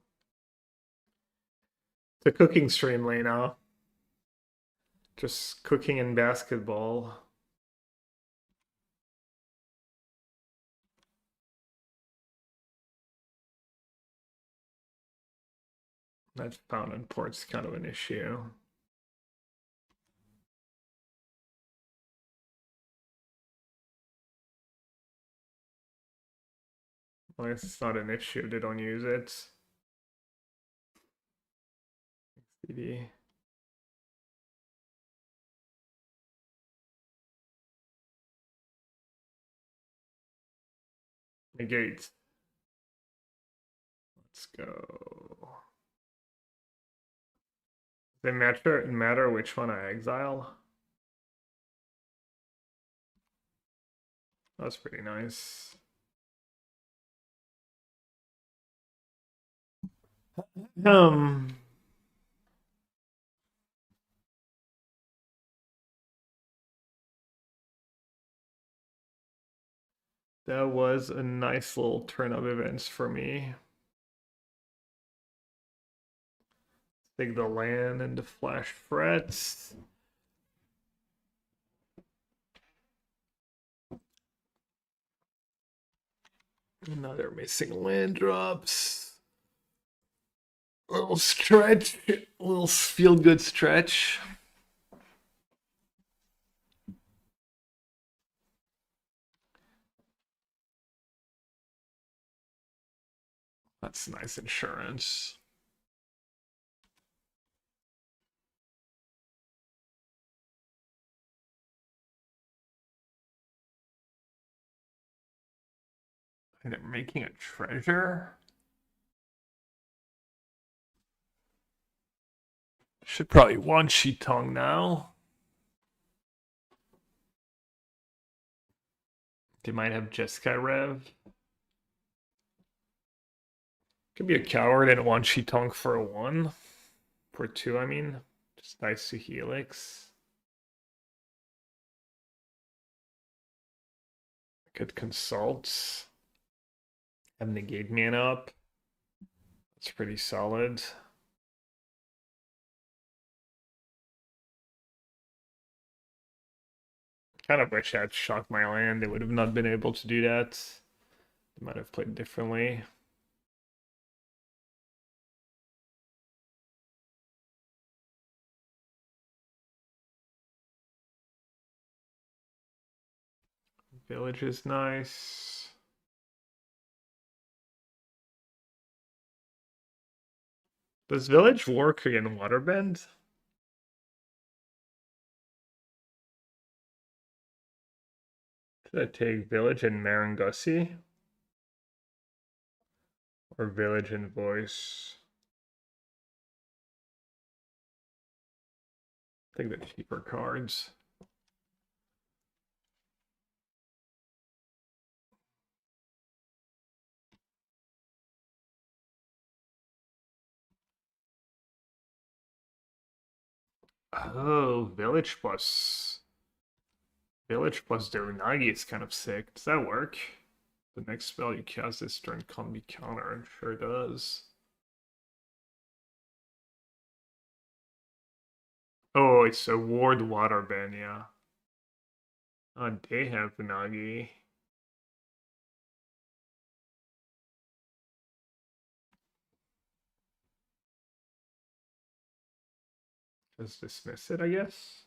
The cooking stream, Lena. Just cooking and basketball. That pound and port's kind of an issue. Well, it's not an issue. They don't use it. CD. Negate. Let's go. Does it matter which one I exile? That's pretty nice. That was a nice little turn of events for me. Take the land and the flash frets. Another missing land drops. A little stretch, a little feel good stretch. That's nice insurance. And they're making a treasure. Should probably one Shitong now. They might have Jeskai Rev. Could be a coward and one Shitong for a 1. For 2, I mean. Just nice to Helix. Could consult. Have negate mana up. That's pretty solid. Kind of wish I had shocked my land. They would have not been able to do that. They might have played differently. Village is nice. Does Village work in Waterbend? Should I take Village and Marangussi? Or Village and Voice? Take the cheaper cards. Oh, Village plus the Unagi is kind of sick. Does that work? The next spell you cast this turn can't be countered. Sure does. Oh, it's a ward waterbend, yeah. Oh, they have Unagi. Just dismiss it, I guess.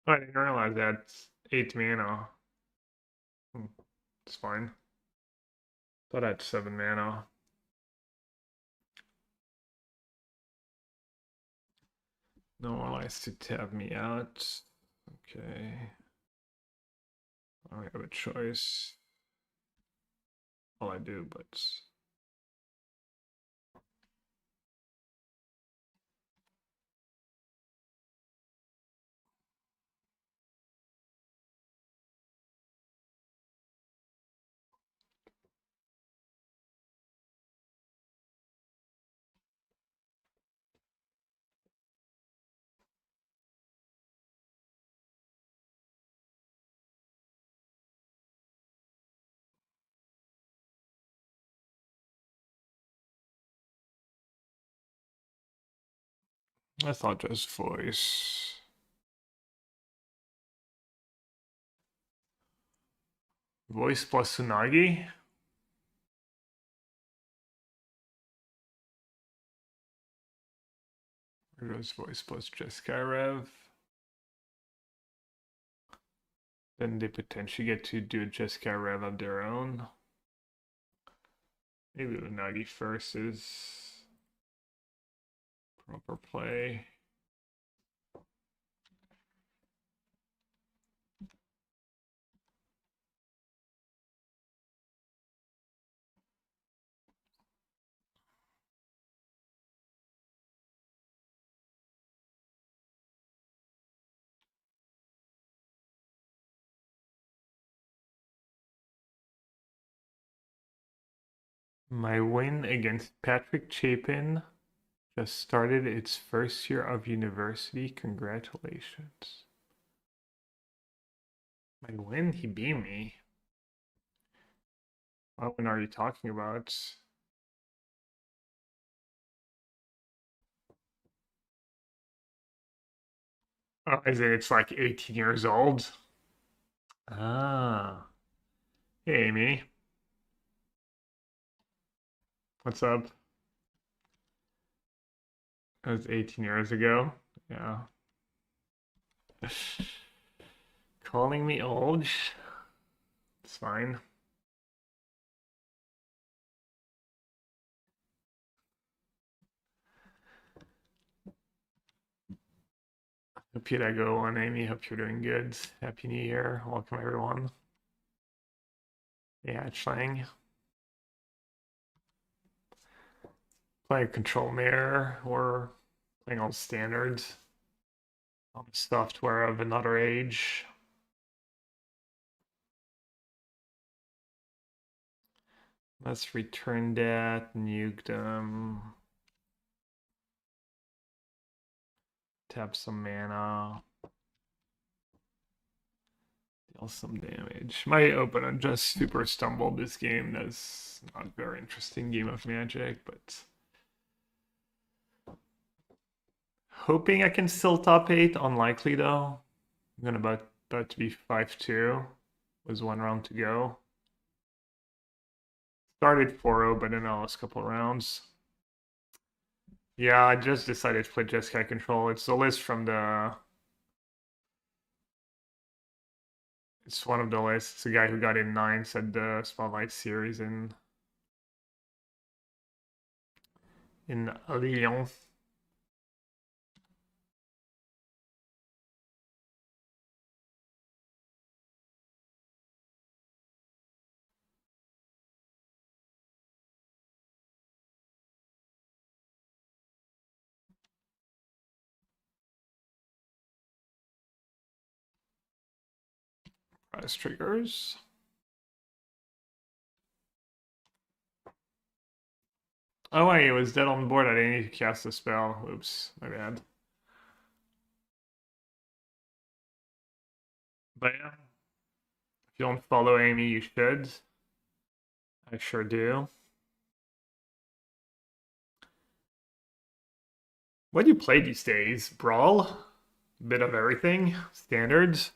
Oh, I didn't realize that's 8 mana. It's fine. Thought I had 7 mana. No one likes to tap me out. Okay. I don't have a choice. Well, I do, but... I thought just voice. Voice plus Tsunagi? Or goes voice plus Jeskai Rev? Then they potentially get to do a Jeskai Rev of their own. Maybe Unagi first is proper play. My win against Patrick Chapin just started its first year of university. Congratulations. My win? He beat me. What win are you talking about? Oh, is it? It's like 18 years old? Ah. Hey, Amy. What's up? That was 18 years ago. Yeah. Calling me old? It's fine. Hope you go on, Amy. Hope you're doing good. Happy New Year. Welcome, everyone. Yeah, Chlang. Play Control Mirror or playing all standards on the software of another age. Let's return that, nuke them. Tap some mana. Deal some damage. My opponent just super stumbled this game. That's not a very interesting game of Magic, but hoping I can still top 8. Unlikely though. I'm gonna about to be 5-2. Was 1 round to go. Started 4-0, but in the last couple rounds. Yeah, I just decided to play Jeskai Control. It's the list from the. It's one of the lists. It's a guy who got in ninth at the Spotlight Series in Lyon. Prize triggers. Oh wait, it was dead on the board. I didn't need to cast a spell. Oops, my bad. But yeah, if you don't follow Amy, you should. I sure do. What do you play these days? Brawl? Bit of everything? Standards?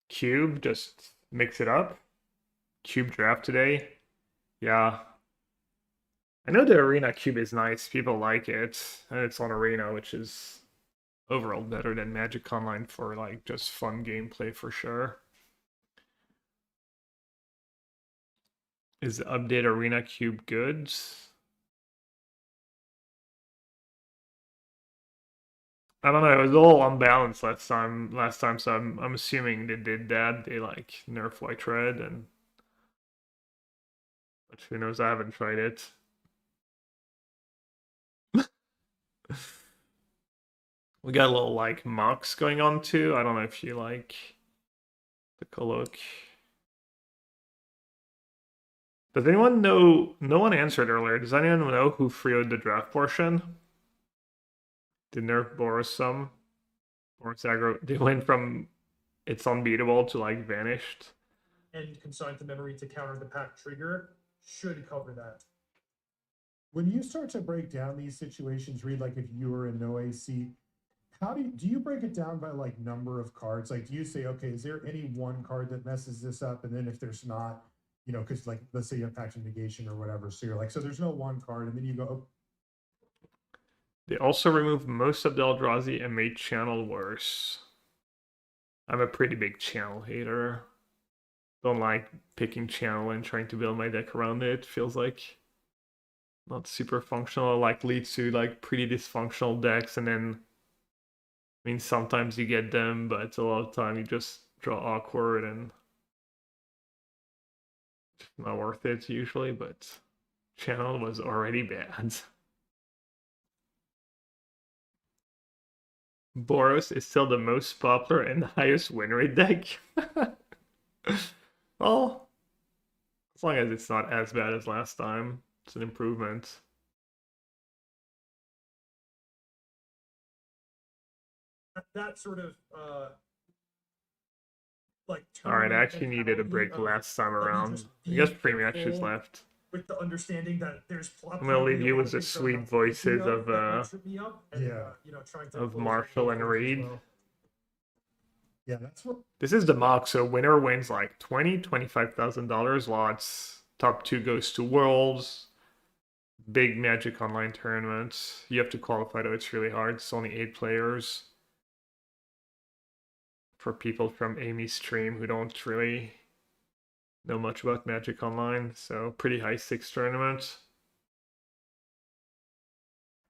Cube? Just mix it up? Cube draft today? Yeah. I know the Arena Cube is nice. People like it. And it's on Arena, which is overall better than Magic Online for like just fun gameplay for sure. Is the update Arena Cube good? I don't know. It was all unbalanced last time, so I'm assuming they did that. They like nerf White Red, and but who knows? I haven't tried it. We got a little like mocks going on too. I don't know if you like take a look. Does anyone know? No one answered earlier. Does anyone know who freed the draft portion? Did nerf Boris some? Boris aggro. They went from it's unbeatable to like vanished. And consigned to memory to counter the pack trigger should cover that. When you start to break down these situations, Reed, like if you were in no AC, how do you break it down by like number of cards? Like, do you say, okay, is there any one card that messes this up? And then if there's not, you know, because like let's say you have faction negation or whatever, so you're like, so there's no one card, and then you go, oh. They also removed most of the Eldrazi and made channel worse. I'm a pretty big channel hater. Don't like picking channel and trying to build my deck around it. Feels like not super functional. Like leads to like pretty dysfunctional decks, and then I mean sometimes you get them, but a lot of time you just draw awkward and not worth it usually. But channel was already bad. Boros is still the most popular and highest win rate deck. Well, as long as it's not as bad as last time, it's an improvement. That sort of like. All right, I actually needed a break last time around. I guess pre-matches left. With the understanding that there's. I'm gonna leave you with the sweet voices of Marshall and Reed. Yeah, that's what. This is the mock, so winner wins like $25,000 lots. Top 2 goes to Worlds. Big Magic Online tournaments. You have to qualify though, it's really hard. It's only 8 players. For people from Amy's stream who don't really know much about Magic Online, so pretty high stakes tournament.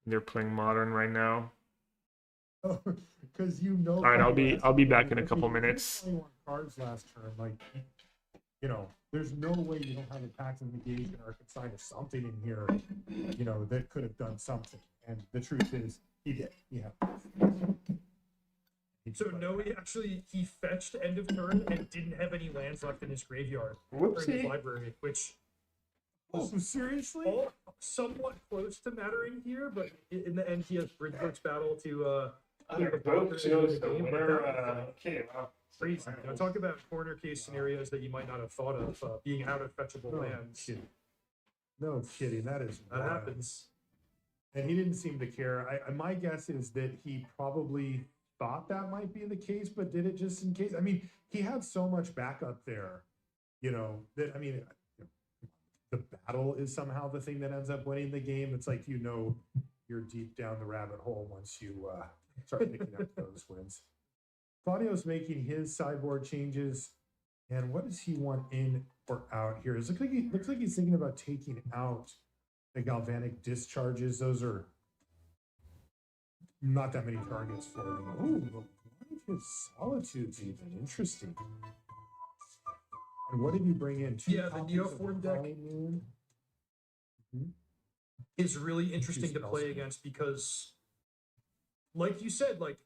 They're playing Modern right now. Because you know. All right, I'll be back in a couple minutes. Cards last turn, like, you know, there's no way you don't have a tax negation or a consign of something in here, you know, that could have done something. And the truth is, he did. Yeah. So no, he fetched end of turn and didn't have any lands left in his graveyard or in his library, which. Oh, seriously? Somewhat close to mattering here, but in the end, he has Bridgeworks Battle to. Okay, wow. Crazy. You know, talk about corner case scenarios that you might not have thought of being out of fetchable lands. No kidding, that happens. And he didn't seem to care. My guess is that he probably thought that might be the case, but did it just in case. I mean, he had so much backup there, you know, that I mean, the battle is somehow the thing that ends up winning the game. It's like, you're deep down the rabbit hole once you start picking up those wins. Claudio's making his sideboard changes. And what does he want in or out here? It looks like he's thinking about taking out the galvanic discharges. Those are not that many targets for them. Oh, one of his solitudes even. Interesting. And what did you bring in? The Neoform deck is really interesting to play against because, like you said, like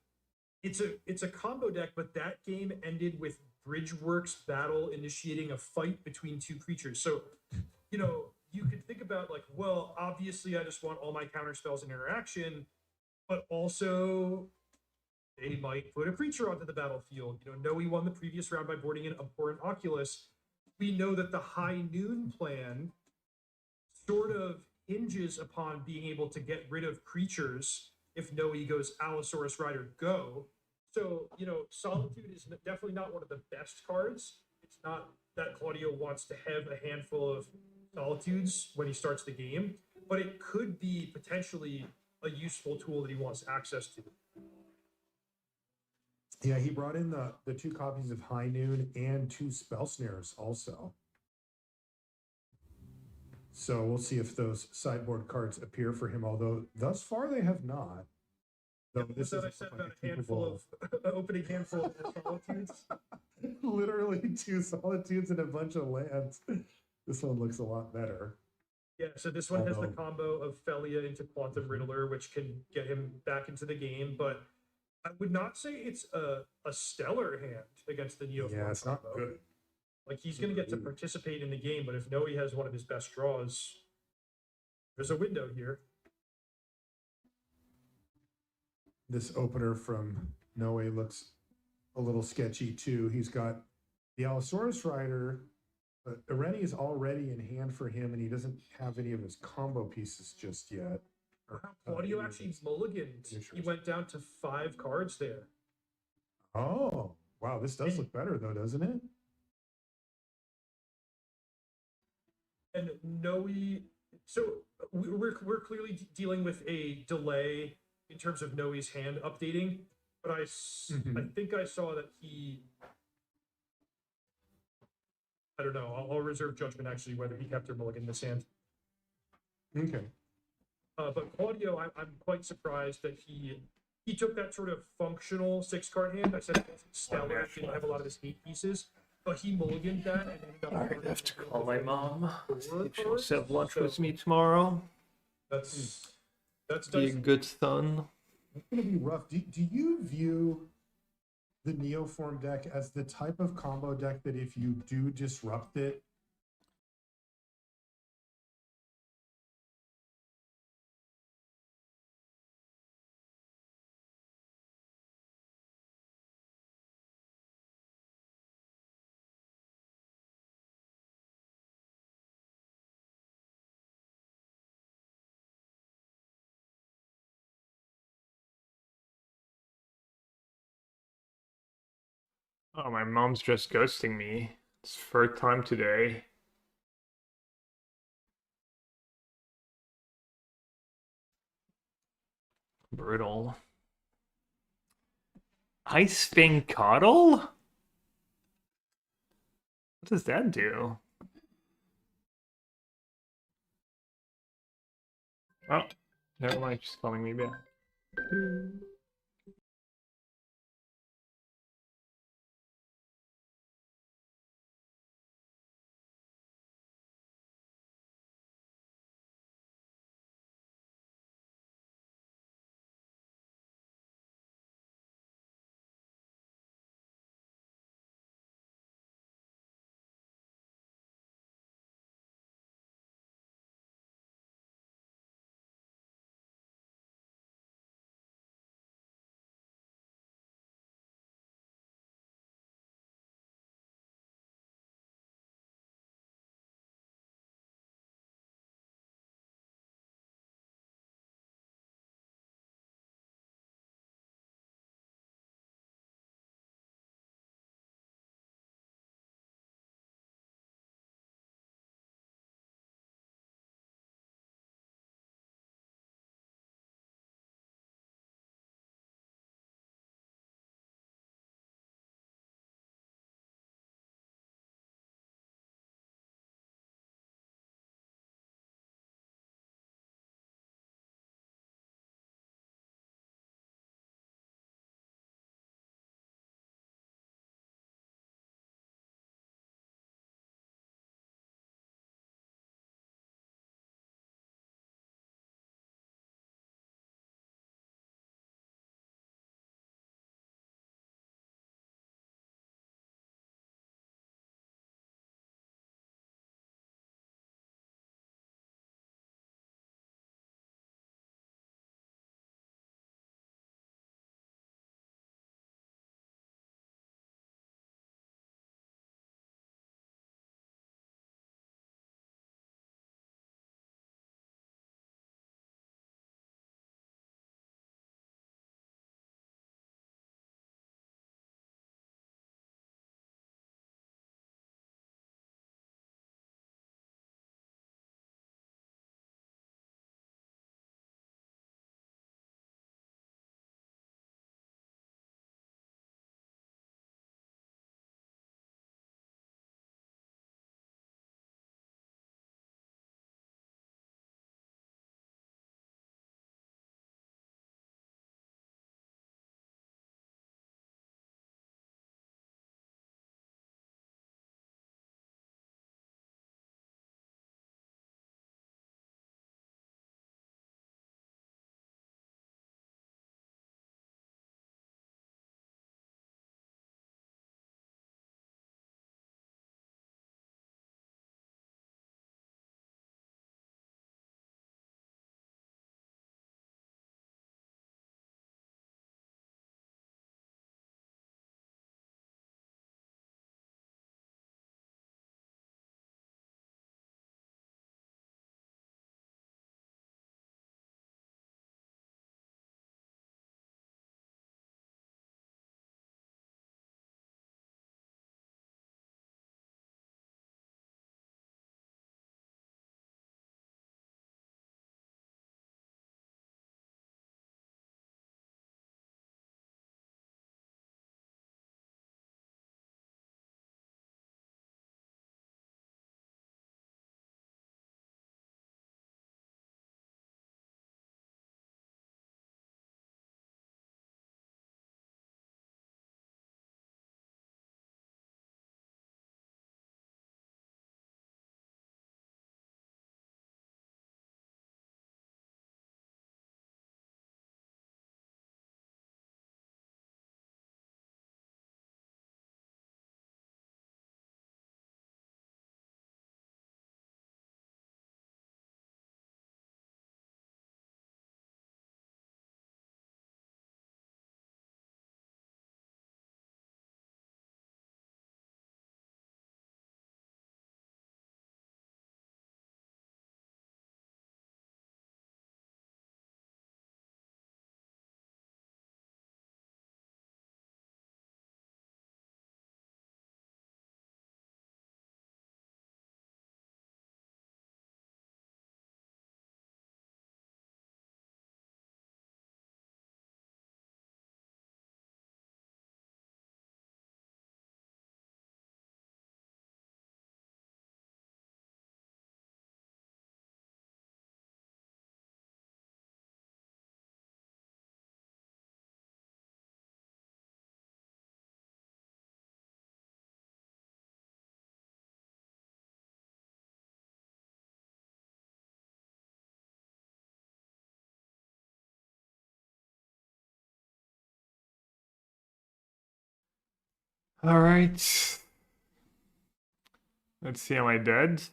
it's a combo deck, but that game ended with Bridgeworks Battle initiating a fight between two creatures. So, you could think about like, well, obviously I just want all my counter spells in interaction, but also they might put a creature onto the battlefield. Noe won the previous round by boarding an Abhorrent Oculus. We know that the High Noon plan sort of hinges upon being able to get rid of creatures if Noe goes Allosaurus Rider go. So, Solitude is definitely not one of the best cards. It's not that Claudio wants to have a handful of Solitudes when he starts the game, but it could be potentially a useful tool that he wants access to. Yeah, he brought in the 2 copies of High Noon and 2 Spell Snares also. So we'll see if those sideboard cards appear for him, although thus far they have not. This is I said about a handful of opening handful of Solitudes. Literally 2 Solitudes and a bunch of lands. This one looks a lot better. Yeah, so this one has the combo of Felia into Quantum Riddler, which can get him back into the game, but I would not say it's a stellar hand against the Neoform. Yeah, it's not good. Like, he's going to get to participate in the game, but if Noe has one of his best draws, there's a window here. This opener from Noe looks a little sketchy too. He's got the Allosaurus Rider, but Irene is already in hand for him, and he doesn't have any of his combo pieces just yet. Claudio actually mulliganed. He went down to 5 cards there. Oh, wow. This does look better, though, doesn't it? And Noe, so we're clearly dealing with a delay in terms of Noe's hand updating, but I think I saw that I don't know. I'll reserve judgment actually whether he kept or mulliganed this hand. Okay. But Claudio, I'm quite surprised that he took that sort of functional 6-card hand. I said it wasn't stellar, didn't have a lot of his 8 pieces, but he mulliganed that and ended up. I have to call my mom. If she wants to have lunch with me tomorrow. That's be a good son. It's gonna be rough. Do you view the Neoform deck as the type of combo deck that if you do disrupt it, Oh, my mom's just ghosting me. It's first time today. Brutal. Ice Fang Coddle? What does that do? Oh, never mind, she's calling me back. All right. Let's see, am I dead?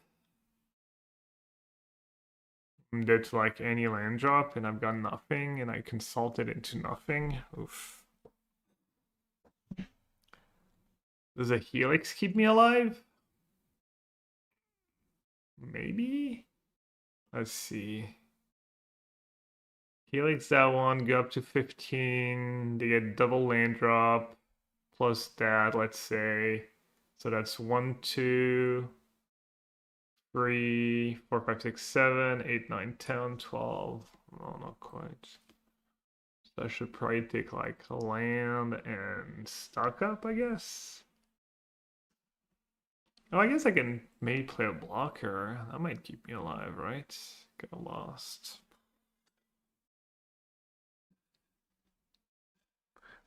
I'm dead to like any land drop, and I've got nothing, and I consulted into nothing. Oof. Does a Helix keep me alive? Maybe? Let's see. Helix that one, go up to 15. They get double land drop. Plus that, let's say. So that's 1, 2, 3, 4, 5, 6, 7, 8, 9, 10, 12. No, not quite. So I should probably take like land and stock up, I guess. Oh, I guess I can maybe play a blocker. That might keep me alive, right? Get lost.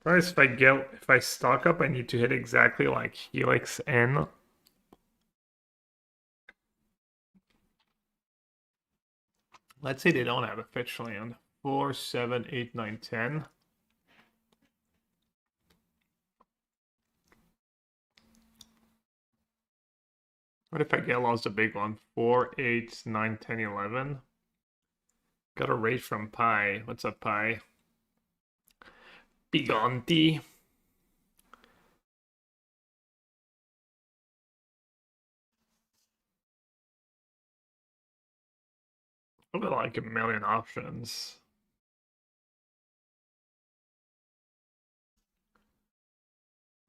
Whereas if I stock up, I need to hit exactly like Helix N. Let's say they don't have a fetch land. 4, 7, 8, 9, 10. What if I get lost a big one? 4, 8, 9, 10, 11. Got a raid from Pi. What's up, Pi? Bigonti. I've got like a million options.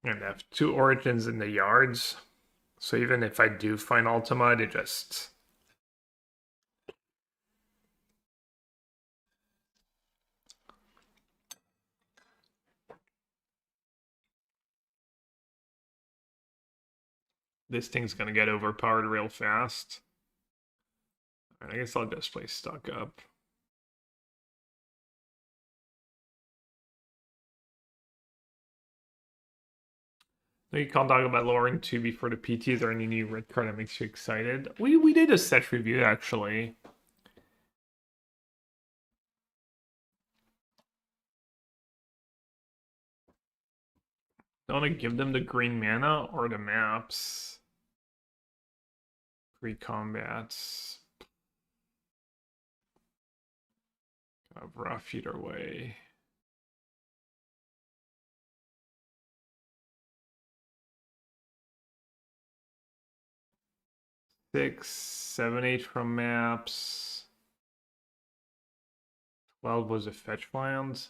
And I have 2 origins in the yards. So even if I do find Ultima, they just... This thing's gonna get overpowered real fast. Alright, I guess I'll just play stock up. No, you can't talk about lowering 2 before the PT. Is there any new red card that makes you excited? We did a set review actually. I want to give them the green mana or the maps. Pre-combats. Kind of rough either way. Six, 7, 8 from maps. 12 was a fetch land.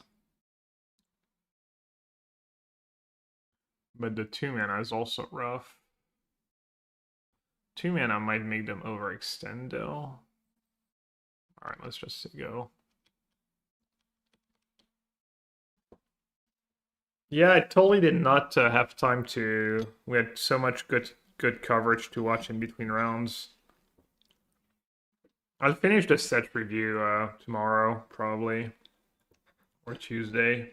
But the 2 mana is also rough. 2 mana might make them overextend though. Alright, let's just go. Yeah, I totally did not have time to... We had so much good coverage to watch in between rounds. I'll finish the set review tomorrow, probably. Or Tuesday.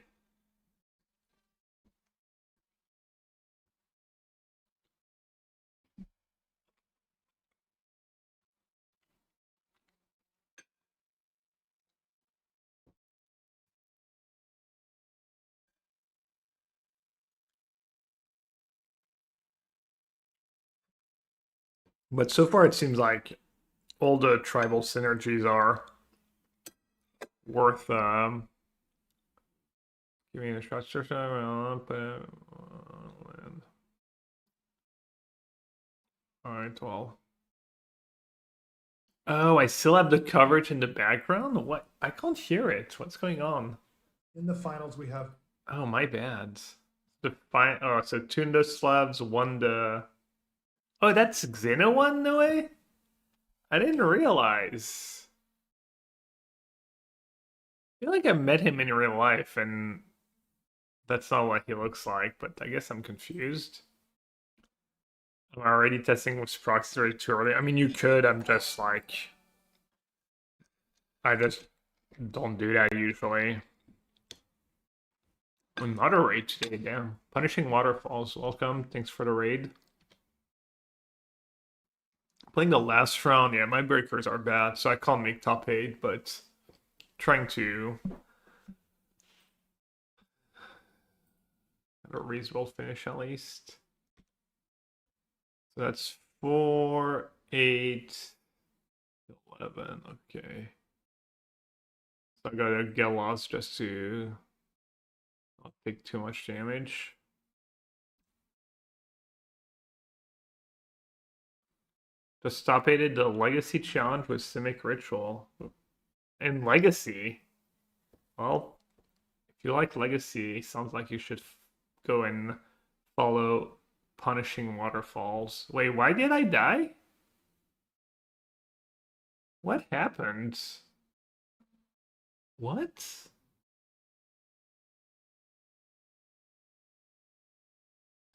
But so far it seems like all the tribal synergies are worth giving a structure. Alright, well. Oh, I still have the coverage in the background? What? I can't hear it. What's going on? In the finals, we have... Oh, my bad. Oh, so Tunda Slavs won the... Oh, that's Xena one, no way? I didn't realize. I feel like I met him in real life, and that's not what he looks like, but I guess I'm confused. I'm already testing with proxy very too early. I mean, you could, I'm just like... I just don't do that usually. Not a raid today, damn. Punishing Waterfalls, welcome. Thanks for the raid. Playing the last round, yeah, my breakers are bad, so I can't make top 8, but trying to have a reasonable finish at least. So that's 4, 8, 11. Okay. So I gotta get lost just to not take too much damage. To stop aided the Legacy Challenge with Simic Ritual. And Legacy? Well, if you like Legacy, sounds like you should go and follow Punishing Waterfalls. Wait, why did I die? What happened? What?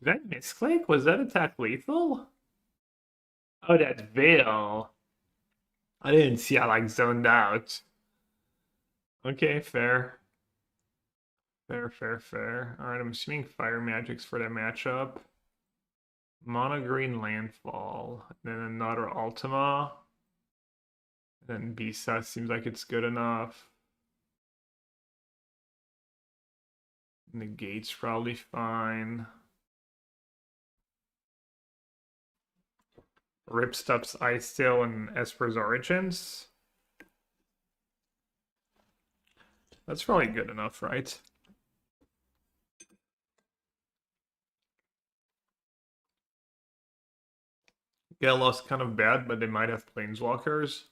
Did I misclick? Was that attack lethal? Oh, that's Veil. I didn't see I like zoned out. Okay, fair. Fair. Alright, I'm assuming Fire Magic's for that matchup. Mono Green Landfall. Then another Ultima. Then Bisa seems like it's good enough. Negate's probably fine. Ripstop's Ice Tail and Esper's Origins. That's probably good enough, right? Gallo's kind of bad, but they might have Planeswalkers.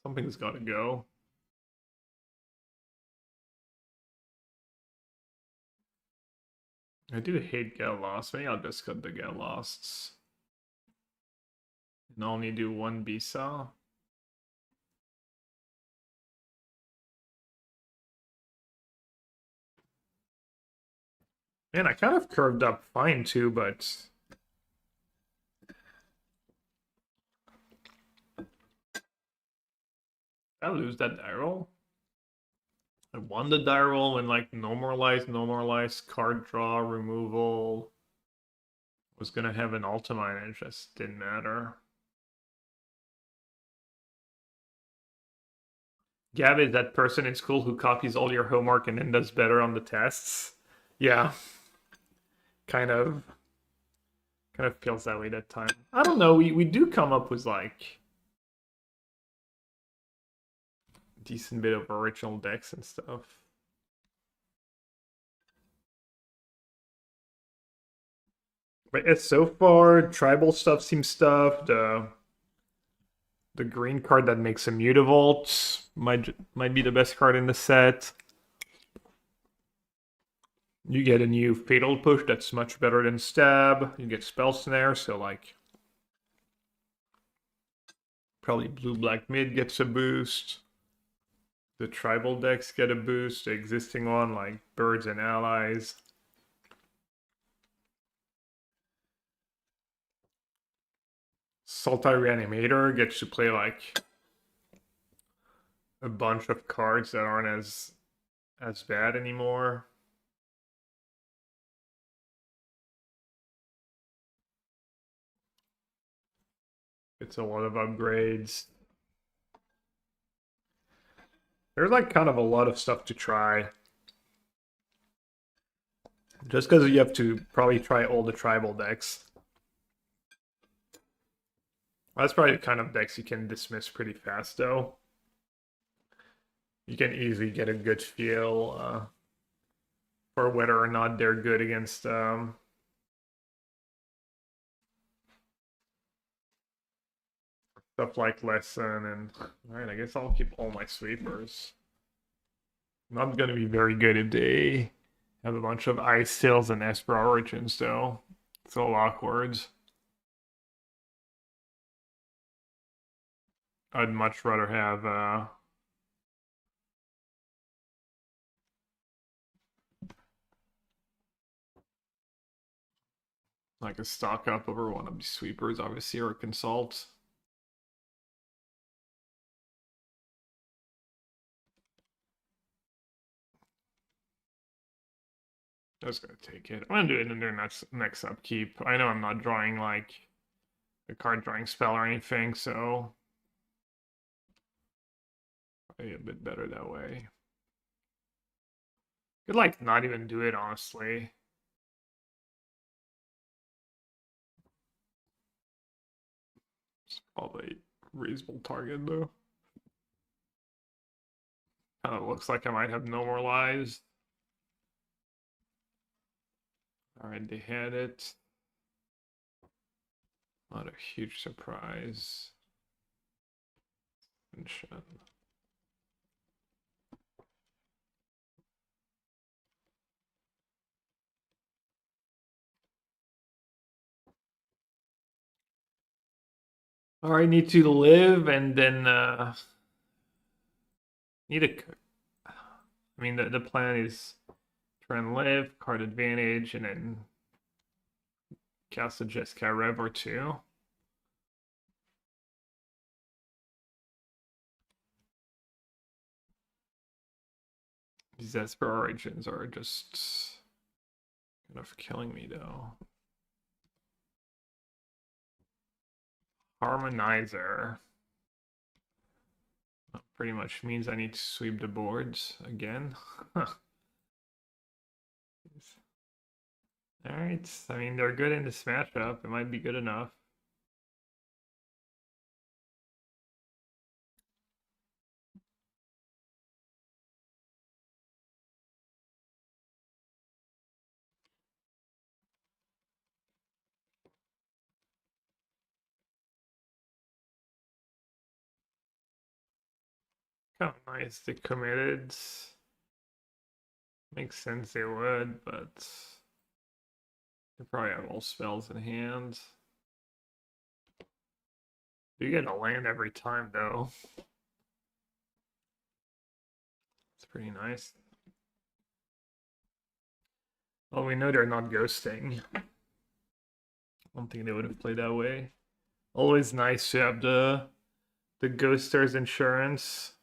Something's gotta go. I do hate Get Lost. Maybe I'll just cut the Get Losts. And only do one Bisa. Man, I kind of curved up fine too, but... Did I lose that die roll? I won the die roll when like normalize, card draw, removal. Was gonna have an Ultima and it just didn't matter. Gab is that person in school who copies all your homework and then does better on the tests. Yeah. Kind of feels that way that time. I don't know, we do come up with like decent bit of original decks and stuff. But yeah, so far, tribal stuff seems stuffed. The green card that makes a Mutavault might be the best card in the set. You get a new Fatal Push that's much better than Stab. You get Spell Snare, so like... Probably blue-black mid gets a boost. The tribal decks get a boost. The existing one, like Birds and Allies. Sultai Reanimator gets to play like a bunch of cards that aren't as bad anymore. It's a lot of upgrades. There's like kind of a lot of stuff to try. Just because you have to probably try all the tribal decks. That's probably the kind of decks you can dismiss pretty fast, though. You can easily get a good feel for whether or not they're good against stuff like Lesson and... Alright, I guess I'll keep all my sweepers. Not gonna be very good if they have a bunch of Ice Tails and Esper Origins, though. It's all awkward. I'd much rather have like a stock up over one of these sweepers, obviously, or a consult. I was gonna take it. I'm gonna do it in their next upkeep. I know I'm not drawing like a card drawing spell or anything, so probably a bit better that way. Could like not even do it, honestly. It's probably a reasonable target though. Kind of looks like I might have no more lives. Alright, they had it. Not a huge surprise. Alright, need to live and then need a. I mean, the plan is try and live, card advantage, and then cast a Jeskai Rev or two. These Esper Origins are just kind of killing me though. Harmonizer. That pretty much means I need to sweep the boards again. Alright, I mean, they're good in this matchup. It might be good enough. Kind of nice they committed. Makes sense they would, but they probably have all spells in hand. You get a land every time though. It's pretty nice. Well, we know they're not ghosting. I don't think they would have played that way. Always nice to have the ghosters insurance.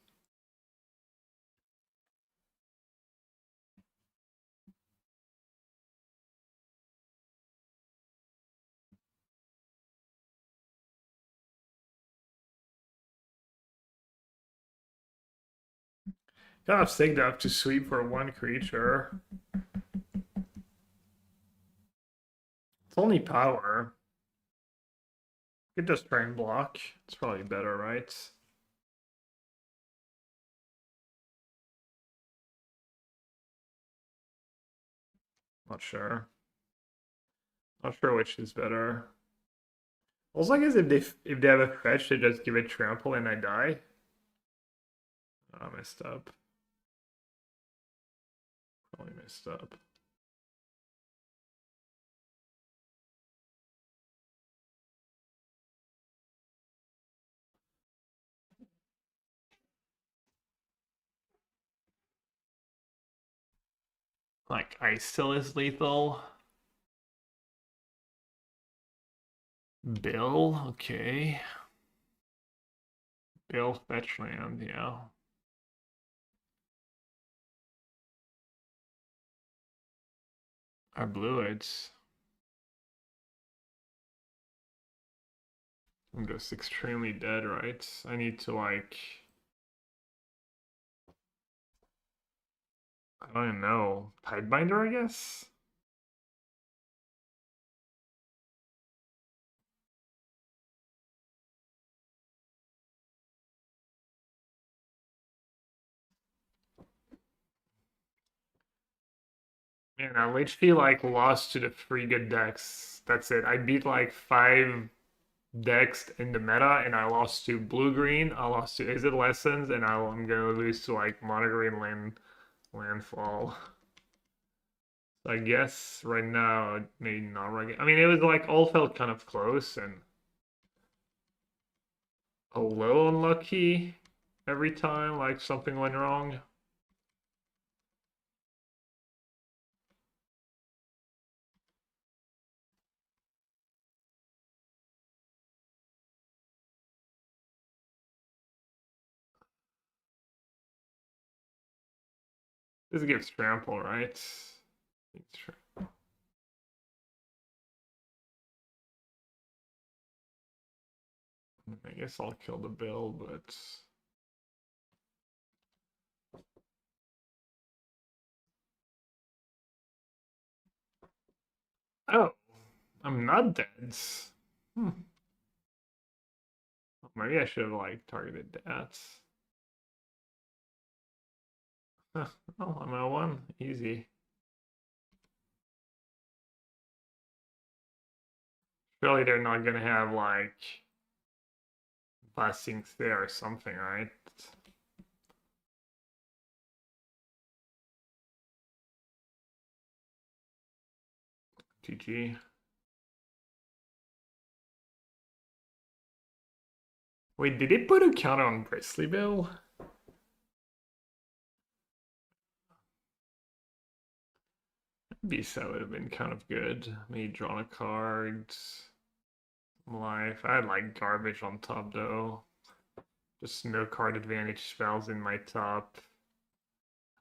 Kind of sick to have to sweep for one creature. It's only power. Could just try and block. It's probably better, right? Not sure. Not sure which is better. Also, I guess if they have a fetch, they just give it trample and I die. Oh, I messed up. Probably messed up. Like, ice still is lethal. Bill, okay. Bill fetch land, yeah. I blew it. I'm just extremely dead, right? I need to like... I don't even know. Tidebinder, I guess? Man, I literally like lost to the three good decks. That's it. I beat like 5 decks in the meta, and I lost to blue green. I lost to Is It Lessons, and I'm gonna lose to like mono green landfall. So I guess right now maybe not right. I mean, it was like all felt kind of close and a little unlucky every time. Like something went wrong. This gives trample, right? I guess I'll kill the bill, but I'm not dead. Hmm. Maybe I should have like targeted that. Huh. Oh, I'm at 1. Easy. Surely they're not gonna have like blessings there or something, right? GG. Wait, did it put a counter on Bristly Bill? Beast, that would have been kind of good. Maybe drawn a card. Life. I had like garbage on top though. Just no card advantage spells in my top.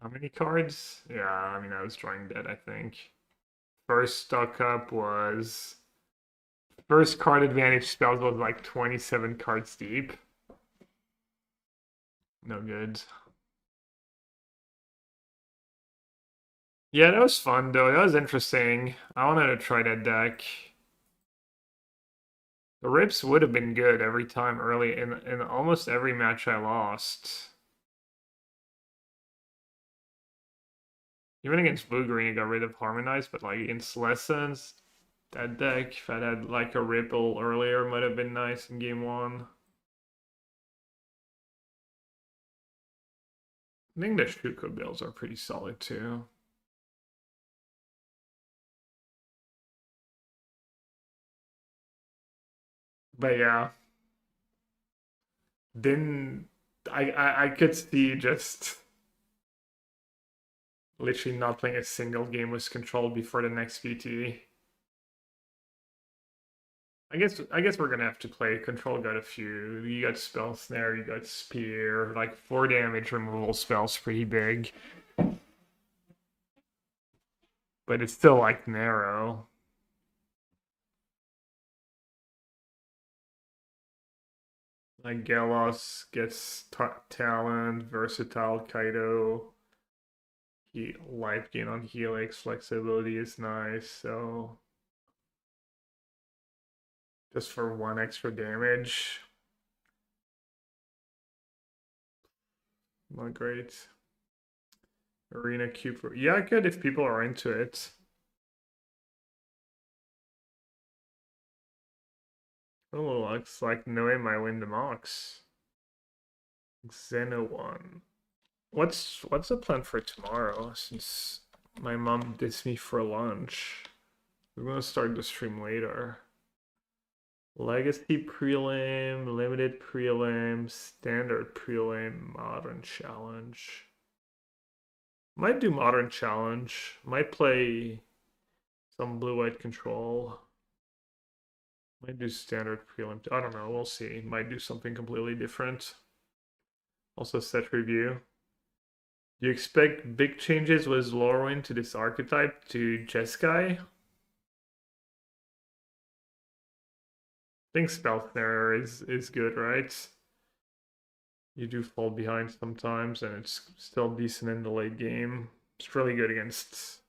How many cards? Yeah, I mean I was drawing dead, I think. First stock up was first card advantage spells was like 27 cards deep. No good. Yeah, that was fun though. That was interesting. I wanted to try that deck. The rips would have been good every time early in almost every match I lost. Even against Blue Green, I got rid of Harmonize, but like against Lessons, that deck, if I had like a Ripple earlier, might have been nice in game 1. I think the Shuko bills are pretty solid too. But yeah, then I could see just literally not playing a single game with control before the next PT. I guess we're gonna have to play control. Got a few. You got spell snare. You got spear. Like 4 damage removal spells, pretty big. But it's still like narrow. Like Galos gets talent, versatile Kaido. Life gain on Helix, flexibility is nice. So just for 1 extra damage. Not great. Arena Cube. Yeah, good if people are into it. Oh, looks like Noe might win the Mox. Xeno 1. What's the plan for tomorrow? Since my mom dissed me for lunch. We're gonna start the stream later. Legacy prelim, limited prelim, standard prelim, modern challenge. Might do modern challenge. Might play some blue-white control. Might do standard prelim. I don't know. We'll see. Might do something completely different. Also set review. Do you expect big changes with Lorwyn to this archetype to Jeskai? I think Spell Snare is good, right? You do fall behind sometimes, and it's still decent in the late game. It's really good against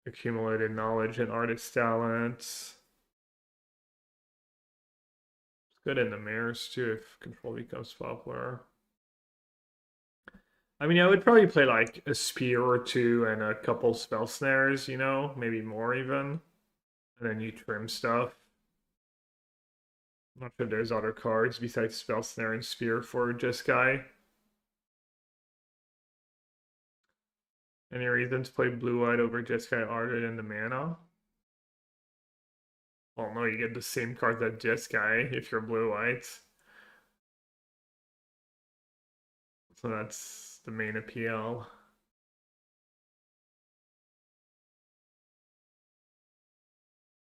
accumulated knowledge and artist talents. It's good in the mirrors too if control becomes popular. I mean, I would probably play like a spear or 2 and a couple spell snares, you know, maybe more even. And then you trim stuff. I'm not sure there's other cards besides spell snare and spear for Jeskai. Any reason to play blue-white over Jeskai other than the mana? Well, no, you get the same card that Jeskai if you're blue-white. So that's the main appeal.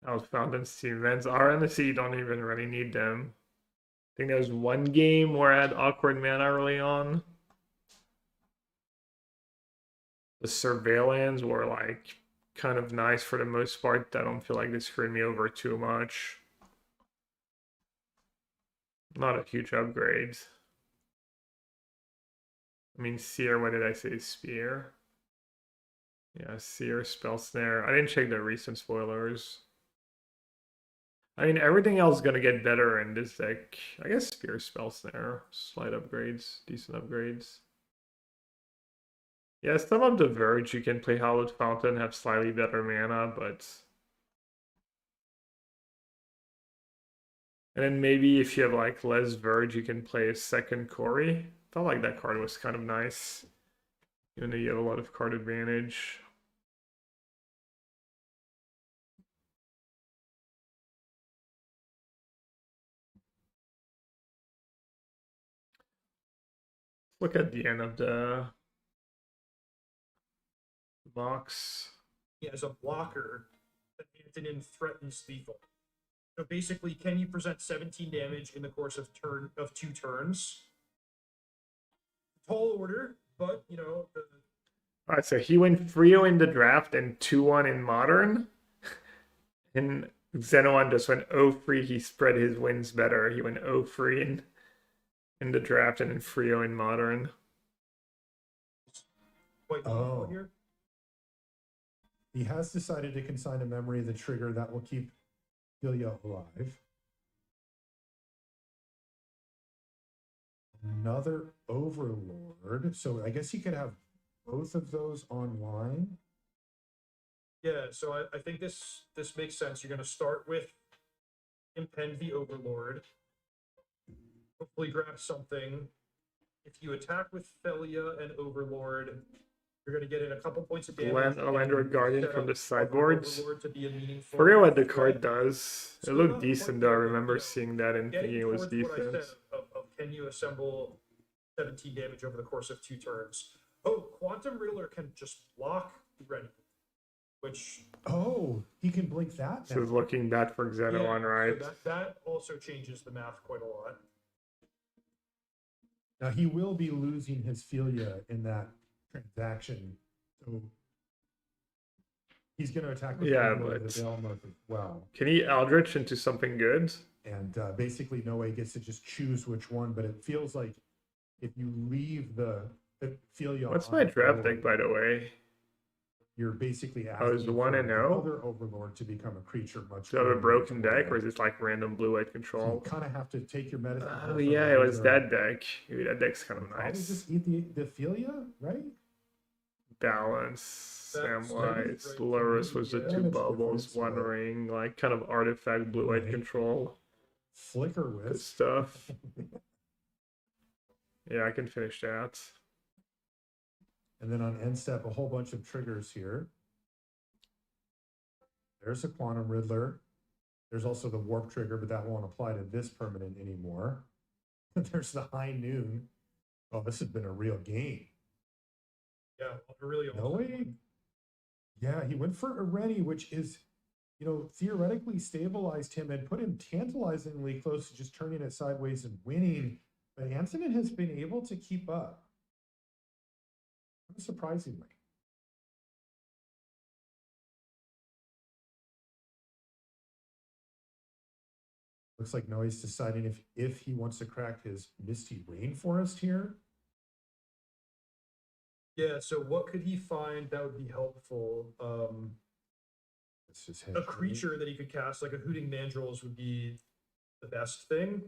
Outbound and Steam events. RNC, you don't even really need them. I think there was 1 game where I had awkward mana early on. The surveillance were like kind of nice for the most part. I don't feel like they screwed me over too much. Not a huge upgrade. I mean, Seer, what did I say? Spear? Yeah, Seer, Spell Snare. I didn't check the recent spoilers. I mean, everything else is gonna get better in this deck. I guess Spear, Spell Snare, slight upgrades, decent upgrades. Yeah, some of the Verge you can play Hallowed Fountain have slightly better mana, but... And then maybe if you have like less Verge, you can play a second Cory. Felt like that card was kind of nice. Even though you have a lot of card advantage. Look at the end of the box. As a blocker, Antonin threatens lethal. So basically, can you present 17 damage in the course of 2 turns? Tall order, but you know. Alright, so he went 3-0 in the draft and 2-1 in Modern. And Xenoan just went 0-3. He spread his wins better. He went 0-3 in the draft and then 3-0 in Modern. Oh. He has decided to consign a memory of the trigger that will keep Delia alive. Another Overlord. So I guess he could have both of those online. Yeah, so I think this makes sense. You're going to start with Impend the Overlord. Hopefully grab something. If you attack with Thelia and Overlord, you're going to get in a couple points of damage. Landlord Guardian from the sideboards. To be a meaningful Forget what the card does. It Still looked not decent quite though. I there, but, remember you know, seeing that and getting thinking it was towards what I decent. said of can you assemble 17 damage over the course of 2 turns. Oh, Quantum Riddler can just block ready. Which he can blink that now. So it's looking that for Xenoan, right? So that also changes the math quite a lot. Now he will be losing his Philia in that transaction, so he's going to attack with Yeah, Overlord but the Belmoth as well. Can he Eldritch into something good? And basically, Noe gets to just choose which one, but it feels like if you leave the Philia. What's on my the draft board, deck, by the way? You're basically asking Oh, is the 1 for and the 0? other Overlord to become a creature much. Do you have a earlier broken in the deck, or is this like random blue-white So you control? kind of have to take your medicine. Oh yeah, it was that deck. Maybe that deck's kind of Probably nice. just eat the Philia, right? Balance, That's Samwise, right. Loris was the Yeah. 2 Damage bubbles, difference, one but- ring, like kind of artifact blue-white Right. control. Flicker Good with stuff. Yeah, I can finish that. And then on end step, a whole bunch of triggers here. There's a Quantum Riddler. There's also the Warp trigger, but that won't apply to this permanent anymore. There's the High Noon. Oh, this has been a real game. Yeah, really No awesome. way. Yeah, he went for Ireni, which is, theoretically stabilized him and put him tantalizingly close to just turning it sideways and winning. But Antonin has been able to keep up. Surprisingly. Looks like Noe's deciding if he wants to crack his Misty Rainforest here. Yeah, so what could he find that would be helpful? It's just A creature that he could cast, like a Hooting Mandrills, would be the best thing.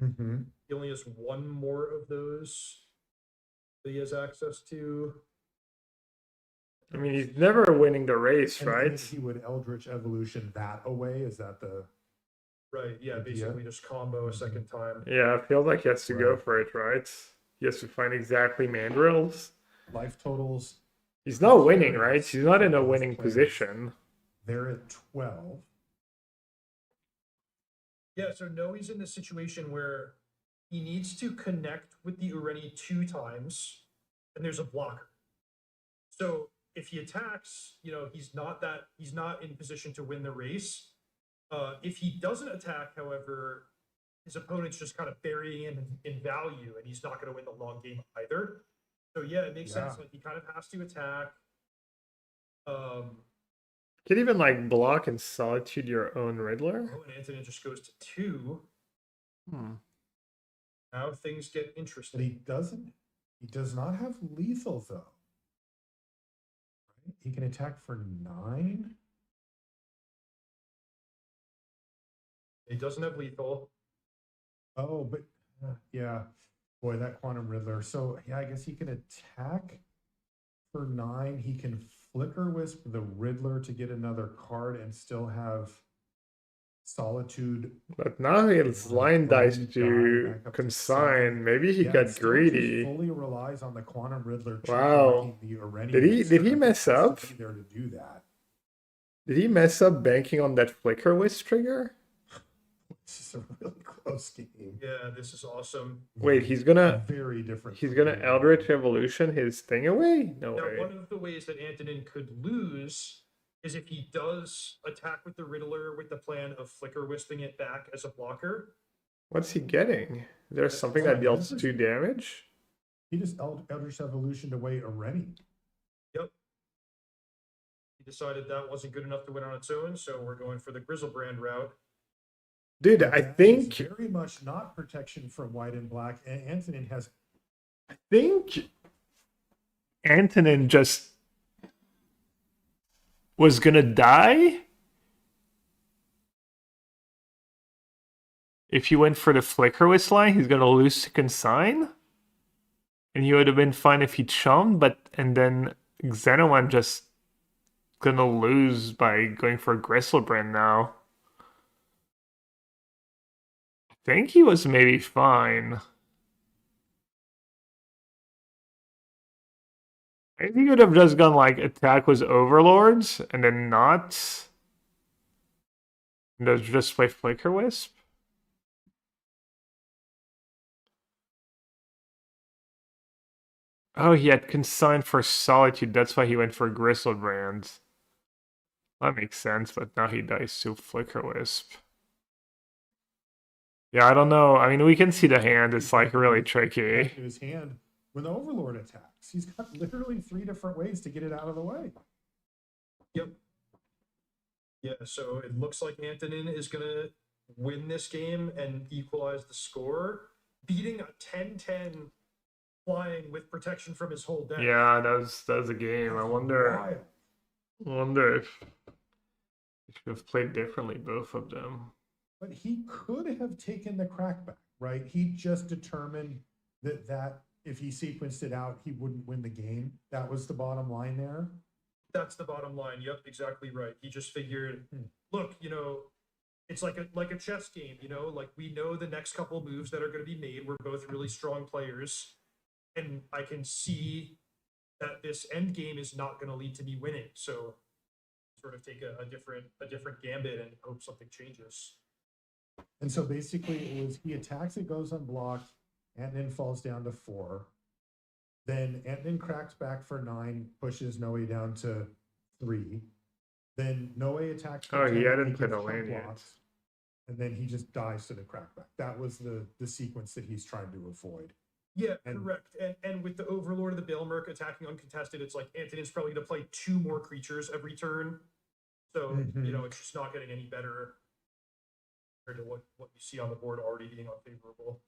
Mm-hmm. He only has one more of those that he has access to. I mean, he's never winning the race, And right? then he would Eldritch Evolution that away. Is that the Right, yeah, idea? basically just combo a second time. Yeah, I feel like he has to go Right. for it, right? He has to find exactly mandrills. life totals? He's not winning, right? He's not in a winning position. They're at 12. Yeah, so Noe's in this situation where he needs to connect with the Ureni 2 times, and there's a blocker. So if he attacks, he's not in position to win the race. If he doesn't attack, however, his opponent's just kind of burying him in value, and he's not going to win the long game either. So yeah, it makes sense. Yeah. Like he kind of has to attack. Could even like block and solitude your own Riddler. Oh, and Antonin just goes to 2. Hmm. Now things get But interesting. he does not have lethal though. He can attack for 9. He doesn't have lethal. Oh, but yeah, boy, that Quantum Riddler. So yeah, I guess he can attack for 9. He can Flicker Wisp the Riddler to get another card and still have Solitude. But now his line dice Burn die to back up to consign. 7. Maybe he Yeah, it got still greedy. just fully relies on the Quantum Riddler. Wow. The Areni Did he monster. mess Has to up? be there to do that. Did he mess up banking on that Flicker Wisp trigger? This is a really close game. Yeah, this is awesome. Wait, he's gonna Very different. he's from gonna the- Eldritch Evolution his thing away? No Now, way. one of the ways that Antonin could lose is if he does attack with the Riddler with the plan of Flicker Wisping it back as a blocker. What's he getting? Is there something that deals 2 damage? He just Eldritch Evolution away Areni. Yep. He decided that wasn't good enough to win on its own, so we're going for the Grizzlebrand route. Dude, But I that is think very much not protection from white and black. And Antonin has Antonin just was gonna die if he went for the Flicker Wisp line. He's gonna lose to consign, and he would have been fine if he chummed. And then Xenoman just gonna lose by going for Grizzlebrand now. I think he was maybe fine. I think he could have just gone like attack was Overlords and then not. And just play Flicker Wisp. Oh, he had consigned for Solitude. That's why he went for Grizzlebrand. That makes sense, but now he dies to Flicker Wisp. Yeah, I don't know. I mean, we can see the hand. It's like really tricky. his hand when the Overlord attacks. He's got literally 3 different ways to get it out of the way. Yep. Yeah, so it looks like Antonin is going to win this game and equalize the score, beating a 10-10 flying with protection from his whole deck. Yeah, that was a game. I wonder if he should have played differently, both of them. But he could have taken the crackback, right? He just determined that if he sequenced it out, he wouldn't win the game. That was the bottom line there. That's the bottom line. Yep, exactly right. He just figured, look, it's like a chess game, like we know the next couple moves that are going to be made. We're both really strong players, and I can see that this end game is not going to lead to me winning. So sort of take a different gambit and hope something changes. And so basically it was he attacks, it goes unblocked, and then falls down to 4. Then Antonin cracks back for 9, pushes Noe down to 3. Then Noe attacks for Oh, he 10, hadn't he put gets a land yet. unblocked, and then he just dies to the crackback. That was the sequence that he's trying to avoid. Yeah, correct. And with the Overlord of the Bailmerk attacking uncontested, it's like Antonin's probably going to play 2 more creatures every turn. So, it's just not getting any better compared to what you see on the board already being unfavorable.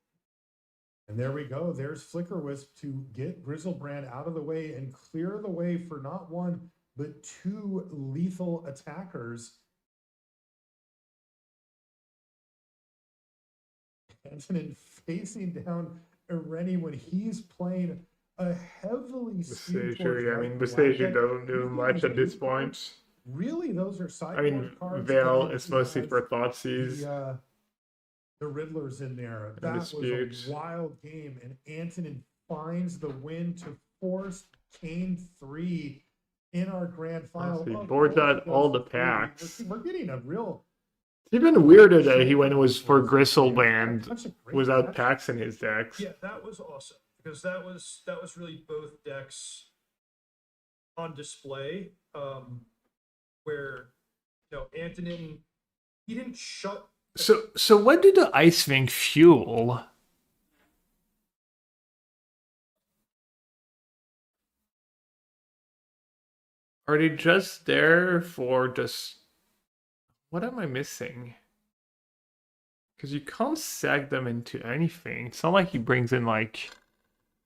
And there we go. There's Flicker Wisp to get Grizzlebrand out of the way and clear the way for not 1, but 2 lethal attackers. Antonin facing down Areni when he's playing a heavily skewed towards Bestage, I white mean, and black Bestage deck. doesn't do much at this point. Really, those are sideboard I mean, cards. Veil and is he mostly has for Thoughtseize. the Riddler's in there. That was Disputes. a wild game, and Antonin finds the win to force Kane 3 in our grand final. He Of boards course, out all the goes 3. packs. We're getting a real It's even weirder that he went was for Grizzlebrand Such a great without match. packs in his decks. Yeah, that was awesome because that was really both decks on display. Where Antonin, he didn't shut. So what do the Icewing fuel? Are they just there for just... What am I missing? Because you can't sack them into anything. It's not like he brings in like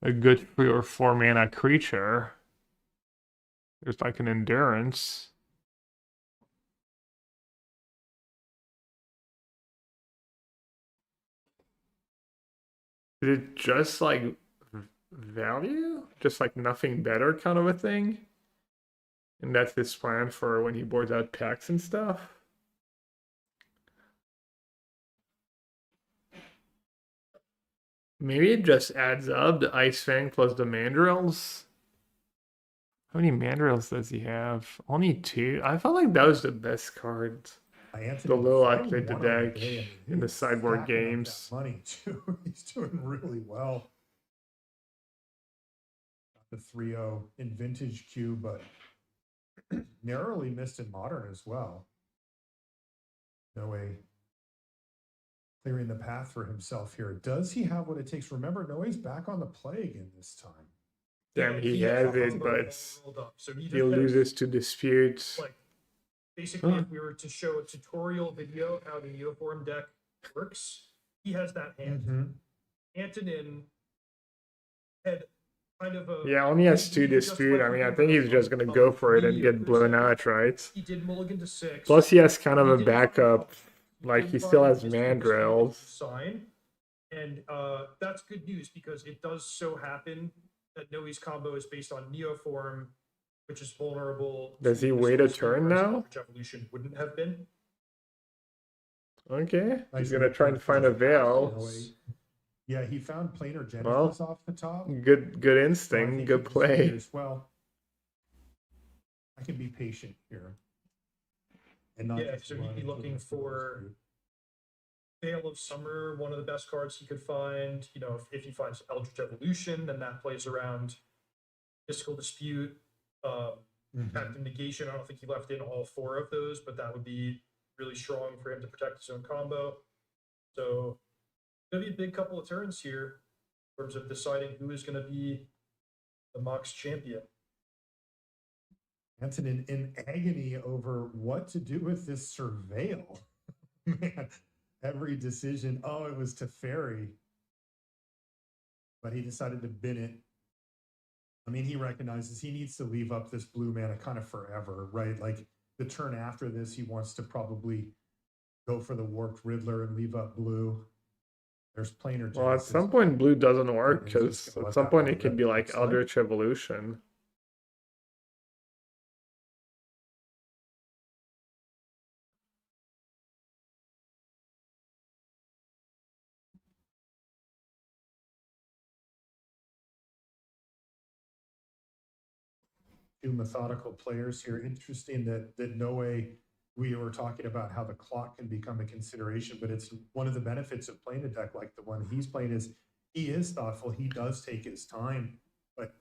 a good 3 or 4 mana creature. There's like an endurance. Is it just like value? Just like nothing better kind of a thing? And that's his plan for when he boards out packs and stuff? Maybe it just adds up, the Ice Fang plus the Mandrills. How many Mandrills does he have? Only 2? I felt like that was the best card. Anthony, The low from activate the one on deck day, I mean, in the he's sideboard stacking up that games. money too. He's doing really well. Got the 3-0 in vintage queue, but narrowly missed in modern as well. No way. Clearing the path for himself here. Does he have what it takes? Remember, Noe's back on the play again this time. Damn, he has has the it, combo but all rolled up. So he he just has, loses to disputes. like, basically, if we were to show a tutorial video of how the uniform deck works, he has that hand. Antonin had kind of a... Yeah, only has 2 dispute. I mean, I think he's just gonna go for it and get blown out, right? He did mulligan to 6. Plus, he has kind of He a did backup. Like, he still has Dispute Mandrills. sign, and that's good news because it does so happen that Noe's combo is based on Neoform, which is vulnerable. Does to he wait a Missile turn Spear, now? Which Evolution wouldn't have been. Okay, Nice he's gonna try and find a veil. Yeah, he found planar genesis Well, off the top. Good So I instinct, think good he just play. figures, well, I can be patient here. And not Yeah, just so run he'd be into looking the for Veil of Summer, one of the best cards he could find. You know, if he finds Eldritch Evolution, then that plays around Mystical Dispute, Pact of Negation. I don't think he left in all 4 of those, but that would be really strong for him to protect his own combo. So gonna be a big couple of turns here in terms of deciding who is gonna be the Mox champion. Antonin in agony over what to do with this surveil. Man, every decision. Oh, it was to Teferi. But he decided to bin it. I mean, he recognizes he needs to leave up this blue mana kind of forever, right? Like the turn after this, he wants to probably go for the Warped Riddler and leave up blue. There's planar Well, at Genesis. some point, blue doesn't work He's just because gonna at let some that point one it could rip, be it like looks like. Eldritch Evolution. Two methodical players here. Interesting that Noe, we were talking about how the clock can become a consideration, but it's one of the benefits of playing a deck like the one he's playing is he is thoughtful. He does take his time, but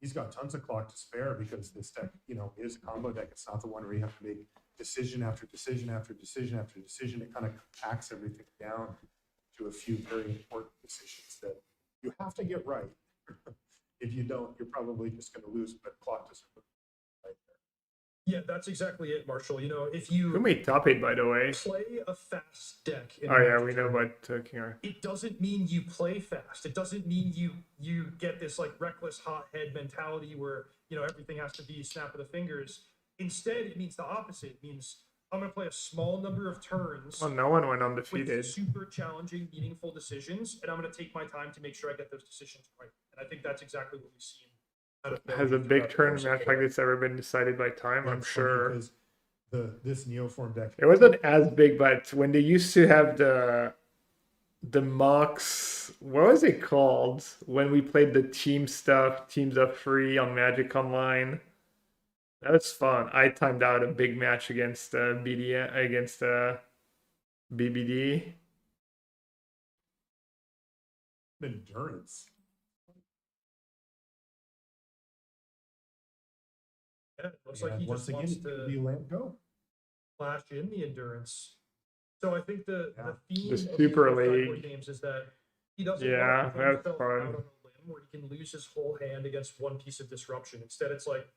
he's got tons of clock to spare because this deck, you know, is a combo deck. It's not the one where you have to make decision after decision after decision after decision. It kind of packs everything down to a few very important decisions that you have to get right. If you don't, you're probably just going to lose, but clock doesn't work right there. Yeah, that's exactly it, Marshall. You know, if you Who made top 8, by the way? play a fast deck in Oh, yeah, Magic we know tournament, about King Arthur. it doesn't mean you play fast. It doesn't mean you get this like reckless hot head mentality where, you know, everything has to be snap of the fingers. Instead, it means the opposite. It means I'm going to play a small number of turns Well, no one went with undefeated. super challenging, meaningful decisions, and I'm going to take my time to make sure I get those decisions right. And I think that's exactly what we've seen. Out of Has a Noe big throughout the tournament course of match the- like this ever been decided by time? I'm That's funny sure. because this Neoform deck. It wasn't as big, but when they used to have the mocks, what was it called? When we played the team stuff, Teams of Free on Magic Online. That was fun. I timed out a big match against against BBD. Endurance. Yeah, it looks And like he once just again, wants it could to be lamp go. flash in the endurance. So I think the theme The of Super these sideboard League. games is that he doesn't Yeah, want to put that's himself fun. out on a limb where he can lose his whole hand against one piece of disruption. Instead, it's like,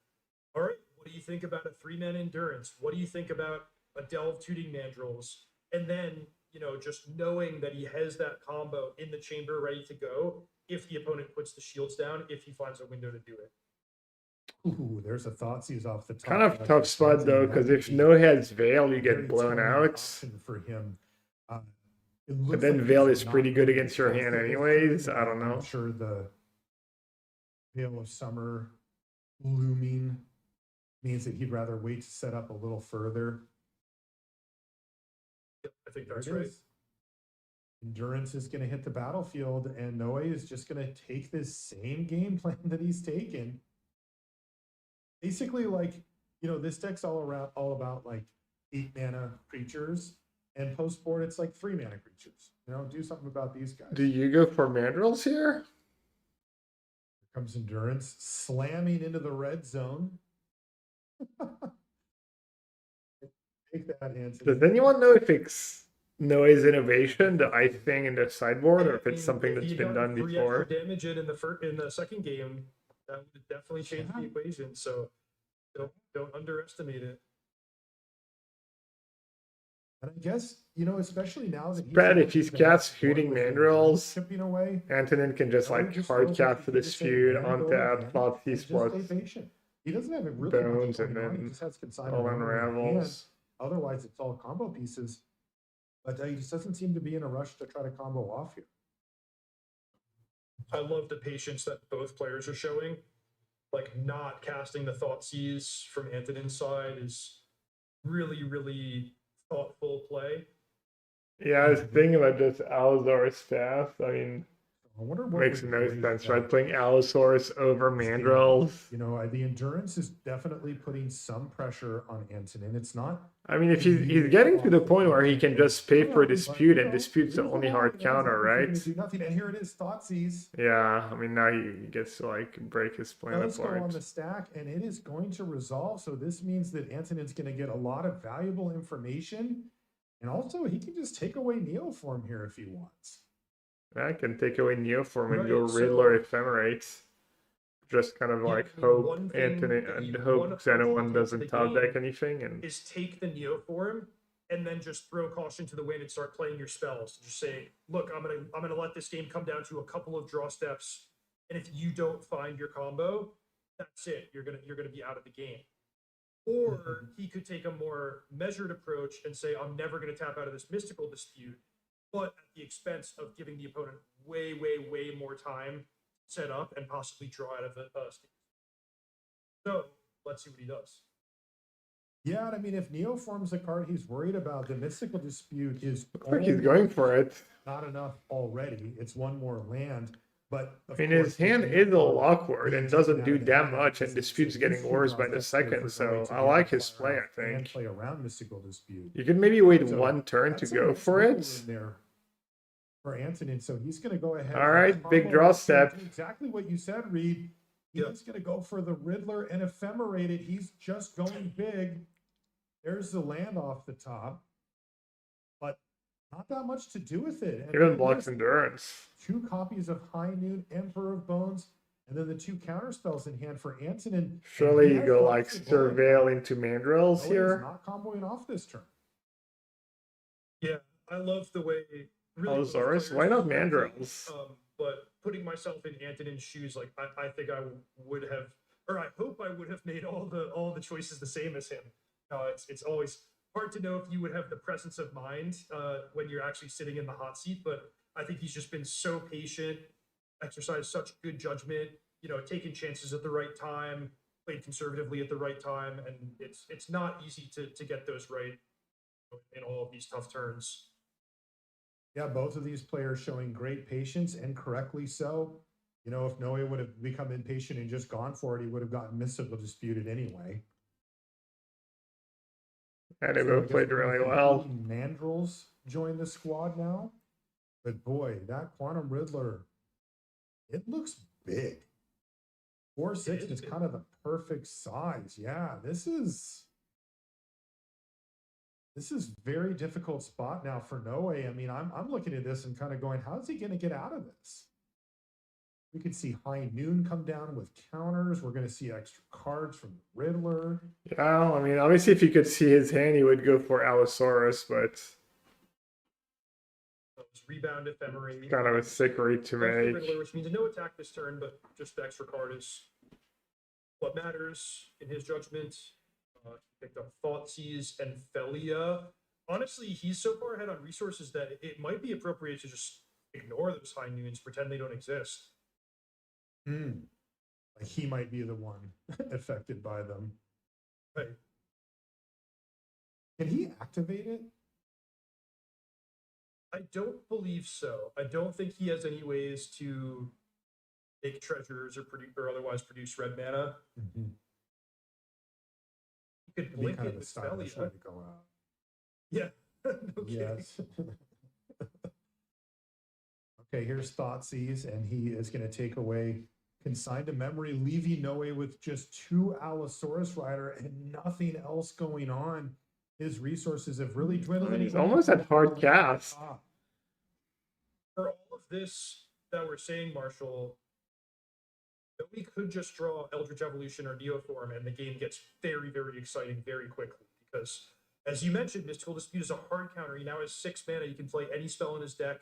all right, what do you think about a 3-man endurance? What do you think about a Delve Tooting Mandrills? And then, you know, just knowing that he has that combo in the chamber ready to go if the opponent puts the shields down, if he finds a window to do it. Ooh, there's a Thoughtseize off the top. Kind of tough spot though, because if no has Veil, you get blown out. For him. But then Veil is pretty good against your hand anyways. I don't know. I'm sure the Veil of Summer looming means that he'd rather wait to set up a little further. Yep, I think There that's it right. is. Endurance is going to hit the battlefield, and Noe is just going to take this same game plan that he's taken. Basically, like, this deck's all about like 8 mana creatures, and post board it's like 3 mana creatures. Do something about these guys. Do you go for Mandrills here? Here comes Endurance slamming into the red zone. Take that, Anthony. Does anyone know if it's Noe's innovation, the ice thing in the sideboard, or if it's something that's been done before? Damage in the second game, that would definitely change the equation. So don't underestimate it. And I guess, especially now that Brad, if he's cast Hooting Mandrills, chipping away, Antonin can just like hard cast the dispute, untap, Thoughtseize plus he doesn't have it really Bones, much and going on. He then just has Consignment all Owner in hand. unravels. Otherwise, it's all combo pieces. But he just doesn't seem to be in a rush to try to combo off here. I love the patience that both players are showing. Like, not casting the Thoughtseize from Antonin's side is really, really thoughtful play. Yeah, I was thinking about just Allosaurus fast. I mean, I wonder what makes would no play sense, that. right? Playing Allosaurus over Mandrills. The Endurance is definitely putting some pressure on Antonin. It's not. I mean, if he's getting to the point where he can just pay for dispute, and dispute's the only hard counter, right? Do nothing, and here it is, Thoughtseize. Yeah, I mean, now he gets to like break his plan Does go on apart. the stack, and it is going to resolve. So this means that Antonin's going to get a lot of valuable information, and also he can just take away Neoform here if he wants. I can take away Neoform and Right, go so- Riddler Ephemerate. Just kind of like I mean, hope one thing Anthony that and you hope wanna Xenomon put doesn't into the top deck game anything, and is take the Neoform and then just throw caution to the wind and start playing your spells. Just say, look, I'm gonna let this game come down to a couple of draw steps, and if you don't find your combo, that's it. You're gonna be out of the game. Or he could take a more measured approach and say, I'm never gonna tap out of this mystical dispute, but at the expense of giving the opponent way, way, way more time set up and possibly draw out of it. So let's see what he does. Yeah, and I mean, if Neoform's the card he's worried about, the Mystical Dispute is looks like he's going for it. not enough already. It's one more land, but I mean, his hand is a little awkward and doesn't do that much, and dispute's getting worse by the second. So I like his play. I and think play around Mystical Dispute. you can maybe wait So, one turn to That's go some for wiggle it. room there for Antonin, so he's going to go ahead. All and right, big combo draw this step. into exactly what you said, Reed. He's Yep. going to go for the Riddler and Ephemerate it. He's just going big. There's the land off the top, but not that much to do with it. And Even then blocks there's endurance. 2 copies of High Noon, Emperor of Bones, and then the 2 counter spells in hand for Antonin. Surely And he you has go lots like of volume. Surveil into Mandrills No, he's here. not comboing off this turn. Yeah, I love the way. Really both Allosaurus? players Why not are playing, Mandrills? But putting myself in Antonin's shoes, like I think I would have, or I hope I would have made all the choices the same as him. It's always hard to know if you would have the presence of mind when you're actually sitting in the hot seat. But I think he's just been so patient, exercised such good judgment, taking chances at the right time, played conservatively at the right time, and it's not easy to get those right in all of these tough turns. Yeah, both of these players showing great patience, and correctly so. If Noe would have become impatient and just gone for it, he would have gotten Mystical Disputed anyway. And they So I both guess played we're really gonna well. see Mandrills join the squad now. But boy, that Quantum Riddler, it looks big. 4/6 is kind of the perfect size. Yeah, this is very difficult spot now for Noe. I mean, I'm looking at this and kind of going, how's he going to get out of this? We could see High Noon come down with counters. We're going to see extra cards from Riddler. Yeah, I mean, obviously, if you could see his hand, he would go for Allosaurus, but Rebound Ephemerate. kind of a sick read to Goes for make. Riddler, which means no attack this turn, but just the extra card is what matters in his judgment. He picked up Thoughtseize and Felia. Honestly, he's so far ahead on resources that it might be appropriate to just ignore those high noons, pretend they don't exist. Like he might be the one affected by them. Right. Can he activate it? I don't believe so. I don't think he has any ways to make treasures or otherwise produce red mana. Mm-hmm. He could blink kind it of a with stylish way Felia. to go out. Yeah. No kidding. Yes. Okay, here's Thoughtseize, and he is going to take away Consigned to Memory, leaving Noe with just 2 Allosaurus Rider and nothing else going on. His resources have really dwindled. And He's almost at hard cast. For all of this that we're saying, Marshall, that we could just draw Eldritch Evolution or Neoform, and the game gets very, very exciting very quickly. Because, as you mentioned, Mystical Dispute is a hard counter. He now has 6 mana. You can play any spell in his deck,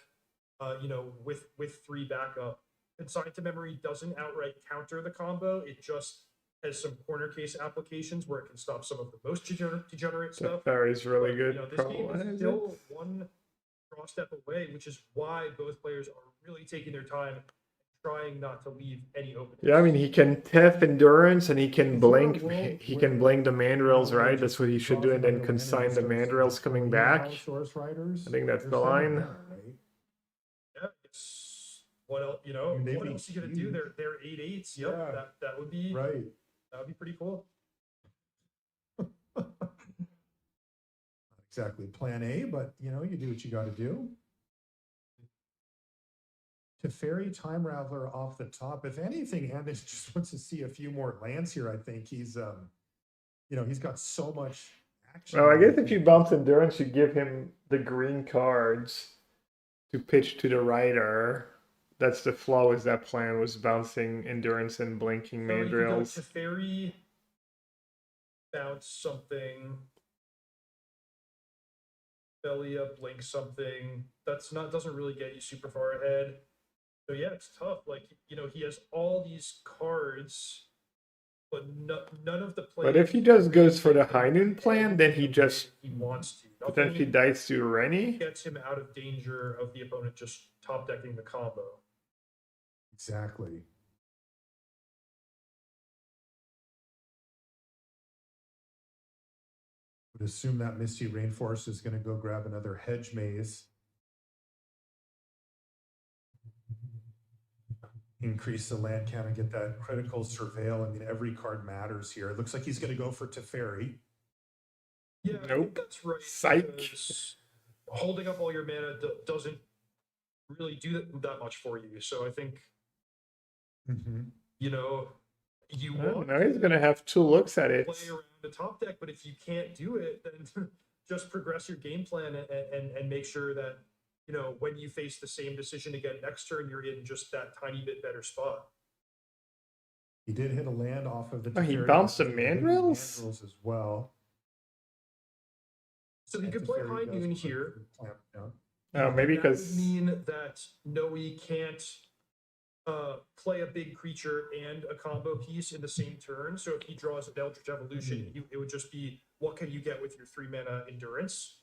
with 3 backup. Consigned to Memory doesn't outright counter the combo. It just has some corner case applications where it can stop some of the most degenerate stuff. Teferi's really good. This game is still one draw step away, which is why both players are really taking their time, trying not to leave any openings. Yeah, I mean, he can Tef Endurance and he can blink. He can blink the Mandrills, right? That's what he should do, and then consign the Mandrills coming back. I think that's the line. Yeah, it's what else? What else are you gonna do? They're 8/8s. Yep, Yeah. that would be Right. That would be pretty cool. Exactly plan A, but you do what you got to do. Teferi Time Raveler off the top. If anything, Anders just wants to see a few more lands here. I think he's he's got so much action. Well, I guess if you bounce Endurance, you give him the green cards to pitch to the writer. That's the flaw with that plan, was bouncing Endurance and blinking Mandrills. Teferi bounce something. Felia blink something. Doesn't really get you super far ahead. So yeah, it's tough. Like, he has all these cards, but none of the plays. But if he just goes for the High Noon plan, then he wants to. potentially dies to Rennie. Gets him out of danger of the opponent just top decking the combo. Exactly. Would assume that Misty Rainforest is going to go grab another Hedge Maze. Increase the land count and get that critical surveil. I mean, every card matters here. It looks like he's going to go for Teferi. Yeah, I think Nope. that's right. Psych. because Holding up all your mana doesn't really do that much for you. So I think, you want Now he's going to have 2 looks at it. play around the top deck, but if you can't do it, then just progress your game plan and make sure that, when you face the same decision again next turn, you're in just that tiny bit better spot. He did hit a land off of the Oh, he Teferi, bounced the he hit Mandrills? Mandrills as well. So you could play High Noon here. Maybe That would because mean that Noe can't play a big creature and a combo piece in the same turn. So if he draws an Eldritch Evolution, it would just be, what can you get with your 3 mana Endurance?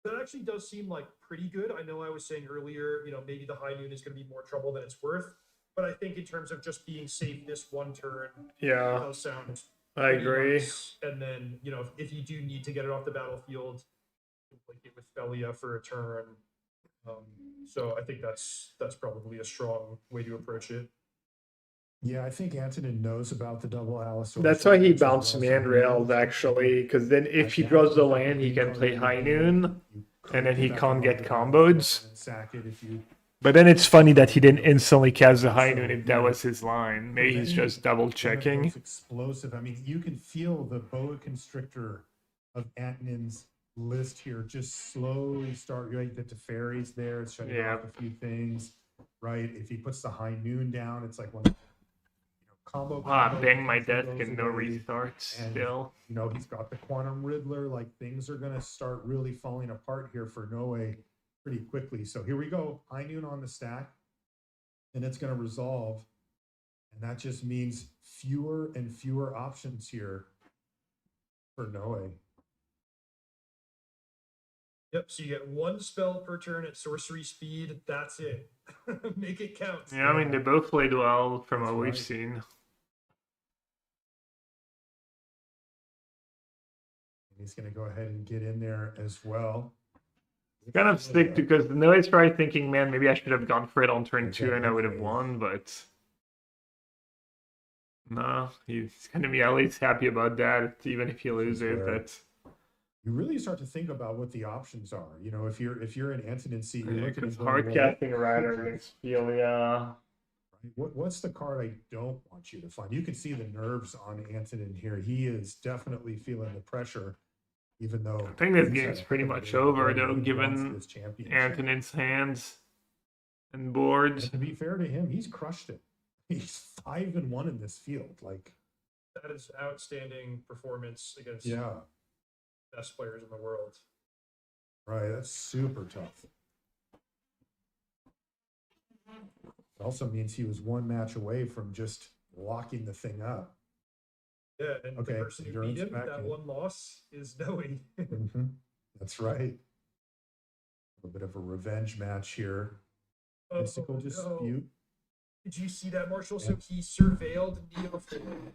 That actually does seem like pretty good. I know I was saying earlier, maybe the High Noon is going to be more trouble than it's worth. But I think in terms of just being safe this one turn, Yeah. it does sound I pretty agree. nice. And then, if you do need to get it off the battlefield, like it with Felia for a turn. So I think that's probably a strong way to approach it. Yeah, I think Antonin knows about the double Allosaurus. That's why he Riders as bounced well, so Mandrills, knows actually, because then if he draws the land, he can play High Noon, and then he can't get comboed. Sack it if you But then it's funny that he didn't instantly cast the High Noon if that was his line. Maybe he's just double checking. It's explosive. I mean, you can feel the boa constrictor of Antonin's list here just slowly start. Right, the Teferi's there. It's shutting Yeah. off a few things. Right, if he puts the High Noon down, it's like one. Combo. Bang my desk goes and no away, restarts and, still. He's got the Quantum Riddler. Like, things are going to start really falling apart here for Noe pretty quickly. So here we go. High Noon on the stack, and it's going to resolve. And that just means fewer and fewer options here for Noe. Yep, so you get one spell per turn at sorcery speed. That's it. Make it count. Yeah, I mean, they both played well from what we've right. seen. He's going to go ahead and get in there as well. Kind of sick because Noah's probably thinking, man, maybe I should have gone for it on turn 2 and I would have Exactly. won, but no, he's gonna be at least happy about that, even if he loses. Sure. That's You really start to think about what the options are. You know, if you're in Antonin's seat, you're looking because at hard going, well, casting a rider against Felia. what's the card I don't want you to find? You can see the nerves on Antonin here. He is definitely feeling the pressure, even though I think this he's game's had a pretty heck of a much game over already. though, He wants given this championship. Antonin's hands and boards. And to be fair to him, he's crushed it. He's 5-1 in this field. Like, That is outstanding performance against yeah, best players in the world. right. That's super tough. It also means he was one match away from just locking the thing up. Yeah, and Okay, the person who Endurance beat him, back that in. one loss, is Noe. Mhm. That's right. A bit of a revenge match here. Mystical no. dispute. Did you see that, Marshall? So he surveilled Neophil,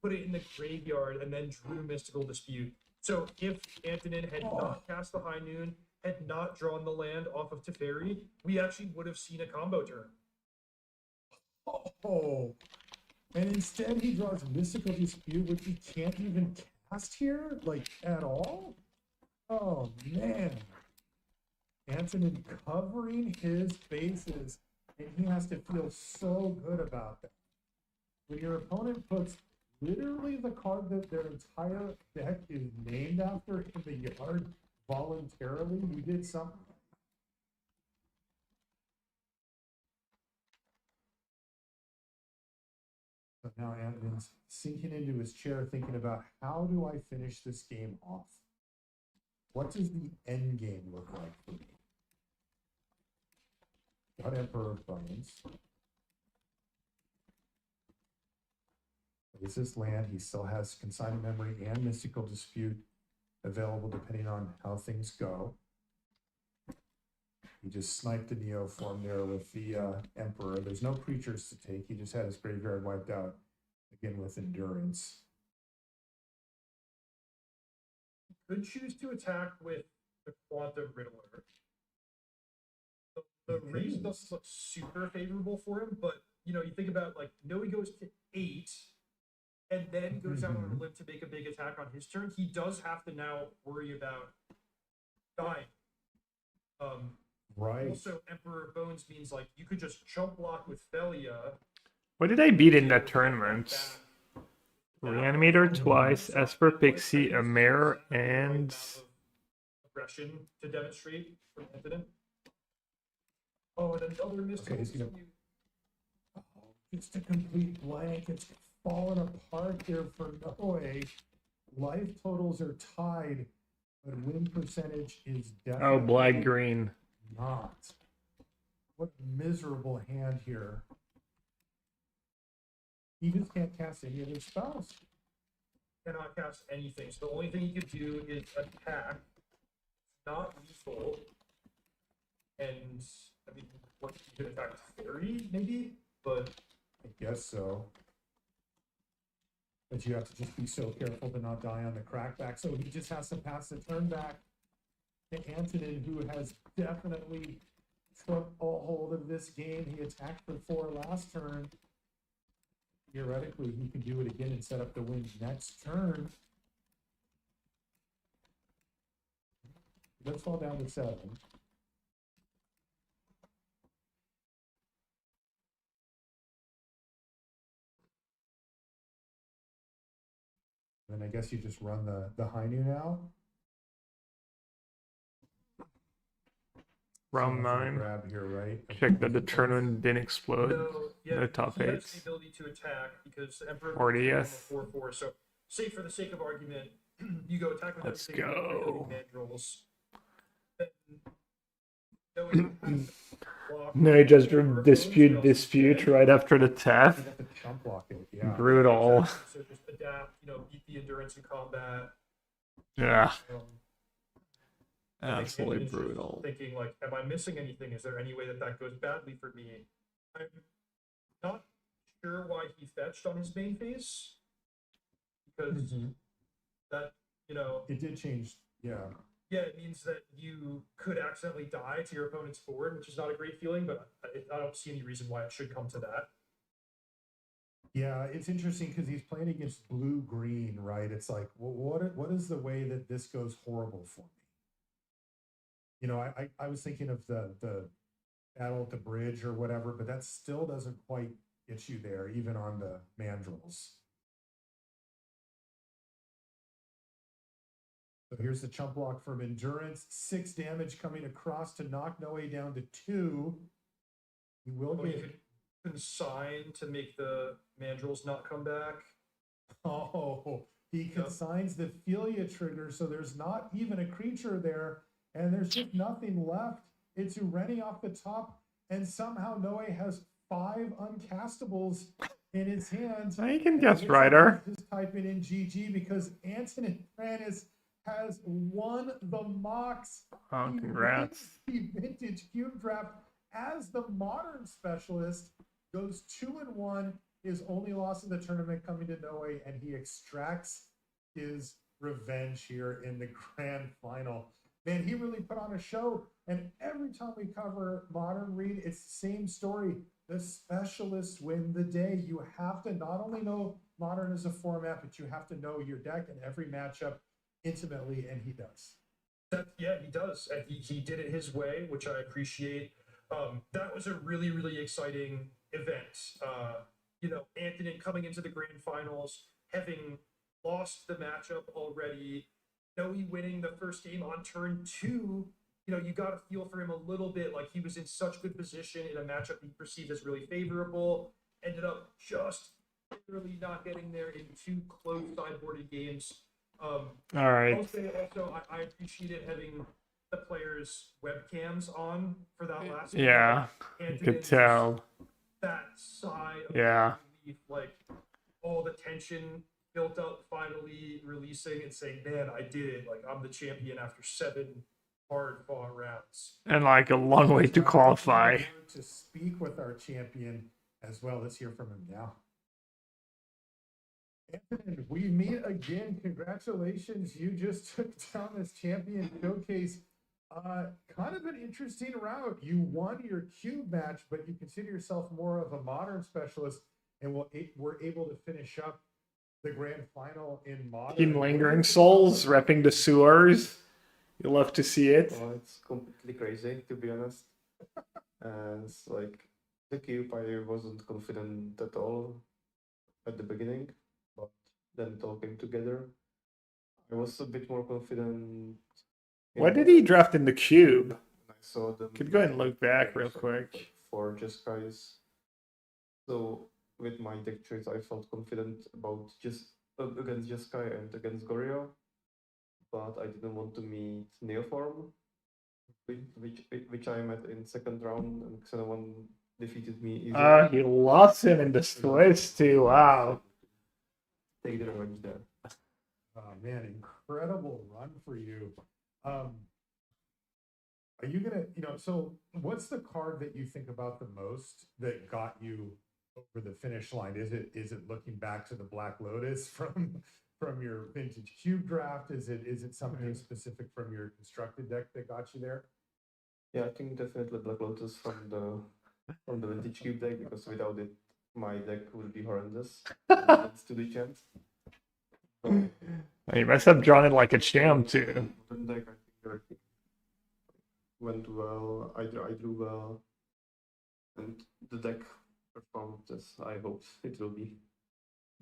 put it in the graveyard, and then drew Mystical Dispute. So if Antonin had not cast the High Noon, had not drawn the land off of Teferi, we actually would have seen a combo turn. Oh, and instead he draws Mystical Dispute, which he can't even cast here, like, at all? Oh, man. Antonin covering his bases, and he has to feel so good about that. When your opponent puts literally the card that their entire deck is named after in the yard voluntarily, you did something. But now Antonin's sinking into his chair thinking about, how do I finish this game off? What does the end game look like for me? Got Emperor of Bones. Is this land? He still has Consigned Memory and Mystical Dispute available depending on how things go. He just sniped the Neo form there with the Emperor. There's no creatures to take. He just had his graveyard wiped out, again with Endurance. Could choose to attack with the Quantum Riddler. The raise doesn't look super favorable for him, but you know, you think about like Noe goes to 8 and then goes out on a limb to make a big attack on his turn. He does have to now worry about dying. Right. Also, Emperor of Bones means like you could just jump block with Felia. What did I beat in that tournament? Reanimator twice, Esper Pixie, a Mare, and aggression to demonstrate from Antonin. Oh, and another mystical. Okay, he's gonna... Oh, it's a complete blank. It's falling apart there for Noe. Life totals are tied, but win percentage is definitely oh, black green. not. What a miserable hand here. He just can't cast any of his spells. Cannot cast anything. So the only thing he could do is attack. Not lethal. And I mean, what he could attack 30 maybe, but I guess so. But you have to just be so careful to not die on the crackback. So he just has to pass the turn back to Antonin, who has definitely took a hold of this game. He attacked for 4 last turn. Theoretically, he can do it again and set up the win next turn. Let's fall down to 7. Then I guess you just run the high noon out. Round So nothing to 9. grab here, right? Check that the tournament didn't explode. no, yeah, No top he has 8s. the ability to attack because the Emperor Or is DS. 4/4. So, say for the sake of argument, you go attack with Let's everything, go. mandrels. Then knowing how to block No, he just your opponents, but dispute also right after the You tap. have to chump block it. Yeah. Brutal. So just adapt, beat the endurance in combat. Yeah, Um, I think absolutely Anton's just brutal. thinking like, am I missing anything? Is there any way that that goes badly for me? I'm not sure why he fetched on his main phase because that It did change. Yeah. yeah, it means that you could accidentally die to your opponent's board, which is not a great feeling. But I don't see any reason why it should come to that. Yeah, it's interesting because he's playing against blue-green, right? It's like, well, what is the way that this goes horrible for me? I was thinking of the battle at the bridge or whatever, but that still doesn't quite get you there, even on the mandrels. So here's the chump block from Endurance. 6 damage coming across to knock Noe down to 2. He will Well, you get... could consign to make the mandrels not come back. Oh, he consigns the Philia trigger, so there's not even a creature there, and there's just nothing left. It's Ureni off the top, and somehow Noe has 5 uncastables in his hands. You can guess Rider. Just type it in GG because Antonin Franis has won the Mox. Oh, He congrats. wins the Vintage Cube Draft as the Modern Specialist. Goes 2-1. His only loss of the tournament coming to Noe, and he extracts his revenge here in the grand final. Man, he really put on a show, and every time we cover Modern Read, it's the same story. The specialists win the day. You have to not only know Modern as a format, but you have to know your deck and every matchup intimately, and he does. Yeah, he does, and he did it his way, which I appreciate. That was a really, really exciting event. Antonin coming into the grand finals, having lost the matchup already, Noe winning the first game on turn 2. You got to feel for him a little bit, like he was in such good position in a matchup he perceived as really favorable. Ended up just literally not getting there in 2 close sideboarded games. All right. Also, I appreciated having the players' webcams on for that last game. Yeah, you could tell. That sigh of Yeah. relief, like all the tension built up, finally releasing and saying, man, I did it. Like, I'm the champion after 7 hard-fought rounds. And like a long way to qualify. To speak with our champion as well. Let's hear from him now. Antonin, we meet again. Congratulations. You just took down this champion showcase. Kind of an interesting route. You won your cube match, but you consider yourself more of a modern specialist, and were able to finish up the grand final in modern. Team Lingering Souls, repping the sewers. You love to see it. Well, it's completely crazy, to be honest. It's like the cube, I wasn't confident at all at the beginning, but then it all came together. I was a bit more confident. Why did he draft in the cube? I saw them. Could go ahead and look back real quick. For Jeskai's. So with my deck choice, I felt confident about just against Jeskai and against Goryo, but I didn't want to meet Neoform, which I met in second round, and Xenoone defeated me easily. He lost him in the Swiss too. Wow. Take the revenge there. Oh man, incredible run for you. Are you gonna, so what's the card that you think about the most that got you over the finish line? Is it looking back to the Black Lotus from your vintage cube draft? Is it something specific from your constructed deck that got you there? Yeah, I think definitely Black Lotus from the vintage cube deck, because without it, my deck would be horrendous. It's to the chance. You must have drawn it like a champ too. Deck, I think everything went well. I drew well, and the deck performed as I hoped it will be.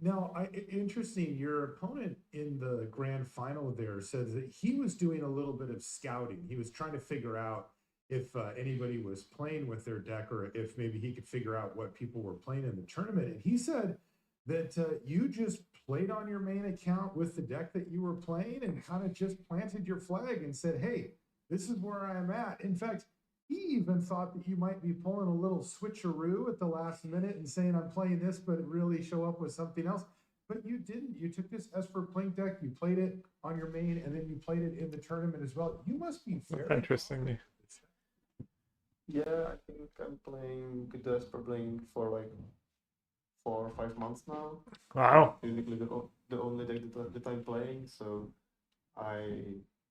Now, interesting. Your opponent in the grand final there says that he was doing a little bit of scouting. He was trying to figure out if anybody was playing with their deck, or if maybe he could figure out what people were playing in the tournament. And he said that you just played on your main account with the deck that you were playing and kind of just planted your flag and said, hey, this is where I'm at. In fact, He even thought that you might be pulling a little switcheroo at the last minute and saying, I'm playing this, but really show up with something else. But you didn't. You took this Esper Plink deck, you played it on your main, and then you played it in the tournament as well. You must be very Interesting. Yeah, I think I'm playing the Esper Blink for like 4 or 5 months now. Wow. Basically the only deck that I'm playing, so I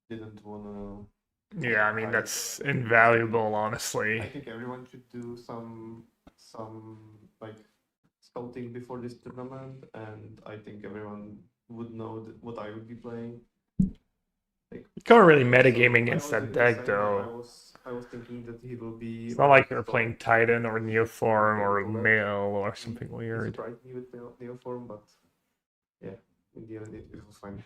didn't wanna. Yeah, I mean that's invaluable, honestly. I think everyone should do some like scouting before this tournament, and I think everyone would know what I would be playing. You can't really metagame So against I was that even deck saying that though. I was thinking that he will be. It's not like you're playing Titan or Neoform or Mail or something He weird. surprised me with Neoform, but yeah, in the end it was fine.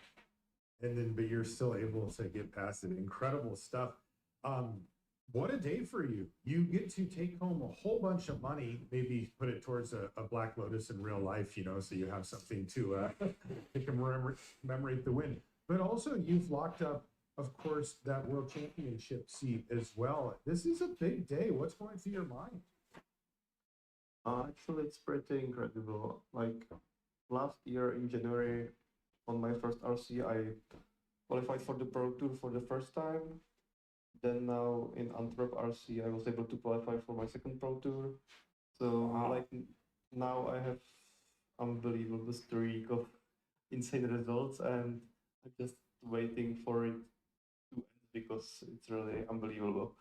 And then, but you're still able to get past it. Incredible stuff. What a day for you. You get to take home a whole bunch of money, maybe put it towards a Black Lotus in real life, you know, so you have something to commemorate the win. But also you've locked up, of course, that World Championship seat as well. This is a big day. What's going through your mind? Actually, it's pretty incredible. Like last year in January, on my first RC, I qualified for the Pro Tour for the first time. Then now in Antwerp RC, I was able to qualify for my second Pro Tour. So like now I have unbelievable streak of insane results, and I'm just waiting for it to end because it's really unbelievable.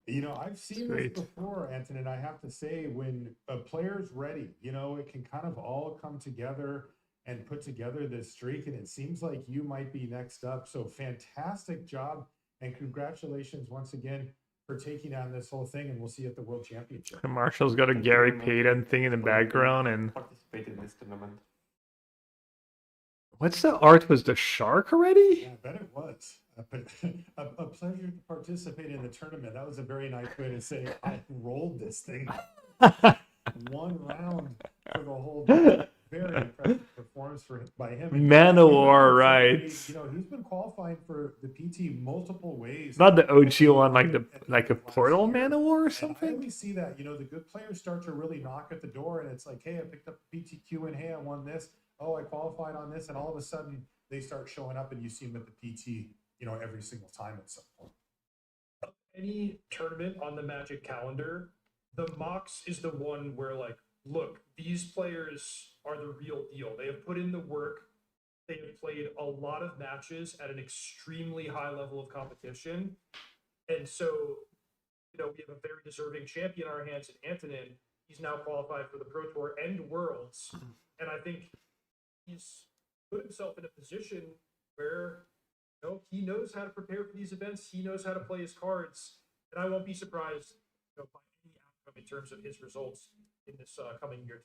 You know, I've seen this before, Anton, and I have to say, when a player's ready, you know, it can kind of all come together and put together this streak, and it seems like you might be next up. So fantastic job, and congratulations once again for taking on this whole thing, and we'll see you at the World Championship. Marshall's got a Gary Payton thing in the background, and Participated in this tournament. what's the art? Was the shark already? Yeah, I bet it was. A pleasure to participate in the tournament. That was a very nice way to say I rolled this thing. One round for the whole day. Very impressive performance by him. Manowar, right? You know, he's been qualifying for the PT multiple ways. Not the OG one, like a Portal Manowar or something. I always see that. You know, the good players start to really knock at the door, and it's like, hey, I picked up PTQ, and hey, I won this. Oh, I qualified on this, and all of a sudden they start showing up, and you see them at the PT, you know, every single time at some point. Any tournament on the Magic calendar, the Mox is the one where, like, look, these players are the real deal. They have put in the work. They have played a lot of matches at an extremely high level of competition. And so, you know, we have a very deserving champion in our hands in Antonin. He's now qualified for the Pro Tour and Worlds. And I think he's put himself in a position where, you know, he knows how to prepare for these events. He knows how to play his cards. And I won't be surprised, you know, by any outcome in terms of his results in this coming year.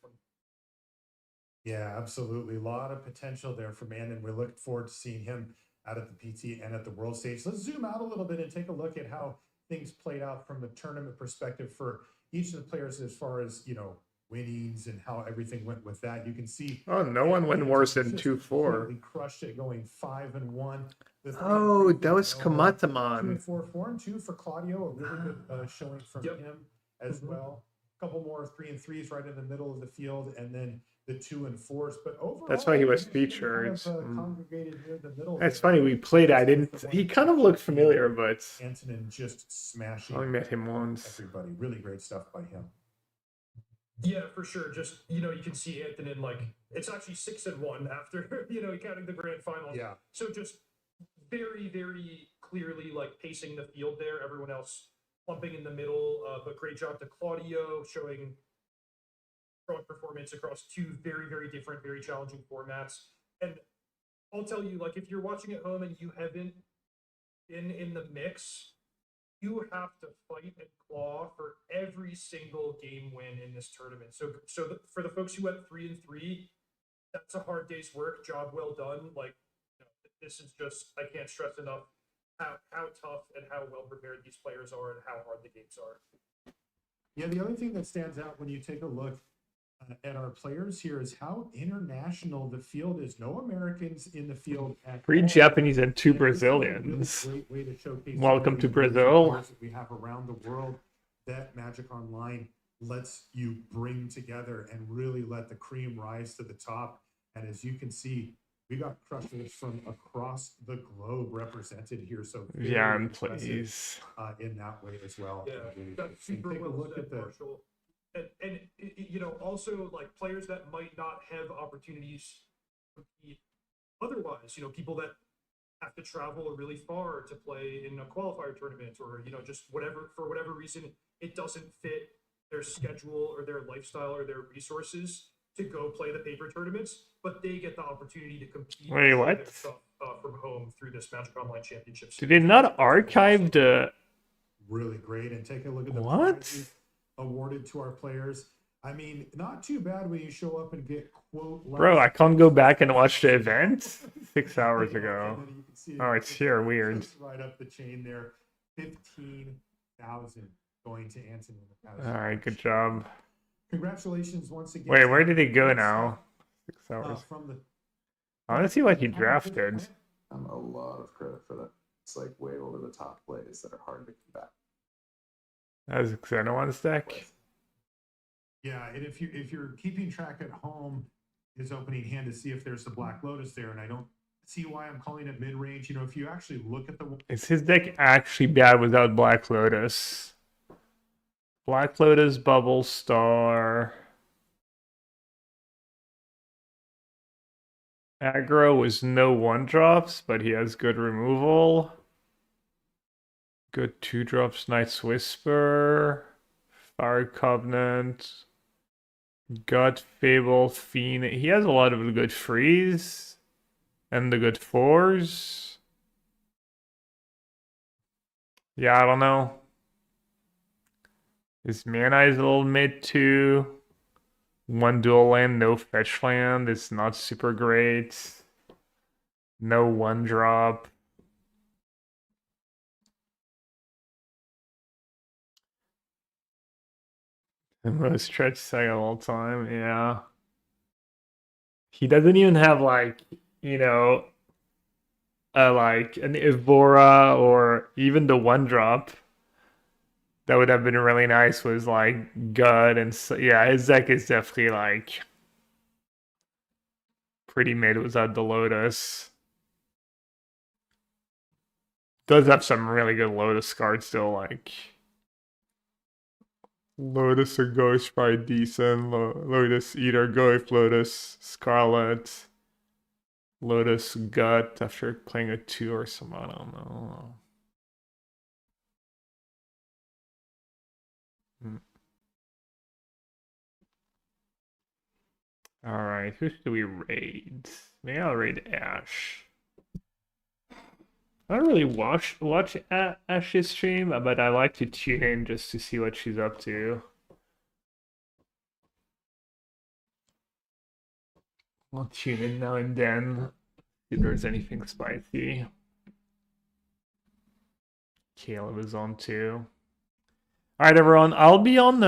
Yeah, absolutely. A lot of potential there for Man, and we're looking forward to seeing him out at the PT and at the world stage. Let's zoom out a little bit and take a look at how things played out from the tournament perspective for each of the players as far as, you know, winnings and how everything went with that. You can see. Oh, no one went worse than 2-4. He crushed it, going 5-1. Oh, that was Kamataman. 2-4, 4-2 for Claudio. A really good showing from him as well. A couple more 3-3s right in the middle of the field, and then the 2-4s. But overall, that's why he was featured. Congregated near the middle. That's funny. We played. I didn't. He kind of looked familiar, but Antonin just smashing. I only met him once. Everybody, really great stuff by him. Yeah, for sure. Just, you know, you can see Antonin, like, it's actually 6-1 after, you know, counting the grand final. Yeah. So just very, very clearly, like, pacing the field there. Everyone else plumping in the middle. But great job to Claudio, showing strong performance across two very, very different, very challenging formats. And I'll tell you, like, if you're watching at home and you haven't been in the mix, you have to fight and claw for every single game win in this tournament. So for the folks who went 3-3, that's a hard day's work. Job well done. Like, you know, this is just, I can't stress enough how tough and how well prepared these players are and how hard the games are. Yeah, the other thing that stands out when you take a look at our players here is how international the field is. No Americans in the field at 3 all. Japanese and 2 And this is a really Brazilians. great way to showcase Welcome to some of the amazing Brazil. players that we have around the world that Magic Online lets you bring together and really let the cream rise to the top. And as you can see, we got crushers from across the globe represented here. So very Yeah, impressive, please. in that way as well. Yeah, Really that's good. And super take a well look said, at the Marshall. And you know, also like players that might not have opportunities to compete otherwise. You know, people that have to travel really far to play in a qualifier tournament, or you know, just whatever for whatever reason it doesn't fit their schedule or their lifestyle or their resources to go play the paper tournaments, but they get the opportunity to compete. Wait, and show what? their stuff, from home through this Magic Online Championships. Did they not archive the... really great, and take a look at the What? prizes awarded to our players. I mean, not too bad when you show up and get quote. Bro, I can't go back and watch the event 6 hours Take a look, ago. and then you can see Oh, it's here. Weird. just right up the chain there. 15,000 going to Anthony. All right, good job. Congratulations once again. Wait, where did he go now? 6 hours. From the I want to see what he drafted. A lot of credit for that. It's like way over the top plays that are hard to combat. That was Xeno's deck. Yeah, and if you're keeping track at home, his opening hand to see if there's the Black Lotus there, and I don't see why I'm calling it mid range. You know, if you actually look at the Is his deck actually bad without Black Lotus? Black Lotus, Bubble Star. Aggro was no 1-drops, but he has good removal. Good 2-drops, Knight's Whisper. Fire Covenant. Gut, Fable, Fiend. He has a lot of the good freeze. And the good 4s. Yeah, I don't know. His mana is a little mid too. 1 dual land, no fetch land. It's not super great. No 1-drop. The most stretched saga of all time, yeah. He doesn't even have like, you know, like an Evora or even the 1-drop. That would have been really nice was like Gut and so, yeah, his deck is definitely like pretty mid without the Lotus. Does have some really good Lotus cards still, like Lotus or Ghost probably decent. Lotus Eater, Goif, Lotus, Scarlet, Lotus Gut after playing a 2 or something, I don't know. Alright, who should we raid? Maybe I'll raid Ash. I don't really watch Ash's stream, but I like to tune in just to see what she's up to. I'll tune in now and then if there's anything spicy. Caleb is on too. Alright everyone, I'll be on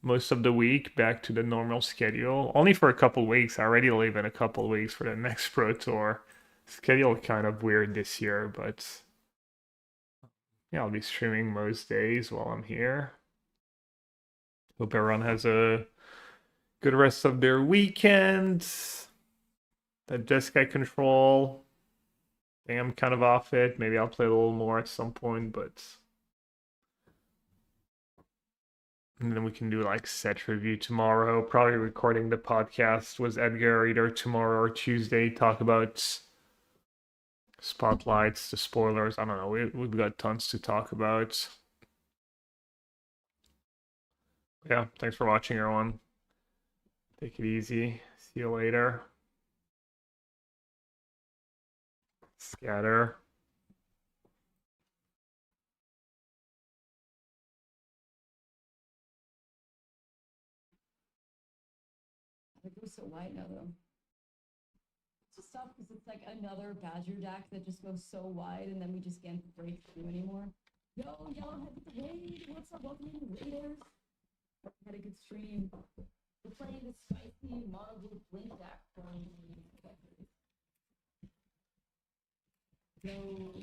most of the week back to the normal schedule. Only for a couple weeks. I already leave in a couple weeks for the next Pro Tour. Schedule kind of weird this year, but yeah, I'll be streaming most days while I'm here. Hope everyone has a good rest of their weekend. The Jeskai control. I think I'm kind of off it. Maybe I'll play a little more at some point, but and then we can do like set review tomorrow. Probably recording the podcast with Edgar either tomorrow or Tuesday. Talk about spotlights, the spoilers. I don't know. We've got tons to talk about. Yeah, thanks for watching, everyone. Take it easy. See you later. Scatter. It goes so wide now, though. It's just tough because it's like another Badger deck that just goes so wide, and then we just can't break through anymore. Yo, Yellowhead with the raid. What's up? Welcome to the Raiders. Had a good stream. We're playing the spicy mono blue blink deck from the Vectors. So